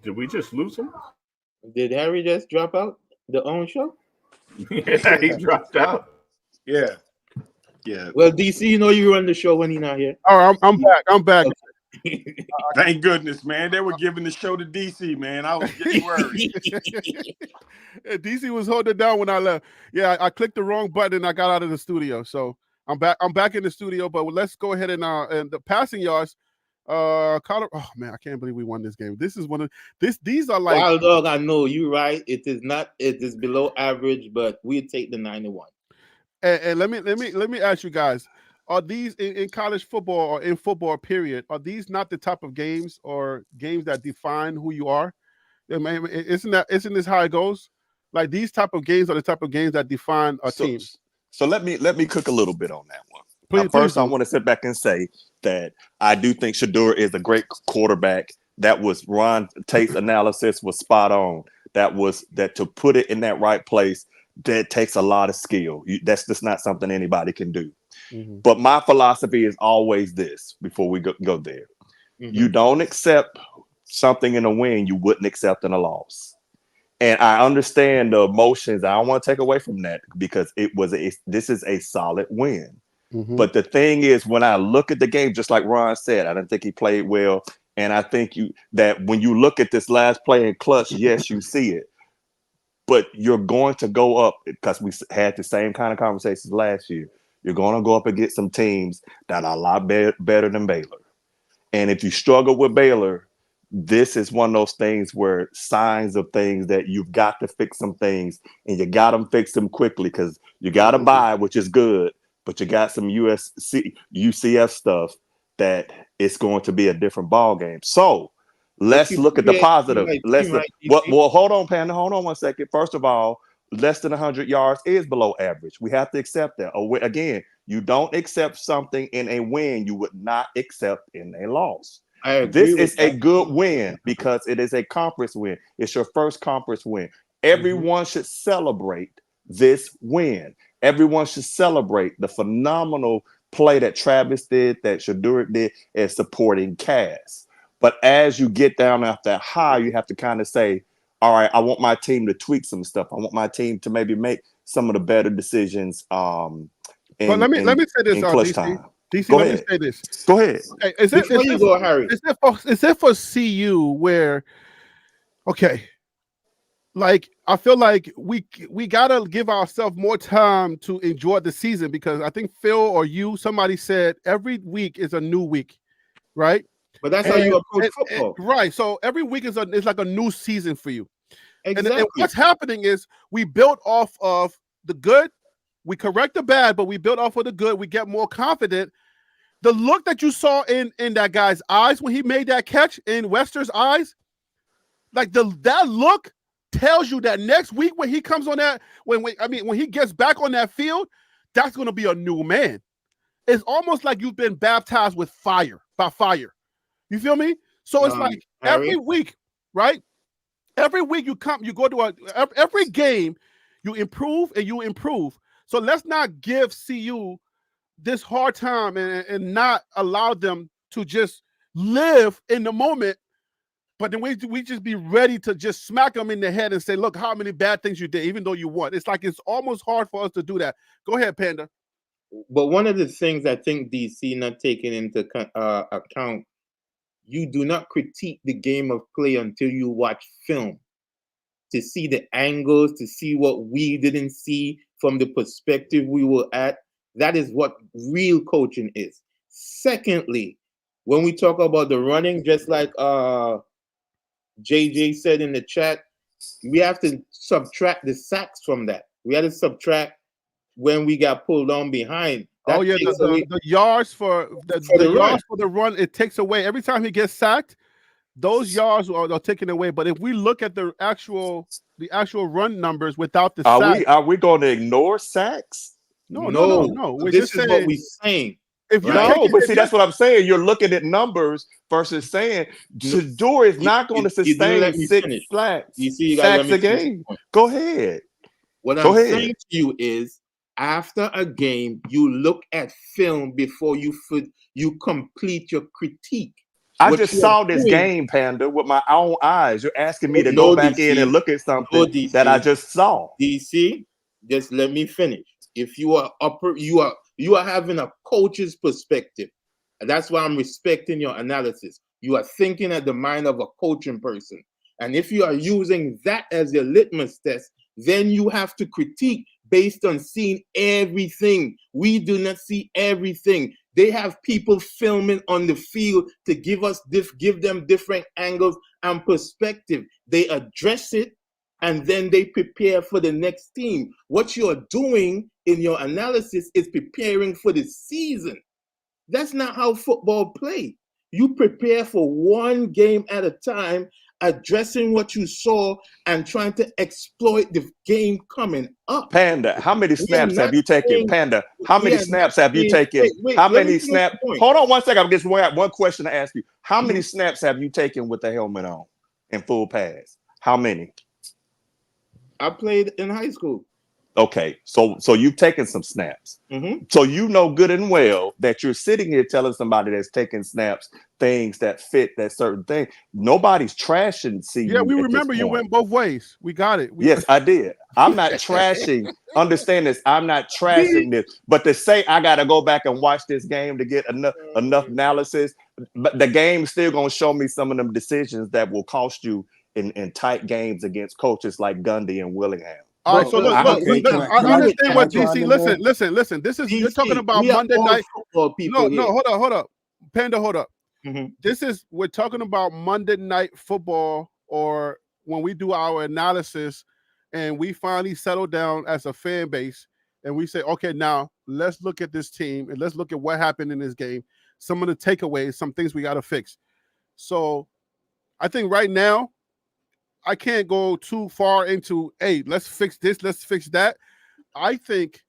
Did we just lose him? Did Harry just drop out the own show? Yeah, he dropped out. Yeah. Well, DC, you know you run the show when he's not here. Oh, I'm back. I'm back. Thank goodness, man. They were giving the show to DC, man. I was getting worried. DC was holding it down when I left. Yeah, I clicked the wrong button and I got out of the studio. So I'm back. I'm back in the studio. But let's go ahead and the passing yards. Colorado. Oh man, I can't believe we won this game. This is one of these are like Wild Dog. I know you're right. It is below average, but we'll take the 91. And let me ask you guys: are these in college football or in football period? Are these not the type of games or games that define who you are? Isn't this how it goes? Like these type of games are the type of games that define a team. So let me cook a little bit on that one. Please I want to sit back and say that I do think Shador is a great quarterback. That was Ron Tate's analysis was spot on. That to put it in that right place, that takes a lot of skill. That's just not something anybody can do. Mm-hmm. But my philosophy is always this before we go there. Mm-hmm. You don't accept something in a win you wouldn't accept in a loss. And I understand the emotions. I don't want to take away from that because this is a solid win. Mm-hmm. But the thing is, when I look at the game, just like Ron said, I didn't think he played well. And I think that when you look at this last play in clutch, yes, you see it. but you're going to go up because we had the same kind of conversations last year. You're going to go up against some teams that are a lot better than Baylor. And if you struggle with Baylor, this is one of those things where signs of things that you've got to fix some things, and you got to fix them quickly because you got to buy, which is good, but you got some UCF stuff that it's going to be a different ball game. So let's look at the positive. Well, hold on, Panda. Hold on 1 second. First of all, less than 100 yards is below average. We have to accept that. Again, you don't accept something in a win you would not accept in a loss. This is a good win because it is a conference win. It's your first conference win. Everyone should celebrate this win. Everyone should celebrate the phenomenal play that Travis did, that Shador did, as supporting Cass. But as you get down off that high, you have to kind of say, all right, I want my team to tweak some stuff. I want my team to maybe make some of the better decisions. But let me say this, DC. DC, Go let ahead. me say this. Go ahead. Okay, is it for CU where, okay, like I feel like we gotta give ourselves more time to enjoy the season, because I think Phil or somebody said every week is a new week, right? But that's how you approach football, right? So every week is like a new season for you. Exactly. And what's happening is we built off of the good, we correct the bad, but we built off of the good. We get more confident. The look that you saw in that guy's eyes when he made that catch, in Wester's eyes, like that look tells you that next week when he comes on that, when he gets back on that field, that's going to be a new man. It's almost like you've been baptized with fire, by fire. You feel me? So it's like every week, right? Every week you go to every game, you improve and you improve. So let's not give CU this hard time and not allow them to just live in the moment, but then we just be ready to just smack them in the head and say, look how many bad things you did, even though you won. It's like it's almost hard for us to do that. Go ahead, Panda. But one of the things I think DC not taking into account, you do not critique the game of play until you watch film to see the angles, to see what we didn't see from the perspective we were at. That is what real coaching is. Secondly, when we talk about the running, just like JJ said in the chat, we have to subtract the sacks from that. We had to subtract when we got pulled on behind. That the yards for the run, it takes away. Every time he gets sacked, those yards are taken away. But if we look at the actual run numbers without the sacks, are we going to ignore sacks? No. We're this just is saying, what we're saying. If that's what I'm saying. You're looking at numbers versus saying Shador is not going to sustain 6 sacks a game. Go ahead. What I'm saying to you is, after a game, you look at film before you complete your critique. I just saw this game, Panda, with my own eyes. You're asking me to go back in and look at something that I just saw. DC, just let me finish. If you are you are having a coach's perspective. And that's why I'm respecting your analysis. You are thinking at the mind of a coaching person. And if you are using that as your litmus test, then you have to critique based on seeing everything. We do not see everything. They have people filming on the field to give them different angles and perspective. They address it and then they prepare for the next team. What you're doing in your analysis is preparing for the season. That's not how football plays. You prepare for one game at a time, addressing what you saw and trying to exploit the game coming up. Panda, how many snaps have you taken? Panda, how many snaps have you taken? How many snaps? Hold on 1 second. I'm just one question to ask you. How many snaps have you taken with the helmet on and full pads? How many? I played in high school. Okay, so you've taken some snaps. Mm-hmm. So you know good and well that you're sitting here telling somebody that's taking snaps things that fit that certain thing. Nobody's trashing CU. Yeah, we remember you went both ways. We got it. Yes, I did. I'm not trashing. Understand this. I'm not trashing this. But to say I got to go back and watch this game to get enough analysis, but the game's still going to show me some of them decisions that will cost you in tight games against coaches like Gundy and Willingham. All right, so look, I understand what DC. Listen. This is you're talking about Monday night football people. No, hold up, Panda, hold up. We're talking about Monday night football, or when we do our analysis and we finally settle down as a fan base and we say, okay, now let's look at this team and let's look at what happened in this game, some of the takeaways, some things we got to fix. So I think right now I can't go too far into, hey, let's fix this, let's fix that. I think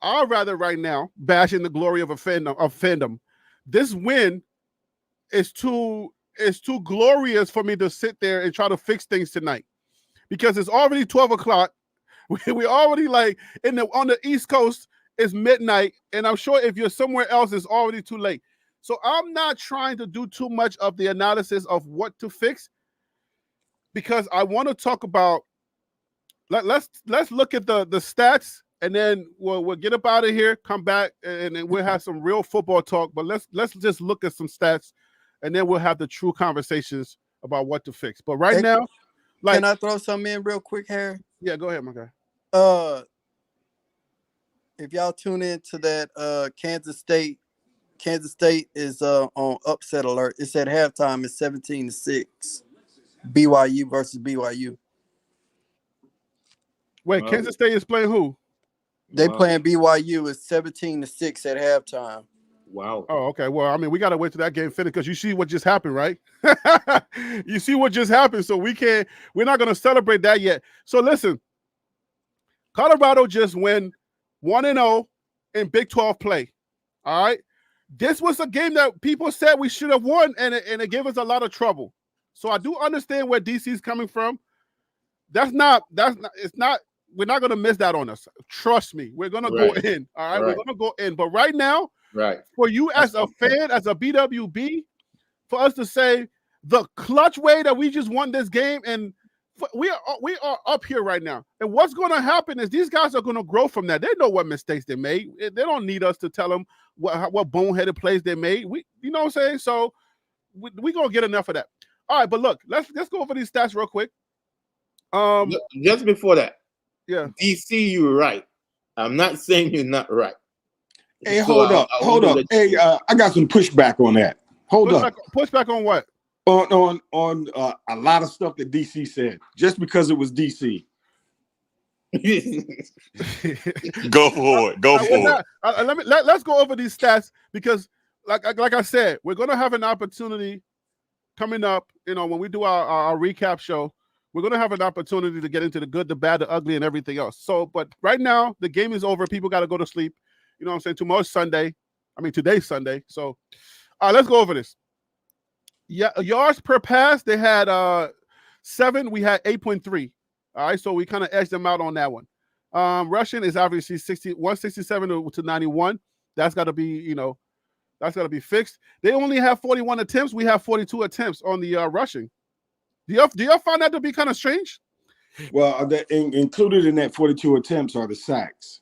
I'd rather right now bash in the glory of fandom. This win is too glorious for me to sit there and try to fix things tonight, because it's already 12 o'clock. We already like on the East Coast, it's midnight, and I'm sure if you're somewhere else, it's already too late. So I'm not trying to do too much of the analysis of what to fix, because I want to talk about. Let's look at the stats, and then we'll get up out of here, come back, and then we'll have some real football talk. But let's just look at some stats, and then we'll have the true conversations about what to fix. But right now, can I throw something in real quick, Harry? Yeah, go ahead, my guy. If y'all tune in to that Kansas State is on upset alert. It's at halftime. It's 17-6. BYU versus BYU. Wait, Kansas State is playing who? They playing BYU. It's 17-6 at halftime. Wow. Oh, okay. Well, I mean, we got to wait till that game finish, because you see what just happened, right? You see what just happened. So we're not going to celebrate that yet. So listen, Colorado just went 1-0 in Big 12 play. All right. This was a game that people said we should have won, and it gave us a lot of trouble. So I do understand where DC is coming from. We're not going to miss that on us. Trust me. We're going to go in. All right. We're going to go in. But right now, for you as a fan, as a BWB, for us to say the clutch way that we just won this game, and we are up here right now. And what's going to happen is these guys are going to grow from that. They know what mistakes they made. They don't need us to tell them what boneheaded plays they made. You know what I'm saying? So we're going to get enough of that. All right, but look, let's go over these stats real quick. Just before that, yeah, DC, you're right. I'm not saying you're not right. Hey, hold up. Hey, I got some pushback on that. Hold up. Pushback on what? On a lot of stuff that DC said, just because it was DC. Go for it. Let's go over these stats, because like I said, we're gonna have an opportunity coming up. You know, when we do our recap show, we're gonna have an opportunity to get into the good, the bad, the ugly, and everything else. So, but right now the game is over. People got to go to sleep. You know what I'm saying? Tomorrow's Sunday. I mean, today's Sunday. So, let's go over this. Yeah, yards per pass, they had 7. We had 8.3. All right, so we kind of edged them out on that one. Rushing is obviously 167 to 91. That's got to be, that's got to be fixed. They only have 41 attempts. We have 42 attempts on the rushing. Do y'all find that to be kind of strange? Well, included in that 42 attempts are the sacks.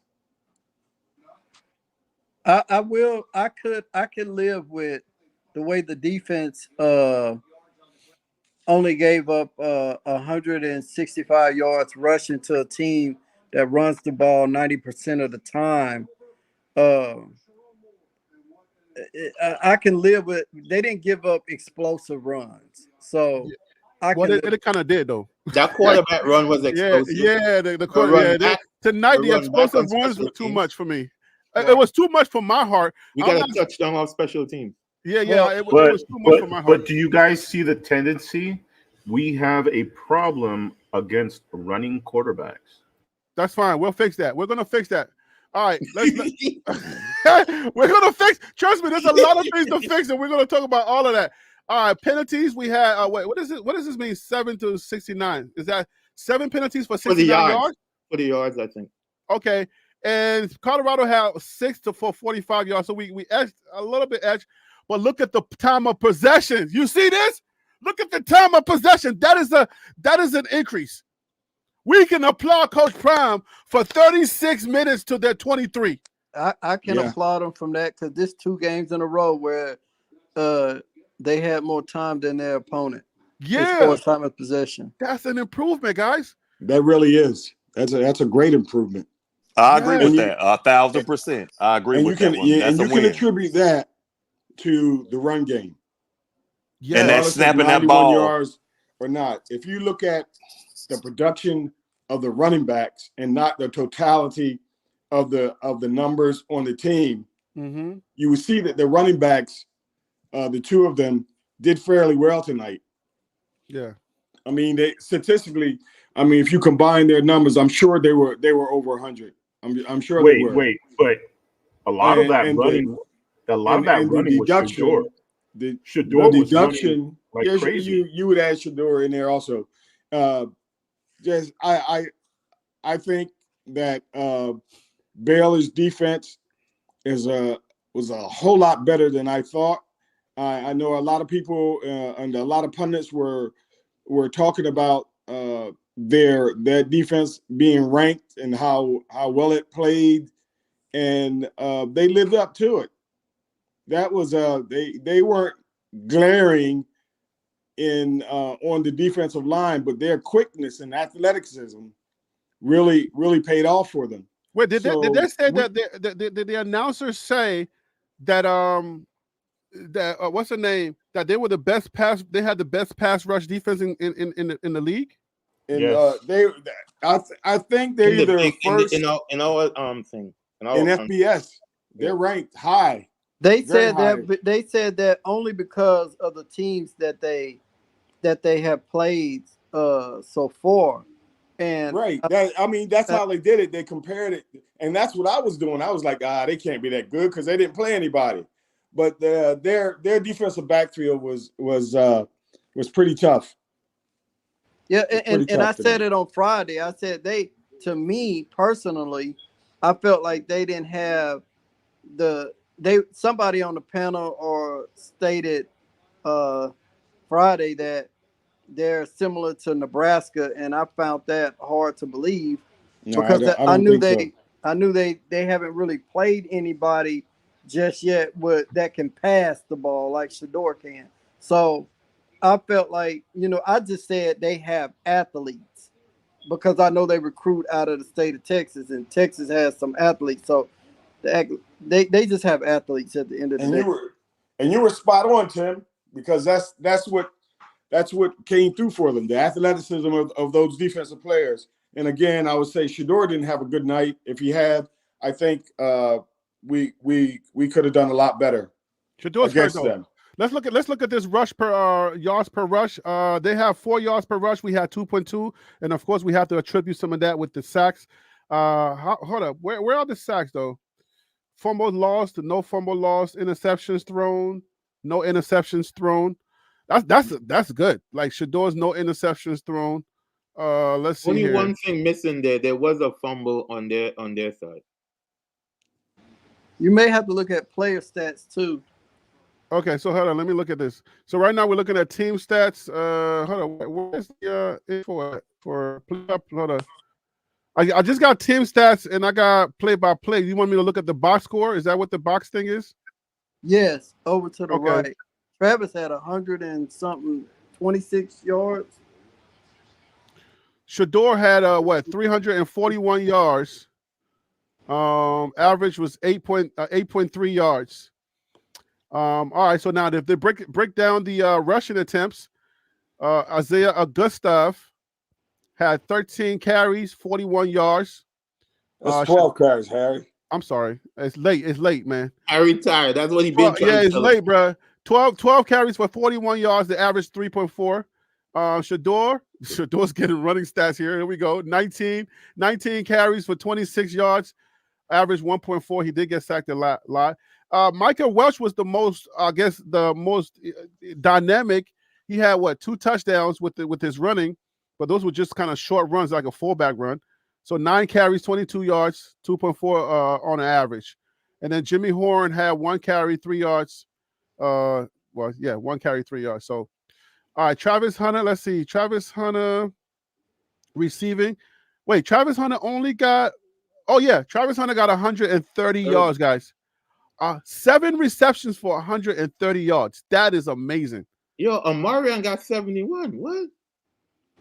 I could live with the way the defense only gave up 165 yards rushing to a team that runs the ball 90% of the time. I can live with. They didn't give up explosive runs, so it kind of did though. That quarterback run was explosive. Yeah, the quarterback. Tonight the explosive runs were too much for me. It was too much for my heart. We got a touchdown off special teams. Yeah. It was too much for my heart. But do you guys see the tendency? We have a problem against running quarterbacks. That's fine. We'll fix that. We're gonna fix that. All right, we're gonna fix. Trust me, there's a lot of things to fix, and we're gonna talk about all of that. All right, penalties. We had. What is it? What does this mean? 7 to 69. Is that 7 penalties for 69 yards? For the yards, I think. Okay, and Colorado had 6 for 45 yards. So we edged a little bit edge, but look at the time of possession. You see this? Look at the time of possession. That is an increase. We can applaud Coach Prime for 36 minutes to their 23. I can applaud them from that, because this 2 games in a row where they had more time than their opponent. as far as time of possession. That's an improvement, guys. That really is. That's a great improvement. I agree with that 1,000%. I agree with that one. That's and a you win. can attribute that to the run game. And that's snapping that 91 ball. yards or not. If you look at the production of the running backs and not the totality of the numbers on the team, you would see that the running backs, the two of them, did fairly well tonight. Yeah. I mean, they statistically, I mean, if you combine their numbers, I'm sure they were over 100. I'm sure they were. But a lot of that running, was Shador. Shador was running like crazy. You would add Shador in there also. Just I think that Baylor's defense was a whole lot better than I thought. I know a lot of people and a lot of pundits were talking about their defense being ranked and how well it played, and they lived up to it. That was they weren't glaring in on the defensive line, but their quickness and athleticism really paid off for them. Wait, did they say that the announcers say that what's the name, that they were the best pass, they had the best pass rush defense in the league? And I think they're either first in our thing in FBS. They're ranked high. They said that only because of the teams that they have played so far. And that's how they did it. They compared it, and that's what I was doing. I was like, they can't be that good because they didn't play anybody. But their defensive backfield was pretty tough. Yeah, and I said it on Friday. I said to me personally, I felt like they didn't have somebody on the panel or stated Friday that they're similar to Nebraska, and I found that hard to believe because I knew they haven't really played anybody just yet that can pass the ball like Shador can. So I felt like, I just said they have athletes because I know they recruit out of the state of Texas, and Texas has some athletes. So they just have athletes at the end of the day. And you were spot on, Tim, because that's what came through for them, the athleticism of those defensive players. And again, I would say Shador didn't have a good night. If he had, I think we could have done a lot better against them. Let's look at this rush per yards per rush. They have 4 yards per rush. We had 2.2, and of course we have to attribute some of that with the sacks. Hold up, where are the sacks though? Fumble lost, no fumble lost, interceptions thrown, no interceptions thrown. That's good. Like Shador's no interceptions thrown. Let's see. Only one thing missing there. There was a fumble on their side. You may have to look at player stats too. Okay, so hold on. Let me look at this. So right now we're looking at team stats. Hold on. Where's the info for play up? Hold on. I just got team stats and I got play by play. You want me to look at the box score? Is that what the box thing is? Yes, over to the right. Travis had 100 and something, 26 yards. Shador had 341 yards. Average was 8.3 yards. All right, so now if they break down the rushing attempts, Isaiah Augustov had 13 carries, 41 yards. That's 12 carries, Harry. I'm sorry. It's late, man. Harry tired. That's what he been trying it's to late, bro. 12 carries for 41 yards. The average 3.4. Shador's getting running stats here. Here we go. 19 carries for 26 yards. Average 1.4. He did get sacked a lot. Micah Welch was the most dynamic. He had 2 touchdowns with his running, but those were just kind of short runs, like a fullback run. So 9 carries, 22 yards, 2.4 on average. And then Jimmy Horn had 1 carry, 3 yards. 1 carry, 3 yards. So, all right, Travis Hunter. Let's see. Travis Hunter receiving. Wait, Travis Hunter only got. Oh yeah, Travis Hunter got 130 yards, guys. 7 receptions for 130 yards. That is amazing. Yo, Amarian got 71. What?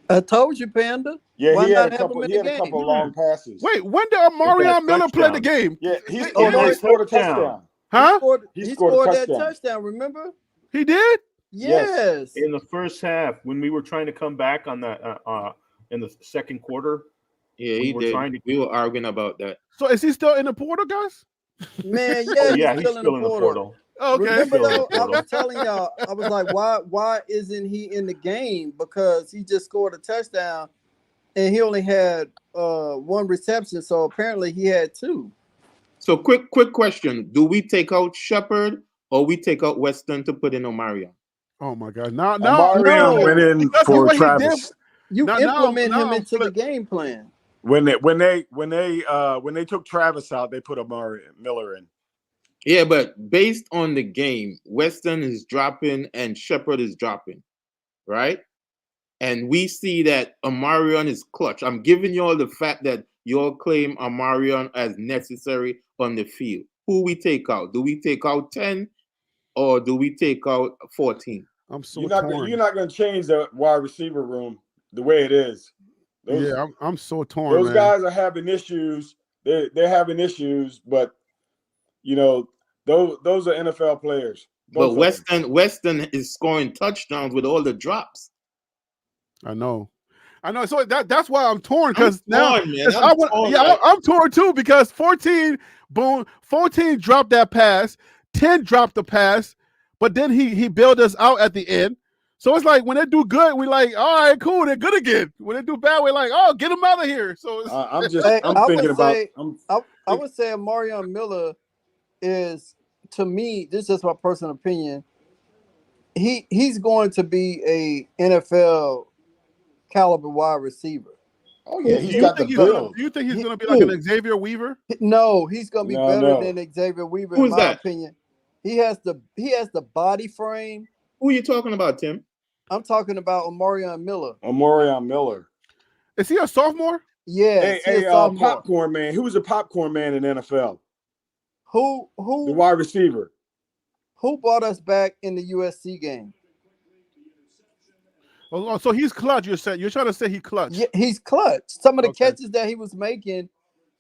I told you, Panda. Yeah, Why he had not a have him couple. in He the had a couple game? long passes. Wait, when did With that Marion Miller play the touchdown. game? Yeah, he They- scored. oh, He he- scored a touchdown. Huh? He He scored a scored that touchdown. touchdown. Remember? He did? Yes. In the first half, when we were trying to come back on the in the second quarter, Yeah, we he were did. trying to. We were arguing about that. So is he still in the portal, guys? Man, Oh yeah, yeah, he's he's still in the portal. Oh, okay. Remember Still in the though, I portal. was telling y'all, I was like, why isn't he in the game? Because he just scored a touchdown and he only had one reception, so apparently he had two. So quick question. Do we take out Shepard or we take out Weston to put in Omarion? Oh my God! Now, Omarion went in because for what he did- Travis. You Now- implement now him I'm into the flip- game plan. When they took Travis out, they put Amari Miller in. Yeah, but based on the game, Weston is dropping and Shepard is dropping, right? And we see that Omarion is clutch. I'm giving you all the fact that you all claim Omarion as necessary on the field. Who we take out? Do we take out 10 or do we take out 14? I'm so You're torn. not going to change the wide receiver room the way it is. Yeah, I'm so torn. Those man. guys are having issues. They're having issues, but you know those are NFL players. But Weston is scoring touchdowns with all the drops. I know. So that's why I'm torn because now torn, man. I'm torn too because 14 dropped that pass, 10 dropped the pass, but then he bailed us out at the end. So it's like when they do good, we like, all right, cool, they're good again. When they do bad, we're like, oh, get them out of here. So I'm I thinking about. I would say Marion Miller is, to me, this is just my personal opinion. He's going to be a NFL caliber wide receiver. Oh yeah, he's got the build. Do you think he's going to be like an Xavier Weaver? No, he's going to be better than Xavier Weaver. Who's in my that? opinion. He has the body frame. Who are you talking about, Tim? I'm talking about Omarion Miller. Omarion Miller. Is he a sophomore? Yes. Hey, Popcorn Man. Who was a Popcorn Man in NFL? Who? The wide receiver. Who brought us back in the USC game? Oh, so he's clutch. You're trying to say he clutch? Yeah, he's clutch. Some of the catches that he was making,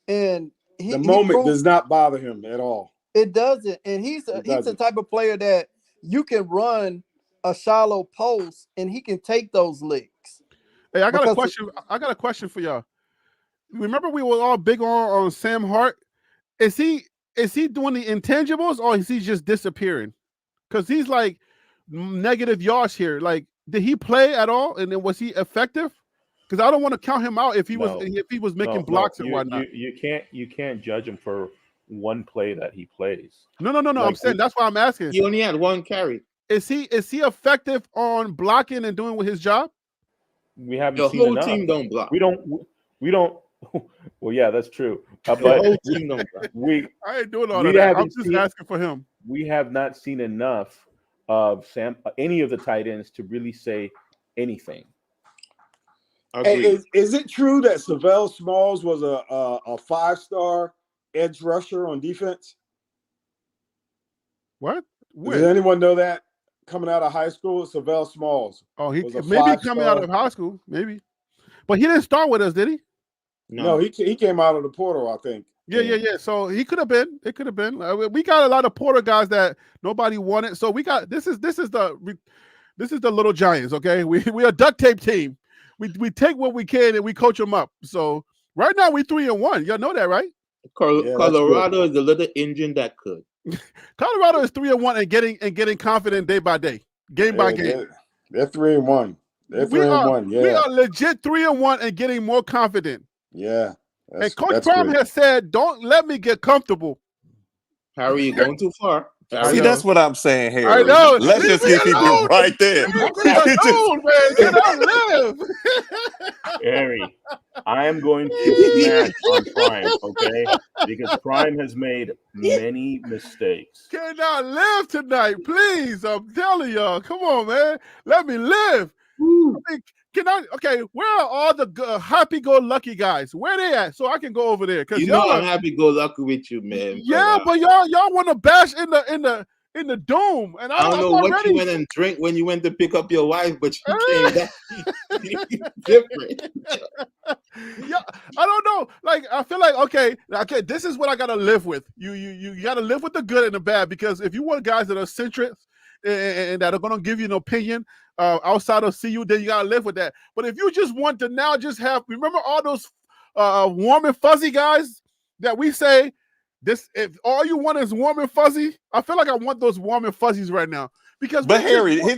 and the moment does not bother him at all. It doesn't, and he's the type of player that you can run a shallow post and he can take those licks. Hey, I got a question. I got a question for y'all. Remember, we were all big on Sam Hart. Is he doing the intangibles or is he just disappearing? Because he's like negative yards here. Like, did he play at all? And then was he effective? Because I don't want to count him out if he was making blocks and whatnot. You can't judge him for one play that he plays. No. I'm saying that's why I'm asking. He only had one carry. Is he effective on blocking and doing with his job? We haven't the seen whole enough. team don't block. We don't. Well, yeah, that's true. The whole team don't block. I ain't doing all of that. I'm just asking for him. We have not seen enough of any of the tight ends to really say anything. Hey, is it true that Savell Smalls was a 5-star edge rusher on defense? What? Does anyone know that coming out of high school? Savell Smalls. Oh, he maybe coming out of high school, maybe. But he didn't start with us, did he? No, he came out of the portal, I think. Yeah. So he could have been. It could have been. We got a lot of portal guys that nobody wanted. So we got this is the Little Giants. Okay, we a duct tape team. We take what we can and we coach them up. So right now we 3-1. Y'all know that, right? Colorado is a little engine that could. Colorado is 3-1 and getting confident day by day, game by game. They're 3-1. They're 3-1. Yeah, we are legit 3-1 and getting more confident. Yeah. And Coach Prime has said, "Don't let me get comfortable." Harry, you're going too far. See, that's what I'm saying here. I know. Let's just get people right there. Man, can I live? Harry, I am going to smash on Prime, okay? Because Prime has made many mistakes. Can I live tonight, please? I'm telling y'all. Come on, man. Let me live. Okay, where are all the happy-go-lucky guys? Where they at? So I can go over there. You know I'm happy-go-lucky with you, man. Yeah, but y'all want to bash in the in the dome, and I don't I'm know not what you ready. went and drink when you went to pick up your wife, but you came back different. Yeah, I don't know. Like, I feel like okay, this is what I gotta live with. You gotta live with the good and the bad, because if you want guys that are centric and that are gonna give you an opinion outside of CU, then you gotta live with that. But if you just want to now just have, remember all those warm and fuzzy guys that we say this, if all you want is warm and fuzzy, I feel like I want those warm and fuzzies right now, because But Harry, we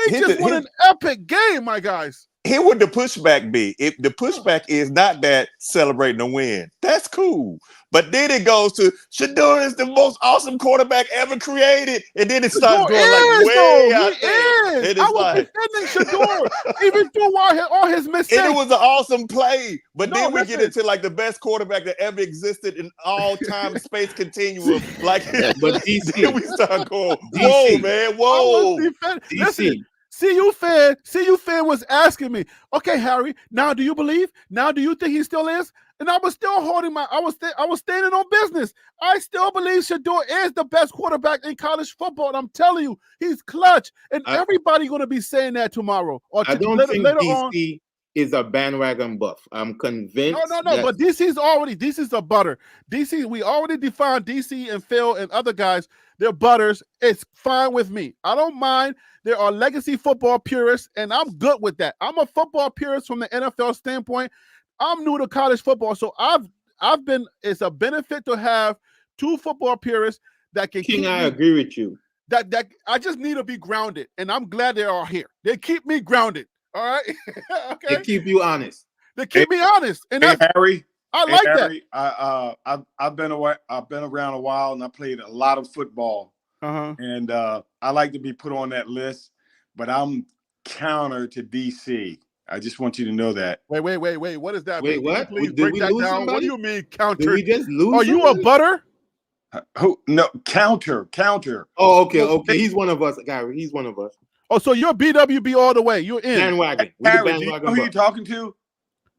just want an epic game, my guys. here would the pushback be? If the pushback is not that celebrating a win, that's cool. But then it goes to Shador is the most awesome quarterback ever created, and then it starts going like way out there. Is. It I is was like defending Shador even through all his mistakes. and it was an awesome play. But No, then we listen. get into like the best quarterback that ever existed in all time space continuum. Like, But DC, then we start going, DC. whoa, man, whoa. Listen, CU fan was asking me, okay, Harry, now do you believe? Now do you think he still is? And I was still holding I was standing on business. I still believe Shador is the best quarterback in college football. And I'm telling you, he's clutch. And everybody going to be saying that tomorrow. Or I don't think later DC is a bandwagon buff. I'm convinced. No. But DC's a butter. DC, we already defined DC and Phil and other guys. They're butters. It's fine with me. I don't mind. There are legacy football purists, and I'm good with that. I'm a football purist from the NFL standpoint. I'm new to college football, so I've been. It's a benefit to have two football purists that can. King, I agree with you. That I just need to be grounded, and I'm glad they are here. They keep me grounded. All right. Okay. They keep you honest. They keep me honest, and Hey, Harry. I like Harry, that. I've been around a while, and I played a lot of football. And I like to be put on that list, but I'm counter to DC. I just want you to know that. Wait. What is that? Wait, what? Please Did break we that lose down. somebody? What do you mean counter? Did we just lose? Are you a butter? Who? No, counter. Oh, okay. He's one of us, Gary. He's one of us. Oh, so you're BWB all the way. You're in. Bandwagon. Harry, do you know who you talking to?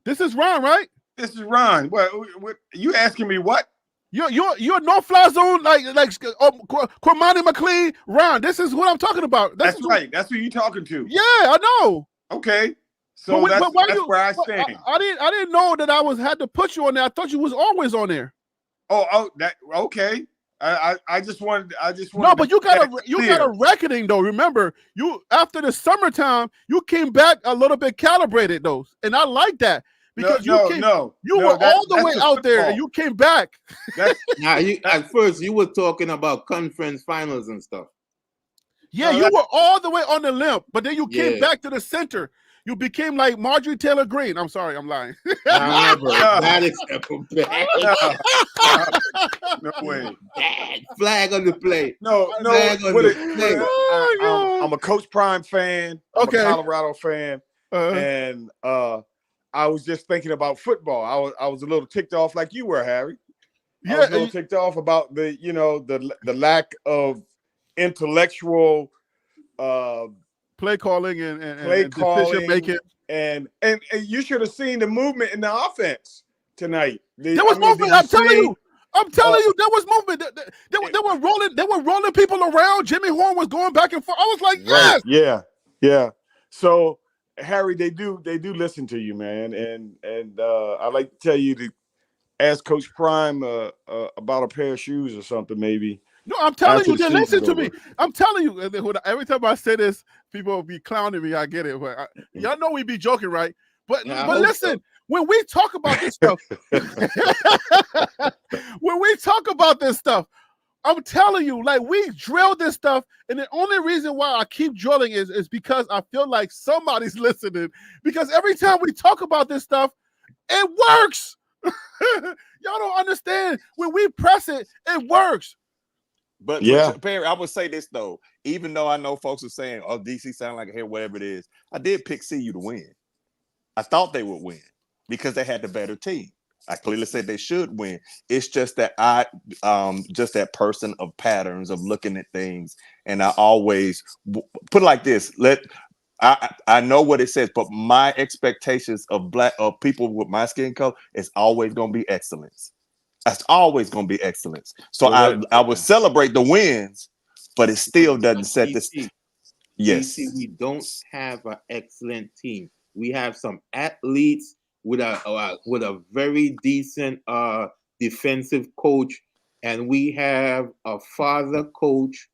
This is Ron, right? This is Ron. What you asking me? What? You're no-fly zone like Cormani McLean, Ron. This is what I'm talking about. That's right. That's who you talking to. Yeah, I know. Okay, so that's where I stand. I didn't know that I had to put you on there. I thought you was always on there. Oh, that okay. I just wanted. No, but you got a reckoning though. Remember, you after the summertime, you came back a little bit calibrated though, and I like that. Because you were all the way out there and you came back. Now, at first you were talking about conference finals and stuff. Yeah, you were all the way on the limp, but then you came back to the center. You became like Marjorie Taylor Greene. I'm sorry, I'm lying. That is bad. No way. Bad. Flag on the play. No. I'm a Coach Prime fan. I'm a Colorado fan, and I was just thinking about football. I was a little ticked off like you were, Harry. I was a little ticked off about the lack of intellectual play calling and decision making. And you should have seen the movement in the offense tonight. There was movement. I'm telling you, there was movement. They were rolling people around. Jimmy Horn was going back and forth. I was like, yes. Right. Yeah. So Harry, they do listen to you, man, and I like to tell you to ask Coach Prime about a pair of shoes or something, maybe. No, I'm telling you, they listen to me. I'm telling you, every time I say this, people will be clowning me. I get it, but y'all know we be joking, right? But listen, when we talk about this stuff, I'm telling you, like, we drill this stuff, and the only reason why I keep drilling is because I feel like somebody's listening. Because every time we talk about this stuff, it works. Y'all don't understand. When we press it, it works. But Perry, I would say this though, even though I know folks are saying, "Oh, DC sound like a hit," whatever it is, I did pick CU to win. I thought they would win because they had the better team. I clearly said they should win. It's just that just that person of patterns of looking at things, and I always put it like this: I know what it says, but my expectations of people with my skin color is always going to be excellence. That's always going to be excellence. So I would celebrate the wins, but it still doesn't set this. DC, Yes, we don't have an excellent team. We have some athletes with a very decent defensive coach, and we have a father coach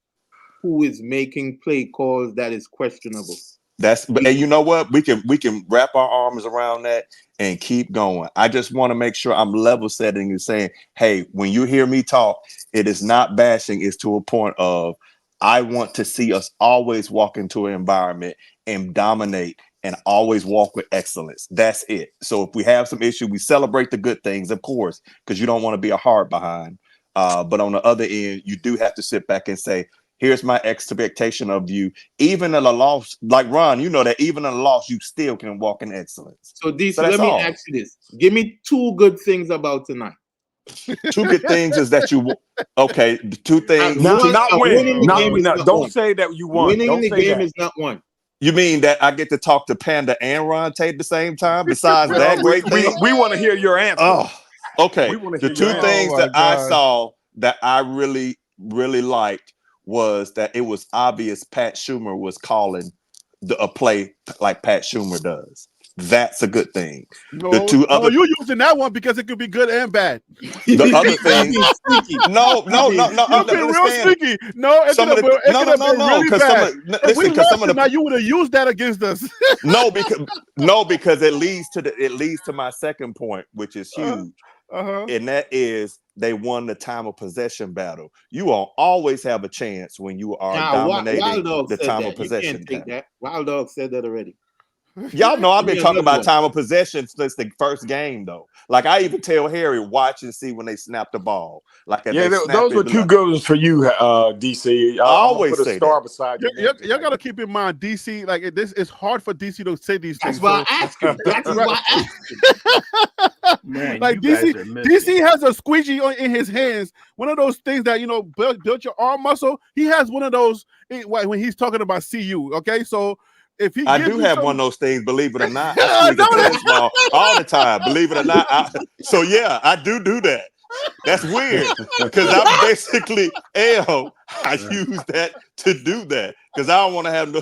who is making play calls that is questionable. and you know what? We can wrap our arms around that and keep going. I just want to make sure I'm level setting and saying, hey, when you hear me talk, it is not bashing. It's to a point of I want to see us always walk into an environment and dominate and always walk with excellence. That's it. So if we have some issue, we celebrate the good things, of course, because you don't want to be a hard behind. But on the other end, you do have to sit back and say, here's my expectation of you. Even in a loss, like Ron, you know that even in a loss, you still can walk in excellence. So let me ask you this. Give me 2 good things about tonight. 2 good things is that you okay. 2 things. Not winning. Don't one. say that you won. Winning Don't the say game that. is not one. You mean that I get to talk to Panda and Ron Tate at the same time? Besides that great thing, we want to hear your answer. Oh, okay. The 2 things that I saw that I really, really liked was that it was obvious Pat Schumer was calling a play like Pat Schumer does. That's a good thing. No, the 2 other, you're using that one because it could be good and bad. The other thing, no, you've been real sneaky. No, it could have been really bad. If we lost tonight, you would have used that against us. because it leads to my second point, which is huge. And that is they won the time of possession battle. You will always have a chance when you are dominating the time of possession. You can't take that. Wild Dog said that already. Y'all know I've been talking about time of possession since the first game, though. Like I even tell Harry, watch and see when they snap the ball. Like those were 2 good ones for you, DC. I always put a say star that. beside you. You got to keep in mind, DC. Like this, it's hard for DC to say these things. That's why I asked you. That's why I asked you. Man, like DC has a squeegee in his hands. One of those things that build your arm muscle. He has one of those when he's talking about CU. Okay, so. I do have one of those things, believe it or not. I squeeze a tennis ball all the time, believe it or not. So yeah, I do that. That's weird because I'm basically I use that to do that because I don't want to have no.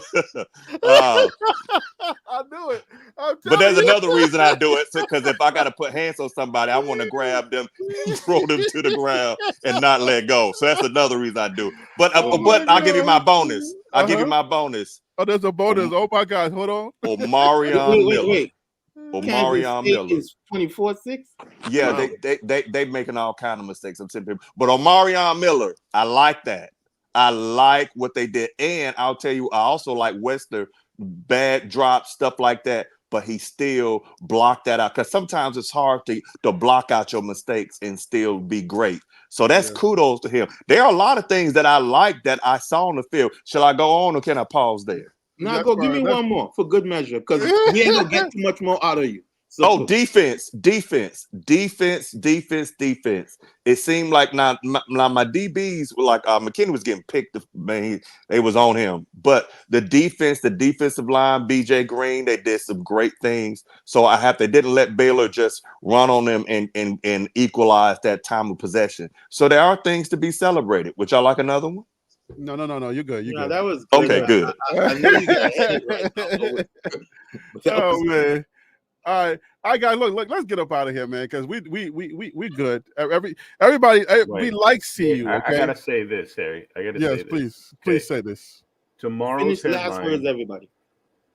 I do it. But there's another reason I do it because if I got to put hands on somebody, I want to grab them, throw them to the ground, and not let go. So that's another reason I do it. But I'll give you my bonus. I'll give you my bonus. Oh, there's a bonus. Oh my God, hold on. Omarion Miller. Wait. Omarion Miller is 24-6. Yeah, wow. they making all kind of mistakes. I'm saying, but Omarion Miller, I like that. I like what they did, and I'll tell you, I also like Wester, bad drop stuff like that. But he still blocked that out because sometimes it's hard to block out your mistakes and still be great. So that's kudos to him. There are a lot of things that I like that I saw on the field. Shall I go on or can I pause there? No, give me one more for good measure because we ain't gonna get too much more out of you. So defense. It seemed like now my DBs were like McKinney was getting picked. Man, they was on him. But the defensive line, BJ Green, they did some great things. So they didn't let Baylor just run on them and equalize that time of possession. So there are things to be celebrated. Would y'all like another one? No. You're good. You're good. That was good. Okay. Good. I know you got it right now. Oh man. All right, guys. Look. Let's get up out of here, man, because we good. Everybody, we like seeing you. Okay? I gotta say this, Harry. Yes, please say this. Tomorrow's last words, everybody.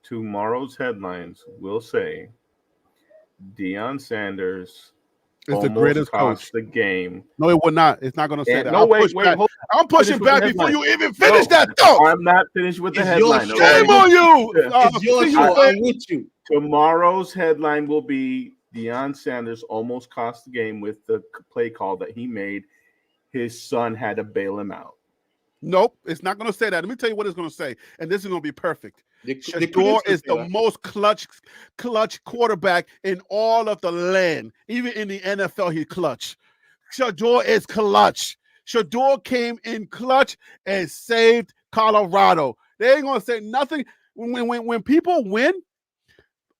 Tomorrow's headlines will say Deion Sanders is the greatest coach. The game. No, it will not. It's not going to say that. No, wait. I'm pushing back before you even finish that thought. I'm not finished with the headline. Shame on you. It's your show. I'm with you. Tomorrow's headline will be Deion Sanders almost cost the game with the play call that he made. His son had to bail him out. Nope, it's not going to say that. Let me tell you what it's going to say, and this is going to be perfect. Shador is the most clutch quarterback in all of the land. Even in the NFL, he clutch. Shador is clutch. Shador came in clutch and saved Colorado. They ain't going to say nothing. When people win,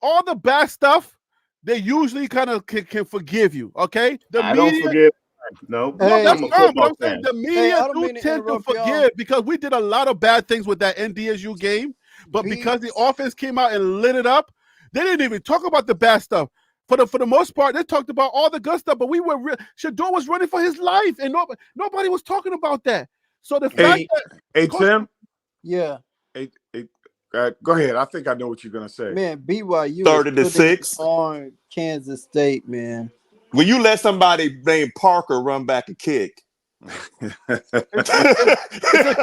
all the bad stuff, they usually kind of can forgive you, okay? I don't forgive. No, No, Hey, that's I'm a fine, but football I'm saying fan. the hey, media I don't do mean to tend to interrupt y'all. forgive because we did a lot of bad things with that NDSU game, but because the offense came out and lit it up, they didn't even talk about the bad stuff. For the most part, they talked about all the good stuff, but Shador was running for his life, and nobody was talking about that. So the fact Hey, that hey, Tim. Yeah, Hey, go ahead. I think I know what you're gonna say. man, BYU is 30 to putting 6. on Kansas State, man. When you let somebody named Parker run back a kick, is it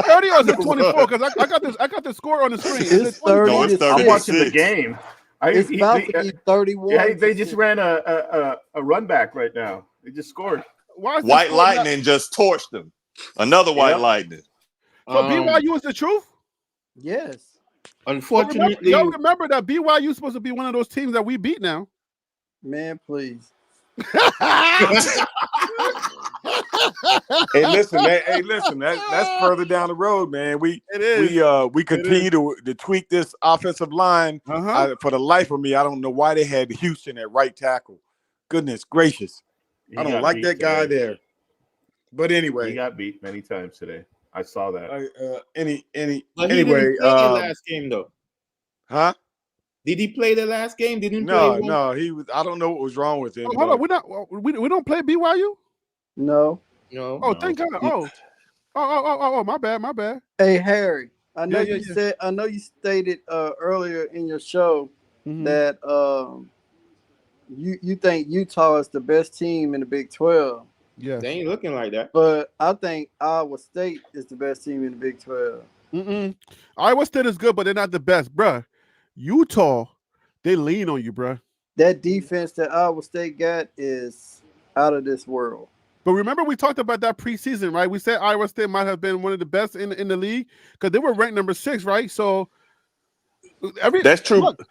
30 or is it 24? Because I got the score on the screen. Is It's it 24? 30 No, it's to 30 I'm to 6. watching the 6. game. It's about to be 31. They just ran a run back right now. They just scored. Why is the White score not? Lightning just torched them. Another White Yep. Lightning. So BYU is the truth? Yes. Unfortunately, Y'all remember that BYU is supposed to be one of those teams that we beat now. Man, please. Hey, listen, that's further down the road, man. We continue to tweak this offensive line. For the life of me, I don't know why they had Houston at right tackle. Goodness gracious, I don't like that guy there. But anyway, he got beat many times today. I saw that. He anyway, didn't play the last game though. Huh? Did he play the last game? Didn't No, play. no, he was. I don't know what was wrong with him. Oh, hold on, we don't play BYU. No. No. Oh, thank God. Oh, my bad. Hey, Harry, I know Yeah. said. I know you stated earlier in your show that you think Utah is the best team in the Big 12. Yeah, They ain't looking like that. But I think Iowa State is the best team in the Big 12. Iowa State is good, but they're not the best, bruh. Utah, they lean on you, bruh. That defense that Iowa State got is out of this world. But remember, we talked about that preseason, right? We said Iowa State might have been one of the best in the league because they were ranked number 6, right? So that's true. Look,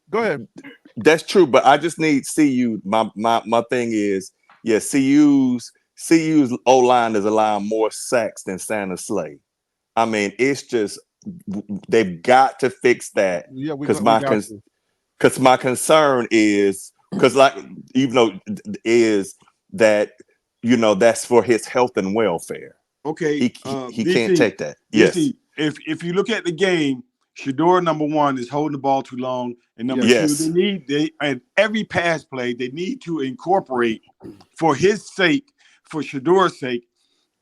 go ahead. That's true, but I just need CU. My thing is, CU's O-line is allowing more sacks than Santa Slay. I mean, it's just they've got to fix that. Yeah, because my concern is is that that's for his health and welfare. Okay, he DC, can't take that. DC, Yes, if you look at the game, Shador number 1 is holding the ball too long, and number 2, and every pass play they need to incorporate for his sake, for Shador's sake,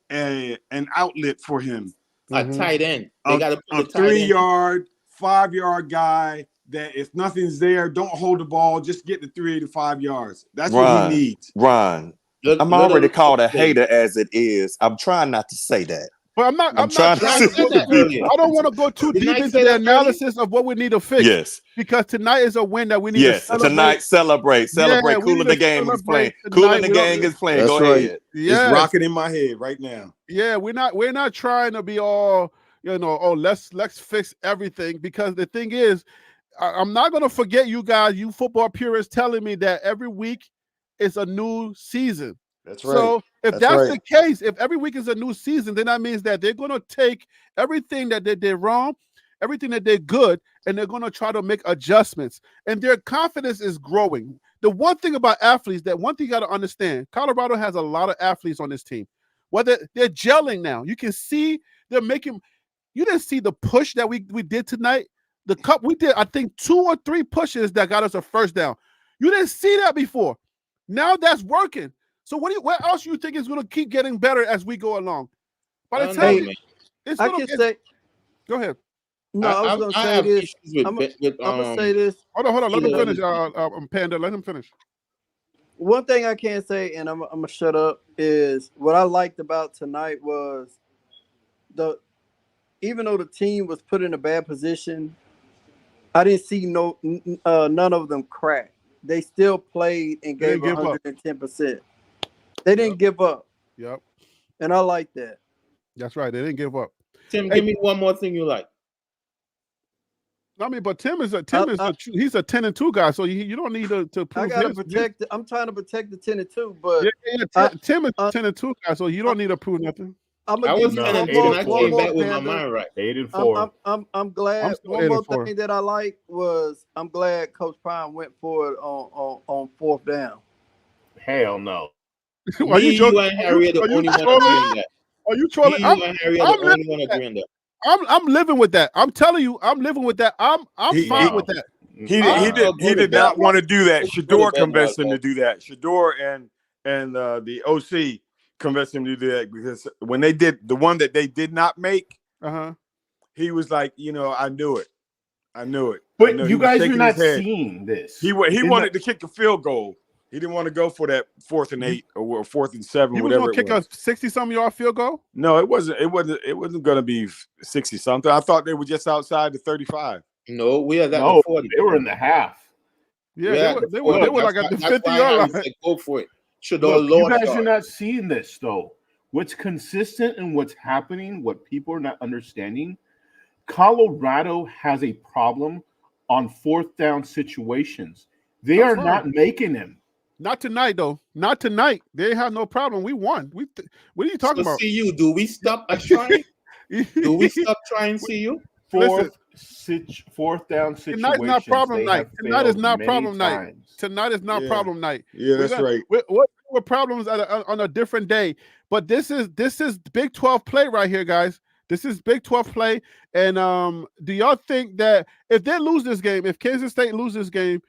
an outlet for him. A tight end. They got to put a 3-yard, 5-yard guy that if nothing's there, don't hold the ball, just get the 3 to 5 yards. That's what he needs. Ron, I'm already called a hater as it is. I'm trying not to say that. But I'm not trying trying to go too deep. I don't want to go too deep into the analysis of what we need to fix. Yes. Because tonight is a win that we need to celebrate. Tonight, celebrate. Yeah, Cooler the game is playing. Tonight. Cooler the game is playing. That's Go right. ahead. It's rocking in my head right now. Yeah, we're not trying to be all, let's fix everything, because the thing is, I'm not going to forget you guys, you football purists, telling me that every week is a new season. That's right. So if that's the case, if every week is a new season, then that means that they're going to take everything that they did wrong, everything that did good, and they're going to try to make adjustments. And their confidence is growing. The one thing about athletes, you got to understand, Colorado has a lot of athletes on this team. Whether they're gelling now, you can see they're making. You didn't see the push that we did tonight. The cup we did, I think 2 or 3 pushes that got us a first down. You didn't see that before. Now that's working. So what else you think is going to keep getting better as we go along? By the time go ahead. No, I was going to say this. I'm going to say this. Hold on. Let him finish. Panda, let him finish. One thing I can say, and I'm going to shut up, is what I liked about tonight was even though the team was put in a bad position, I didn't see none of them crack. They still played and gave 110%. They didn't give up. Yep. And I like that. That's right. They didn't give up. Tim, give me one more thing you like. I mean, but Tim is he's a 10-2 guy, so you don't need to prove. I gotta protect. I'm trying to protect the 10-2, but Tim is a 10-2 guy, so you don't need to prove nothing. I'm gonna give you one more with my mind right. 8-4. I'm glad. One more thing that I like was I'm glad Coach Prime went for it on 4th down. Hell no. Are you Me, joking? you, and Harry are the only one trolling? agreeing that. Are you Me, trolling? you, and Harry are the only one agreeing that. I'm living with that. I'm telling you, I'm living with that. I'm fine with that. He did not want to do that. Shador convinced him to do that. Shador and the OC convinced him to do that because when they did the one that they did not make, he was like, I knew it. But you guys are not seeing this. He wanted to kick a field goal. He didn't want to go for that 4th and 8 or 4th and 7. He was going to kick a 60-something yard field goal. No, it wasn't. It wasn't going to be 60-something. I thought they were just outside the 35. No, we are at the 40. They were in the half. Yeah, they were like at the 50-yard line. Go for it. Look, you guys are not seeing this though. What's consistent and what's happening, what people are not understanding, Colorado has a problem on 4th down situations. They are not making them. Not tonight, though. Not tonight. They have no problem. We won. What are you talking about? See you. Do we stop trying? Do we stop trying? See you. 4th down situations. Tonight's not problem night. Tonight is not problem night. Tonight is not problem night. Yeah, that's right. We're problems on a different day. But this is Big 12 play right here, guys. This is Big 12 play. And do y'all think that if they lose this game, if Kansas State loses this game,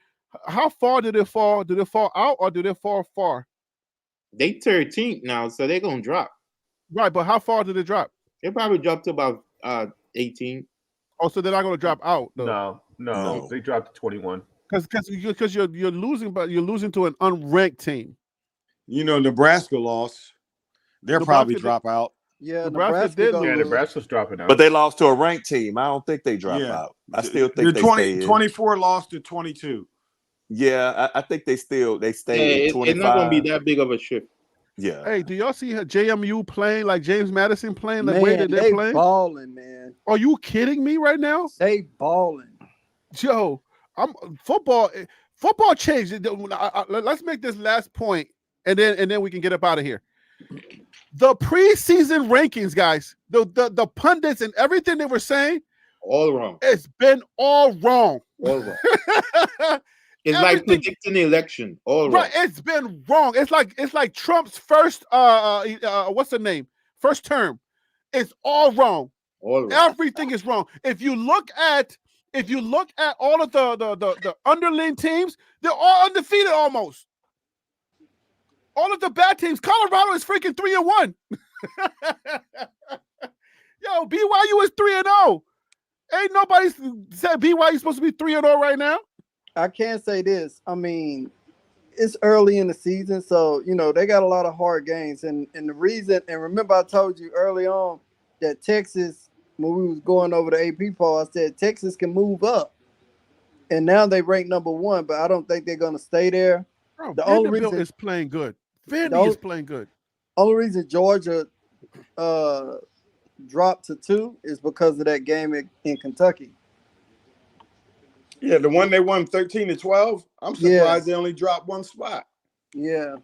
how far did it fall? Did it fall out or did it fall far? They 13th now, so they're gonna drop. Right, but how far did it drop? They probably dropped to about 18. Oh, so they're not gonna drop out though. No. They dropped to 21. Because you're losing, but you're losing to an unranked team. Nebraska lost. They'll probably drop out. Yeah, Nebraska did lose. Yeah, Nebraska's dropping out. But they lost to a ranked team. I don't think they drop out. I still think they stay in. 24 lost to 22. Yeah, I think they stay at 25. It's not going to be that big of a shift. Yeah. Hey, do y'all see JMU playing like James Madison playing the Man, way that they're playing? Balling, man. Are you kidding me right now? They balling. Joe, football changed. Let's make this last point, and then we can get up out of here. The preseason rankings, guys, the pundits and everything they were saying, all wrong. It's been all wrong. All wrong. It's like predicting the election. All right. wrong. It's been wrong. It's like Trump's first what's the name? First term. It's all wrong. All wrong. Everything is wrong. If you look at all of the underling teams, they're all undefeated almost. All of the bad teams. Colorado is freaking 3-1. Yo, BYU is 3-0. Ain't nobody said BYU is supposed to be 3-0 right now. I can't say this. I mean, it's early in the season, so they got a lot of hard games. And the reason, and remember I told you early on that Texas, when we was going over the AP poll, I said Texas can move up. And now they rank number 1, but I don't think they're gonna stay there. Bro, the only reason is playing good. Vandy is playing good. Only reason Georgia dropped to 2 is because of that game in Kentucky. Yeah, the one they won 13-12. I'm surprised they only dropped 1 spot. Yeah.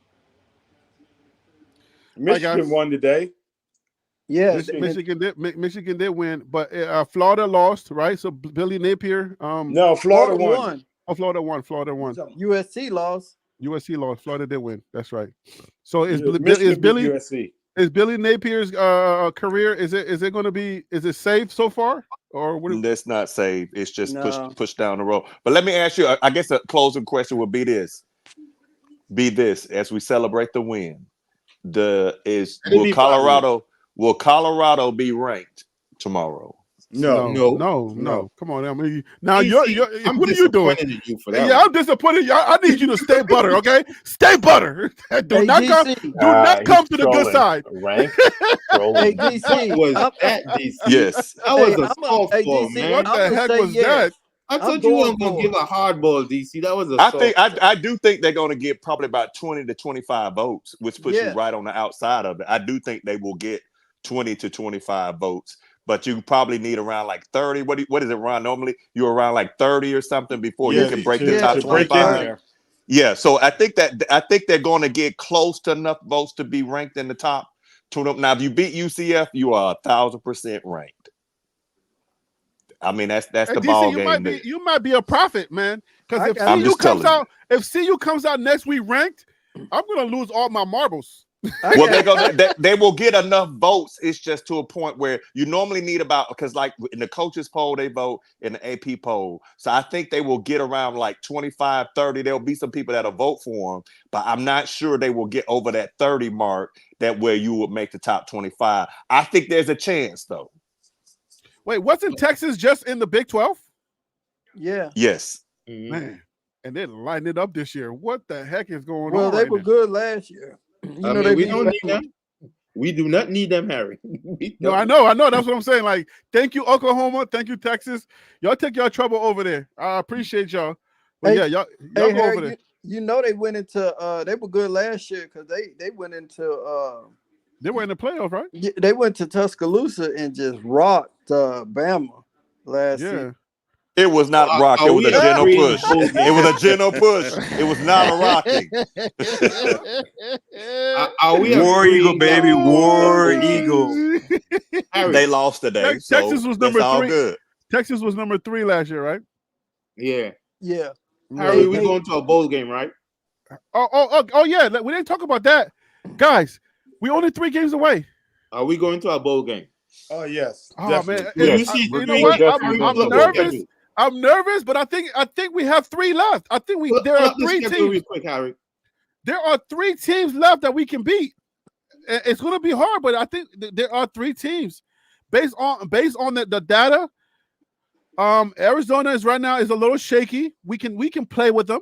Michigan won today. Yeah, Michigan did win, but Florida lost, right? So Billy Napier. No, Florida won. Oh, Florida won. USC lost. USC lost. Florida did win. That's right. So is Billy Napier's career? Is it going to be? Is it safe so far? Or what? That's not safe. It's just pushed down the road. But let me ask you. I guess a closing question would be this: as we celebrate the win, will Colorado be ranked tomorrow? No. Come on, I mean, now what are you doing? Yeah, I'm disappointed. I need you to stay butter, okay? Stay butter. Do not come to the good side. Rank. Hey, DC, was that DC? Yes, that was a softball, man. What the heck was that? I thought you weren't gonna give a hardball, DC. That was I do think they're going to get probably about 20 to 25 votes, which puts you right on the outside of it. I do think they will get 20 to 25 votes. But you probably need around like 30. What is it, Ron? Normally you're around like 30 or something before you can break the top 25. Yeah, so I think they're going to get close to enough votes to be ranked in the top 20. Now, if you beat UCF, you are 1,000% ranked. I mean, that's the DC, ball game. You might be a prophet, man. Because if CU comes out next week ranked, I'm going to lose all my marbles. Well, they will get enough votes. It's just to a point where you normally need about, because like in the coaches poll, they vote in the AP poll. So I think they will get around like 25, 30. There'll be some people that'll vote for them, but I'm not sure they will get over that 30 mark that where you would make the top 25. I think there's a chance though. Wait, wasn't Texas just in the Big 12? Yeah. Yes. Man, and they're lighting it up this year. What the heck is going on? Well, they were good last year. You know, we don't need them. We do not need them, Harry. No, I know. That's what I'm saying. Like, thank you, Oklahoma. Thank you, Texas. Y'all take y'all trouble over there. I appreciate y'all. But Hey, yeah, y'all Hey, go Harry, over there. you know they went into they were good last year because they went into They were in the playoff, right? they went to Tuscaloosa and just rocked Bama last season. It was not rock. It was a gentle push. It was a gentle push. It was not a rocking. War Eagle, baby. War Eagle. They lost today. Texas was number all 3. Good. Texas was number 3 last year, right? Yeah. Yeah. Harry, we're going to a bowl game, right? Oh yeah. We didn't talk about that. Guys, we only 3 games away. Are we going to a bowl game? Oh yes. Oh definitely. man. You see, You know what? I'm nervous. Schedule. I'm nervous, but I think we have 3 left. I think there are 3 teams. Real quick, Harry. There are 3 teams left that we can beat. It's going to be hard, but I think there are 3 teams based on the data. Arizona is right now is a little shaky. We can play with them.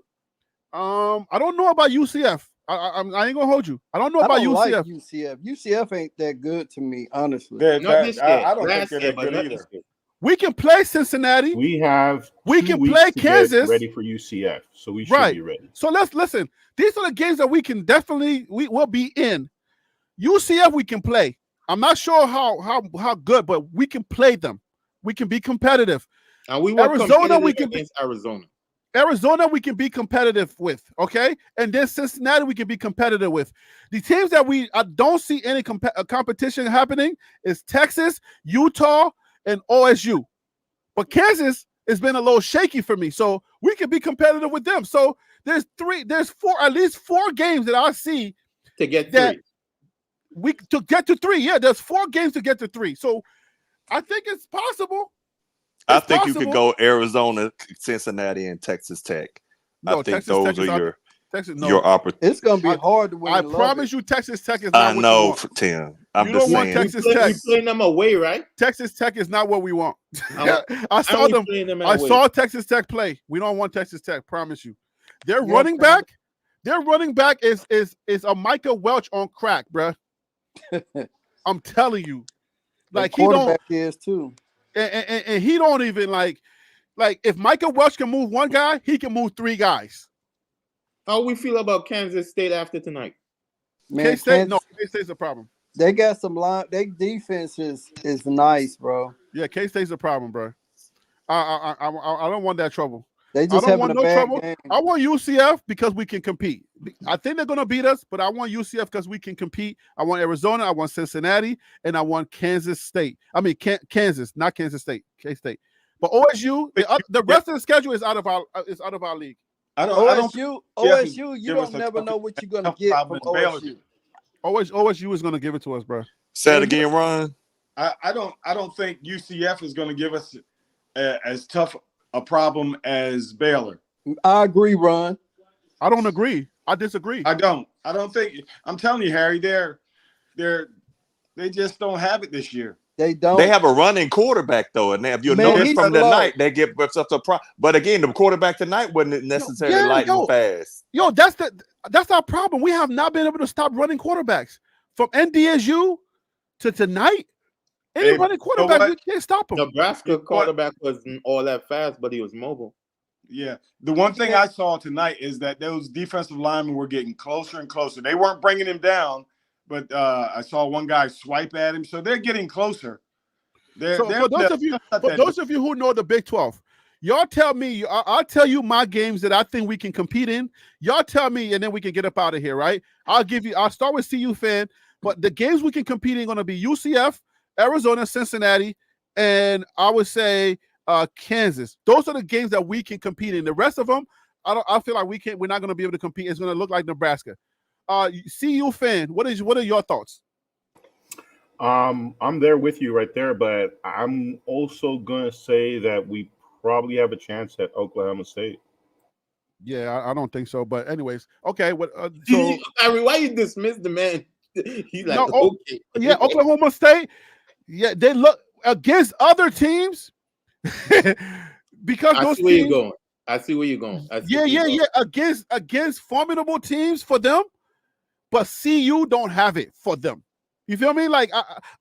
I don't know about UCF. I ain't gonna hold you. I don't know about UCF. Like UCF. UCF ain't that good to me, honestly. I don't think they're that good either. We can play Cincinnati. We have we can play Kansas. Ready for UCF, so we should be ready. So let's listen. These are the games that we can definitely we will be in. UCF we can play. I'm not sure how good, but we can play them. We can be competitive. And we Arizona we can against Arizona. Arizona we can be competitive with, okay? And then Cincinnati we can be competitive with. The teams that I don't see any competition happening is Texas, Utah, and OSU. But Kansas has been a little shaky for me, so we can be competitive with them. So there's at least 4 games that I see to get that 3. to get to 3. Yeah, there's 4 games to get to 3. So I think it's possible. I think you could go Arizona, Cincinnati, and Texas Tech. No, I think Texas those Tech are your your opportunities. It's gonna be hard to win. I promise you, Texas Tech is I not what know, you want. Tim. I'm you just don't want saying. Texas Tech. We playing them away, right? Texas Tech is not what we want. I saw them. I saw Texas Tech play. We don't want Texas Tech. Promise you. Their running back is a Micah Welch on crack, bruh. I'm telling you, like he don't. Is too. And he don't even like if Micah Welch can move 1 guy, he can move 3 guys. How we feel about Kansas State after tonight? Man, K-State, K-State's a problem. They got some line. Their defense is nice, bro. Yeah, K-State's a problem, bro. I don't want that trouble. They just I don't want no trouble. game. I want UCF because we can compete. I think they're gonna beat us, but I want UCF because we can compete. I want Arizona, I want Cincinnati, and I want Kansas State. I mean Kansas, not Kansas State, K-State. But OSU, the rest of the schedule is out of our league. OSU, you don't never know what you're gonna get from OSU. OSU is gonna give it to us, bro. Say it again, Ron. I don't think UCF is going to give us as tough a problem as Baylor. I agree, Ron. I don't agree. I disagree. I don't think. I'm telling you, Harry. They just don't have it this year. They don't. They have a running quarterback though, and if you notice from the night, they get stuff to pro. But again, the quarterback tonight wasn't necessarily light and fast. Yo, that's our problem. We have not been able to stop running quarterbacks from NDSU to tonight. Any running quarterback, we can't stop him. Nebraska quarterback wasn't all that fast, but he was mobile. Yeah. The one thing I saw tonight is that those defensive linemen were getting closer and closer. They weren't bringing him down, but I saw one guy swipe at him. So they're getting closer. For those of you who know the Big 12, y'all tell me, I'll tell you my games that I think we can compete in. Y'all tell me, and then we can get up out of here, right? I'll start with CU fan, but the games we can compete in are going to be UCF, Arizona, Cincinnati, and I would say Kansas. Those are the games that we can compete in. The rest of them, I feel like we're not going to be able to compete. It's going to look like Nebraska. CU fan, what are your thoughts? I'm there with you right there, but I'm also gonna say that we probably have a chance at Oklahoma State. Yeah, I don't think so. But anyways, okay. What? So Harry, why you dismiss the man? He's like, no, okay. yeah, Oklahoma State. Yeah, they look against other teams because I those see where you're teams. going. I see where you're going. Yeah. Against formidable teams for them, but CU don't have it for them. You feel me? Like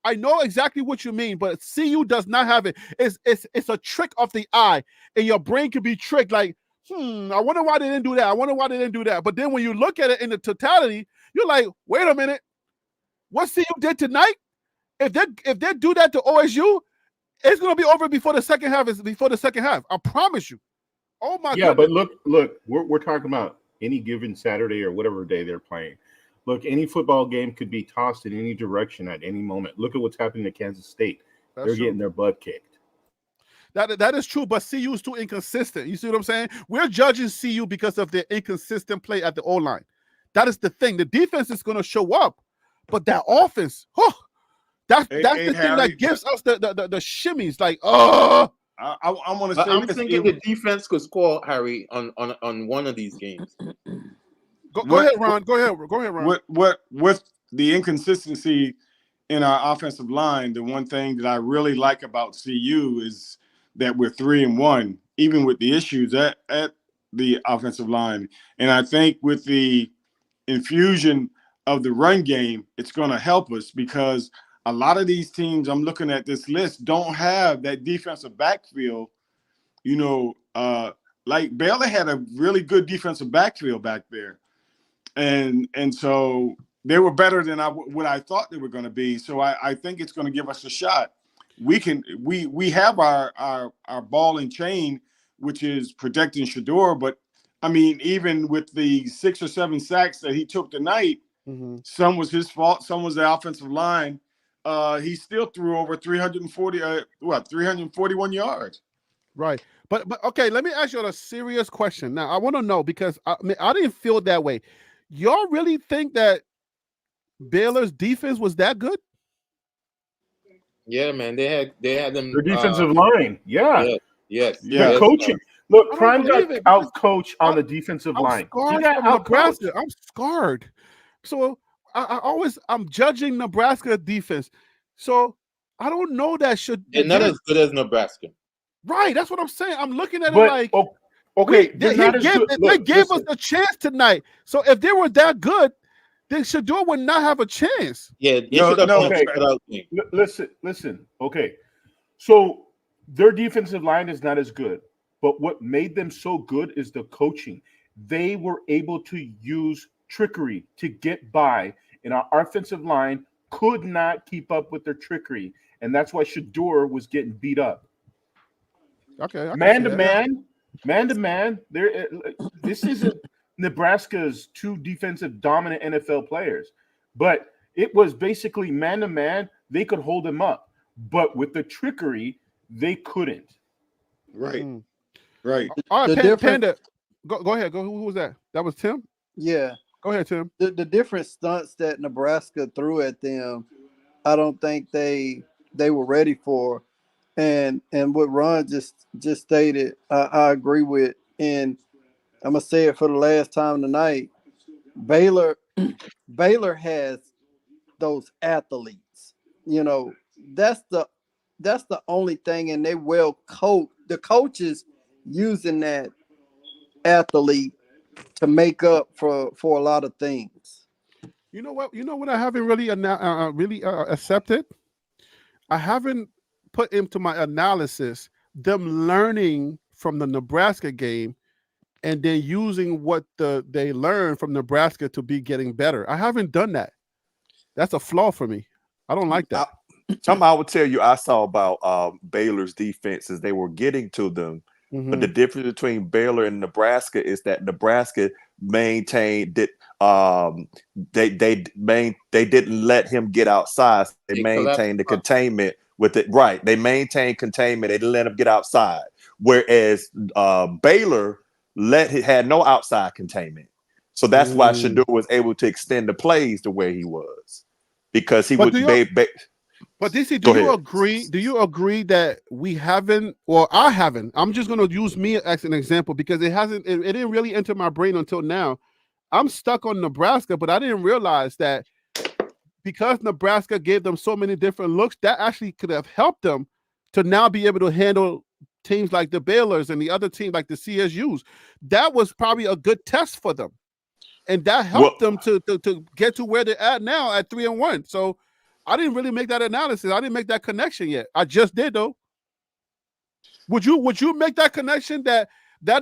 I know exactly what you mean, but CU does not have it. It's a trick of the eye, and your brain can be tricked. Like, I wonder why they didn't do that. I wonder why they didn't do that. But then when you look at it in the totality, you're like, wait a minute, what CU did tonight? If they do that to OSU, it's gonna be over before the second half. I promise you. Oh my Yeah, goodness. but look, we're talking about any given Saturday or whatever day they're playing. Look, any football game could be tossed in any direction at any moment. Look at what's happening to Kansas State. They're getting their butt kicked. That is true, but CU is too inconsistent. You see what I'm saying? We're judging CU because of their inconsistent play at the O-line. That is the thing. The defense is going to show up, but that offense, that's the thing that gives us the shimmies. Like, I want to say I'm thinking the defense could score, Harry, on one of these games. Go ahead, Ron. Go ahead, Ron. What with the inconsistency in our offensive line, the one thing that I really like about CU is that we're 3-1, even with the issues at the offensive line. And I think with the infusion of the run game, it's going to help us because a lot of these teams, I'm looking at this list, don't have that defensive backfield. Like Baylor had a really good defensive backfield back there. And so they were better than what I thought they were going to be. So I think it's going to give us a shot. We have our ball and chain, which is protecting Shador. But I mean, even with the 6 or 7 sacks that he took tonight, some was his fault, some was the offensive line. He still threw over 341 yards. Right. But okay, let me ask you a serious question. Now, I want to know because I didn't feel that way. Y'all really think that Baylor's defense was that good? Yeah, man. They had them. Their defensive line. Yeah. Yes. The coaching. Look, Prime got out coached on the defensive line. He got Nebraska. I'm scarred. So I'm judging Nebraska defense. So I don't know that They're not as good as Nebraska. Right. That's what I'm saying. I'm looking at it like okay. They gave us a chance tonight. So if they were that good, then Shador would not have a chance. Yeah, Listen. Okay, so their defensive line is not as good, but what made them so good is the coaching. They were able to use trickery to get by, and our offensive line could not keep up with their trickery, and that's why Shador was getting beat up. Okay, man to man. This isn't Nebraska's 2 defensive dominant NFL players, but it was basically man to man. They could hold him up, but with the trickery, they couldn't. Right. All right, Panda. Go ahead. Go. Who was that? That was Tim. Yeah. Go ahead, Tim. The different stunts that Nebraska threw at them, I don't think they were ready for. And what Ron just stated, I agree with. And I'm gonna say it for the last time tonight. Baylor has those athletes. That's the only thing, and they well coach. The coaches using that athlete to make up for a lot of things. You know what I haven't really accepted. I haven't put into my analysis them learning from the Nebraska game and then using what they learned from Nebraska to be getting better. I haven't done that. That's a flaw for me. I don't like that. Something I would tell you I saw about Baylor's defense is they were getting to them. But the difference between Baylor and Nebraska is that Nebraska maintained that they didn't let him get outside. They maintained the containment with it. Right. They maintained containment. They didn't let him get outside. Whereas Baylor had no outside containment. So that's why Shador was able to extend the plays the way he was, because he But would. But DC, Go do you ahead. agree? Do you agree that we haven't, or I haven't? I'm just going to use me as an example because it hasn't. It didn't really enter my brain until now. I'm stuck on Nebraska, but I didn't realize that because Nebraska gave them so many different looks, that actually could have helped them to now be able to handle teams like the Baylors and the other teams like the CSUs. That was probably a good test for them, and that helped them to get to where they're at now at 3-1. So I didn't really make that analysis. I didn't make that connection yet. I just did though. Would you make that connection that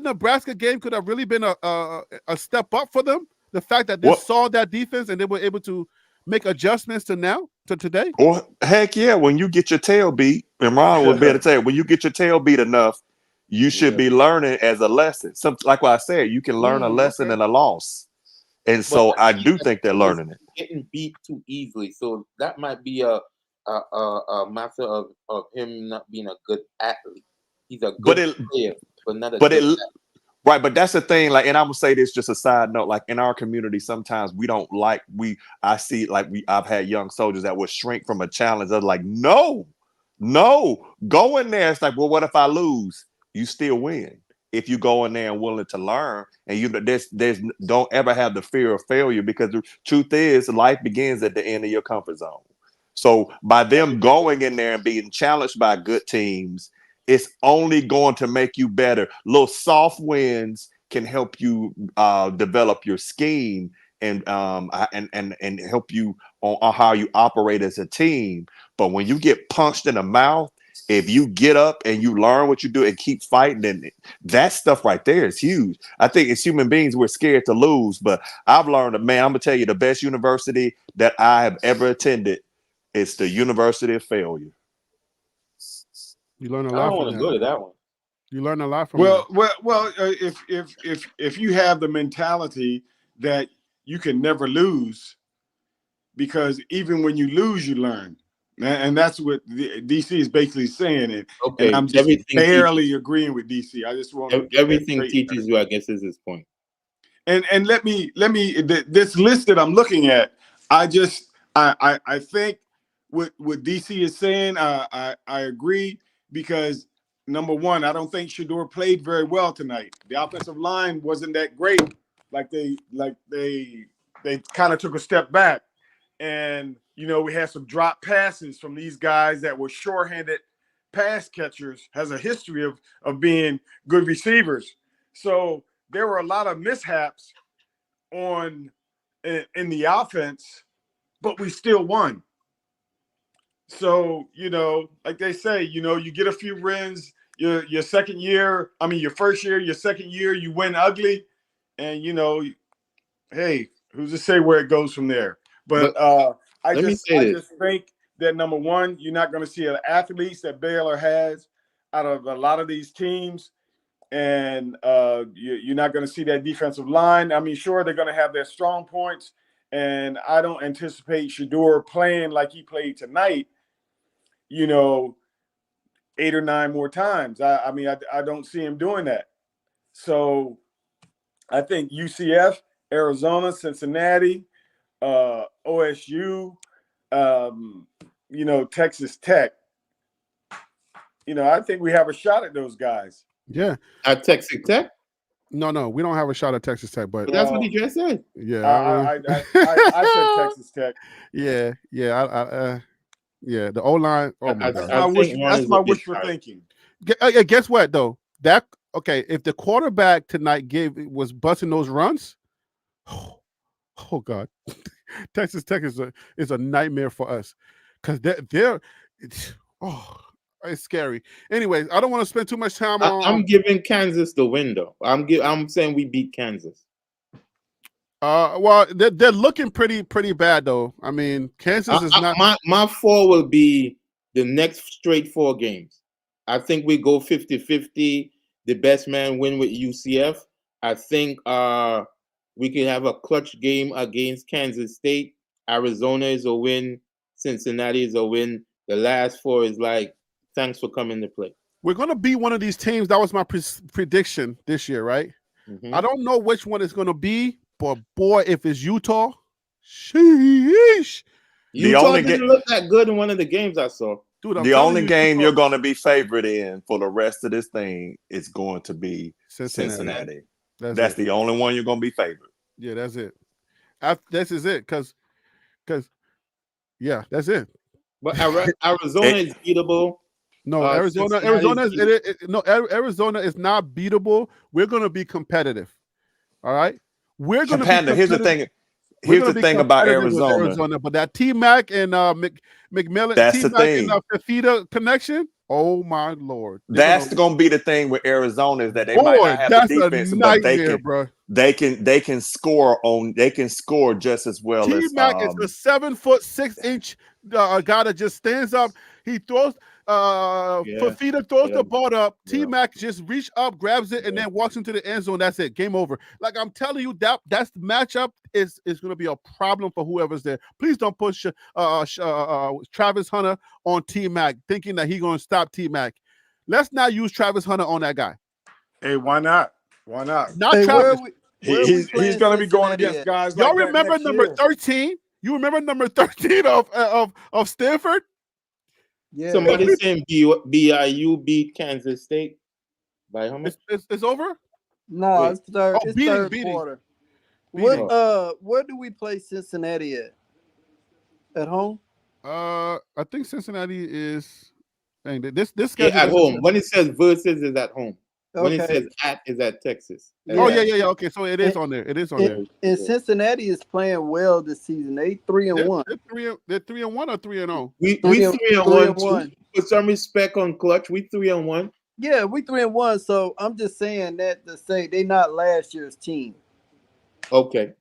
Nebraska game could have really been a step up for them? The fact that they saw that defense and they were able to make adjustments to today? Or heck yeah, when you get your tail beat, and Ron would be able to tell you, when you get your tail beat enough, you should be learning as a lesson. Like what I said, you can learn a lesson and a loss. And so I do think they're learning it. Getting beat too easily, so that might be a matter of him not being a good athlete. He's a good player, but not a good athlete. Right, but that's the thing. Like, and I'm gonna say this just a side note. Like in our community, sometimes we don't like I've had young soldiers that would shrink from a challenge. They're like, no, go in there. It's like, well, what if I lose? You still win if you go in there and willing to learn. And there's don't ever have the fear of failure, because the truth is life begins at the end of your comfort zone. So by them going in there and being challenged by good teams, it's only going to make you better. Little soft wins can help you develop your scheme and help you on how you operate as a team. But when you get punched in the mouth, if you get up and you learn what you do and keep fighting, then that stuff right there is huge. I think as human beings, we're scared to lose, but I've learned that, man, I'm gonna tell you, the best university that I have ever attended is the University of Failure. You learn a lot. I don't want to go to that one. You learn a lot from if you have the mentality that you can never lose, because even when you lose, you learn, and that's what DC is basically saying. And I'm just barely agreeing with DC. I just want everything teaches you, I guess, is his point. And let me this list that I'm looking at, I think what DC is saying, I agree, because number one, I don't think Shador played very well tonight. The offensive line wasn't that great. They kind of took a step back, and we had some drop passes from these guys that were shorthanded pass catchers, has a history of being good receivers. So there were a lot of mishaps in the offense, but we still won. So, like they say, you get a few wins, your second year, your first year, your second year, you win ugly. And, hey, who's to say where it goes from there? But I just think that, number one, you're not going to see athletes that Baylor has out of a lot of these teams. And you're not going to see that defensive line. Sure, they're going to have their strong points. And I don't anticipate Shador playing like he played tonight, 8 or 9 more times. I don't see him doing that. So I think UCF, Arizona, Cincinnati, OSU, Texas Tech, I think we have a shot at those guys. Yeah. At Texas Tech? No, we don't have a shot at Texas Tech, but that's what he just said. Yeah, I said Texas Tech. Yeah, the O-line. Oh my God, that's my wishful thinking. Guess what though? If the quarterback tonight was busting those runs, oh God, Texas Tech is a nightmare for us, because it's scary. Anyways, I don't want to spend too much time on. I'm giving Kansas the window. I'm saying we beat Kansas. Well, they're looking pretty bad though. Kansas is not. My 4 will be the next straight 4 games. I think we go 50-50. The best man win with UCF. I think we could have a clutch game against Kansas State. Arizona is a win. Cincinnati is a win. The last 4 is like, thanks for coming to play. We're going to be one of these teams. That was my prediction this year, right? Mm-hmm. I don't know which one it's going to be, But boy, if it's Utah, sheesh. Utah only didn't look that good in one of the games I saw. Dude, I'm The telling only you, game Utah- you're going to be favored in for the rest of this thing is going to be Cincinnati. Cincinnati. That's it. the only one you're going to be favored. Yeah, that's it. This is it, because yeah, that's it. But Arizona is beatable. No, Arizona is not beatable. We're going to be competitive. All right, we're going to be Panda, here's the competitive. thing. Here's the thing about Competitive with Arizona. but that T-Mac and McMillan, That's the T-Mac thing. and Fafita connection. Oh my Lord, That's going to be the thing with Arizona, is that they might boy, not have that's the defense, a but nightmare, bro. they can score just as well T-Mac as is a 7'6" guy that just stands up. He throws. Fafita throws the ball up. T-Mac just reach up, grabs it, and then walks into the end zone. That's it. Game over. Like I'm telling you, that's the matchup is going to be a problem for whoever's there. Please don't push Travis Hunter on T-Mac, thinking that he's going to stop T-Mac. Let's not use Travis Hunter on that guy. Hey, why not? Why not? Not Hey, Travis. He's going to be going Cincinnati against at? guys Y'all like that remember next number year. 13? You remember number 13 of Stanford? Yeah. Somebody saying BYU beat Kansas State by how much? It's over? No, Wait. it's third. Oh, It's beating, third beating. quarter. Beating. Where do we play Cincinnati at? At home? I think Cincinnati is. Dang, this Yeah, schedule at doesn't home. say- When it says versus is at home. When it Okay. says at is at Texas. Oh yeah. Okay, so it is on there. It is on there. And Cincinnati is playing well this season. They 3-1. They're 3-1 or 3-0. We 3-1 3-1 too. Put some respect on Clutch. We 3-1. Yeah, we 3-1. So I'm just saying that to say they not last year's team. Okay.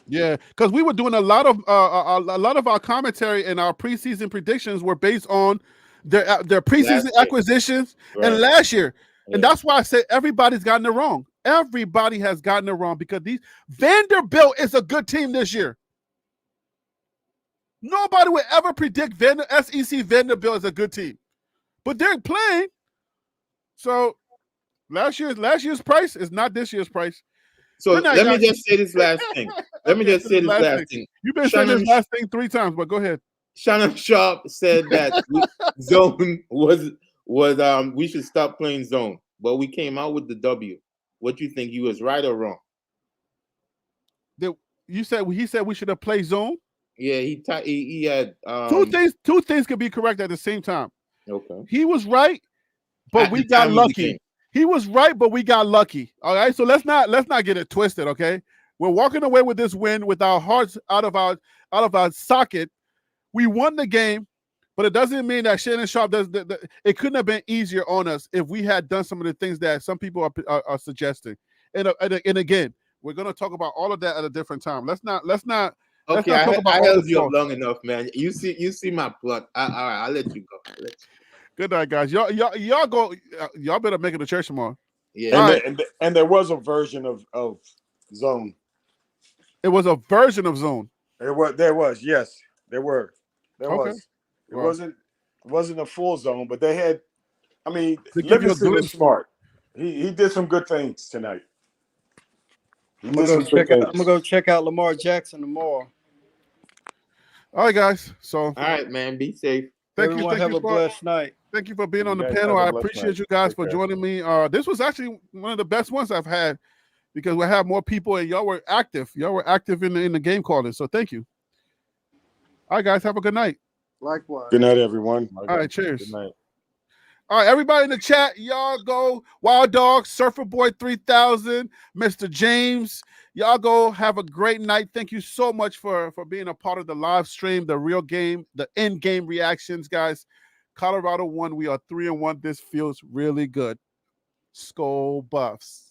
Yeah, because we were doing a lot of our commentary and our preseason predictions were based on their preseason acquisitions and last year, and that's why I say everybody's gotten it wrong. Everybody has gotten it wrong because Vanderbilt is a good team this year. Nobody would ever predict SEC Vanderbilt is a good team, but they're playing. So last year's price is not this year's price. So let me just say this last thing. You've been saying this last thing 3 times, but go ahead. Shannon Sharp said that zone was we should stop playing zone, but we came out with the W. What do you think? He was right or wrong? He said we should have played zone. Yeah, he had two things could be correct at the same time. Okay. He was right, but we got lucky. He was right, but we got lucky. All right, so let's not get it twisted. Okay, we're walking away with this win with our hearts out of our socket. We won the game, but it doesn't mean that Shannon Sharp does. It couldn't have been easier on us if we had done some of the things that some people are suggesting. And again, we're gonna talk about all of that at a different time. Let's not. Okay, I held you up long enough, man. You see my plot. All right, I'll let you go. Good night, guys. Y'all go. Y'all better make it to church tomorrow. Yeah. And there was a version of zone. It was a version of zone. There was. Yes, there were. There Okay. was. It wasn't a full zone, but they had. I mean, To give you a Livingston glimpse. is smart. He did some good things tonight. I'm gonna go check out Lamar Jackson tomorrow. All right, guys. So all right, man. Be safe. Thank you. Have a blessed night. Thank you for being on the panel. I appreciate you guys for joining me. This was actually one of the best ones I've had because we have more people and y'all were active. Y'all were active in the game calling. So thank you. All right, guys. Have a good night. Likewise. Good night, everyone. All right, cheers. Good night. All right, everybody in the chat, y'all go Wild Dog, Surfer Boy 3000, Mr. James. Y'all go have a great night. Thank you so much for being a part of the live stream, the real game, the in-game reactions, guys. Colorado won. We are 3-1. This feels really good. Skol Buffs.